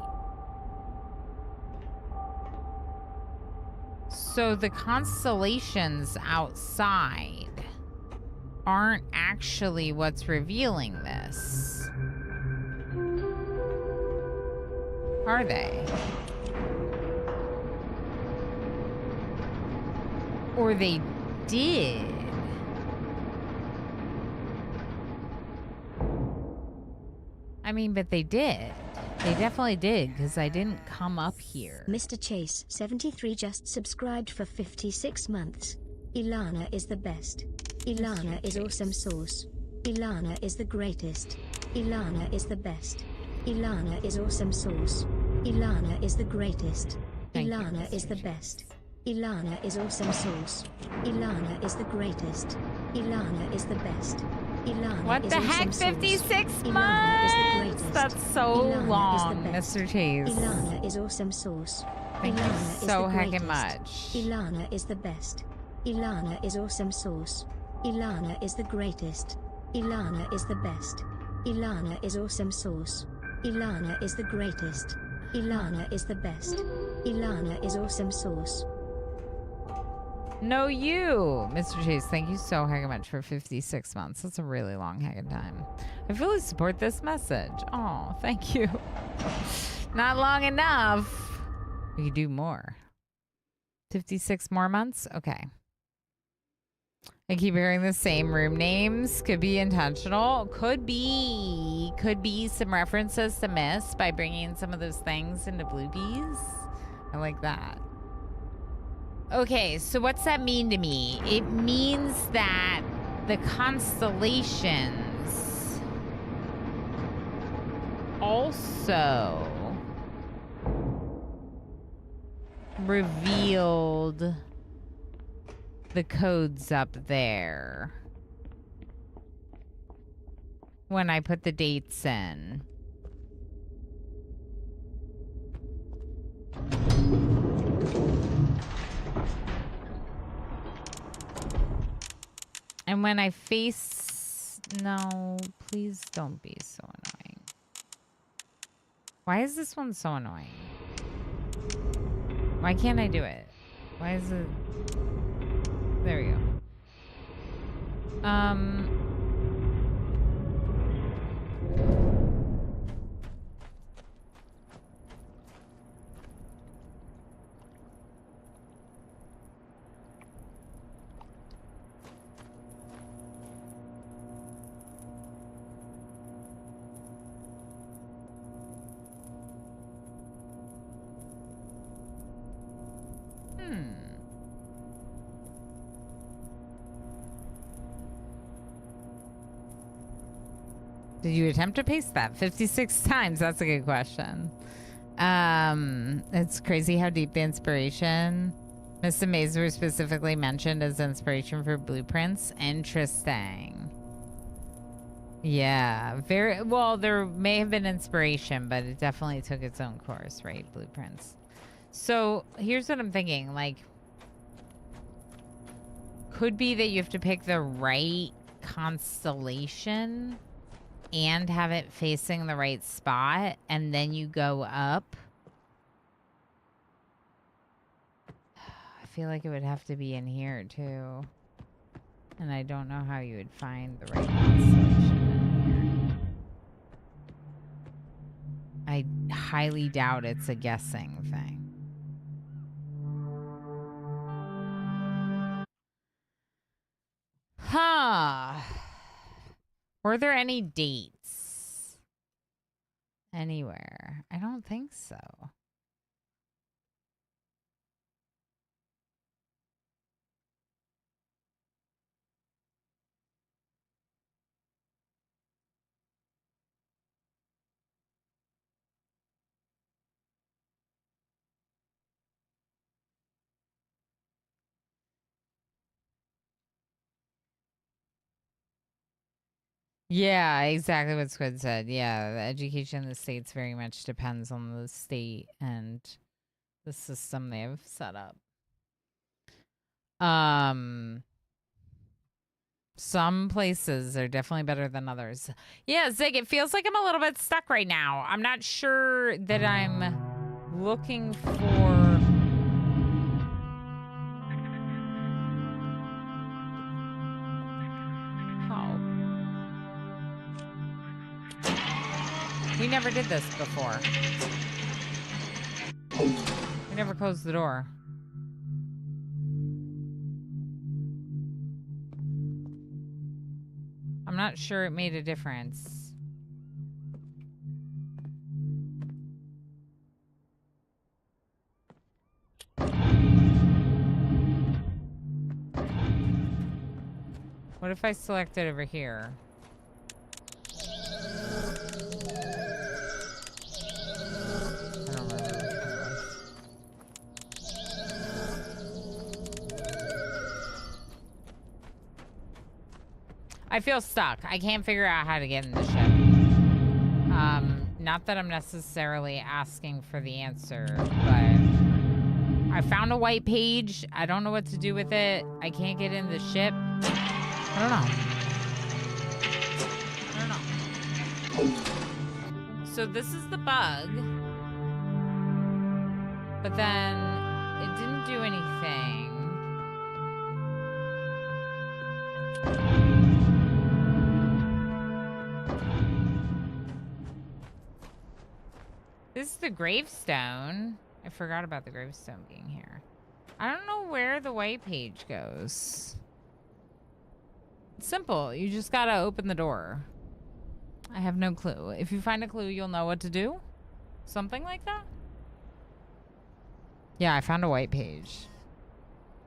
So the constellations outside aren't actually what's revealing this. Are they? Or they did. I mean, but they did. They definitely did, because I didn't come up here. Mr. Chase 73 just subscribed for 56 months. Ilana is the best. Ilana is awesome sauce. Ilana is the greatest. Ilana is the best. Ilana is awesome sauce. Ilana is the greatest. Ilana is the best. Ilana is awesome sauce. Ilana is the greatest. Ilana is the best. Ilana What is the awesome heck? sauce. 56 Ilana months? is the greatest. That's so Ilana long, is the Mr. Chase. Ilana is awesome sauce. Thank you Ilana is so the heckin' greatest. much. Ilana is the best. Ilana is awesome sauce. Ilana is the greatest. Ilana is the best. Ilana is awesome sauce. Ilana is the greatest. Ilana is the best. Ilana is awesome sauce. No, you, Mr. Chase. Thank you so heckin' much for 56 months. That's a really long heckin' time. I fully support this message. Oh, thank you. Not long enough. We could do more. 56 more months? Okay. I keep hearing the same room names. Could be intentional. Could be some references to Myst by bringing some of those things into Blue Bees. I like that. Okay, so what's that mean to me? It means that the constellations also revealed the codes up there when I put the dates in. And when I face... No, please don't be so annoying. Why is this one so annoying? Why can't I do it? Why is it... There we go. Did you attempt to paste that 56 times? That's a good question. It's crazy how deep the inspiration. Miss and Maze were specifically mentioned as inspiration for blueprints. Interesting. Yeah, very well. There may have been inspiration, but it definitely took its own course, right? Blueprints. So here's what I'm thinking. Like, could be that you have to pick the right constellation and have it facing the right spot, and then you go up. I feel like it would have to be in here too. And I don't know how you would find the right constellation in here. I highly doubt it's a guessing thing. Huh. Were there any dates anywhere? I don't think so. Yeah, exactly what Squid said. Yeah, the education in the states very much depends on the state and the system they've set up. Some places are definitely better than others. Yeah, Zig, it feels like I'm a little bit stuck right now. I'm not sure that I'm looking for... help. We never did this before. We never closed the door. I'm not sure it made a difference. What if I select it over here? I don't remember which one it was. I feel stuck. I can't figure out how to get in the ship. Not that I'm necessarily asking for the answer, but I found a white page. I don't know what to do with it. I can't get in the ship. I don't know. So this is the bug. But then it didn't do anything. This is the gravestone. I forgot about the gravestone being here. I don't know where the white page goes. It's simple. You just gotta open the door. I have no clue. If you find a clue, you'll know what to do. Something like that. Yeah, I found a white page.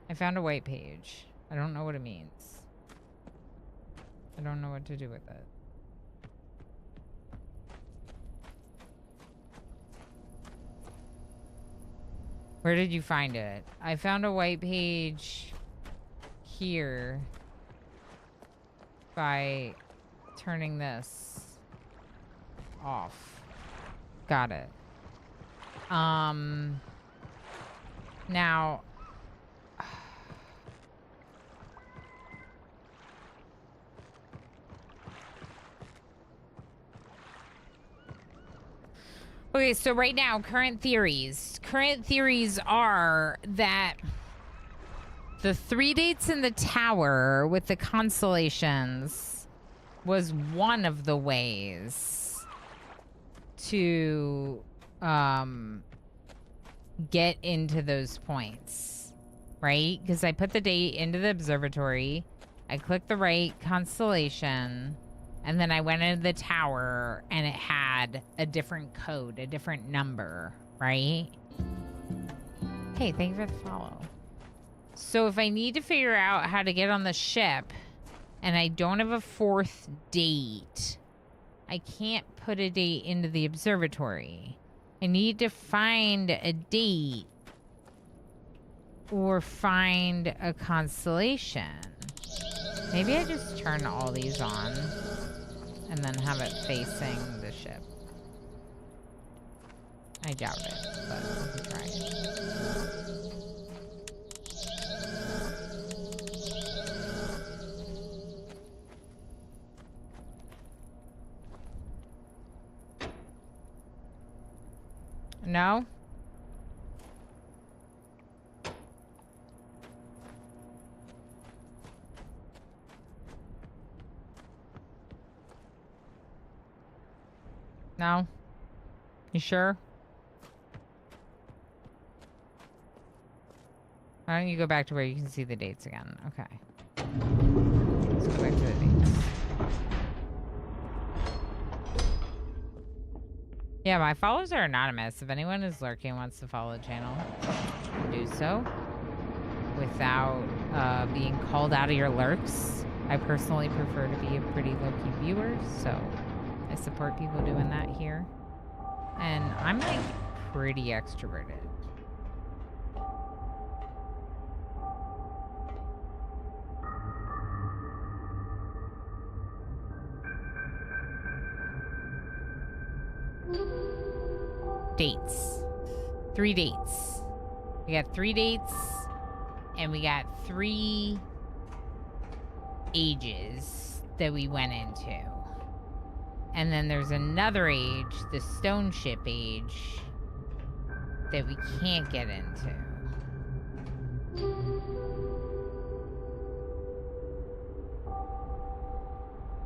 I found a white page. I don't know what it means. I don't know what to do with it. Where did you find it? I found a white page here by turning this off. Got it. Now okay, so right now, current theories are that the 3 dates in the tower with the constellations was one of the ways to get into those points, right? Because I put the date into the observatory, I clicked the right constellation, and then I went into the tower and it had a different code, a different number, right? Hey, thank you for the follow. So if I need to figure out how to get on the ship and I don't have a 4th date, I can't put a date into the observatory. I need to find a date or find a constellation. Maybe I just turn all these on and then have it facing the ship. I doubt it, but we can try it. No? No? You sure? Why don't you go back to where you can see the dates again? Okay. Let's go back to the dates. Yeah, my followers are anonymous. If anyone is lurking and wants to follow the channel, do so without being called out of your lurks. I personally prefer to be a pretty low-key viewer, so I support people doing that here. And I'm like pretty extroverted. dates. 3 dates. We got 3 dates, and we got 3 ages that we went into. And then there's another age, the stone ship age, that we can't get into.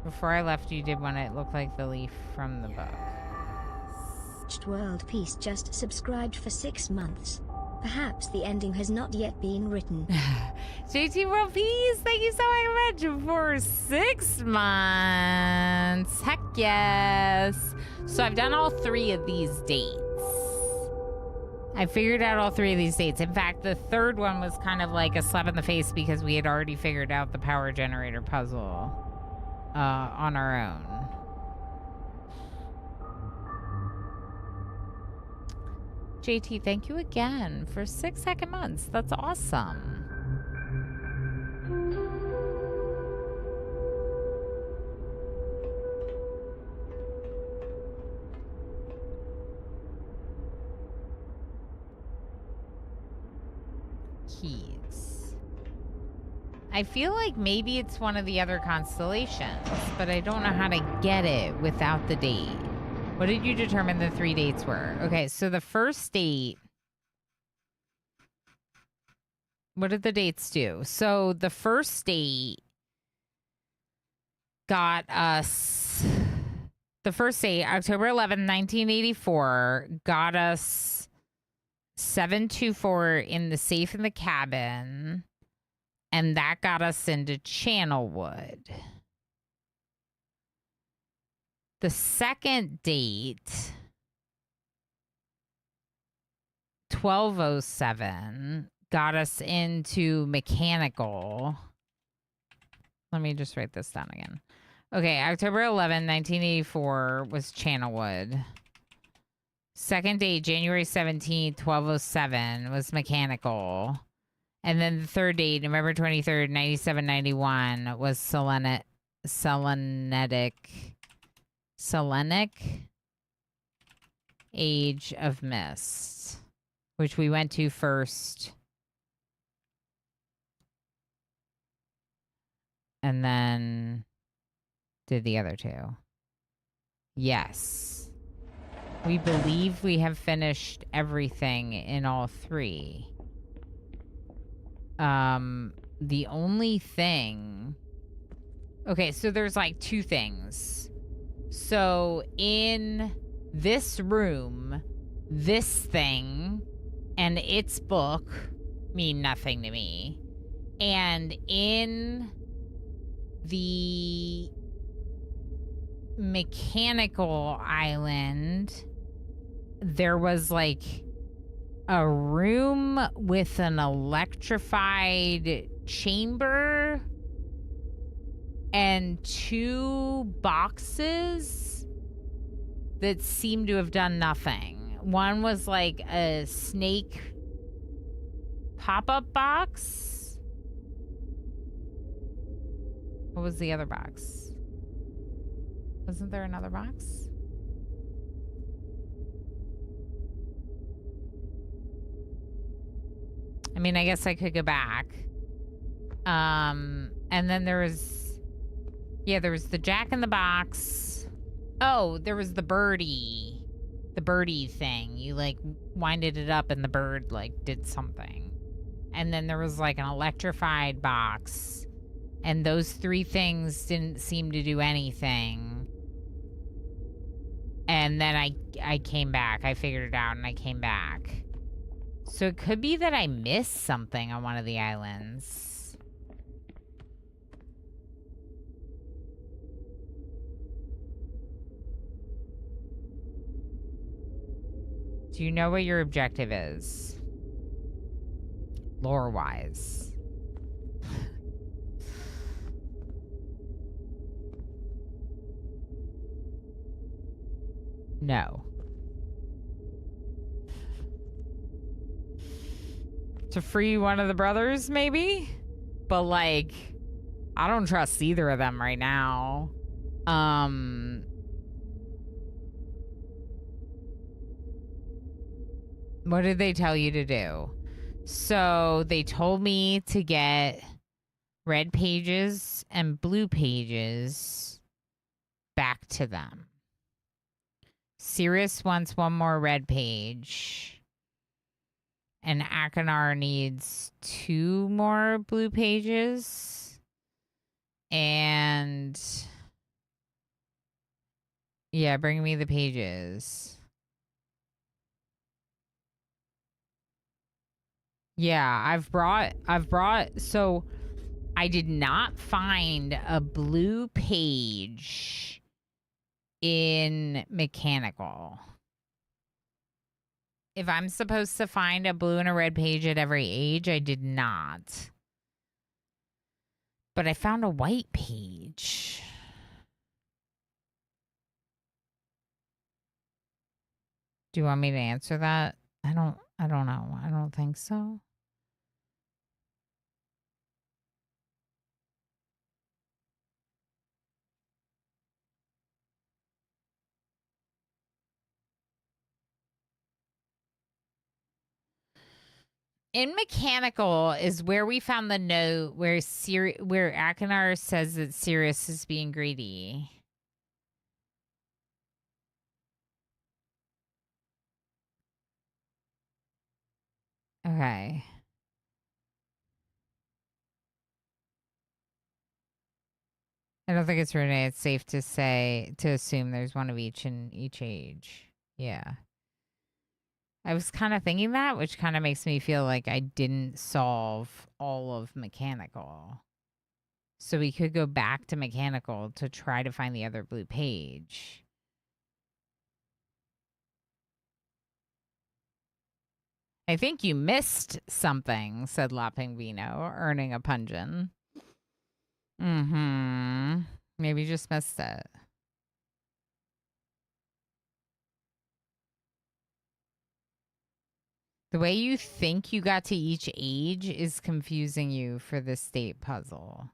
Before I left, you did one. It looked like the leaf from the book. World Peace just subscribed for 6 months. Perhaps the ending has not yet been written. JT World Peace, thank you so much for 6 months. Heck yes. So I've done all 3 of these dates. I figured out all 3 of these dates. In fact, the third one was kind of like a slap in the face because we had already figured out the power generator puzzle on our own. JT, thank you again for 6 second months. That's awesome. Keys. I feel like maybe it's one of the other constellations, but I don't know how to get it without the date. What did you determine the 3 dates were? Okay, so the first date... What did the dates do? So the first date got us... The first date, October 11th, 1984, got us 724 in the safe in the cabin, and that got us into Channelwood. The second date, 1207, got us into Mechanical. Let me just write this down again. Okay, October 11, 1984 was Channelwood. Second date, January 17th, 1207 was Mechanical. And then the third date, November 23rd, 9791 was Selenic Age of Myst, which we went to first. And then did the other 2. Yes. We believe we have finished everything in all 3. The only thing... Okay, so there's like 2 things. So in this room, this thing and its book mean nothing to me. And in the Mechanical Island, there was like a room with an electrified chamber and 2 boxes that seemed to have done nothing. One was like a snake pop-up box. What was the other box? Wasn't there another box? I mean, I guess I could go back. And then there was... Yeah, there was the Jack in the Box. Oh, there was the birdie. The birdie thing. You, like, winded it up and the bird, like, did something. And then there was, like, an electrified box. And those 3 things didn't seem to do anything. And then I came back. I figured it out and I came back. So it could be that I missed something on one of the islands. Do you know what your objective is? Lore-wise. No. To free one of the brothers, maybe? But, like, I don't trust either of them right now. What did they tell you to do? So they told me to get red pages and blue pages back to them. Sirius wants one more red page. And Akinar needs 2 more blue pages. And yeah, bring me the pages. Yeah, I've brought so I did not find a blue page in mechanical. If I'm supposed to find a blue and a red page at every age, I did not. But I found a white page. Do you want me to answer that? I don't know. I don't think so. In mechanical is where we found the note where where Akinar says that Sirius is being greedy. Okay. I don't think it's Renee. It's safe to assume there's one of each in each age. Yeah. I was kind of thinking that, which kind of makes me feel like I didn't solve all of mechanical. So we could go back to mechanical to try to find the other blue page. I think you missed something, said La Pinguino, earning a pungeon. Mm-hmm. Maybe you just missed it. The way you think you got to each age is confusing you for the state puzzle.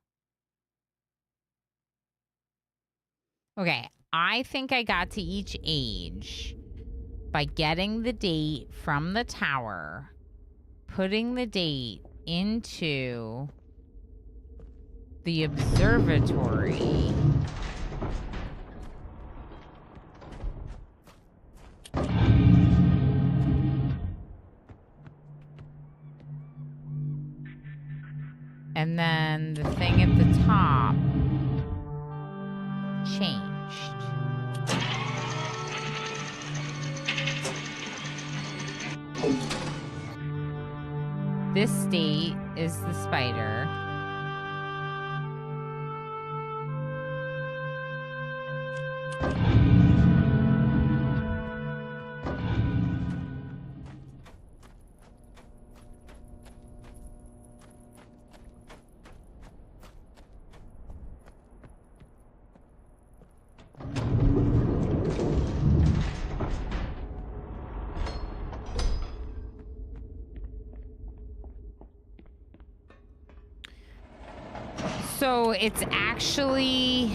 Okay, I think I got to each age by getting the date from the tower, putting the date into the observatory, and then the thing at the top changed. This state is the spider. So it's actually...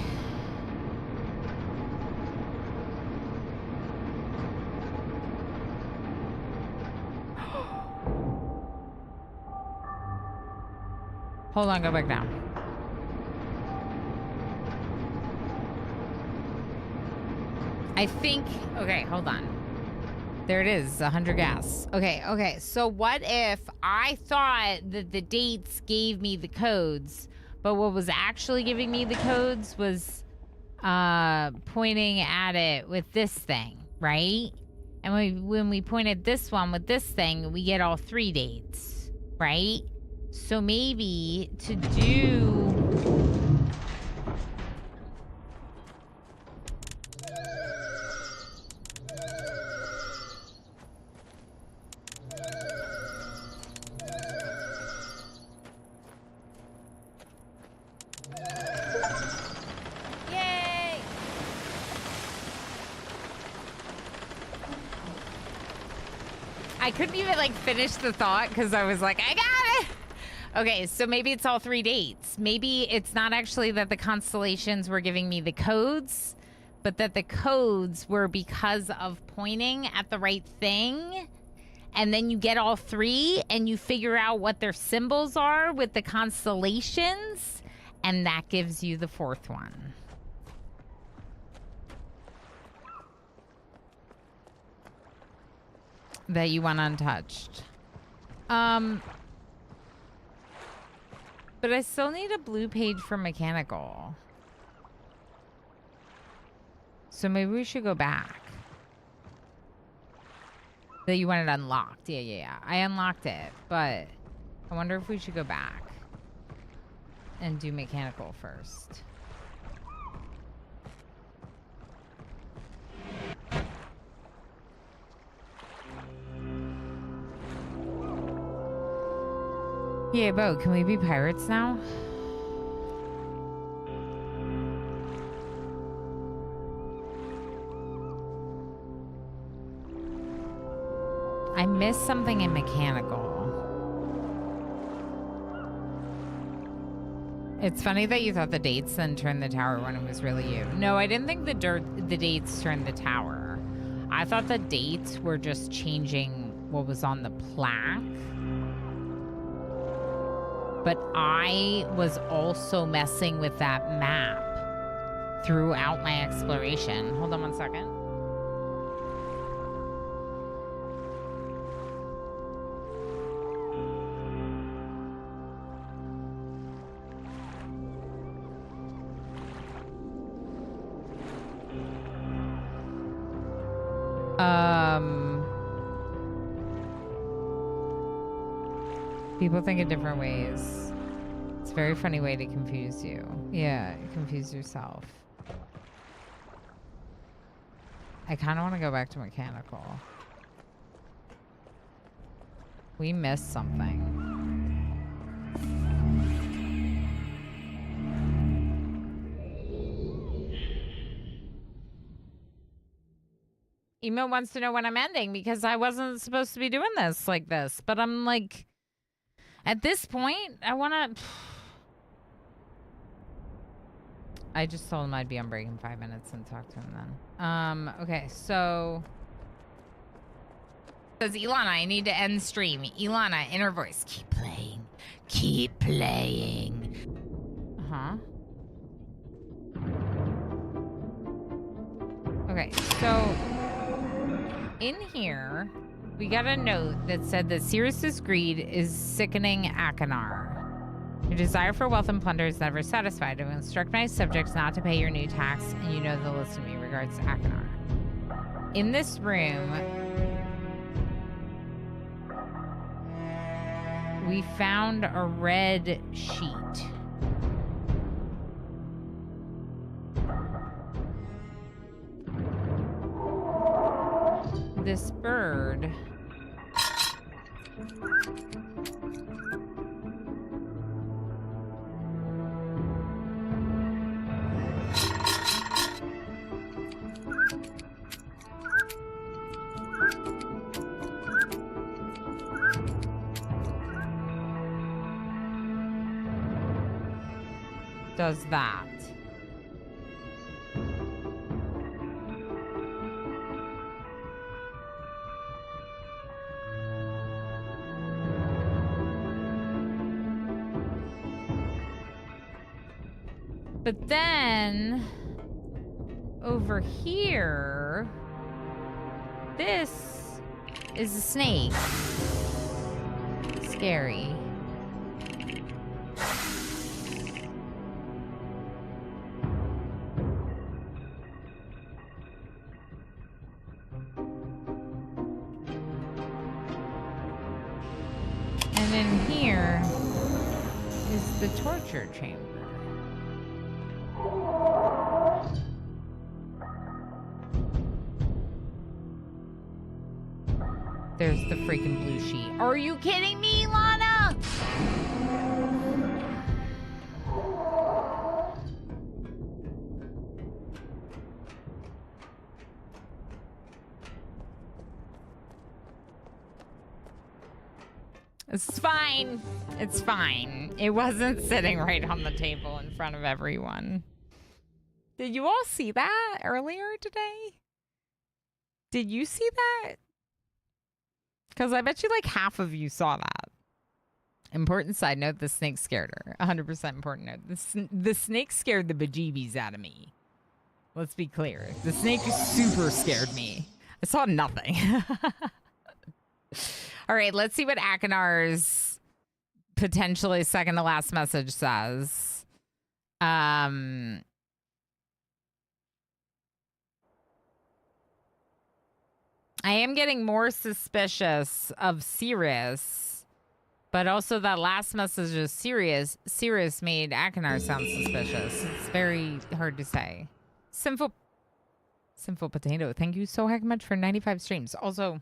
Hold on, go back down. I think... Okay, hold on. There it is, 100 gas. Okay. So what if I thought that the dates gave me the codes, but what was actually giving me the codes was pointing at it with this thing, right? And when we pointed this one with this thing, we get all 3 dates, right? So maybe to do... Yay! I couldn't even like finish the thought because I was like, I got it! Okay, so maybe it's all 3 dates. Maybe it's not actually that the constellations were giving me the codes, but that the codes were because of pointing at the right thing. and then you get all three and you figure out what their symbols are with the constellations, and that gives you the fourth one. That you want untouched. But I still need a blue page for mechanical. So maybe we should go back. That you want it unlocked. Yeah. I unlocked it, but I wonder if we should go back and do mechanical first. Yeah, Bo, can we be pirates now? I missed something in mechanical. It's funny that you thought the dates then turned the tower when it was really you. No, I didn't think the dates turned the tower. I thought the dates were just changing what was on the plaque. But I was also messing with that map throughout my exploration. Hold on one second. People think in different ways. It's a very funny way to confuse you. Yeah, confuse yourself. I kind of want to go back to mechanical. We missed something. Emo wants to know when I'm ending because I wasn't supposed to be doing this like this. But I'm like, at this point, I want to... I just told him I'd be on break in 5 minutes and talk to him then. Okay, so... Says Ilana, I need to end stream. Ilana, inner voice, keep playing. Keep playing. Uh-huh. Okay, so... in here, we got a note that said that Sirius's greed is sickening Akanar. Your desire for wealth and plunder is never satisfied. It will instruct my subjects not to pay your new tax, and you know they'll listen to me. Regards to Akanar. In this room, we found a red sheet. This bird does that. But then, over here, this is a snake. Scary. And in here is the torture chamber. There's the freaking blue sheet. Are you kidding me, Lana? It's fine. It's fine. It wasn't sitting right on the table in front of everyone. Did you all see that earlier today? Did you see that? Because I bet you like half of you saw that. Important side note, the snake scared her. 100% important note. The snake scared the bejeebies out of me. Let's be clear. The snake super scared me. I saw nothing. All right, let's see what Akinar's potentially second to last message says. I am getting more suspicious of Sirius, but also that last message is Sirius. Sirius made Akinar sound suspicious. It's very hard to say. Sinful Potato, thank you so heck much for 95 streams. Also,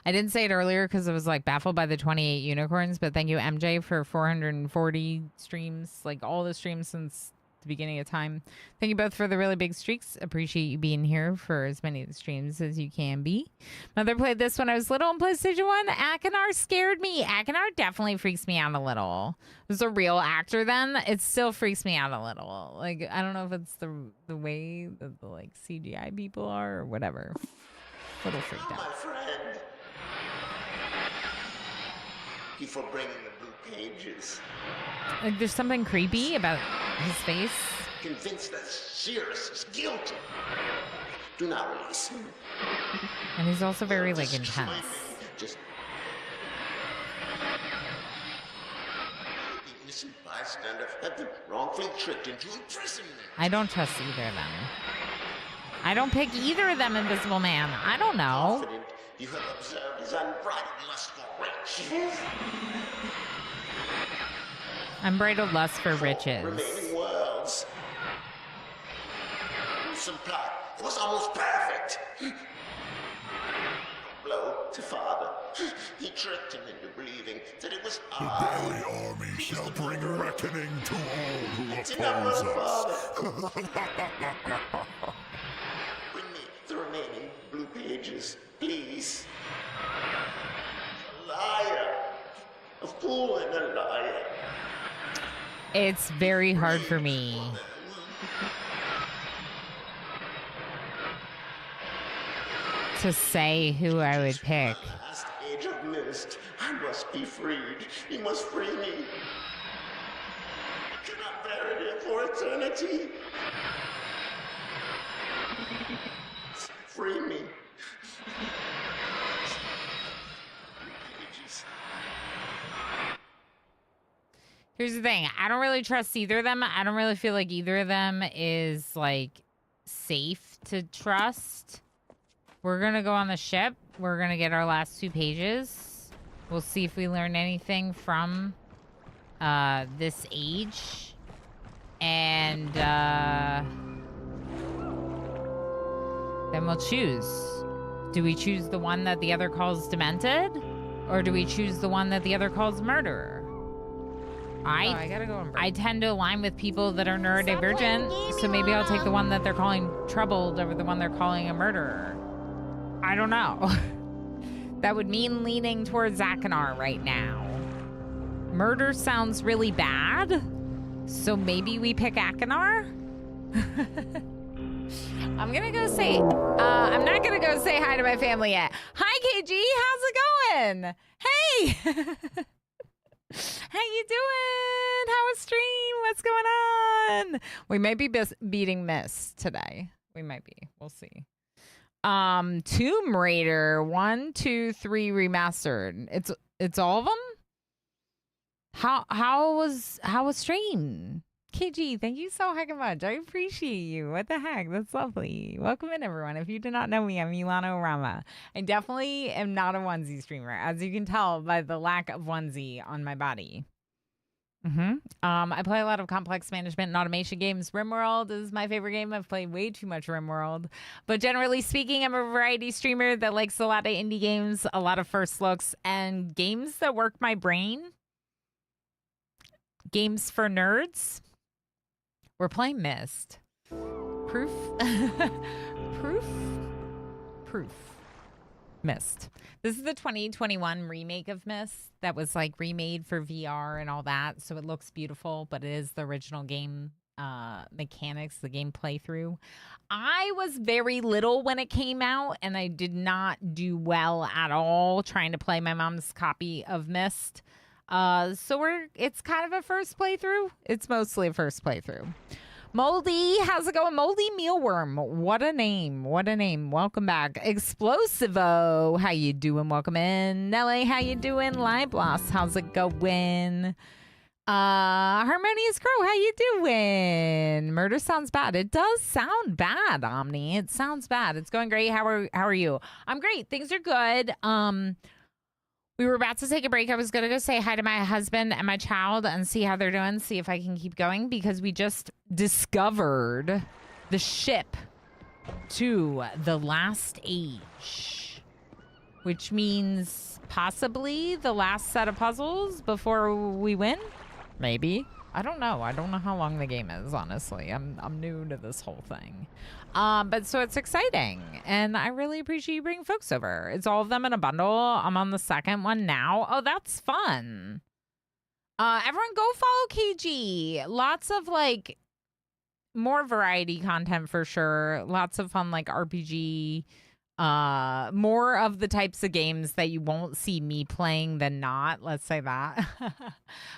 I didn't say it earlier because I was like baffled by the 28 unicorns, but thank you MJ for 440 streams, like all the streams since the beginning of time. Thank you both for the really big streaks. Appreciate you being here for as many of the streams as you can be. Mother played this when I was little on PlayStation 1. Akinar scared me. Akinar definitely freaks me out a little. Was a real actor then. It still freaks me out a little. Like, I don't know if it's the way that the like CGI people are or whatever. A little freaked out. My friend. Thank you for bringing the blue pages. Like, there's something creepy about his face. Convinced that Sirius is guilty. Do not release him. And he's also very, like, intense. Just... The innocent bystander have been wrongfully tricked into imprisonment. I don't trust either of them. I don't pick either of them, Invisible Man. I don't know. Confident you have observed his unbridled lust for riches. Unbridled lust for riches. Remaining worlds. Some plot. It was almost perfect. Blow to father. He tricked him into believing that it was The Daily Army shall bring reckoning to all who oppose us. Bring me the remaining blue pages, please. A liar. A fool and a liar. It's very hard for me to say who I would pick. Last age of Myst. I must be freed. He must free me. I cannot bear it here for eternity. Free me. Here's the thing. I don't really trust either of them. I don't really feel like either of them is, like, safe to trust. We're going to go on the ship. We're going to get our last 2 pages. We'll see if we learn anything from this age. And then we'll choose. Do we choose the one that the other calls demented? Or do we choose the one that the other calls murderer? I gotta go. I tend to align with people that are neurodivergent, so maybe I'll take the one that they're calling troubled over the one they're calling a murderer. I don't know. That would mean leaning towards Akinar right now. Murder sounds really bad, so maybe we pick Akinar? I'm gonna go say, I'm not gonna go say hi to my family yet. Hi, KG, how's it going? Hey! How you doing? How was stream? What's going on? We might be beating Myst today. We might be. We'll see. Tomb Raider 1, 2, 3 remastered. It's all of them? How was stream? KG, thank you so heckin' much. I appreciate you. What the heck? That's lovely. Welcome in, everyone. If you do not know me, I'm Milano Rama. I definitely am not a onesie streamer, as you can tell by the lack of onesie on my body. I play a lot of complex management and automation games. RimWorld is my favorite game. I've played way too much RimWorld. But generally speaking, I'm a variety streamer that likes a lot of indie games, a lot of first looks, and games that work my brain. Games for nerds. We're playing Myst. Proof? Proof. Myst. This is the 2021 remake of Myst that was like remade for VR and all that. So it looks beautiful, but it is the original game mechanics, the game playthrough. I was very little when it came out, and I did not do well at all trying to play my mom's copy of Myst. So it's kind of a first playthrough. It's mostly a first playthrough. Moldy, how's it going? Moldy Mealworm, what a name, what a name. Welcome back. Explosivo, how you doing? Welcome in. Nelly, how you doing? Liblos, how's it going? Harmonious Crow, how you doing? Murder sounds bad. It does sound bad, Omni. It sounds bad. It's going great. How are you? I'm great. Things are good. We were about to take a break. I was going to go say hi to my husband and my child and see how they're doing, see if I can keep going, because we just discovered the ship to the last age, which means possibly the last set of puzzles before we win. Maybe. I don't know. I don't know how long the game is, honestly. I'm new to this whole thing. But so it's exciting, and I really appreciate you bringing folks over. It's all of them in a bundle. I'm on the second one now. Oh, that's fun. Everyone go follow KG. Lots of like more variety content for sure. Lots of fun like RPG. More of the types of games that you won't see me playing than not, let's say that.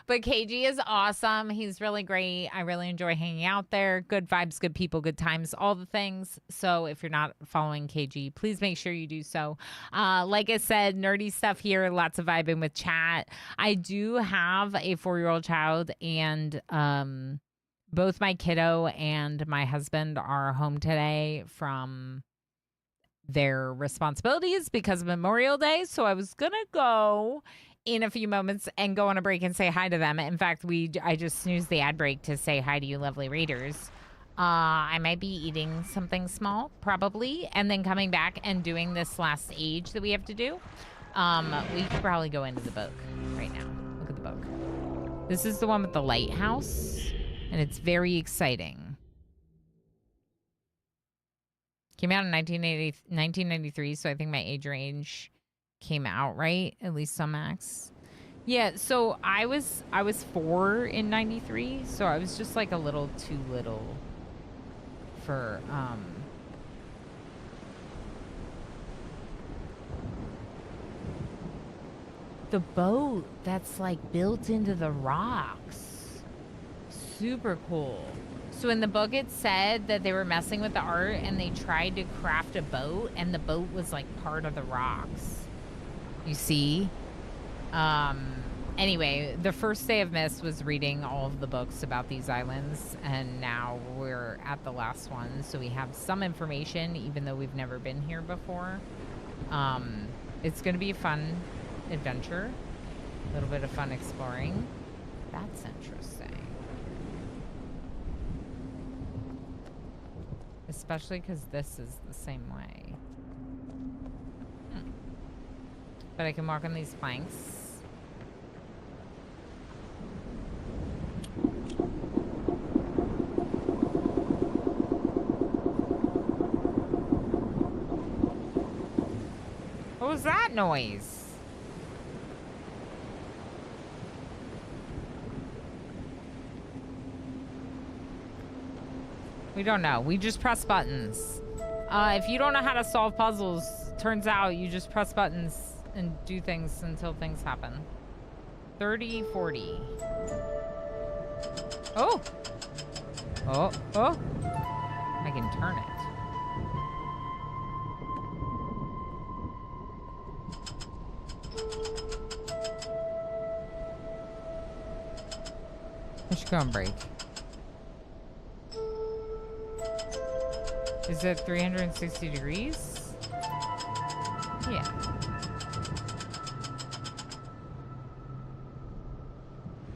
But KG is awesome. He's really great. I really enjoy hanging out there. Good vibes, good people, good times, all the things. So if you're not following KG, please make sure you do so. Like I said, nerdy stuff here, lots of vibing with chat. I do have a 4-year-old child, and both my kiddo and my husband are home today from their responsibilities because of Memorial Day. So I was gonna go in a few moments and go on a break and say hi to them. In fact, I just snoozed the ad break to say hi to you lovely readers. I might be eating something small, probably, and then coming back and doing this last age that we have to do. We could probably go into the book right now. Look at the book. This is the one with the lighthouse, and it's very exciting. Came out in 1993, so I think my age range came out right, at least on Max. Yeah, so I was 4 in 93, so I was just like a little too little for the boat that's like built into the rocks. Super cool. So in the book, it said that they were messing with the art and they tried to craft a boat, and the boat was like part of the rocks. You see? Anyway, the first day of Myst was reading all of the books about these islands, and now we're at the last one. So we have some information, even though we've never been here before. It's going to be a fun adventure. A little bit of fun exploring. That's interesting. Especially because this is the same way. But I can walk on these planks. What was that noise? We don't know. We just press buttons. If you don't know how to solve puzzles, turns out you just press buttons and do things until things happen. 30, 40. Oh! Oh, oh! I can turn it. I should go on break. Is it 360 degrees? Yeah.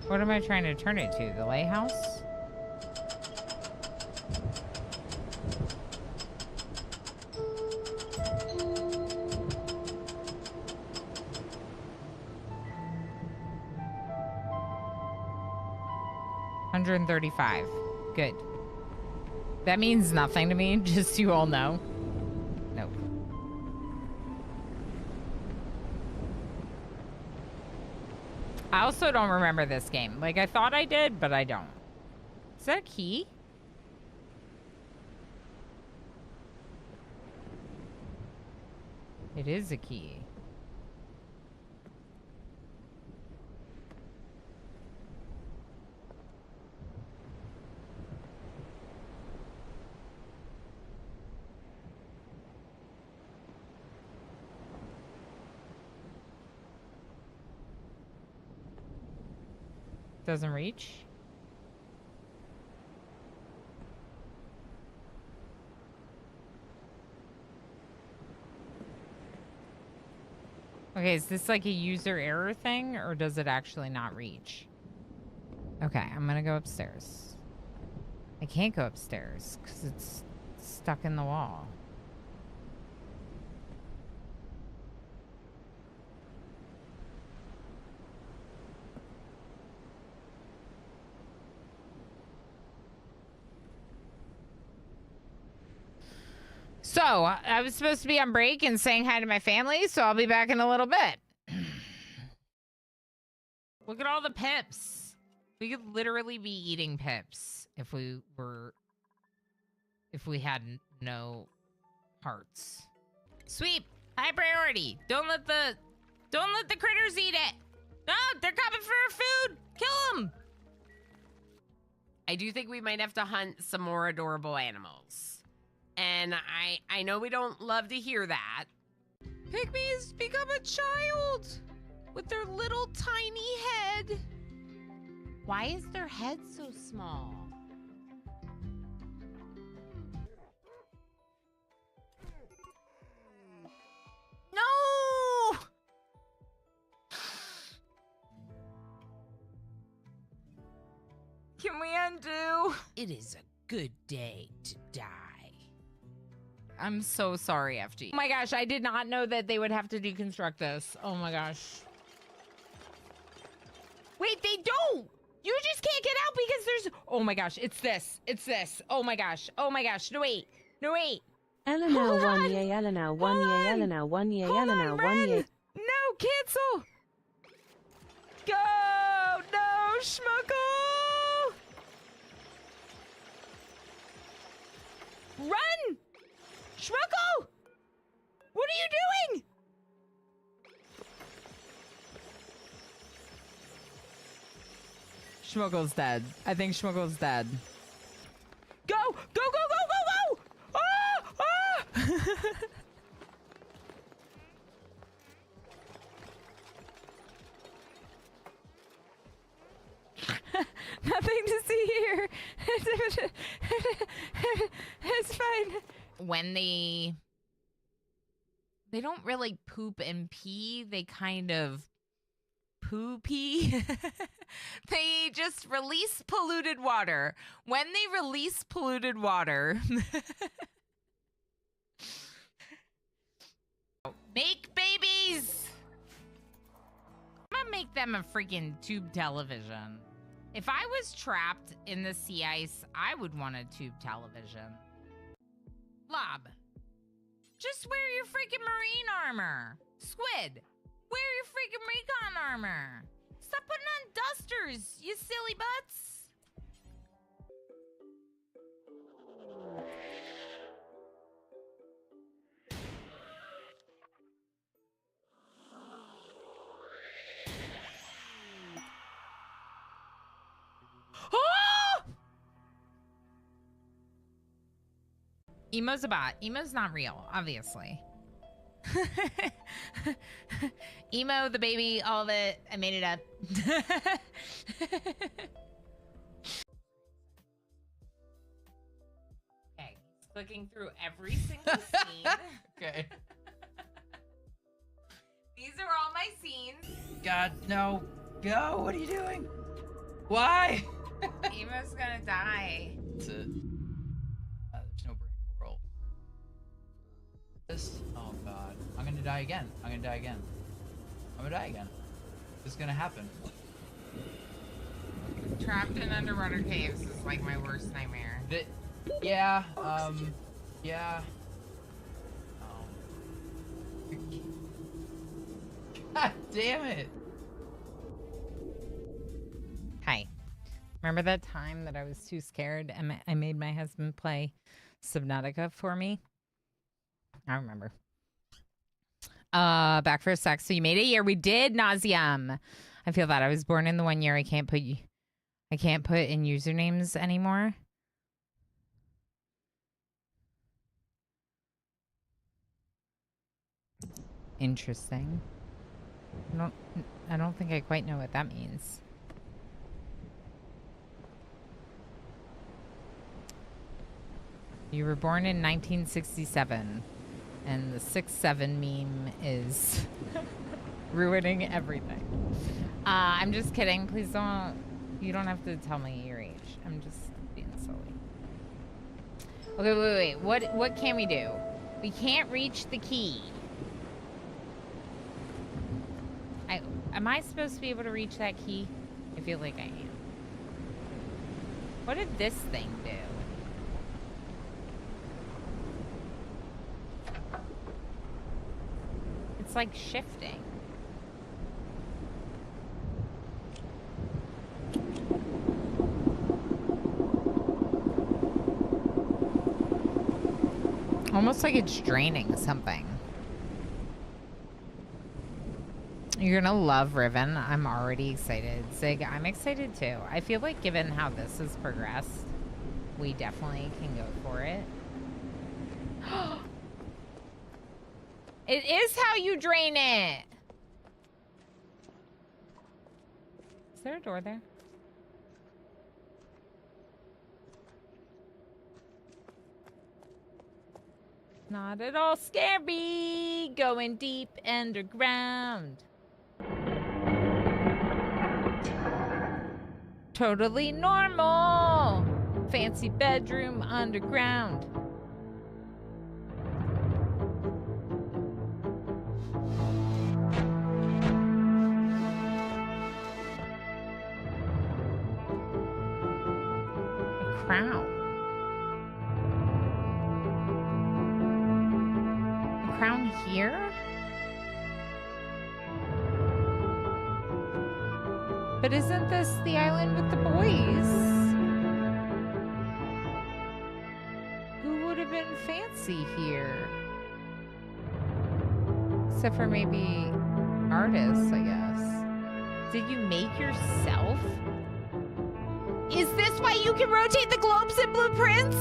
What am I trying to turn it to? The lighthouse? $135. Good. That means nothing to me, just so you all know. Nope. I also don't remember this game. Like, I thought I did, but I don't. Is that a key? It is a key. Doesn't reach? Okay, is this like a user error thing, or does it actually not reach? Okay, I'm gonna go upstairs. I can't go upstairs because it's stuck in the wall. So, I was supposed to be on break and saying hi to my family, so I'll be back in a little bit. Look at all the pips. We could literally be eating pips if we had no hearts. Sweep, high priority. Don't let the critters eat it. No, they're coming for our food. Kill them. I do think we might have to hunt some more adorable animals. And I know we don't love to hear that. Pygmies become a child with their little tiny head. Why is their head so small? No! Can we undo? It is a good day to die. I'm so sorry, FG. Oh my gosh, I did not know that they would have to deconstruct this. Oh my gosh. Wait, they don't! You just can't get out because there's... Oh my gosh, it's this. It's this. Oh my gosh. Oh my gosh. No, wait. No, wait. Eleanor 1 yay, Eleanor 1 yay, Eleanor 1 yay, Eleanor 1 yay. No, cancel! Go! No, Schmuckle! Run! Schmuckle! What are you doing? Schmuckle's dead. I think Schmuckle's dead. Go! Go, go, go, go, go! Ah! Ah! Nothing to see here. It's fine. When they don't really poop and pee, they kind of poo-pee. They just release polluted water. When they release polluted water, make babies. I'm gonna make them a freaking tube television. If I was trapped in the sea ice, I would want a tube television. Lob, just wear your freaking marine armor. Squid, wear your freaking recon armor. Stop putting on dusters, you silly butts. Oh! Emo's a bot. Emo's not real, obviously. Emo, the baby, all of it. I made it up. Okay, he's clicking through every single scene. Okay. These are all my scenes. God, no. Go. What are you doing? Why? Emo's gonna die. That's it. There's no brain coral. This? Oh god. I'm gonna die again. I'm gonna die again. I'm gonna die again. This is gonna happen. Trapped in underwater caves is like my worst nightmare. Yeah, yeah. God damn it. Hi. Remember that time that I was too scared and I made my husband play Subnautica for me? I remember. Back for a sec. So you made a year. We did nauseum. I feel that I was born in the 1 year. I can't put in usernames anymore. Interesting. I don't think I quite know what that means. You were born in 1967, and the 6-7 meme is ruining everything. I'm just kidding. Please don't. You don't have to tell me your age. I'm just being silly. Okay, wait. What can we do? We can't reach the key. Am I supposed to be able to reach that key? I feel like I am. What did this thing do? It's like shifting. Almost like it's draining something. You're gonna love Riven. I'm already excited. Zig, I'm excited too. I feel like given how this has progressed, we definitely can go for it. It is how you drain it. Is there a door there? Not at all scary. Going deep underground. Totally normal. Fancy bedroom underground. A crown. A crown here? But isn't this the island with the boys? Who would have been fancy here? Except for maybe artists, I guess. Did you make yourself? Is this why you can rotate the globes in blueprints?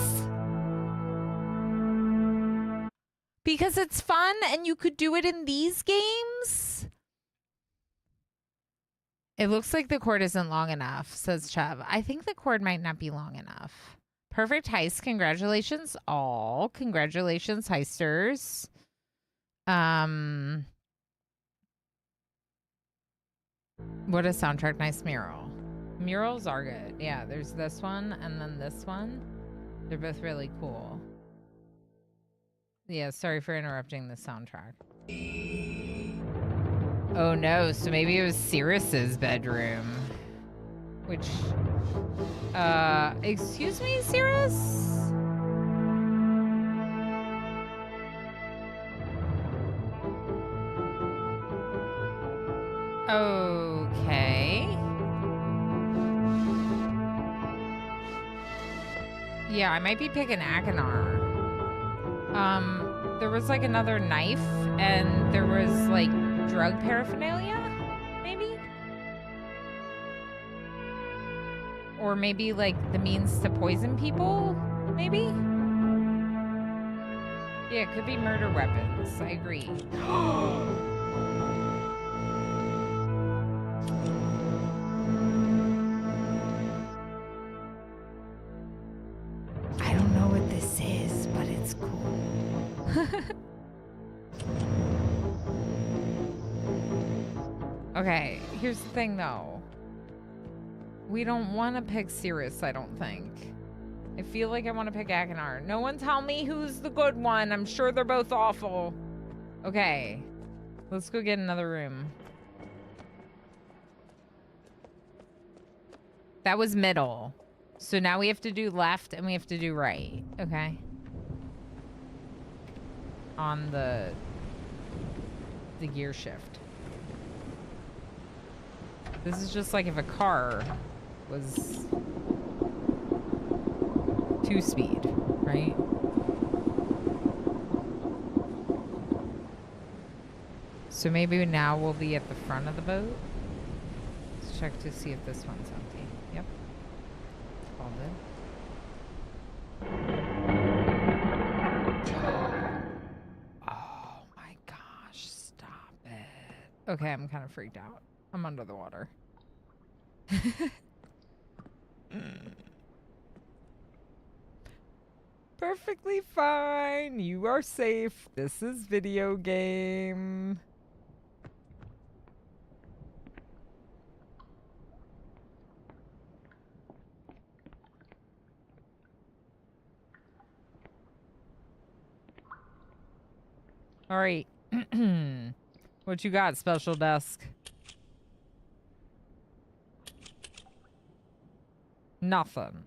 Because it's fun and you could do it in these games? It looks like the cord isn't long enough, says Chev. I think the cord might not be long enough. Perfect heist. Congratulations all. Congratulations, heisters. What a soundtrack. Nice mural. Murals are good. Yeah, there's this one and then this one. They're both really cool. Yeah, sorry for interrupting the soundtrack. Oh no, so maybe it was Cirrus's bedroom. Which, excuse me, Cirrus? Okay. Yeah, I might be picking Akinar. There was like another knife and there was like drug paraphernalia, maybe? Or maybe like the means to poison people, maybe? Yeah, it could be murder weapons. I agree. I don't know what this is, but it's cool. Okay, here's the thing though. We don't want to pick Cirrus, I don't think. I feel like I want to pick Akinar. No one tell me who's the good one. I'm sure they're both awful. Okay, let's go get another room. That was middle. So now we have to do left and we have to do right. Okay. On the gear shift. This is just like if a car was 2-speed, right? So maybe now we'll be at the front of the boat. Let's check to see if this one's empty. Yep. All good. Oh my gosh, stop it. Okay, I'm kind of freaked out. I'm under the water. Perfectly fine. You are safe. This is video game. All right. What you got, special desk? Nothing.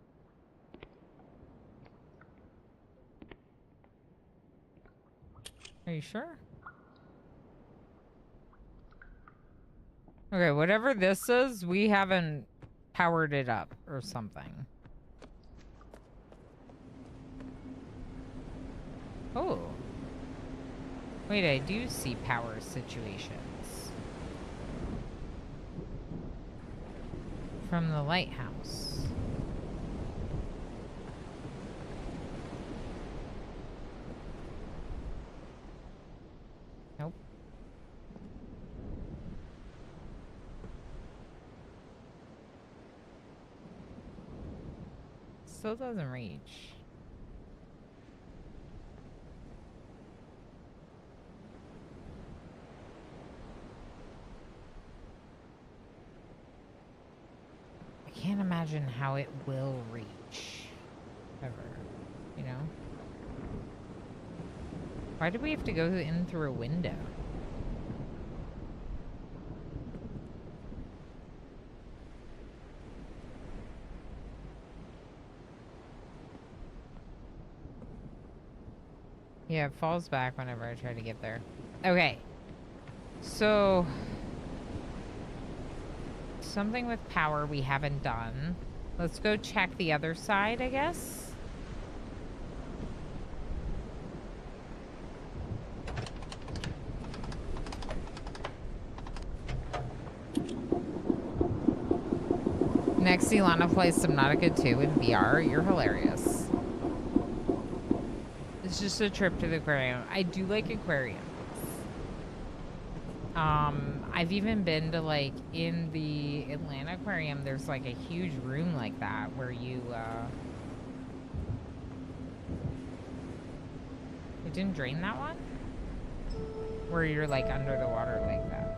Are you sure? Okay, whatever this is, we haven't powered it up or something. Oh. Wait, I do see power situations. From the lighthouse. Nope. Still doesn't reach. I can't imagine how it will reach. Ever. You know? Why do we have to go in through a window? Yeah, it falls back whenever I try to get there. Okay. So... something with power we haven't done. Let's go check the other side, I guess. Next, Ilana plays Subnautica 2 in VR. You're hilarious. It's just a trip to the aquarium. I do like aquariums. I've even been to, like, in the Atlanta aquarium, there's like a huge room like that where you, it didn't drain that one? Where you're like under the water like that.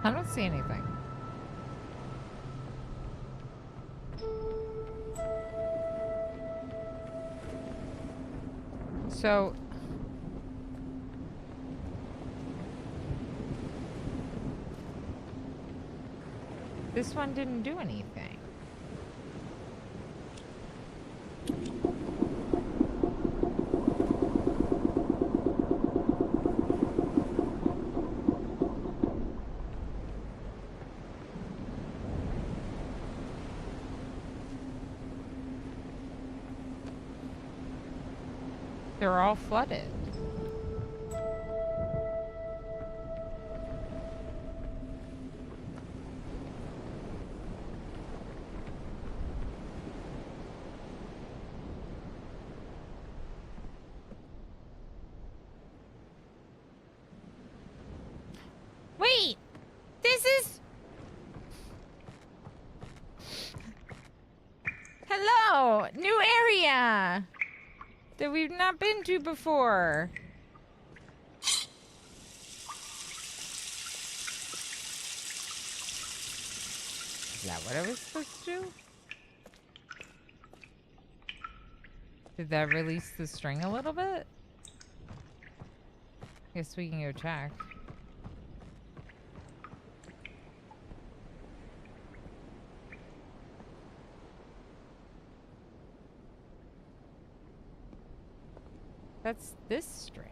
I don't see anything. So... this one didn't do anything. They're all flooded. Wait! This is... hello! New area! That we've not been to before. Is that what I was supposed to do? Did that release the string a little bit? Guess we can go check. That's this string.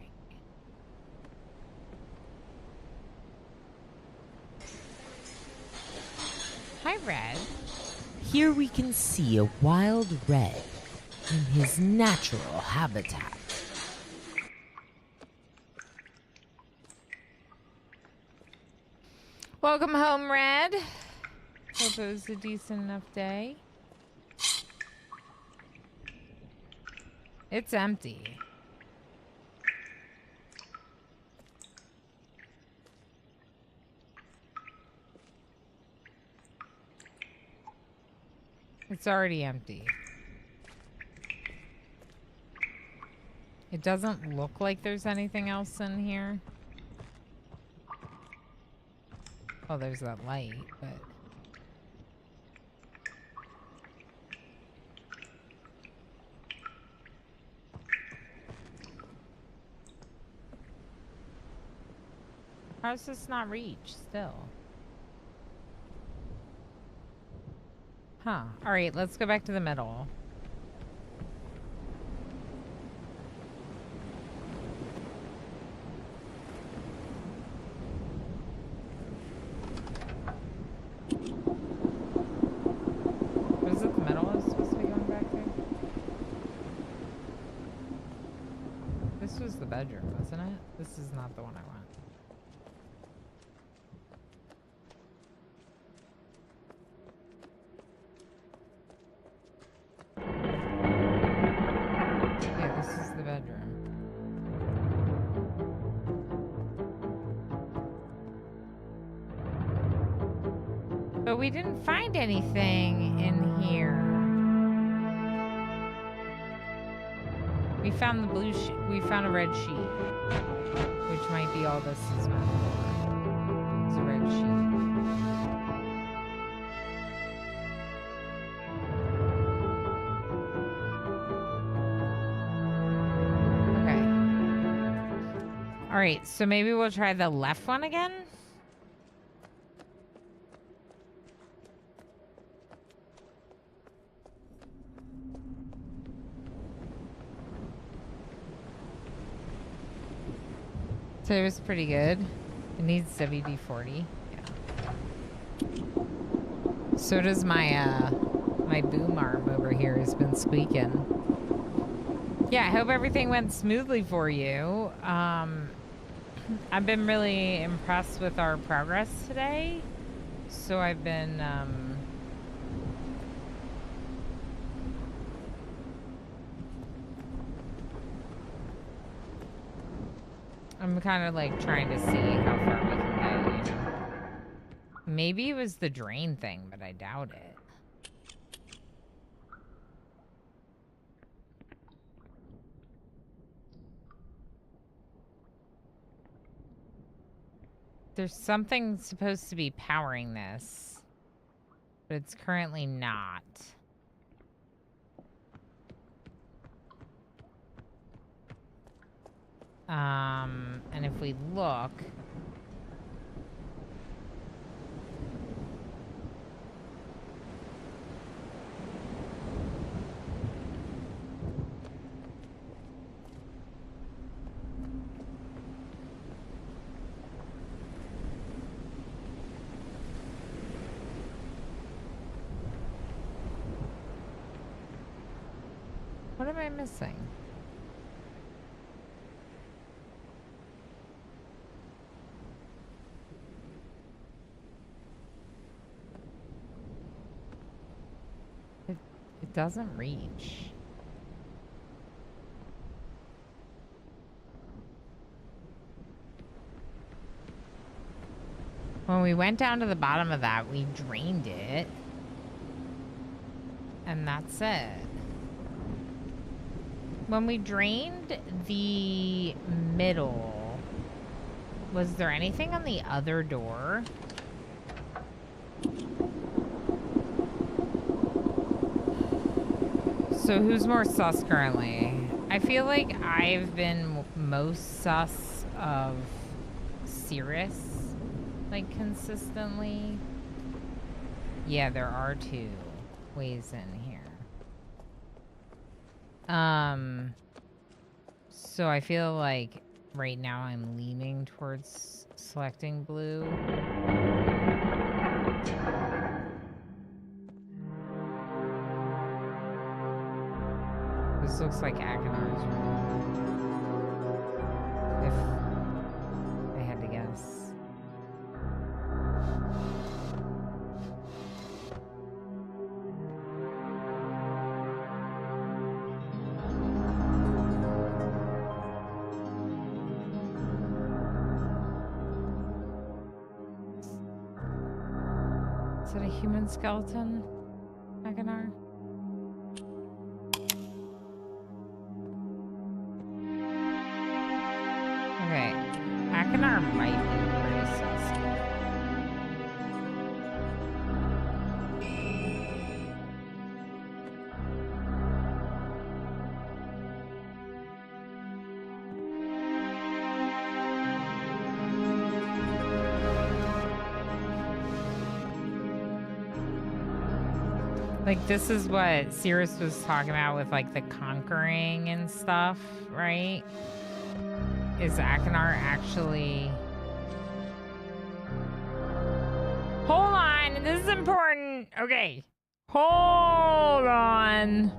Hi, Red. Here we can see a wild red in his natural habitat. Welcome home, Red. Hope it was a decent enough day. It's empty. It's already empty. It doesn't look like there's anything else in here. Oh, there's that light, but... How's this not reached still? Huh. Alright, let's go back to the middle. Was it the middle I was supposed to be going back to? This was the bedroom, wasn't it? This is not the one I want. Yeah, this is the bedroom. But we didn't find anything in here. We found the blue sheet. We found a red sheet. Which might be all this is meant for. It's a red sheet. Alright, so maybe we'll try the left one again? So it was pretty good. It needs WD-40. Yeah. So does my, my boom arm over here has been squeaking. Yeah, I hope everything went smoothly for you. I've been really impressed with our progress today. So I've been, I'm kind of like trying to see how far we can go, you know. Maybe it was the drain thing, but I doubt it. There's something supposed to be powering this, but it's currently not. And if we look... What am I missing? It doesn't reach. When we went down to the bottom of that, we drained it. And that's it. When we drained the middle, was there anything on the other door? So who's more sus currently? I feel like I've been most sus of Cirrus, like, consistently. Yeah, there are 2 ways in here. So I feel like right now I'm leaning towards selecting blue. This looks like Akinar's room. If I had to guess. Is that a human skeleton, Akinar? Okay, Akinar might be pretty suspect. Like, this is what Cirrus was talking about with, like, the conquering and stuff, right? Is Akinar actually... Hold on, this is important. Okay, hold on.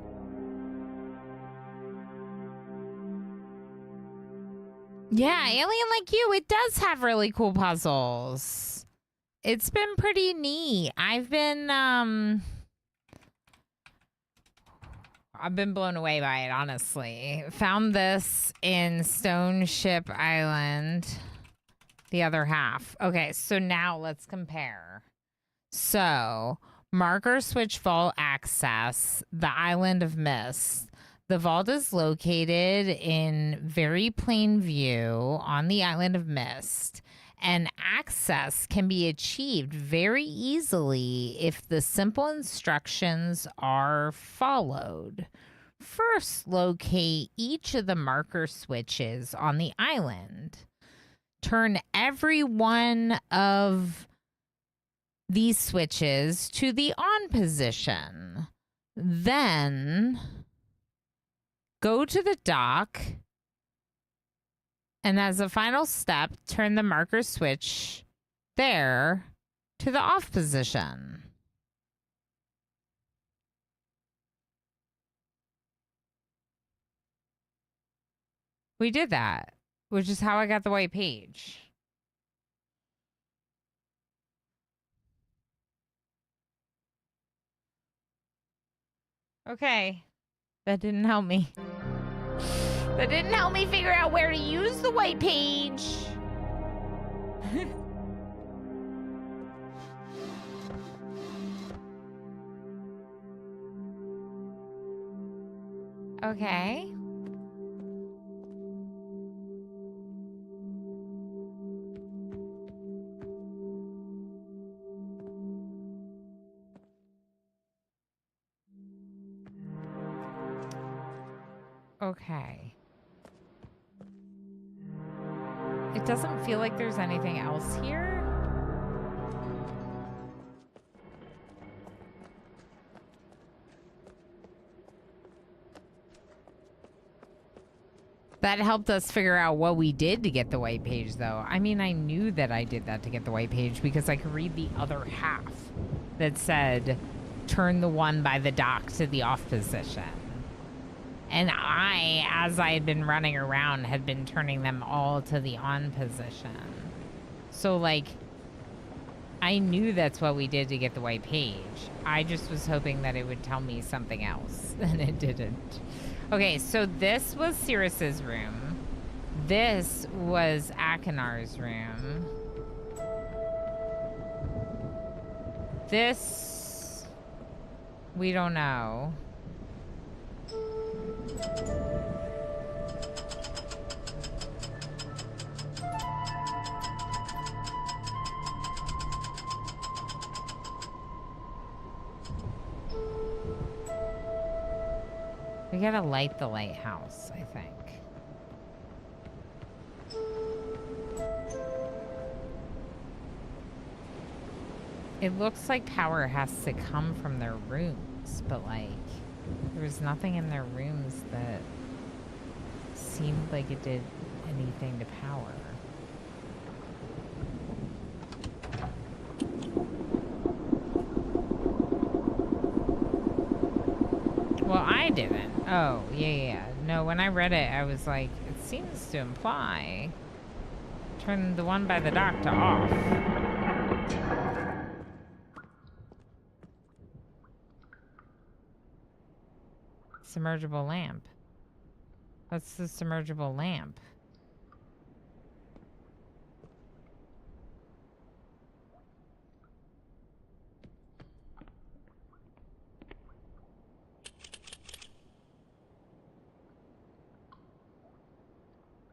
Yeah, Alien Like You, it does have really cool puzzles. It's been pretty neat. I've been blown away by it, honestly. Found this in Stone Ship Island, the other half. Okay, so now let's compare. So, marker switch vault access, the island of Myst. The vault is located in very plain view on the island of Myst, and access can be achieved very easily if the simple instructions are followed. First, locate each of the marker switches on the island. Turn every one of these switches to the on position. Then go to the dock, and as a final step, turn the marker switch there to the off position. We did that, which is how I got the white page. Okay, that didn't help me. That didn't help me figure out where to use the white page. Okay. Okay. It doesn't feel like there's anything else here. That helped us figure out what we did to get the white page, though. I mean, I knew that I did that to get the white page because I could read the other half that said, turn the one by the dock to the off position. And I, as I had been running around, had been turning them all to the on position. So, like, I knew that's what we did to get the white page. I just was hoping that it would tell me something else, and it didn't. Okay, so this was Cirrus's room. This was Akinar's room. This, we don't know. We gotta light the lighthouse, I think. It looks like power has to come from their rooms, but like there was nothing in their rooms that seemed like it did anything to power. Well, I didn't. Oh, yeah. No, when I read it, I was like, it seems to imply. Turn the one by the doctor off. Submergible lamp. What's the submergible lamp?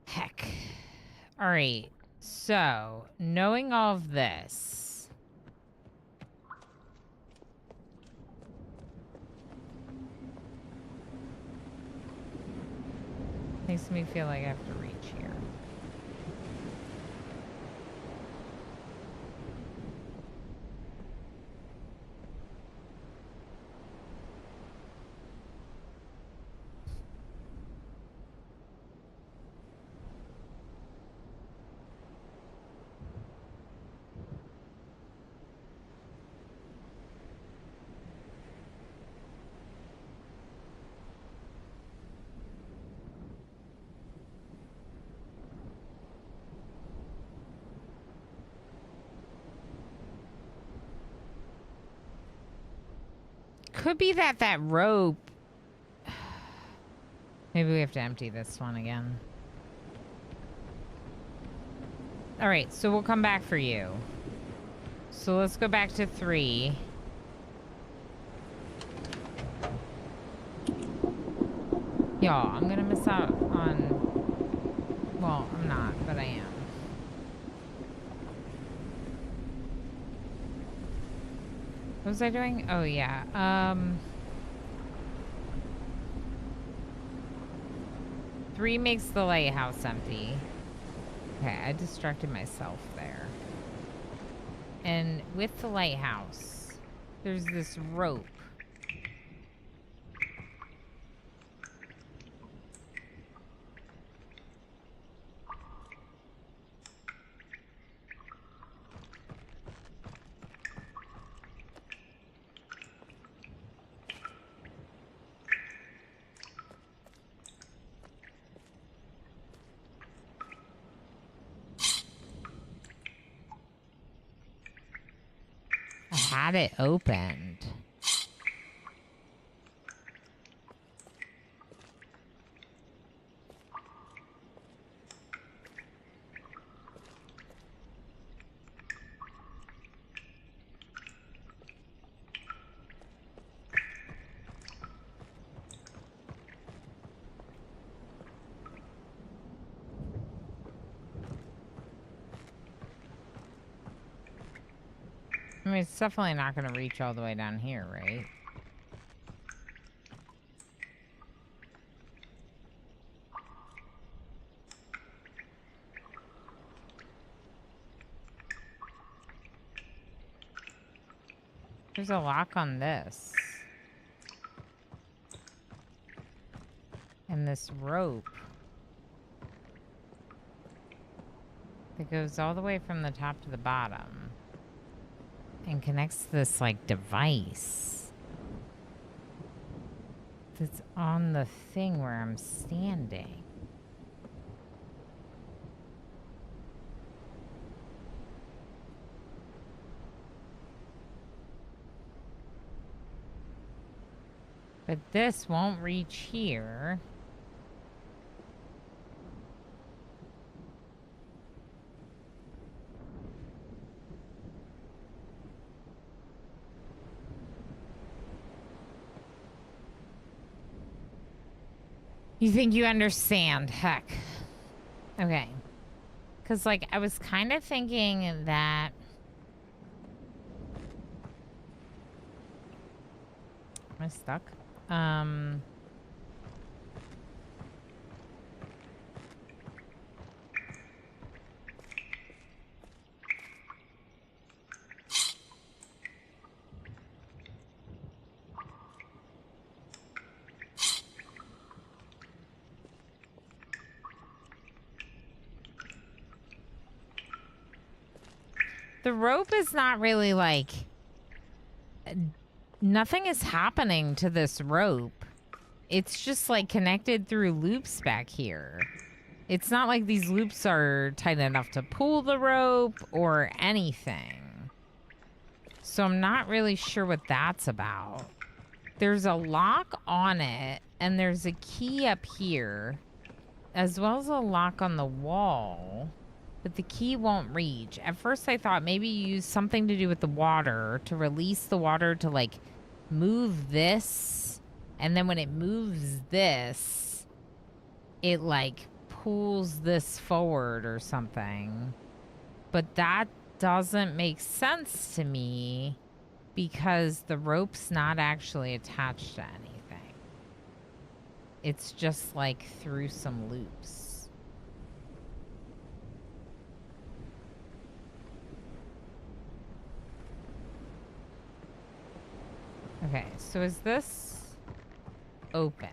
Heck. All right. So, knowing all of this, makes me feel like I have to reach here. Could be that rope. Maybe we have to empty this one again. All right, so we'll come back for you. So let's go back to 3. Y'all, I'm gonna miss out on... Well, I'm not, but I am. What was I doing? Oh, yeah. 3 makes the lighthouse empty. Okay, I distracted myself there. And with the lighthouse, there's this rope. I had it opened. I mean, it's definitely not going to reach all the way down here, right? There's a lock on this. And this rope that goes all the way from the top to the bottom and connects to this, like, device that's on the thing where I'm standing. But this won't reach here. You think you understand? Heck. Okay. Because, like, I was kind of thinking that... Am I stuck? The rope is not really like... Nothing is happening to this rope. It's just like connected through loops back here. It's not like these loops are tight enough to pull the rope or anything. So I'm not really sure what that's about. There's a lock on it, and there's a key up here, as well as a lock on the wall, but the key won't reach. At first I thought maybe you use something to do with the water to release the water to like move this, and then when it moves this, it like pulls this forward or something. But that doesn't make sense to me because the rope's not actually attached to anything. It's just like through some loops. Okay, so is this open?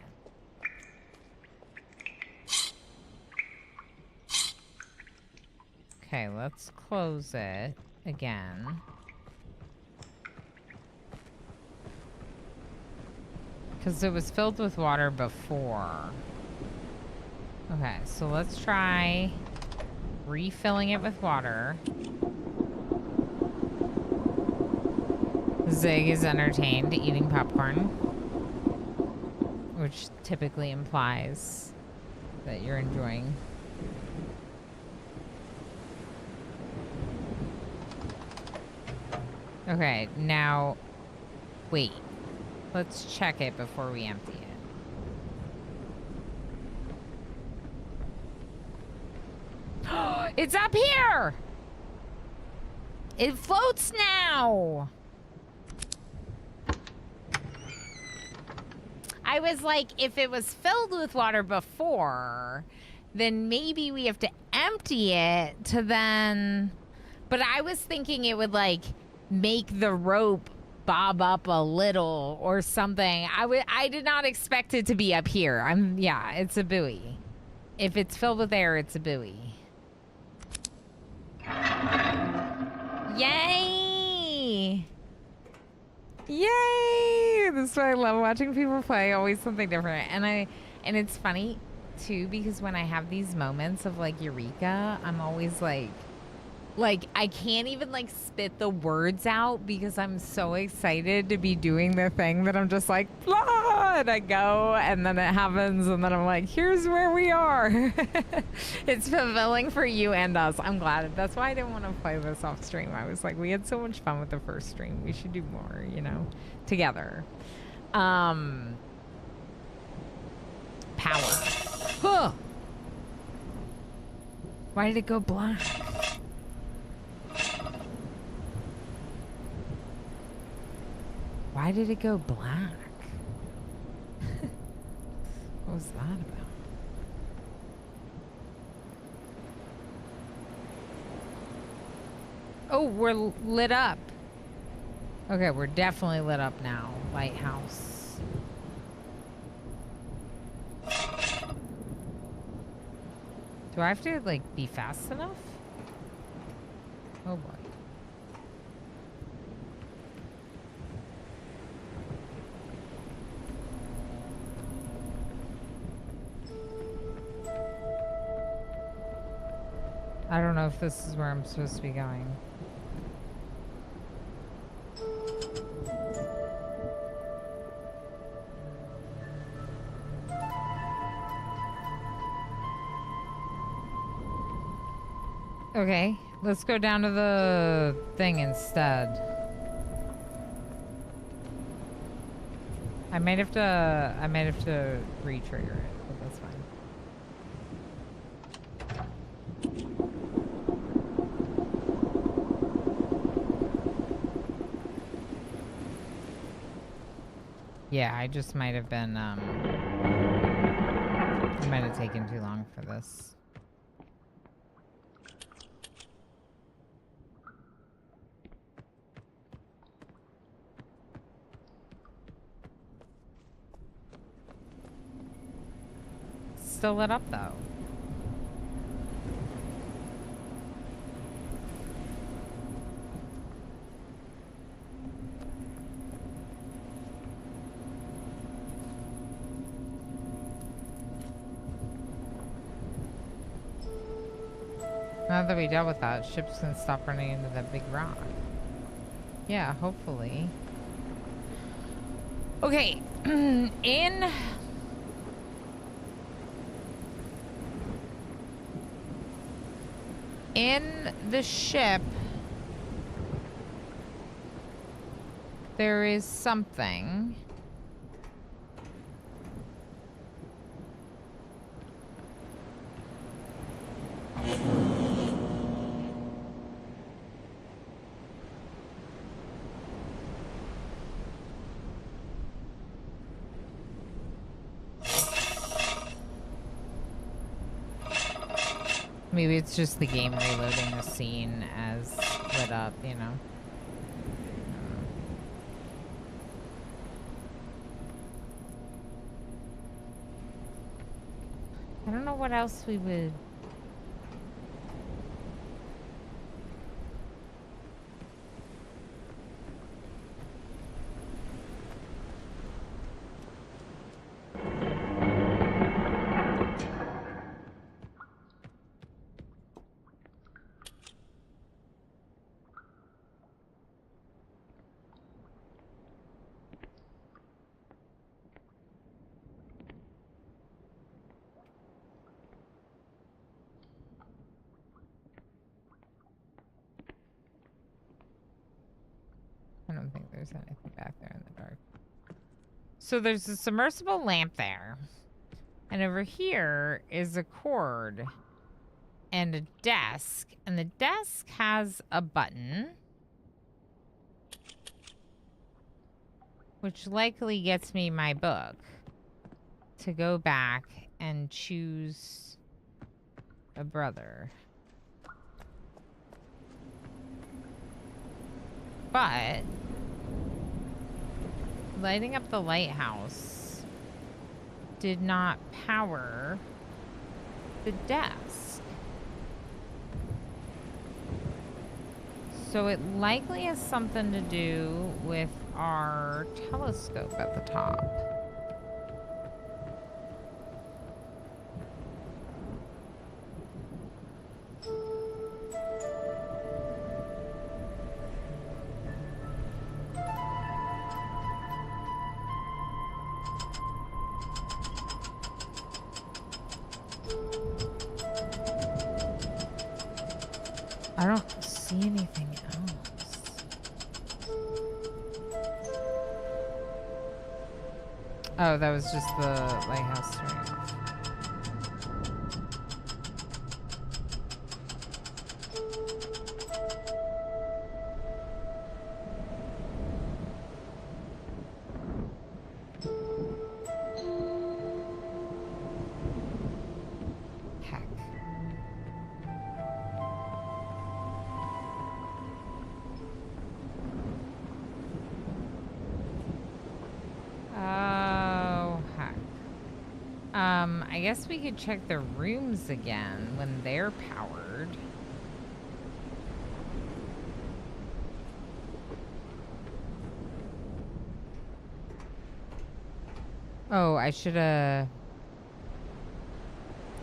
Okay, let's close it again. Because it was filled with water before. Okay, so let's try refilling it with water. Zig is entertained eating popcorn, which typically implies that you're enjoying. Okay, now, wait. Let's check it before we empty it. It's up here! It floats now! I was like, if it was filled with water before, then maybe we have to empty it to then... But I was thinking it would, like, make the rope bob up a little or something. I did not expect it to be up here. Yeah, it's a buoy. If it's filled with air, it's a buoy. Yay! Yay! This is why I love watching people play. Always something different. And it's funny too, because when I have these moments of like eureka, I'm always like I can't even like spit the words out because I'm so excited to be doing the thing that I'm just like, blah, and I go, and then it happens, and then I'm like, here's where we are. It's fulfilling for you and us. I'm glad. That's why I didn't want to play this off stream. I was like, we had so much fun with the first stream. We should do more, you know, together. Power. Huh. Why did it go black? Why did it go black? What was that about? Oh, we're lit up. Okay, we're definitely lit up now. Lighthouse. Do I have to, like, be fast enough? Oh, boy. I don't know if this is where I'm supposed to be going. Okay, let's go down to the thing instead. I might have to re-trigger it, but that's fine. Yeah, I just might have been, I might have taken too long for this. Still lit up, though. Now that we dealt with that, ships can stop running into that big rock. Yeah, hopefully. Okay, in the ship, there is something. Maybe it's just the game reloading the scene as lit up, you know? I don't know what else we would... I don't think there's anything back there in the dark. So there's a submersible lamp there. And over here is a cord and a desk. And the desk has a button, which likely gets me my book to go back and choose a brother. But lighting up the lighthouse did not power the desk. So it likely has something to do with our telescope at the top. I don't see anything else. Oh, that was just the lighthouse turning off. Heck. Oh, heck. I guess we could check the rooms again when they're powered. Oh, I should have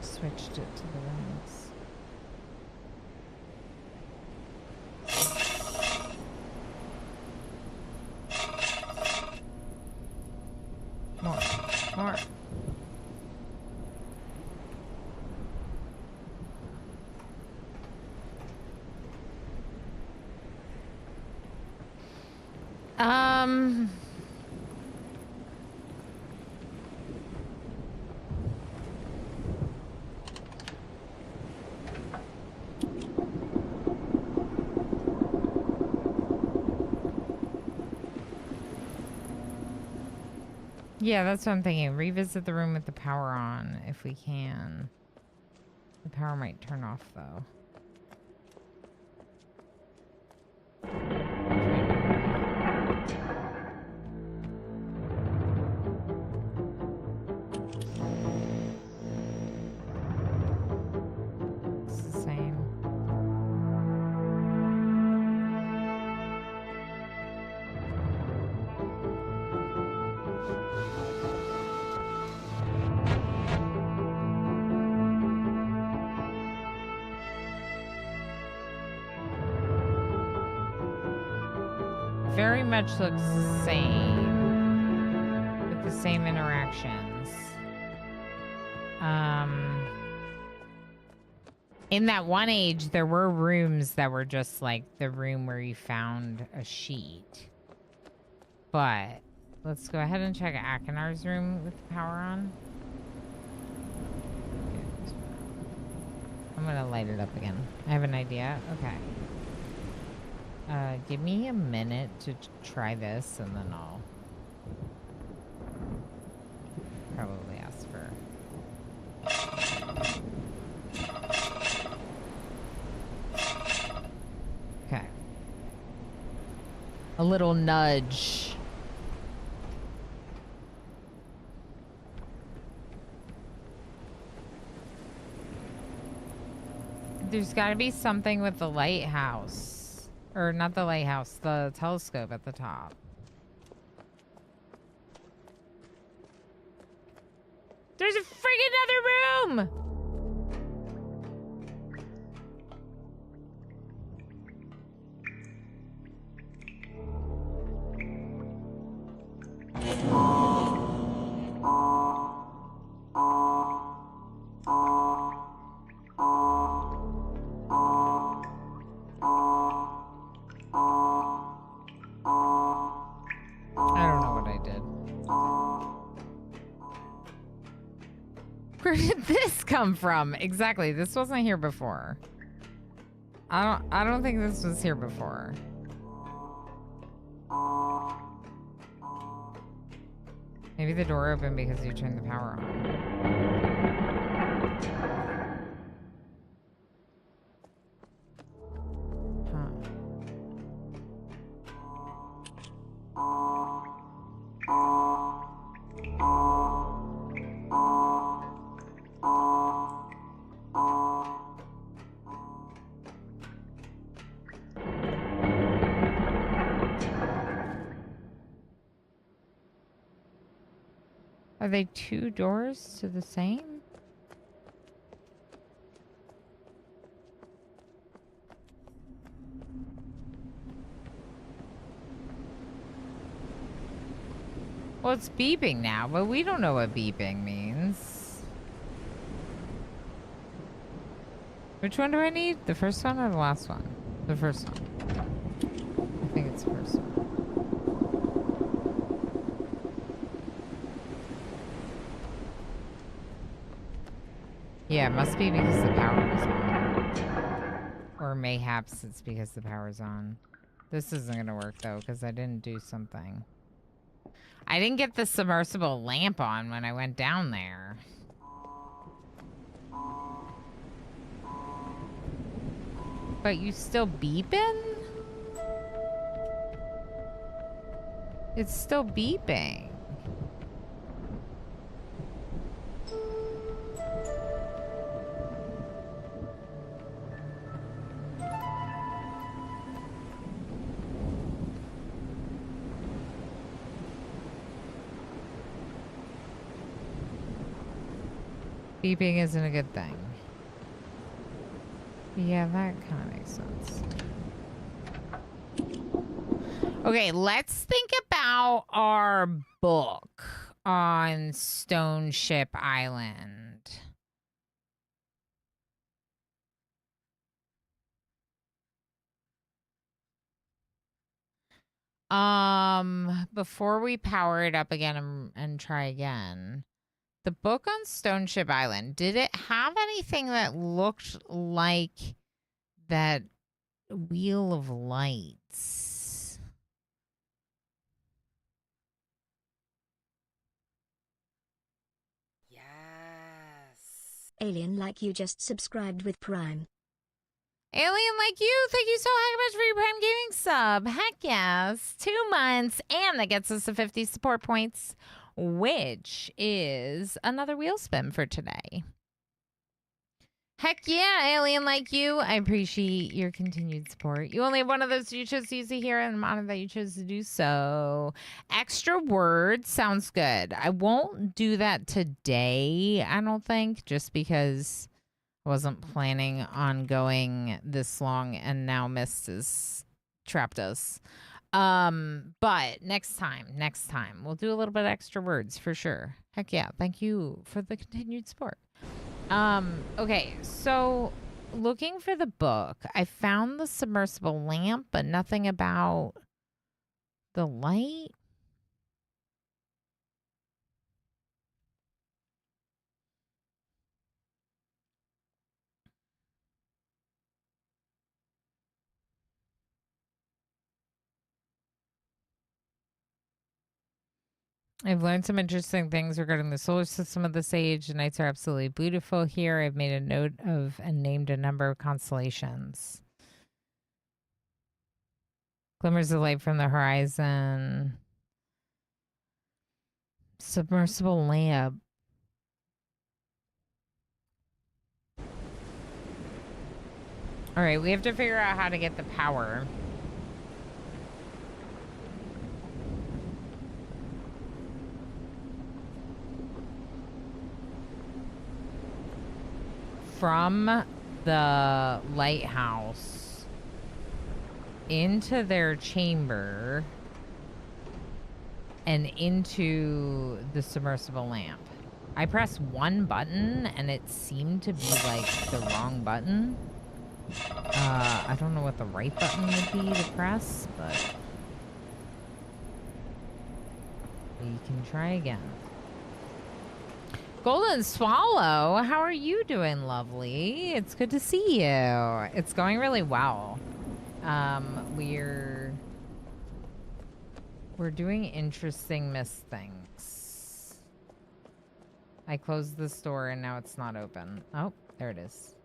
switched it to the rooms. More. Yeah, that's what I'm thinking. Revisit the room with the power on if we can. The power might turn off though. It's the same. very much looks the same. With the same interactions. In that one age, there were rooms that were just like the room where you found a sheet. But let's go ahead and check Akinar's room with the power on. I'm gonna light it up again. I have an idea. Okay. Give me a minute to try this, and then I'll probably ask for. Okay. A little nudge. There's got to be something with the lighthouse. Or not the lighthouse, the telescope at the top. There's a friggin' other room! Where did this come from? Exactly. This wasn't here before. I don't think this was here before. Maybe the door opened because you turned the power on. Are they two doors to the same? Well, it's beeping now, but we don't know what beeping means. Which one do I need? The first one or the last one? The first one. I think it's the first one. Yeah, it must be because the power was on. Or mayhaps it's because the power's on. This isn't gonna work though, because I didn't do something. I didn't get the submersible lamp on when I went down there. But you still beeping? It's still beeping. Beeping isn't a good thing. Yeah, that kind of makes sense. Okay, let's think about our book on Stone Ship Island. Before we power it up again and try again. The book on Stone Ship Island, did it have anything that looked like that Wheel of Lights? Yes. Alien Like You just subscribed with Prime. Alien Like You, thank you so much for your Prime Gaming sub. Heck yes. 2 months, and that gets us to 50 support points, which is another wheel spin for today. Heck yeah, Alien Like You. I appreciate your continued support. You only have one of those you chose to use it here, and I'm honored that you chose to do so. Extra words sounds good. I won't do that today, I don't think, just because I wasn't planning on going this long, and now Myst has trapped us. But next time, we'll do a little bit extra words for sure. Heck yeah. Thank you for the continued support. Okay, so looking for the book, I found the submersible lamp, but nothing about the light. I've learned some interesting things regarding the solar system of this age. The nights are absolutely beautiful here. I've made a note of and named a number of constellations. Glimmers of light from the horizon. Submersible lamp. All right, we have to figure out how to get the power. From the lighthouse into their chamber and into the submersible lamp. I pressed one button and it seemed to be like the wrong button. I don't know what the right button would be to press, but we can try again. Golden Swallow, how are you doing, lovely? It's good to see you. It's going really well. We're doing interesting Myst things. I closed the store and now it's not open. Oh, there it is.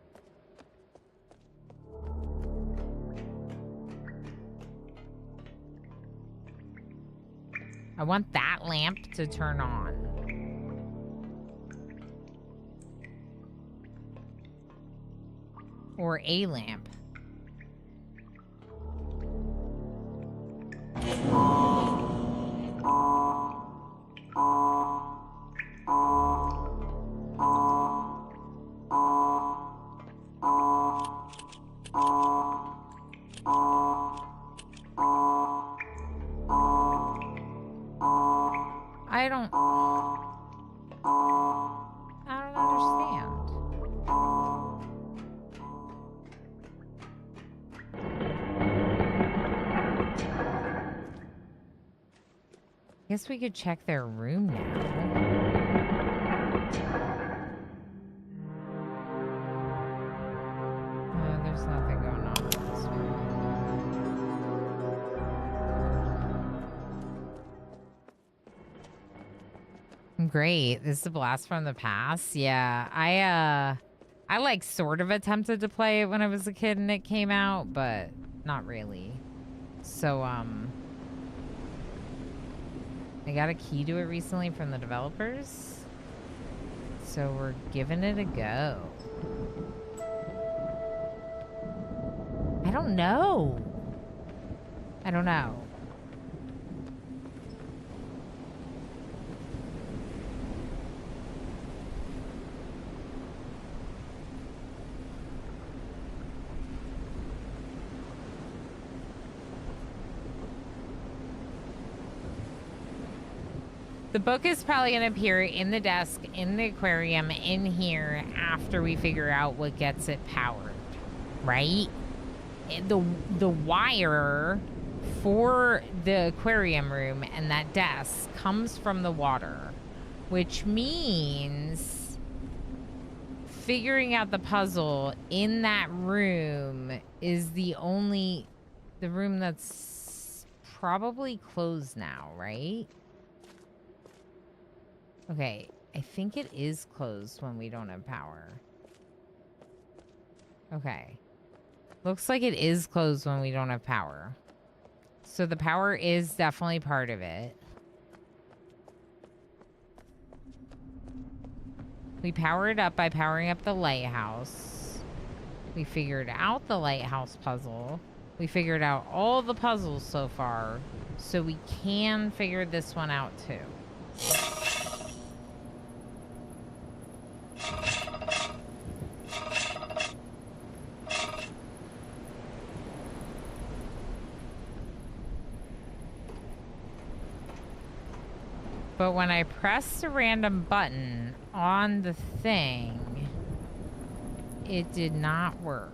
I want that lamp to turn on. Or a lamp. I don't understand. Guess we could check their room now. Oh, there's nothing going on with this room. Great. This is a blast from the past. Yeah, I like sort of attempted to play it when I was a kid and it came out, but not really. So, I got a key to it recently from the developers. So we're giving it a go. I don't know. The book is probably going to appear in the desk, in the aquarium, in here after we figure out what gets it powered, right? The wire for the aquarium room and that desk comes from the water, which means figuring out the puzzle in that room is the room that's probably closed now, right? Okay, I think it is closed when we don't have power. Okay. Looks like it is closed when we don't have power. So the power is definitely part of it. We power it up by powering up the lighthouse. We figured out the lighthouse puzzle. We figured out all the puzzles so far. So we can figure this one out too. But when I pressed a random button on the thing, it did not work.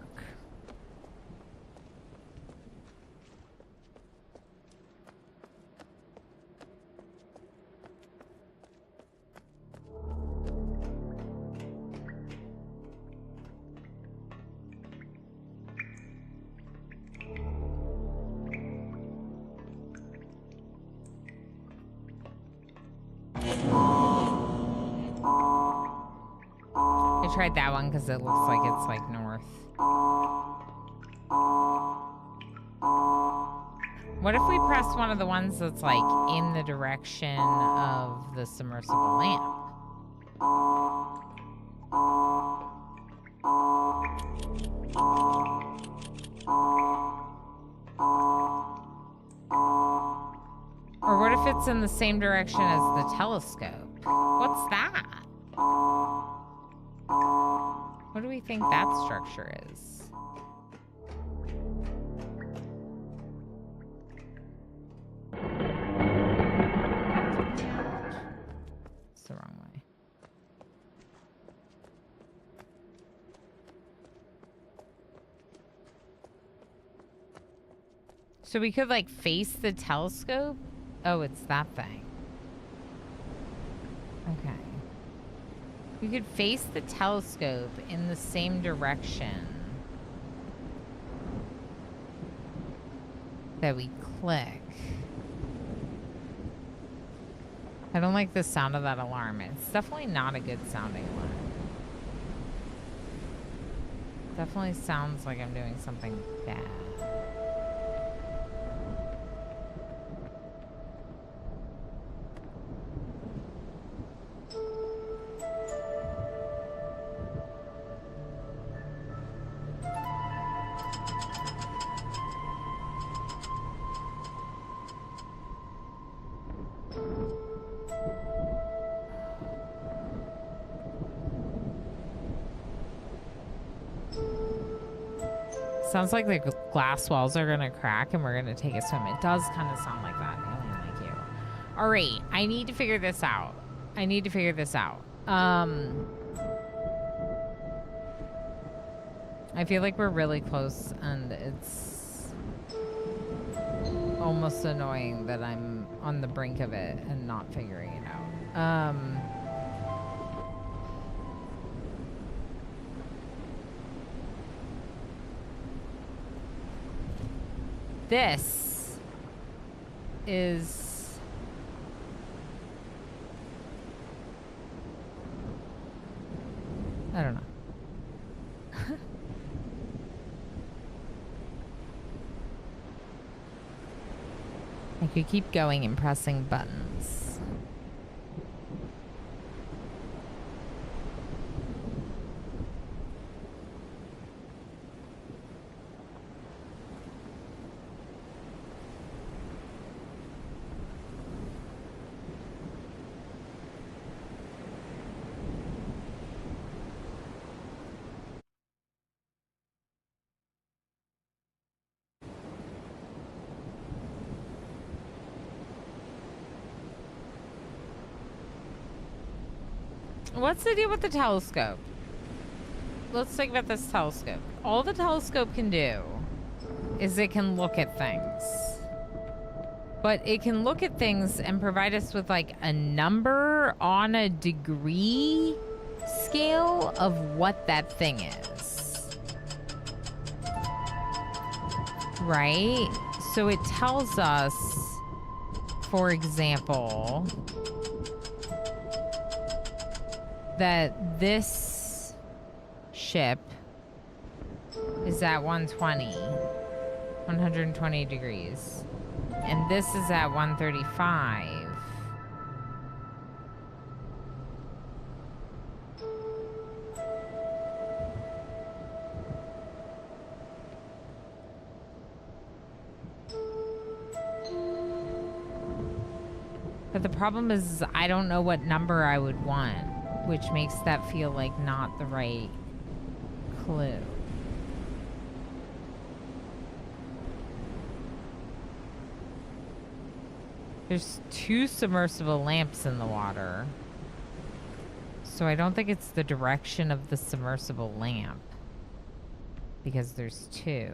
I tried that one because it looks like it's like north. What if we press one of the ones that's like in the direction of the submersible lamp? Or what if it's in the same direction as the telescope? What's that? What do we think that structure is? It's the wrong way. So we could like face the telescope? Oh, it's that thing. Okay. We could face the telescope in the same direction that we click. I don't like the sound of that alarm. It's definitely not a good sounding alarm. Definitely sounds like I'm doing something bad. Sounds like the glass walls are gonna crack and we're gonna take a swim. It does kind of sound like that. Alien like you. All right, I need to figure this out. I feel like we're really close and it's almost annoying that I'm on the brink of it and not figuring it out. This is I don't know. I could keep going and pressing buttons. What's the deal with the telescope? Let's think about this telescope. All the telescope can do is it can look at things. But it can look at things and provide us with like a number on a degree scale of what that thing is. Right? So it tells us, for example, that this ship is at 120 degrees, and this is at 135. But the problem is I don't know what number I would want, which makes that feel like not the right clue. There's 2 submersible lamps in the water. So I don't think it's the direction of the submersible lamp. Because there's 2.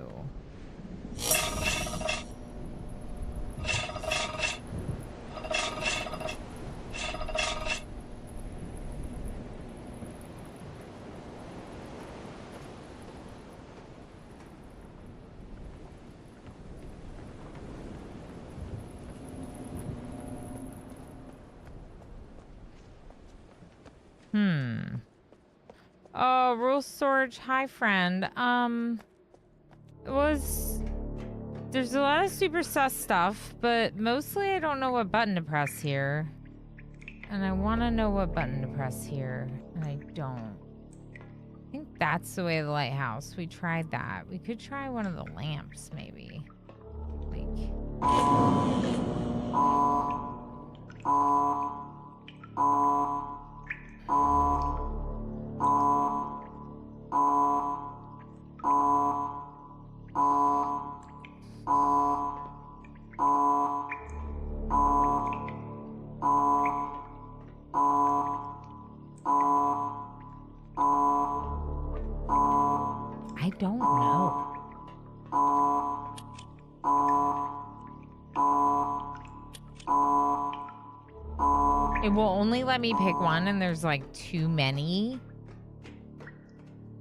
Oh, rule storage. Hi, friend. There's a lot of super sus stuff, but mostly I don't know what button to press here. And I want to know what button to press here, and I don't. I think that's the way of the lighthouse. We tried that. We could try one of the lamps, maybe. I don't know. It will only let me pick one, and there's like too many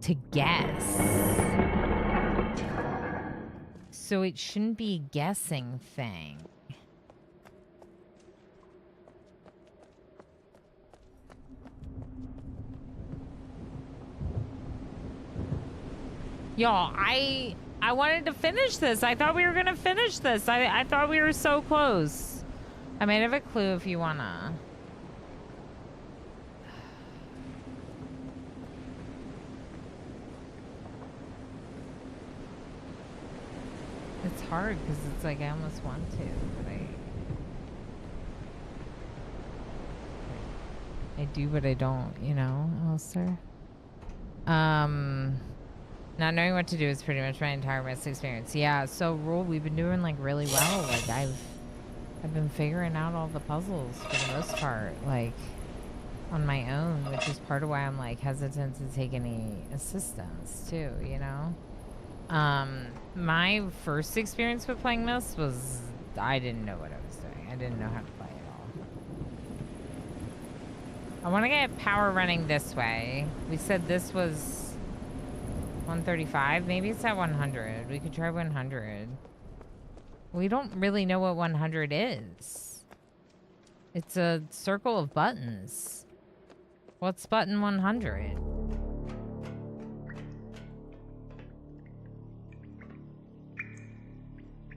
to guess. So it shouldn't be a guessing thing. Y'all, I wanted to finish this. I thought we were gonna finish this. I thought we were so close. I might have a clue if you wanna. It's hard because it's like I almost want to, but I do, but I don't, you know, Alistair. Not knowing what to do is pretty much my entire Myst experience. Yeah, so Rule, we've been doing like really well. Like I've been figuring out all the puzzles for the most part, like on my own, which is part of why I'm like hesitant to take any assistance too, you know? My first experience with playing Myst was I didn't know what I was doing. I didn't know how to play at all. I want to get power running this way. We said this was 135. Maybe it's at 100. We could try 100. We don't really know what 100 is. It's a circle of buttons. What's button 100?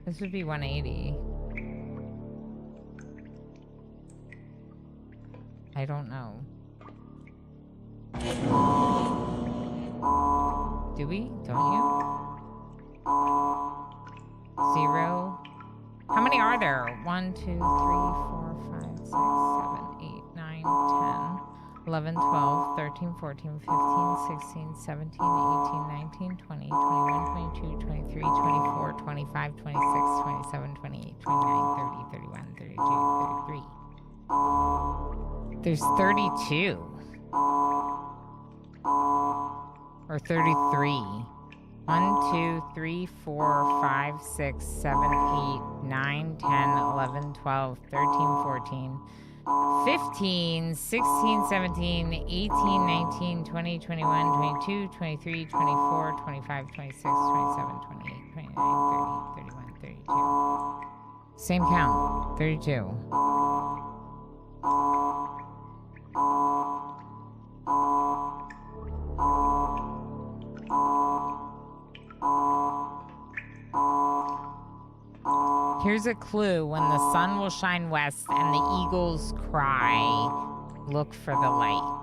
This would be 180. I don't know. Do we? Don't you? 0. How many are there? 1, 2, 3, 4, 5, 6, 7, 8, 9, 10, 11, 12, 13, 14, 15, 16, 17, 18, 19, 20, 21, 22, 23, 24, 25, 26, 27, 28, 29, 30, 31, 32, 33. There's 32. Or 33. 1, 2, 3, 4, 5, 6, 7, 8, 9, 10, 11, 12, 13, 14, 15, 16, 17, 18, 19, 20, 21, 22, 23, 24, 25, 26, 27, 28, 29, 30, 31, 32. Same count. 32. Here's a clue. When the sun will shine west and the eagles cry, look for the light.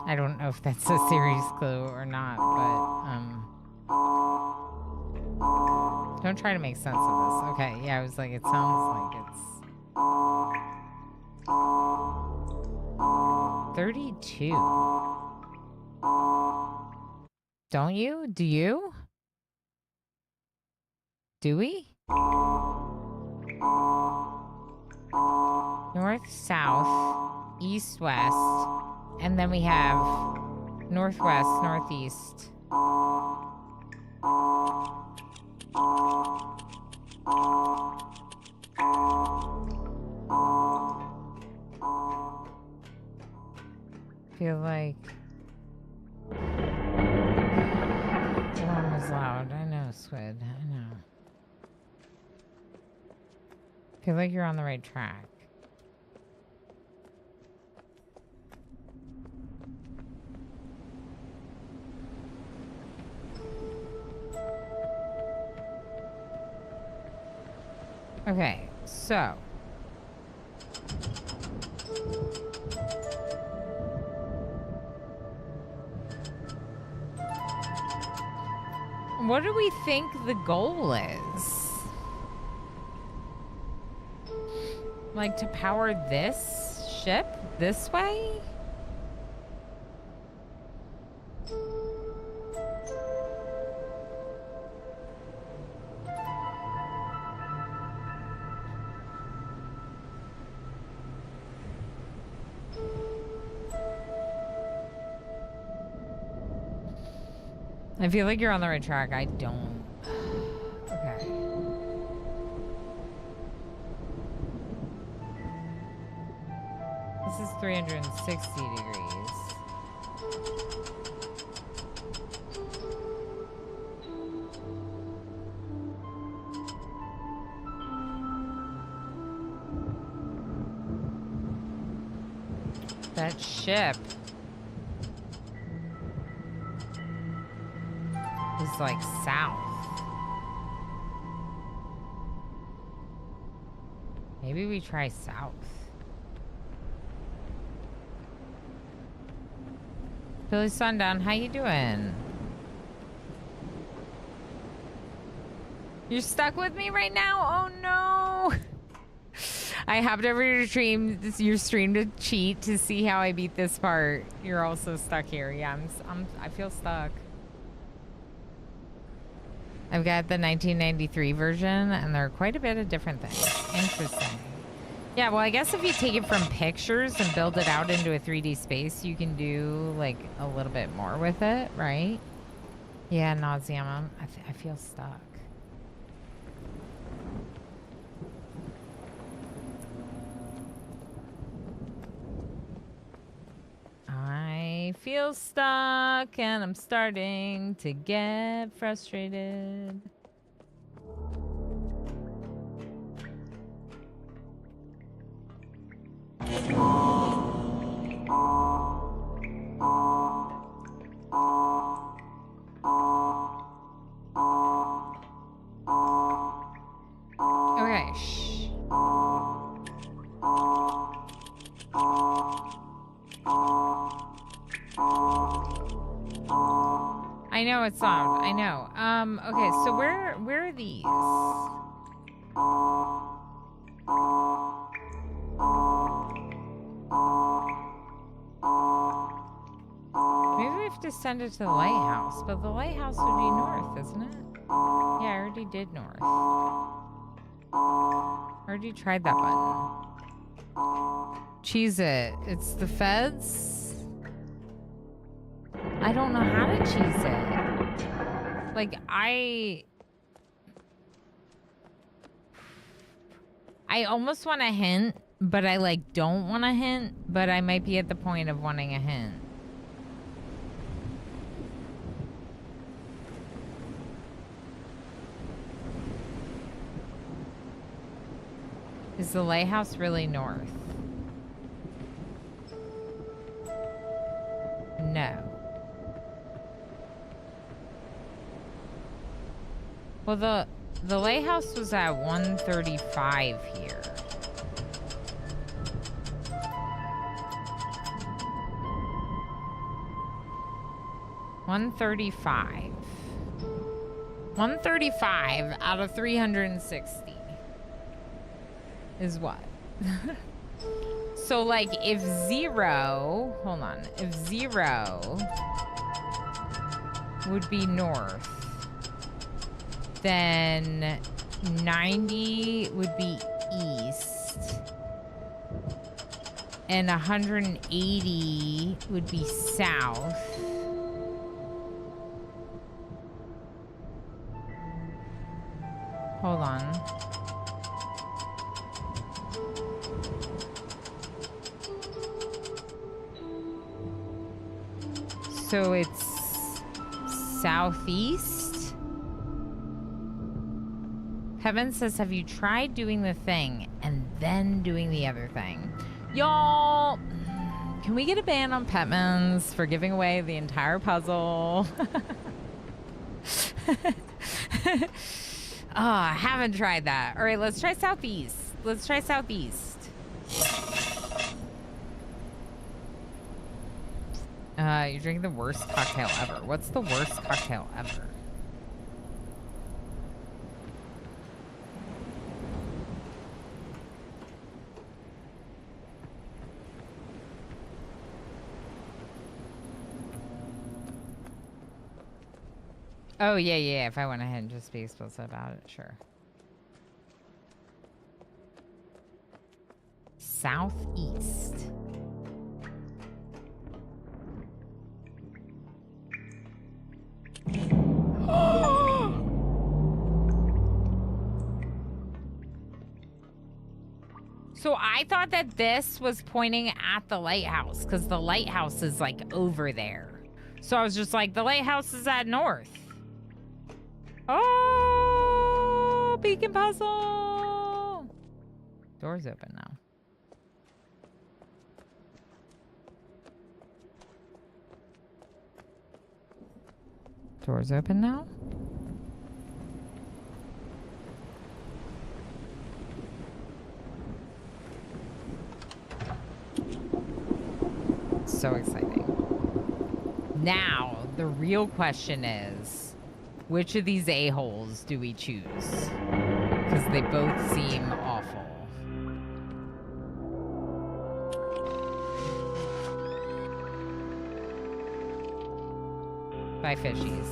I don't know if that's a serious clue or not, but don't try to make sense of this. Okay, yeah, I was like, it sounds like it's 32. Don't you? Do you? Do we? North, south, east, west, and then we have northwest, northeast. Feel like alarm was loud. I know, Squid. I know. Feel like you're on the right track. Okay, so what do we think the goal is? Like to power this ship this way? I feel like you're on the right track. I don't. Okay. This is 360 degrees. That ship is like south. Maybe we try south. Billy Sundown, how you doing? You're stuck with me right now? Oh no! I hopped over your stream to cheat to see how I beat this part. You're also stuck here. Yeah, I feel stuck. I've got the 1993 version, and there are quite a bit of different things. Interesting. Yeah, well, I guess if you take it from pictures and build it out into a 3D space, you can do, like, a little bit more with it, right? Yeah, nauseam. I feel stuck. I feel stuck, and I'm starting to get frustrated. Okay, shh. I know it's loud. I know. Okay, so where are these? Maybe we have to send it to the lighthouse, but the lighthouse would be north, isn't it? Yeah, I already did north. Already tried that button. Cheese it. It's the feds? I don't know how to cheese it. Like, I almost want a hint, but I, like, don't want a hint, but I might be at the point of wanting a hint. Is the lighthouse really north? No. Well, the lighthouse was at 135 here. $135. 135 out of 360 is what? So, like, if zero... Hold on. If zero would be north. Then 90 would be east. And 180 would be south. Hold on. So it's southeast? Kevin says, have you tried doing the thing and then doing the other thing? Y'all, can we get a ban on Petmans for giving away the entire puzzle? I haven't tried that. All right, let's try southeast. Let's try southeast. You're drinking the worst cocktail ever. What's the worst cocktail ever? Oh, yeah. If I went ahead and just be explicit about it, sure. Southeast. So I thought that this was pointing at the lighthouse because the lighthouse is like over there. So I was just like, the lighthouse is at north. Oh, beacon puzzle. Door's open now. Door's open now? So exciting. Now, the real question is, which of these a-holes do we choose? Because they both seem awful. Bye, fishies.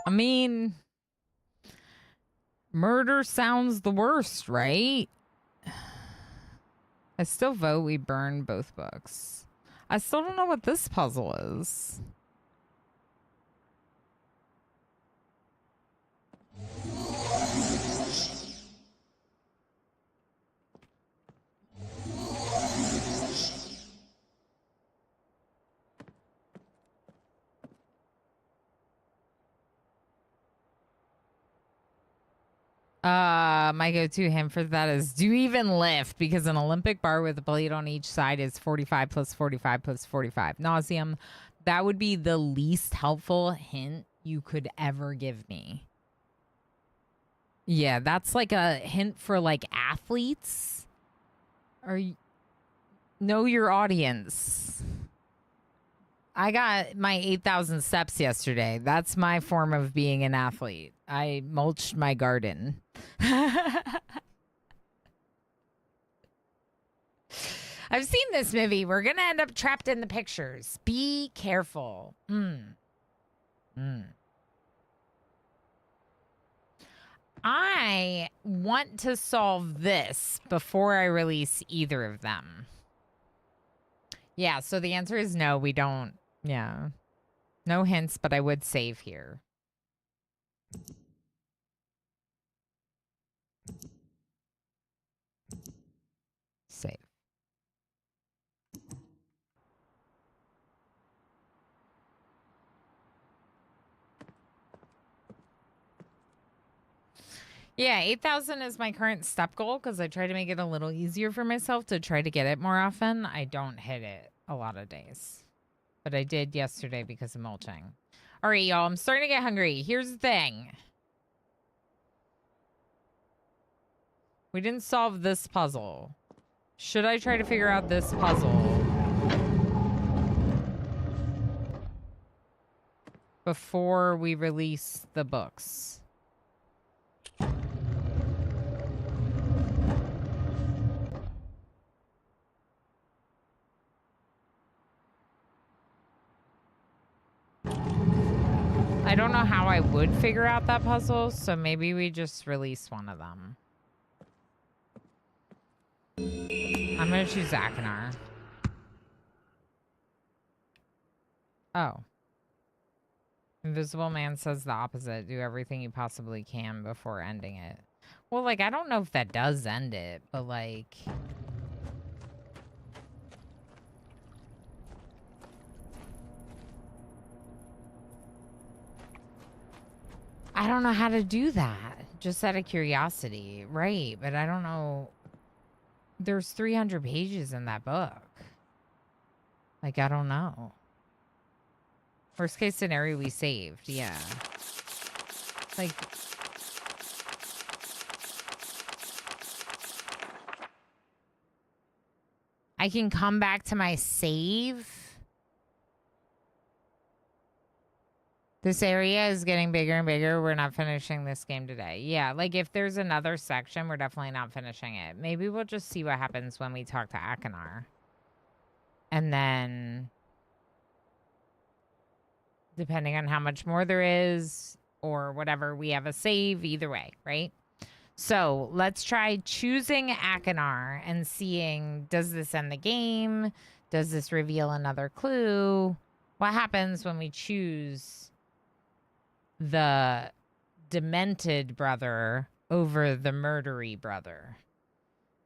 I mean, murder sounds the worst, right? I still vote we burn both books. I still don't know what this puzzle is. My go-to hint for that is do even lift because an Olympic bar with a blade on each side is 45 plus 45 plus 45. Nauseum. That would be the least helpful hint you could ever give me. Yeah, that's like a hint for like athletes. Know your audience. I got my 8,000 steps yesterday. That's my form of being an athlete. I mulched my garden. I've seen this movie. We're going to end up trapped in the pictures. Be careful. I want to solve this before I release either of them. Yeah, so the answer is no, we don't. Yeah. No hints, but I would save here. Save. Yeah, 8,000 is my current step goal because I try to make it a little easier for myself to try to get it more often. I don't hit it a lot of days. But I did yesterday because of mulching. All right, y'all, I'm starting to get hungry. Here's the thing. We didn't solve this puzzle. Should I try to figure out this puzzle before we release the books? I don't know how I would figure out that puzzle, so maybe we just release one of them. I'm gonna choose Akinar. Oh. Invisible Man says the opposite. Do everything you possibly can before ending it. Well, like, I don't know if that does end it, but, like... I don't know how to do that. Just out of curiosity. Right, but I don't know... There's 300 pages in that book. Like, I don't know. Worst case scenario, we saved. Yeah. Like... I can come back to my save. This area is getting bigger and bigger. We're not finishing this game today. Yeah, like if there's another section, we're definitely not finishing it. Maybe we'll just see what happens when we talk to Akinar. And then, depending on how much more there is or whatever, we have a save either way, right? So let's try choosing Akinar and seeing, does this end the game? Does this reveal another clue? What happens when we choose the demented brother over the murdery brother?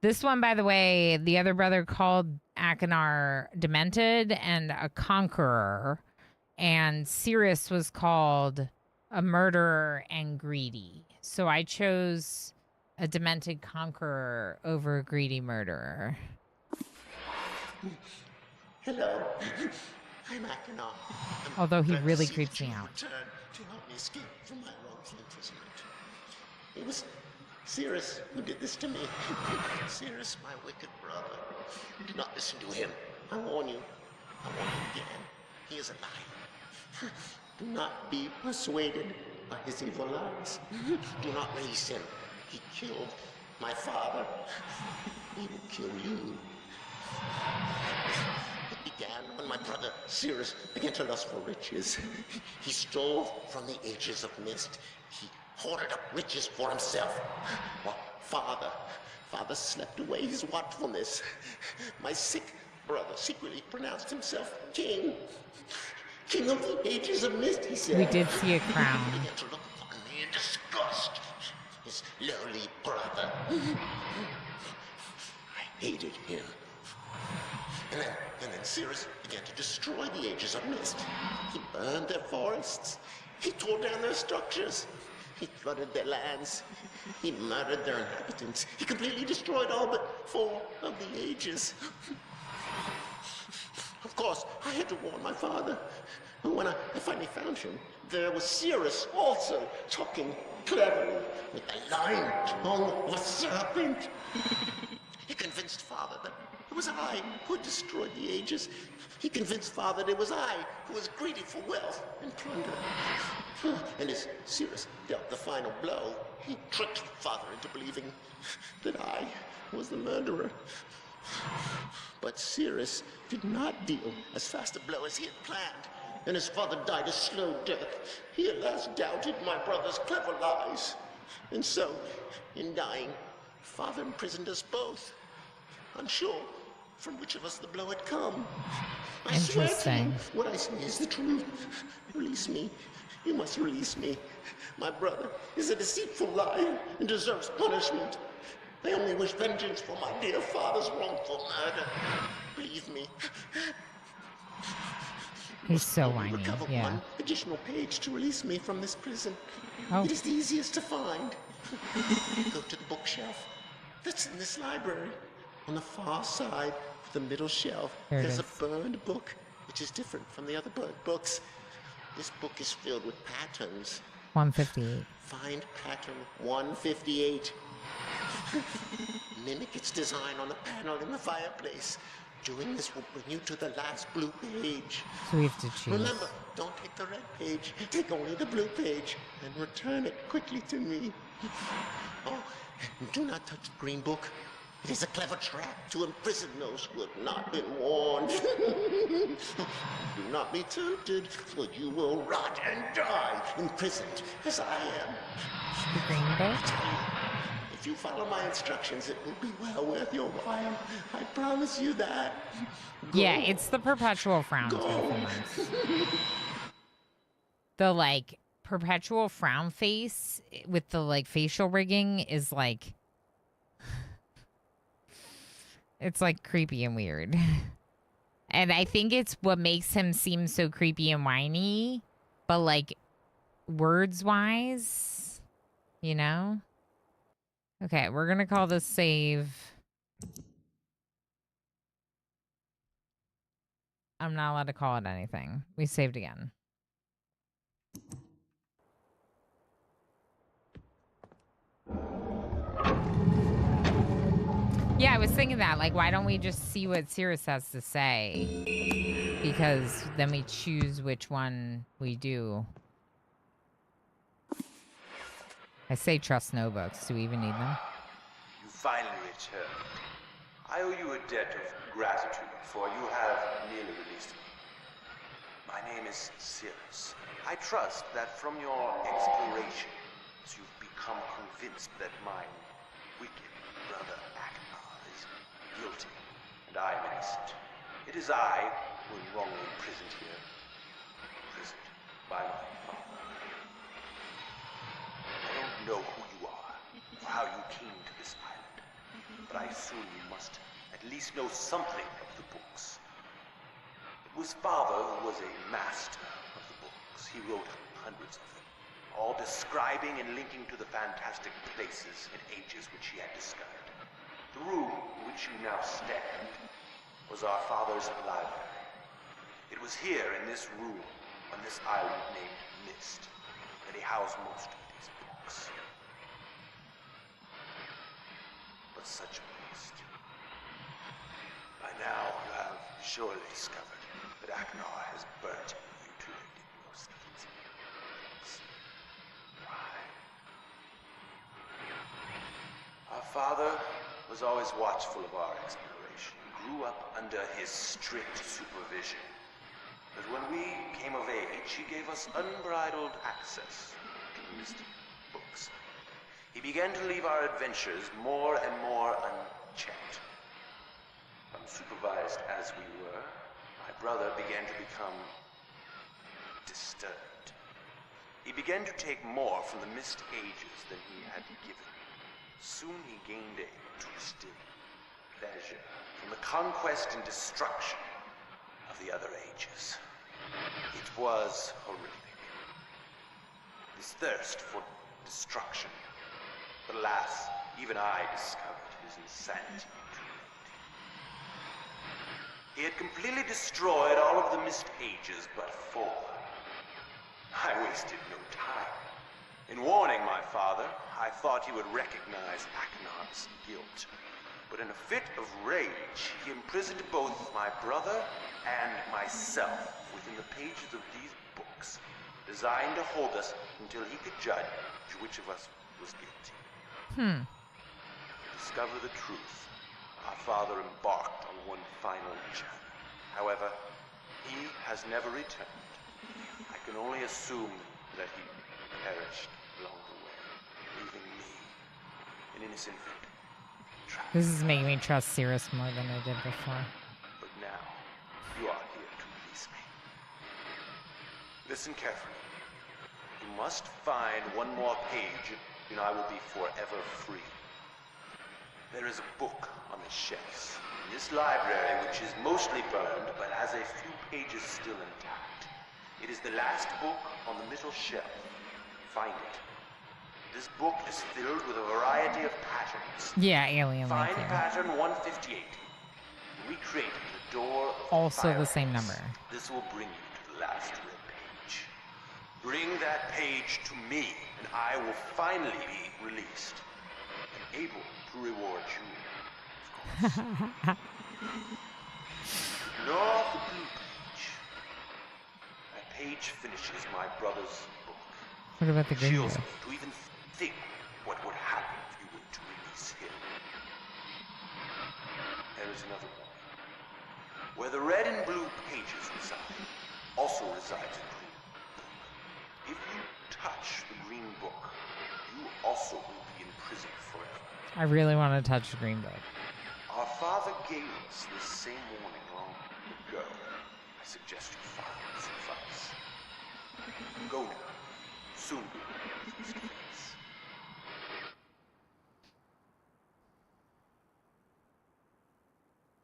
This one, by the way, the other brother called Akinar demented and a conqueror, and Sirius was called a murderer and greedy. So I chose a demented conqueror over a greedy murderer. Hello. I'm Akinar. Although he really creeps me out. To help me escape from my wrongful imprisonment. It was Sirius who did this to me. Sirius, my wicked brother. Do not listen to him. I warn you. I warn you again. He is a liar. Do not be persuaded by his evil lies. Do not release him. He killed my father. He will kill you. It began when my brother Sirius began to lust for riches. He stole from the ages of Myst. He hoarded up riches for himself. While father slept away his watchfulness. My sick brother secretly pronounced himself king. King of the ages of Myst, he said. We did see a crown. He began to look upon me in disgust. His lowly brother. I hated him. And then Sirius began to destroy the ages of Myst. He burned their forests. He tore down their structures. He flooded their lands. He murdered their inhabitants. He completely destroyed all but 4 of the ages. Of course, I had to warn my father. But when I finally found him, there was Sirius also talking cleverly with the lying tongue of a serpent. He convinced father that it was I who had destroyed the ages. He convinced father that it was I who was greedy for wealth and plunder. And as Sirius dealt the final blow, he tricked father into believing that I was the murderer. But Sirius did not deal as fast a blow as he had planned, and his father died a slow death. He at last doubted my brother's clever lies. And so, in dying, father imprisoned us both, unsure from which of us the blow had come. I swear to you, what I say is the truth. Release me. You must release me. My brother is a deceitful liar and deserves punishment. I only wish vengeance for my dear father's wrongful murder. Believe me. He's so whiny, Recover yeah. one additional page to release me from this prison. Oh. It is the easiest to find. Go to the bookshelf that's in this library. On the far side of the middle shelf, There it there's is. a burned book, which is different from the other burned books. This book is filled with patterns. 158. Find pattern 158. Mimic its design on the panel in the fireplace. Doing this will bring you to the last blue page. So we have to choose. Remember, don't take the red page. Take only the blue page and return it quickly to me. Oh, and do not touch the green book. It is a clever trap to imprison those who have not been warned. Do not be tempted, for you will rot and die imprisoned as I am. Green boat? If you follow my instructions, it will be well worth your while. I promise you that. Yeah, it's the perpetual frown months. The like perpetual frown face with the like facial rigging is like it's like creepy and weird. And I think it's what makes him seem so creepy and whiny, but like words wise, you know? Okay, we're gonna call this save. I'm not allowed to call it anything. We saved again. Yeah, I was thinking that. Like, why don't we just see what Cirrus has to say? Because then we choose which one we do. I say trust no books. Do we even need them? You finally returned. I owe you a debt of gratitude, for you have nearly released me. My name is Cirrus. I trust that from your explorations, you've become convinced that my wicked brother Akbar is guilty, and I am innocent. It is I who am wrongly imprisoned here. Imprisoned by my father. I don't know who you are, or how you came to this island, but I assume you must at least know something of the books. It was Father who was a master of the books. He wrote hundreds of them, all describing and linking to the fantastic places and ages which he had discovered. The room in which you now stand was our father's library. It was here in this room, on this island named Myst, that he housed most of these books. But such a waste. By now, you have surely discovered that Akbar has burnt you to most of these books. Why? Our father was always watchful of our exploration. Grew up under his strict supervision. But when we came of age, he gave us unbridled access to the mystic books. He began to leave our adventures more and more unchecked. Unsupervised as we were, my brother began to become disturbed. He began to take more from the Myst ages than he had given. Soon he gained a twisted pleasure from the conquest and destruction of the other ages. It was horrific. This thirst for destruction. But alas, even I discovered his insanity too late. He had completely destroyed all of the Myst ages but 4. I wasted no time. In warning my father, I thought he would recognize Aknar's guilt. But in a fit of rage, he imprisoned both my brother and myself within the pages of these books, designed to hold us until he could judge which of us was guilty. To discover the truth, our father embarked on one final journey. However, he has never returned. I can only assume that he perished along the way, leaving me, an innocent victim. This is making me trust Cirrus more than I did before. But now, you are here to release me. Listen carefully. You must find one more page, and I will be forever free. There is a book on the shelves in this library, which is mostly burned, but has a few pages still intact. It is the last book on the middle shelf. Find it. This book is filled with a variety of patterns. Yeah, alien Find like you. pattern 158. Recreate the door of Also the the same fireplace. number. This will bring you to the last red page. Bring that page to me, and I will finally be released and able to reward you. Of course. Ignore the blue page. That page finishes my brother's book. What about the green Chills book? me to even think what would happen if you were to release him. Where the red and blue pages reside, also resides a green book. If you touch the green book, you also will be imprisoned forever. I really want to touch the green book. Our father gave us this same warning long ago. I suggest you follow his advice. Go now. Soon be Mr. Face.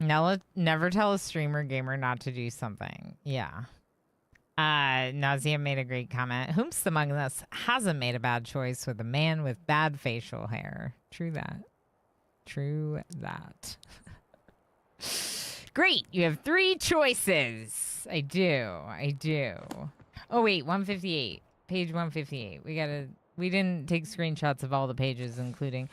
Now, never tell a streamer gamer not to do something. Yeah. Nausea made a great comment. Whomst among us hasn't made a bad choice with a man with bad facial hair? True that. True that. Great. You have 3 choices. I do. Oh, wait. 158. Page 158. We didn't take screenshots of all the pages, including...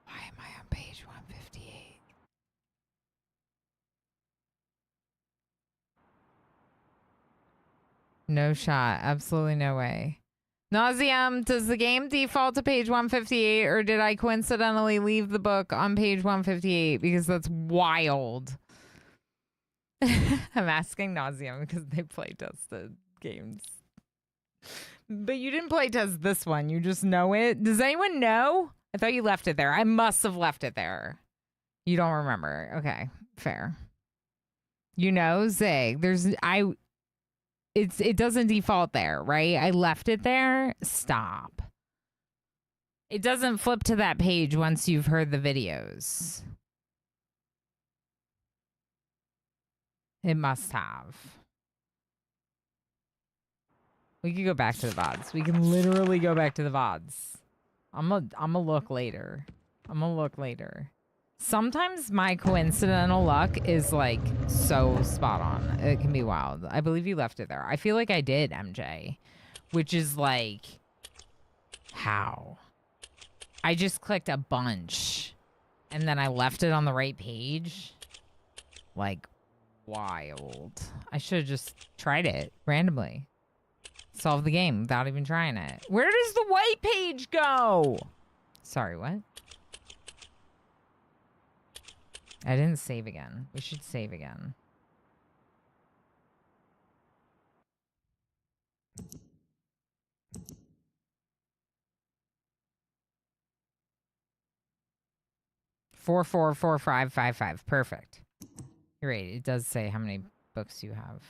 Why am I on page 158? No shot. Absolutely no way. Nauseum, does the game default to page 158, or did I coincidentally leave the book on page 158? Because that's wild. I'm asking Nauseum because they play tested games. But you didn't play test this one. You just know it. Does anyone know? I thought you left it there. I must have left it there. You don't remember. Okay, fair. You know, Zig, it doesn't default there, right? I left it there. Stop. It doesn't flip to that page once you've heard the videos. It must have. We could go back to the VODs. We can literally go back to the VODs. I'm gonna look later. Sometimes my coincidental luck is like so spot on. It can be wild. I believe you left it there. I feel like I did, MJ. Which is like, how? I just clicked a bunch and then I left it on the right page. Like, wild. I should have just tried it randomly. Solve the game without even trying it. Where does the white page go? Sorry, what? I didn't save again. We should save again. Four, 5. Perfect. You're right. It does say how many books you have.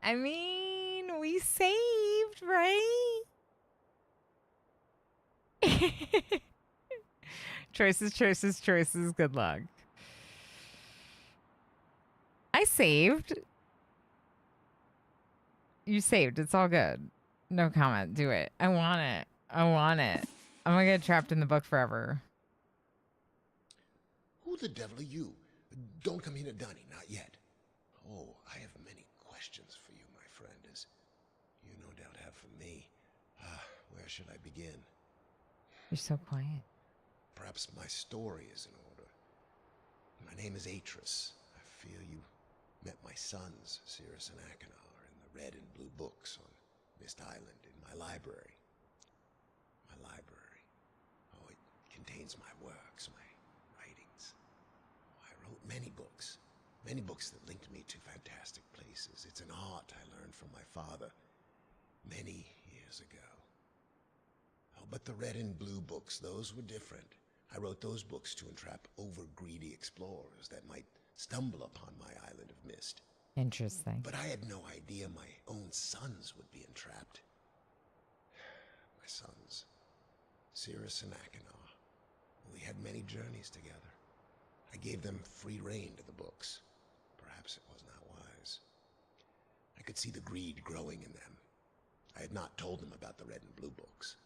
I mean, we saved, right? Choices. Good luck. I saved. You saved. It's all good. No comment. Do it. I want it. I'm gonna get trapped in the book forever. Who the devil are you? Don't come here to Dunny, not yet. Oh, I have many questions for you, my friend, as you no doubt have for me. Where should I begin? You're so quiet. Perhaps my story is in order. My name is Atris. I feel you met my sons, Cirrus and Achenar, in the red and blue books on Myst Island in my library. My library. Oh, it contains my works, my writings. I wrote many books that linked me to fantastic places. It's an art I learned from my father many years ago. Oh, but the red and blue books, those were different. I wrote those books to entrap over-greedy explorers that might stumble upon my island of Myst. Interesting. But I had no idea my own sons would be entrapped. My sons, Cirrus and Achenar. We had many journeys together. I gave them free rein to the books. Perhaps it was not wise. I could see the greed growing in them. I had not told them about the red and blue books.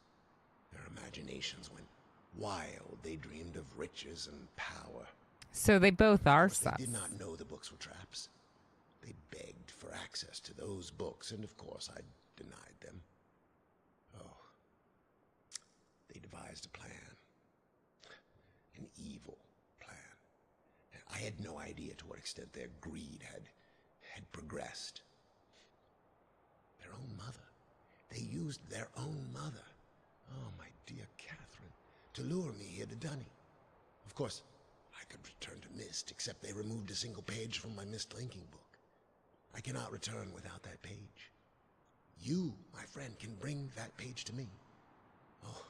Their imaginations went wild. They dreamed of riches and power. So they both are sus. They did not know the books were traps. They begged for access to those books, and of course I denied them. Oh, they devised a plan. An evil plan. I had no idea to what extent their greed had progressed. Their own mother. They used their own mother. Oh, my dear Catherine, to lure me here to Dunny. Of course, I could return to Myst, except they removed a single page from my Myst linking book. I cannot return without that page. You, my friend, can bring that page to me. Oh,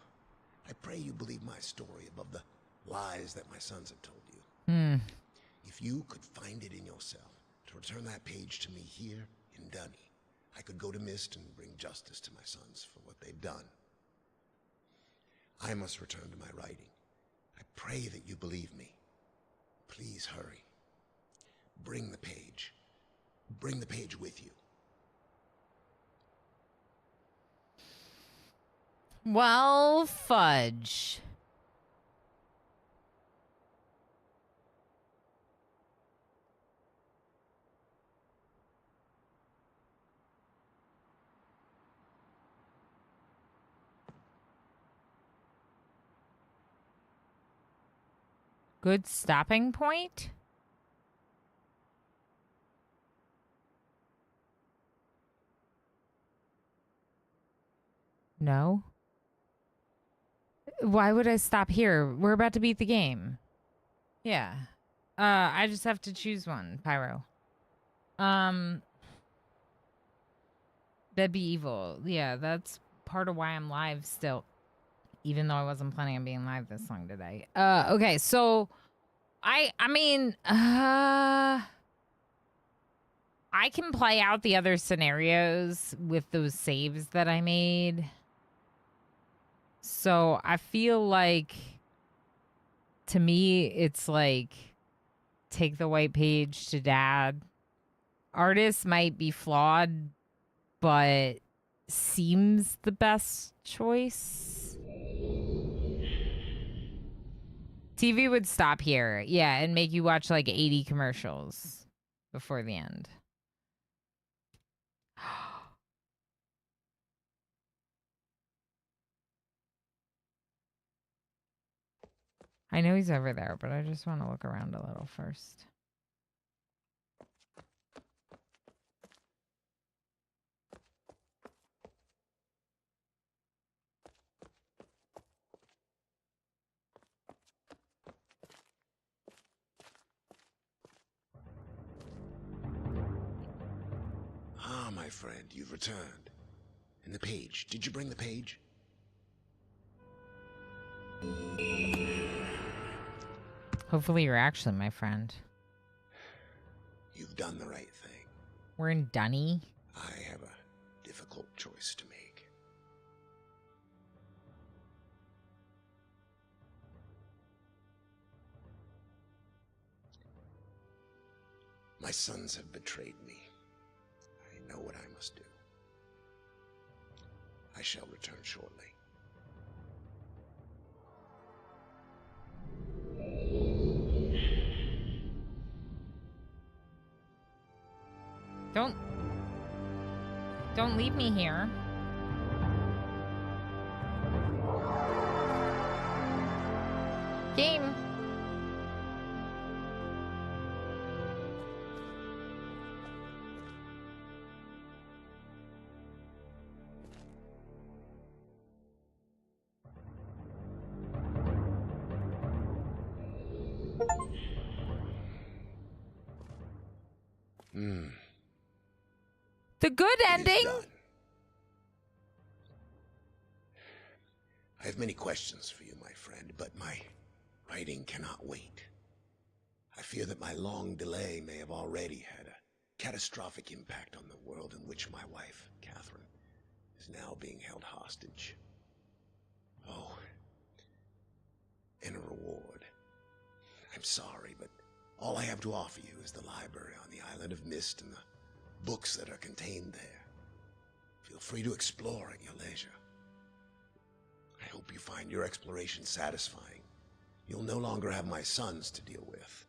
I pray you believe my story above the lies that my sons have told you. If you could find it in yourself to return that page to me here in Dunny, I could go to Myst and bring justice to my sons for what they've done. I must return to my writing. I pray that you believe me. Please hurry. Bring the page. Bring the page with you. Well, fudge. Good stopping point? No. Why would I stop here? We're about to beat the game. Yeah. I just have to choose one, Pyro. That'd be evil. Yeah, that's part of why I'm live still. Even though I wasn't planning on being live this long today. Okay, so I can play out the other scenarios with those saves that I made. So I feel like, to me, it's like, take the white page to dad. Artist might be flawed, but seems the best choice. TV would stop here. Yeah, and make you watch like 80 commercials before the end. I know he's over there, but I just want to look around a little first. Ah, my friend, you've returned. And the page. Did you bring the page? Hopefully you're actually my friend. You've done the right thing. We're in Dunny. I have a difficult choice to make. My sons have betrayed me. I know what I must do. I shall return shortly. Don't leave me here. Game. The good ending. I have many questions for you, my friend, but my writing cannot wait. I fear that my long delay may have already had a catastrophic impact on the world in which my wife, Catherine, is now being held hostage. Oh, and a reward. I'm sorry, but all I have to offer you is the library on the island of Myst and the books that are contained there. Feel free to explore at your leisure. I hope you find your exploration satisfying. You'll no longer have my sons to deal with.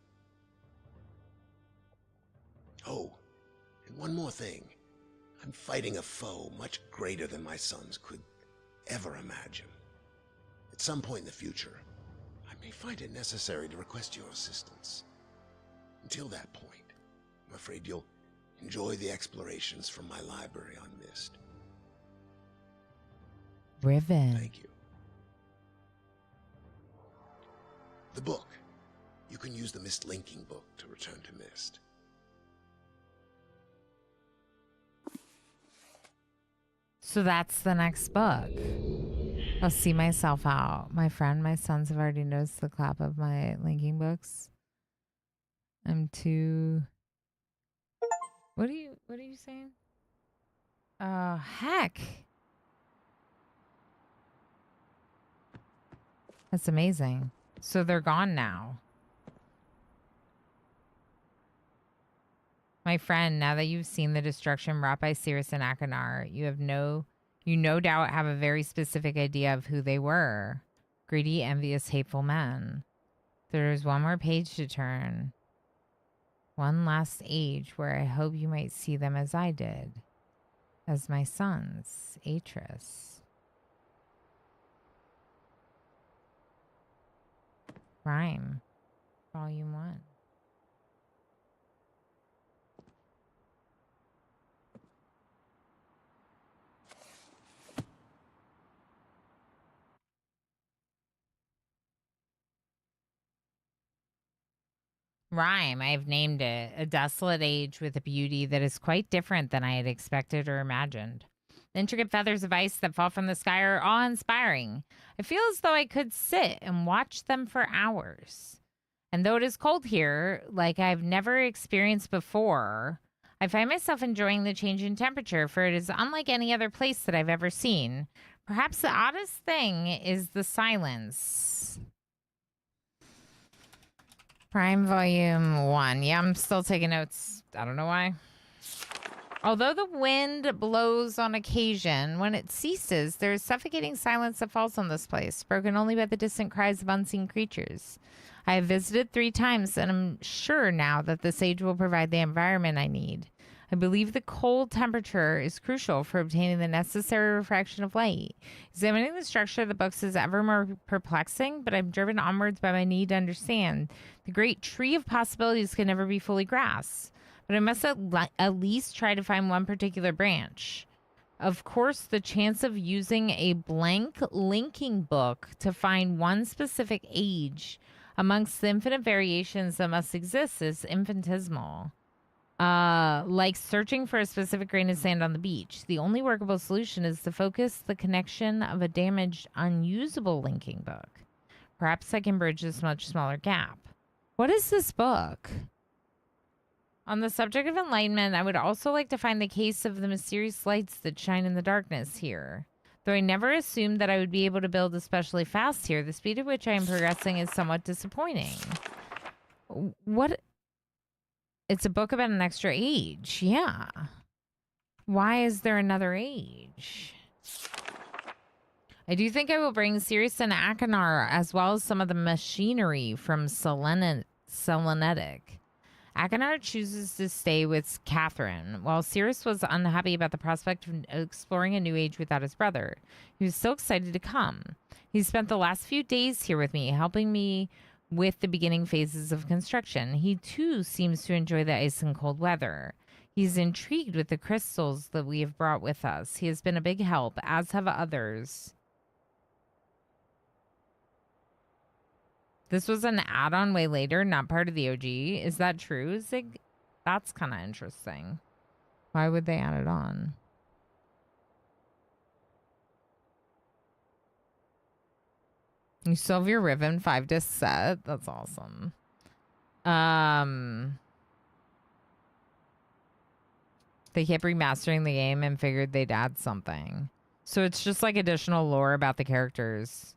Oh, and one more thing. I'm fighting a foe much greater than my sons could ever imagine. At some point in the future, I may find it necessary to request your assistance. Until that point, I'm afraid you'll enjoy the explorations from my library on Myst. Riven. Thank you. The book. You can use the Myst linking book to return to Myst. So that's the next book. I'll see myself out. My friend, my sons have already noticed the clap of my linking books. I'm too. What are you saying? Heck. That's amazing. So they're gone now. My friend, now that you've seen the destruction wrought by Cirrus and Akanar, you no doubt have a very specific idea of who they were. Greedy, envious, hateful men. There's one more page to turn. One last age where I hope you might see them as I did. As my sons, Atris. Rhyme. Volume 1. Rhyme, I've named it. A desolate age with a beauty that is quite different than I had expected or imagined. The intricate feathers of ice that fall from the sky are awe-inspiring. I feel as though I could sit and watch them for hours. And though it is cold here, like I've never experienced before, I find myself enjoying the change in temperature, for it is unlike any other place that I've ever seen. Perhaps the oddest thing is the silence. Prime Volume 1. Yeah, I'm still taking notes. I don't know why. Although the wind blows on occasion, when it ceases, there is suffocating silence that falls on this place, broken only by the distant cries of unseen creatures. I have visited 3 times, and I'm sure now that this age will provide the environment I need. I believe the cold temperature is crucial for obtaining the necessary refraction of light. Examining the structure of the books is ever more perplexing, but I'm driven onwards by my need to understand. The great tree of possibilities can never be fully grasped, but I must at least try to find one particular branch. Of course, the chance of using a blank linking book to find one specific age amongst the infinite variations that must exist is infinitesimal. Like searching for a specific grain of sand on the beach. The only workable solution is to focus the connection of a damaged, unusable linking book. Perhaps I can bridge this much smaller gap. What is this book? On the subject of enlightenment, I would also like to find the case of the mysterious lights that shine in the darkness here. Though I never assumed that I would be able to build especially fast here, the speed at which I am progressing is somewhat disappointing. What? It's a book about an extra age. Yeah. Why is there another age? I do think I will bring Sirius and Akanar as well as some of the machinery from Selenetic. Akanar chooses to stay with Catherine, while Sirius was unhappy about the prospect of exploring a new age without his brother. He was so excited to come. He spent the last few days here with me, helping me with the beginning phases of construction. He too seems to enjoy the ice and cold weather. He's intrigued with the crystals that we have brought with us. He has been a big help, as have others. This was an add-on way later, not part of the OG. Is that true, Zig? That's kind of interesting. Why would they add it on? You still have your Riven 5-disc set. That's awesome. They kept remastering the game and figured they'd add something. So it's just like additional lore about the characters.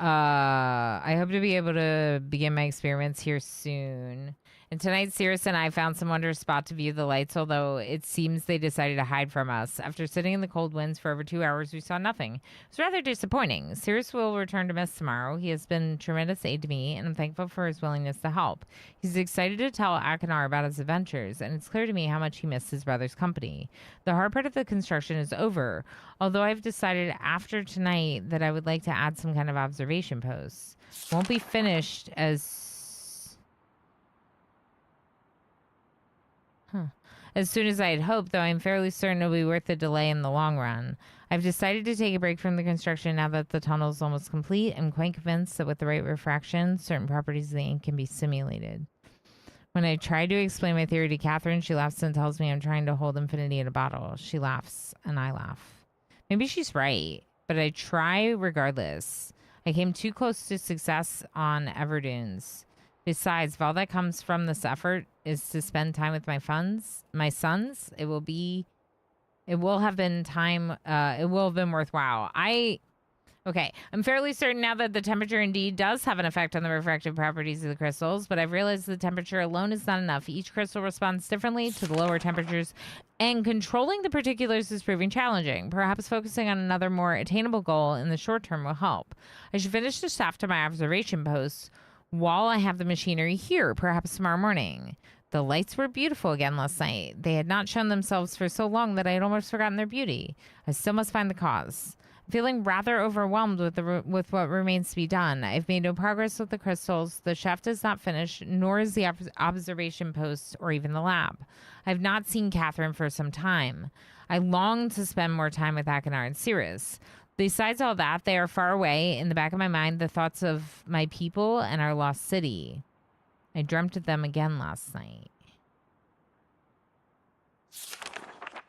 I hope to be able to begin my experiments here soon. And tonight, Cirrus and I found some wondrous spot to view the lights, although it seems they decided to hide from us. After sitting in the cold winds for over 2 hours, we saw nothing. It was rather disappointing. Cirrus will return to Myst tomorrow. He has been tremendous aid to me, and I'm thankful for his willingness to help. He's excited to tell Akinar about his adventures, and it's clear to me how much he missed his brother's company. The hard part of the construction is over, although I've decided after tonight that I would like to add some kind of observation posts. Won't be finished as soon as I had hoped, though I'm fairly certain it'll be worth the delay in the long run. I've decided to take a break from the construction now that the tunnel is almost complete. I'm quite convinced that with the right refraction, certain properties of the ink can be simulated. When I try to explain my theory to Catherine, she laughs and tells me I'm trying to hold infinity in a bottle. She laughs, and I laugh. Maybe she's right, but I try regardless. I came too close to success on Everdunes. Besides, if all that comes from this effort is to spend time with my sons, it will have been worthwhile. Okay, I'm fairly certain now that the temperature indeed does have an effect on the refractive properties of the crystals, but I've realized the temperature alone is not enough. Each crystal responds differently to the lower temperatures, and controlling the particulars is proving challenging. Perhaps focusing on another more attainable goal in the short term will help. I should finish the shaft of my observation posts while I have the machinery here, perhaps tomorrow morning. The lights were beautiful again last night. They had not shown themselves for so long that I had almost forgotten their beauty. I still must find the cause. I'm feeling rather overwhelmed with what remains to be done. I've made no progress with the crystals. The shaft is not finished, nor is the observation post or even the lab. I've not seen Catherine for some time. I long to spend more time with Akinar and Cirrus. Besides all that, they are far away. In the back of my mind, the thoughts of my people and our lost city. I dreamt of them again last night.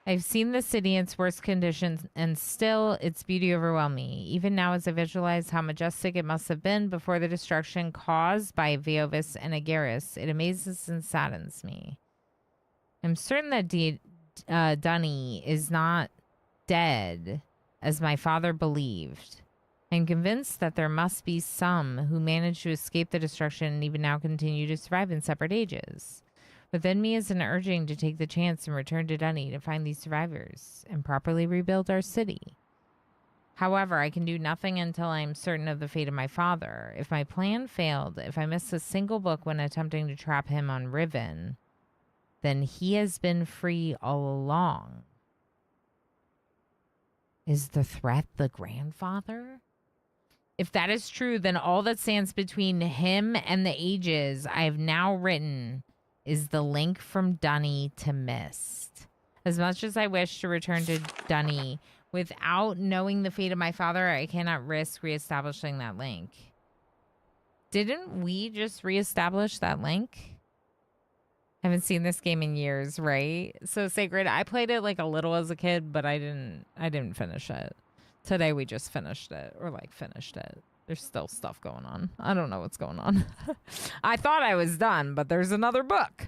I've seen the city in its worst conditions, and still its beauty overwhelmed me. Even now, as I visualize how majestic it must have been before the destruction caused by Veovis and Agaris, it amazes and saddens me. I'm certain that Dunny is not dead, as my father believed. I'm convinced that there must be some who managed to escape the destruction and even now continue to survive in separate ages. Within me is an urging to take the chance and return to Dunny to find these survivors and properly rebuild our city. However, I can do nothing until I am certain of the fate of my father. If my plan failed, if I missed a single book when attempting to trap him on Riven, then he has been free all along. Is the threat the grandfather? If that is true, then all that stands between him and the ages I have now written is the link from Dunny to Myst. As much as I wish to return to Dunny, without knowing the fate of my father, I cannot risk reestablishing that link. Didn't we just reestablish that link? Haven't seen this game in years, right? So Sacred, I played it like a little as a kid, but I didn't finish it. Today we just finished it, or like finished it. There's still stuff going on. I don't know what's going on. I thought I was done, but there's another book.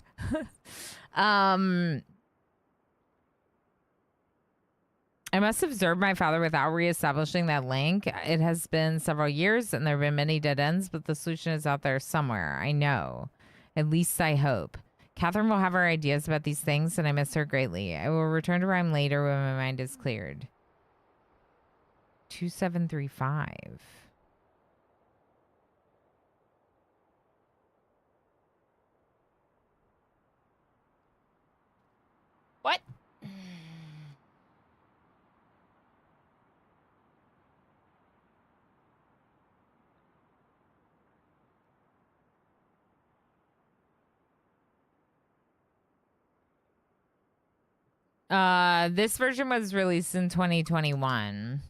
I must observe my father without reestablishing that link. It has been several years and there have been many dead ends, but the solution is out there somewhere. I know. At least I hope. Catherine will have her ideas about these things, and I miss her greatly. I will return to Rhyme later when my mind is cleared. 2735. What? This version was released in 2021.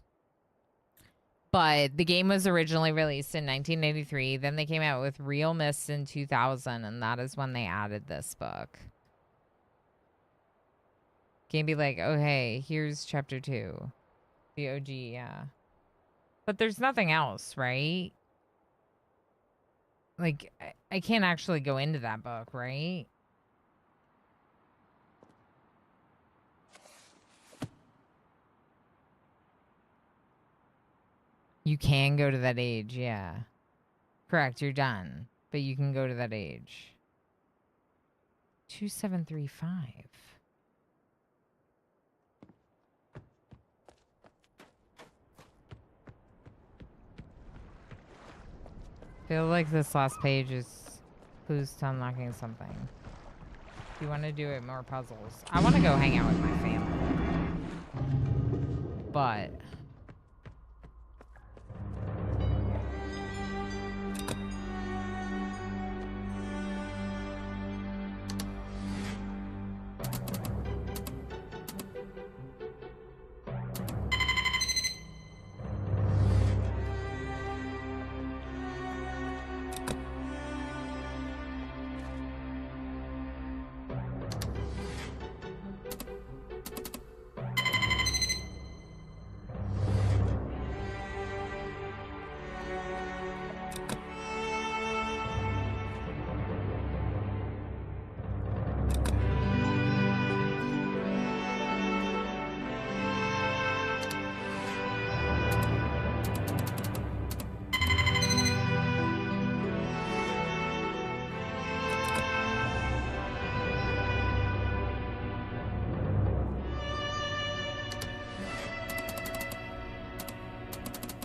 But the game was originally released in 1983. Then they came out with Real Myst in 2000, and that is when they added this book. Can be like, oh, hey, here's chapter 2. The OG, yeah. But there's nothing else, right? Like, I can't actually go into that book, right? You can go to that age, yeah. Correct, you're done. But you can go to that age. 2735. Feel like this last page is clues to unlocking something. Do you want to do it more puzzles? I want to go hang out with my family. But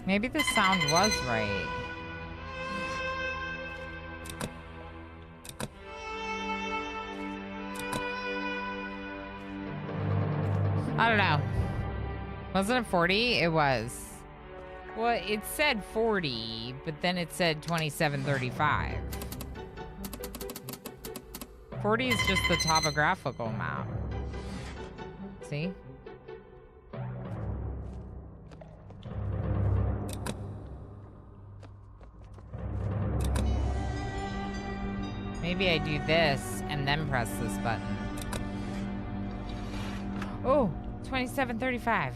maybe the sound was right. I don't know. Wasn't it 40? It was. Well, it said 40, but then it said 2735. 40 is just the topographical map. See? Maybe I do this and then press this button. Oh, 2735.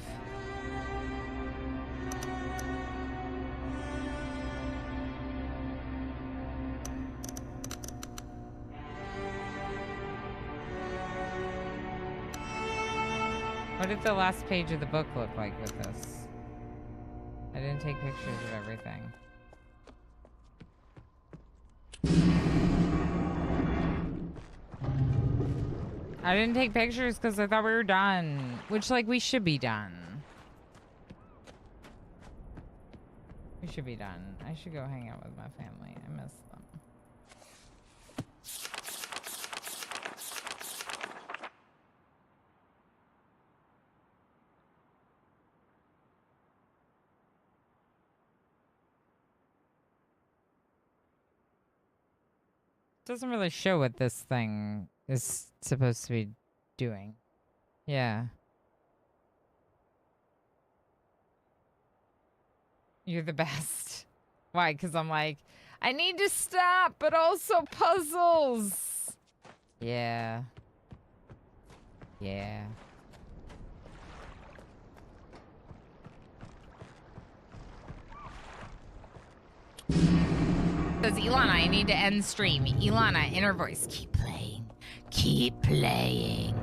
What did the last page of the book look like with this? I didn't take pictures of everything. I didn't take pictures because I thought we were done. Which, like, we should be done. We should be done. I should go hang out with my family. I miss them. Doesn't really show what this thing is supposed to be doing. Yeah. You're the best. Why? Because I'm like, I need to stop, but also puzzles. Yeah. Yeah. Says Ilana, I need to end stream. Ilana, inner voice, keep playing. Keep playing.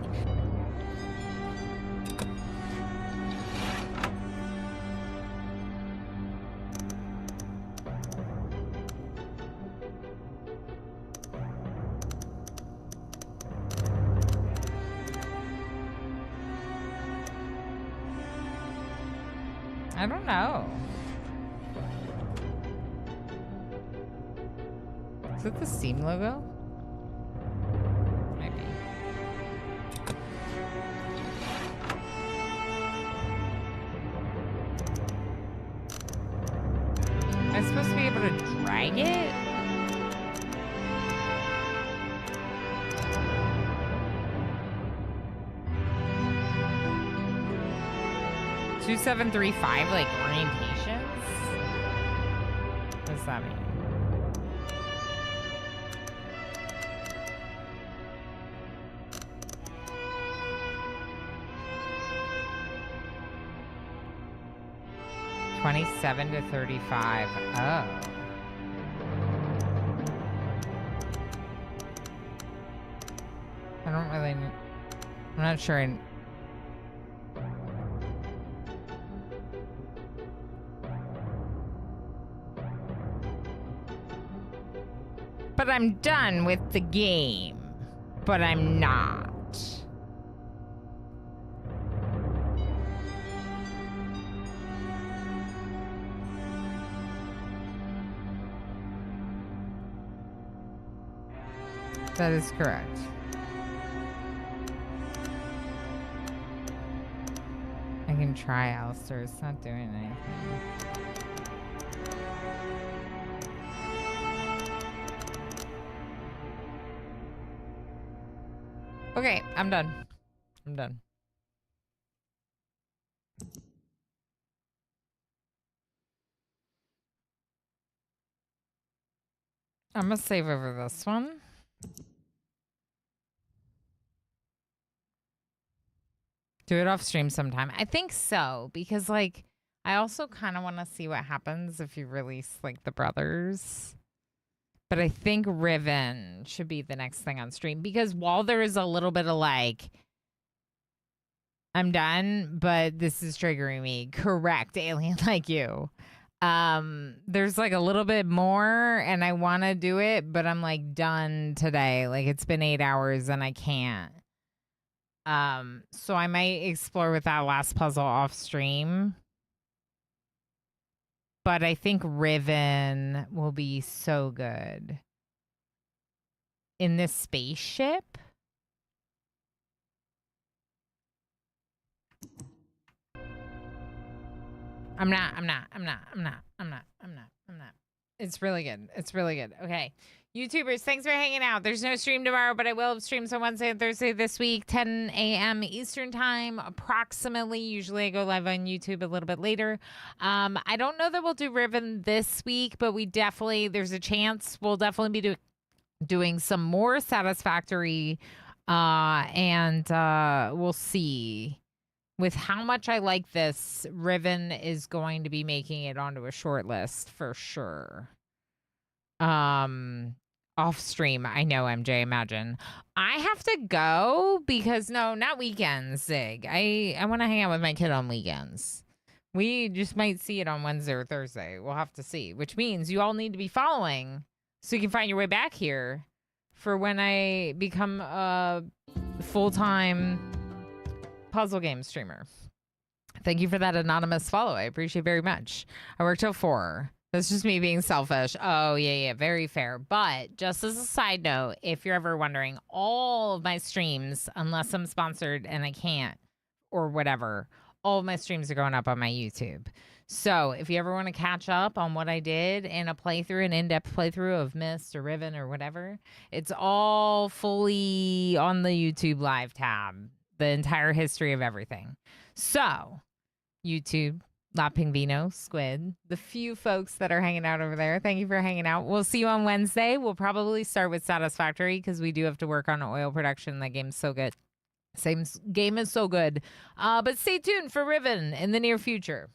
I don't know. Is it the Steam logo? Maybe. Am I supposed to be able to drag it? Two 735 like orientations? What does that mean? $27 to $35. Oh. I don't really. I'm not sure. But I'm done with the game. but I'm not. That is correct. I can try Alistair. It's not doing anything. Okay, I'm done. I'm done. I'm gonna save over this one. Do it off stream sometime. I think so, because like I also kind of want to see what happens if you release like the brothers. But I think Riven should be the next thing on stream, because while there is a little bit of like I'm done, but this is triggering me. Correct, alien like you. There's like a little bit more and I want to do it, but I'm like done today. Like it's been 8 hours and I can't. So I might explore with that last puzzle off stream. But I think Riven will be so good. In this spaceship? I'm not. It's really good. It's really good. Okay. YouTubers, thanks for hanging out. There's no stream tomorrow, but I will have streams on Wednesday and Thursday this week, 10 a.m. Eastern time, approximately. Usually I go live on YouTube a little bit later. I don't know that we'll do Riven this week, but we definitely, there's a chance we'll definitely be doing some more Satisfactory, and we'll see. With how much I like this, Riven is going to be making it onto a short list for sure. Off stream, I know, MJ, imagine. I have to go because no, not weekends, Zig. I want to hang out with my kid on weekends. We just might see it on Wednesday or Thursday. We'll have to see, which means you all need to be following so you can find your way back here for when I become a full-time puzzle game streamer. Thank you for that anonymous follow. I appreciate it very much. I work till 4. That's just me being selfish. Oh, yeah, very fair. But just as a side note, if you're ever wondering, all of my streams, unless I'm sponsored and I can't or whatever, all of my streams are going up on my YouTube. So if you ever want to catch up on what I did in a playthrough, an in-depth playthrough of Myst or Riven or whatever, it's all fully on the YouTube live tab. The entire history of everything. So, YouTube, La Pingvino, Squid, the few folks that are hanging out over there, thank you for hanging out. We'll see you on Wednesday. We'll probably start with Satisfactory because we do have to work on oil production. That game's so good. Same game is so good. But stay tuned for Riven in the near future.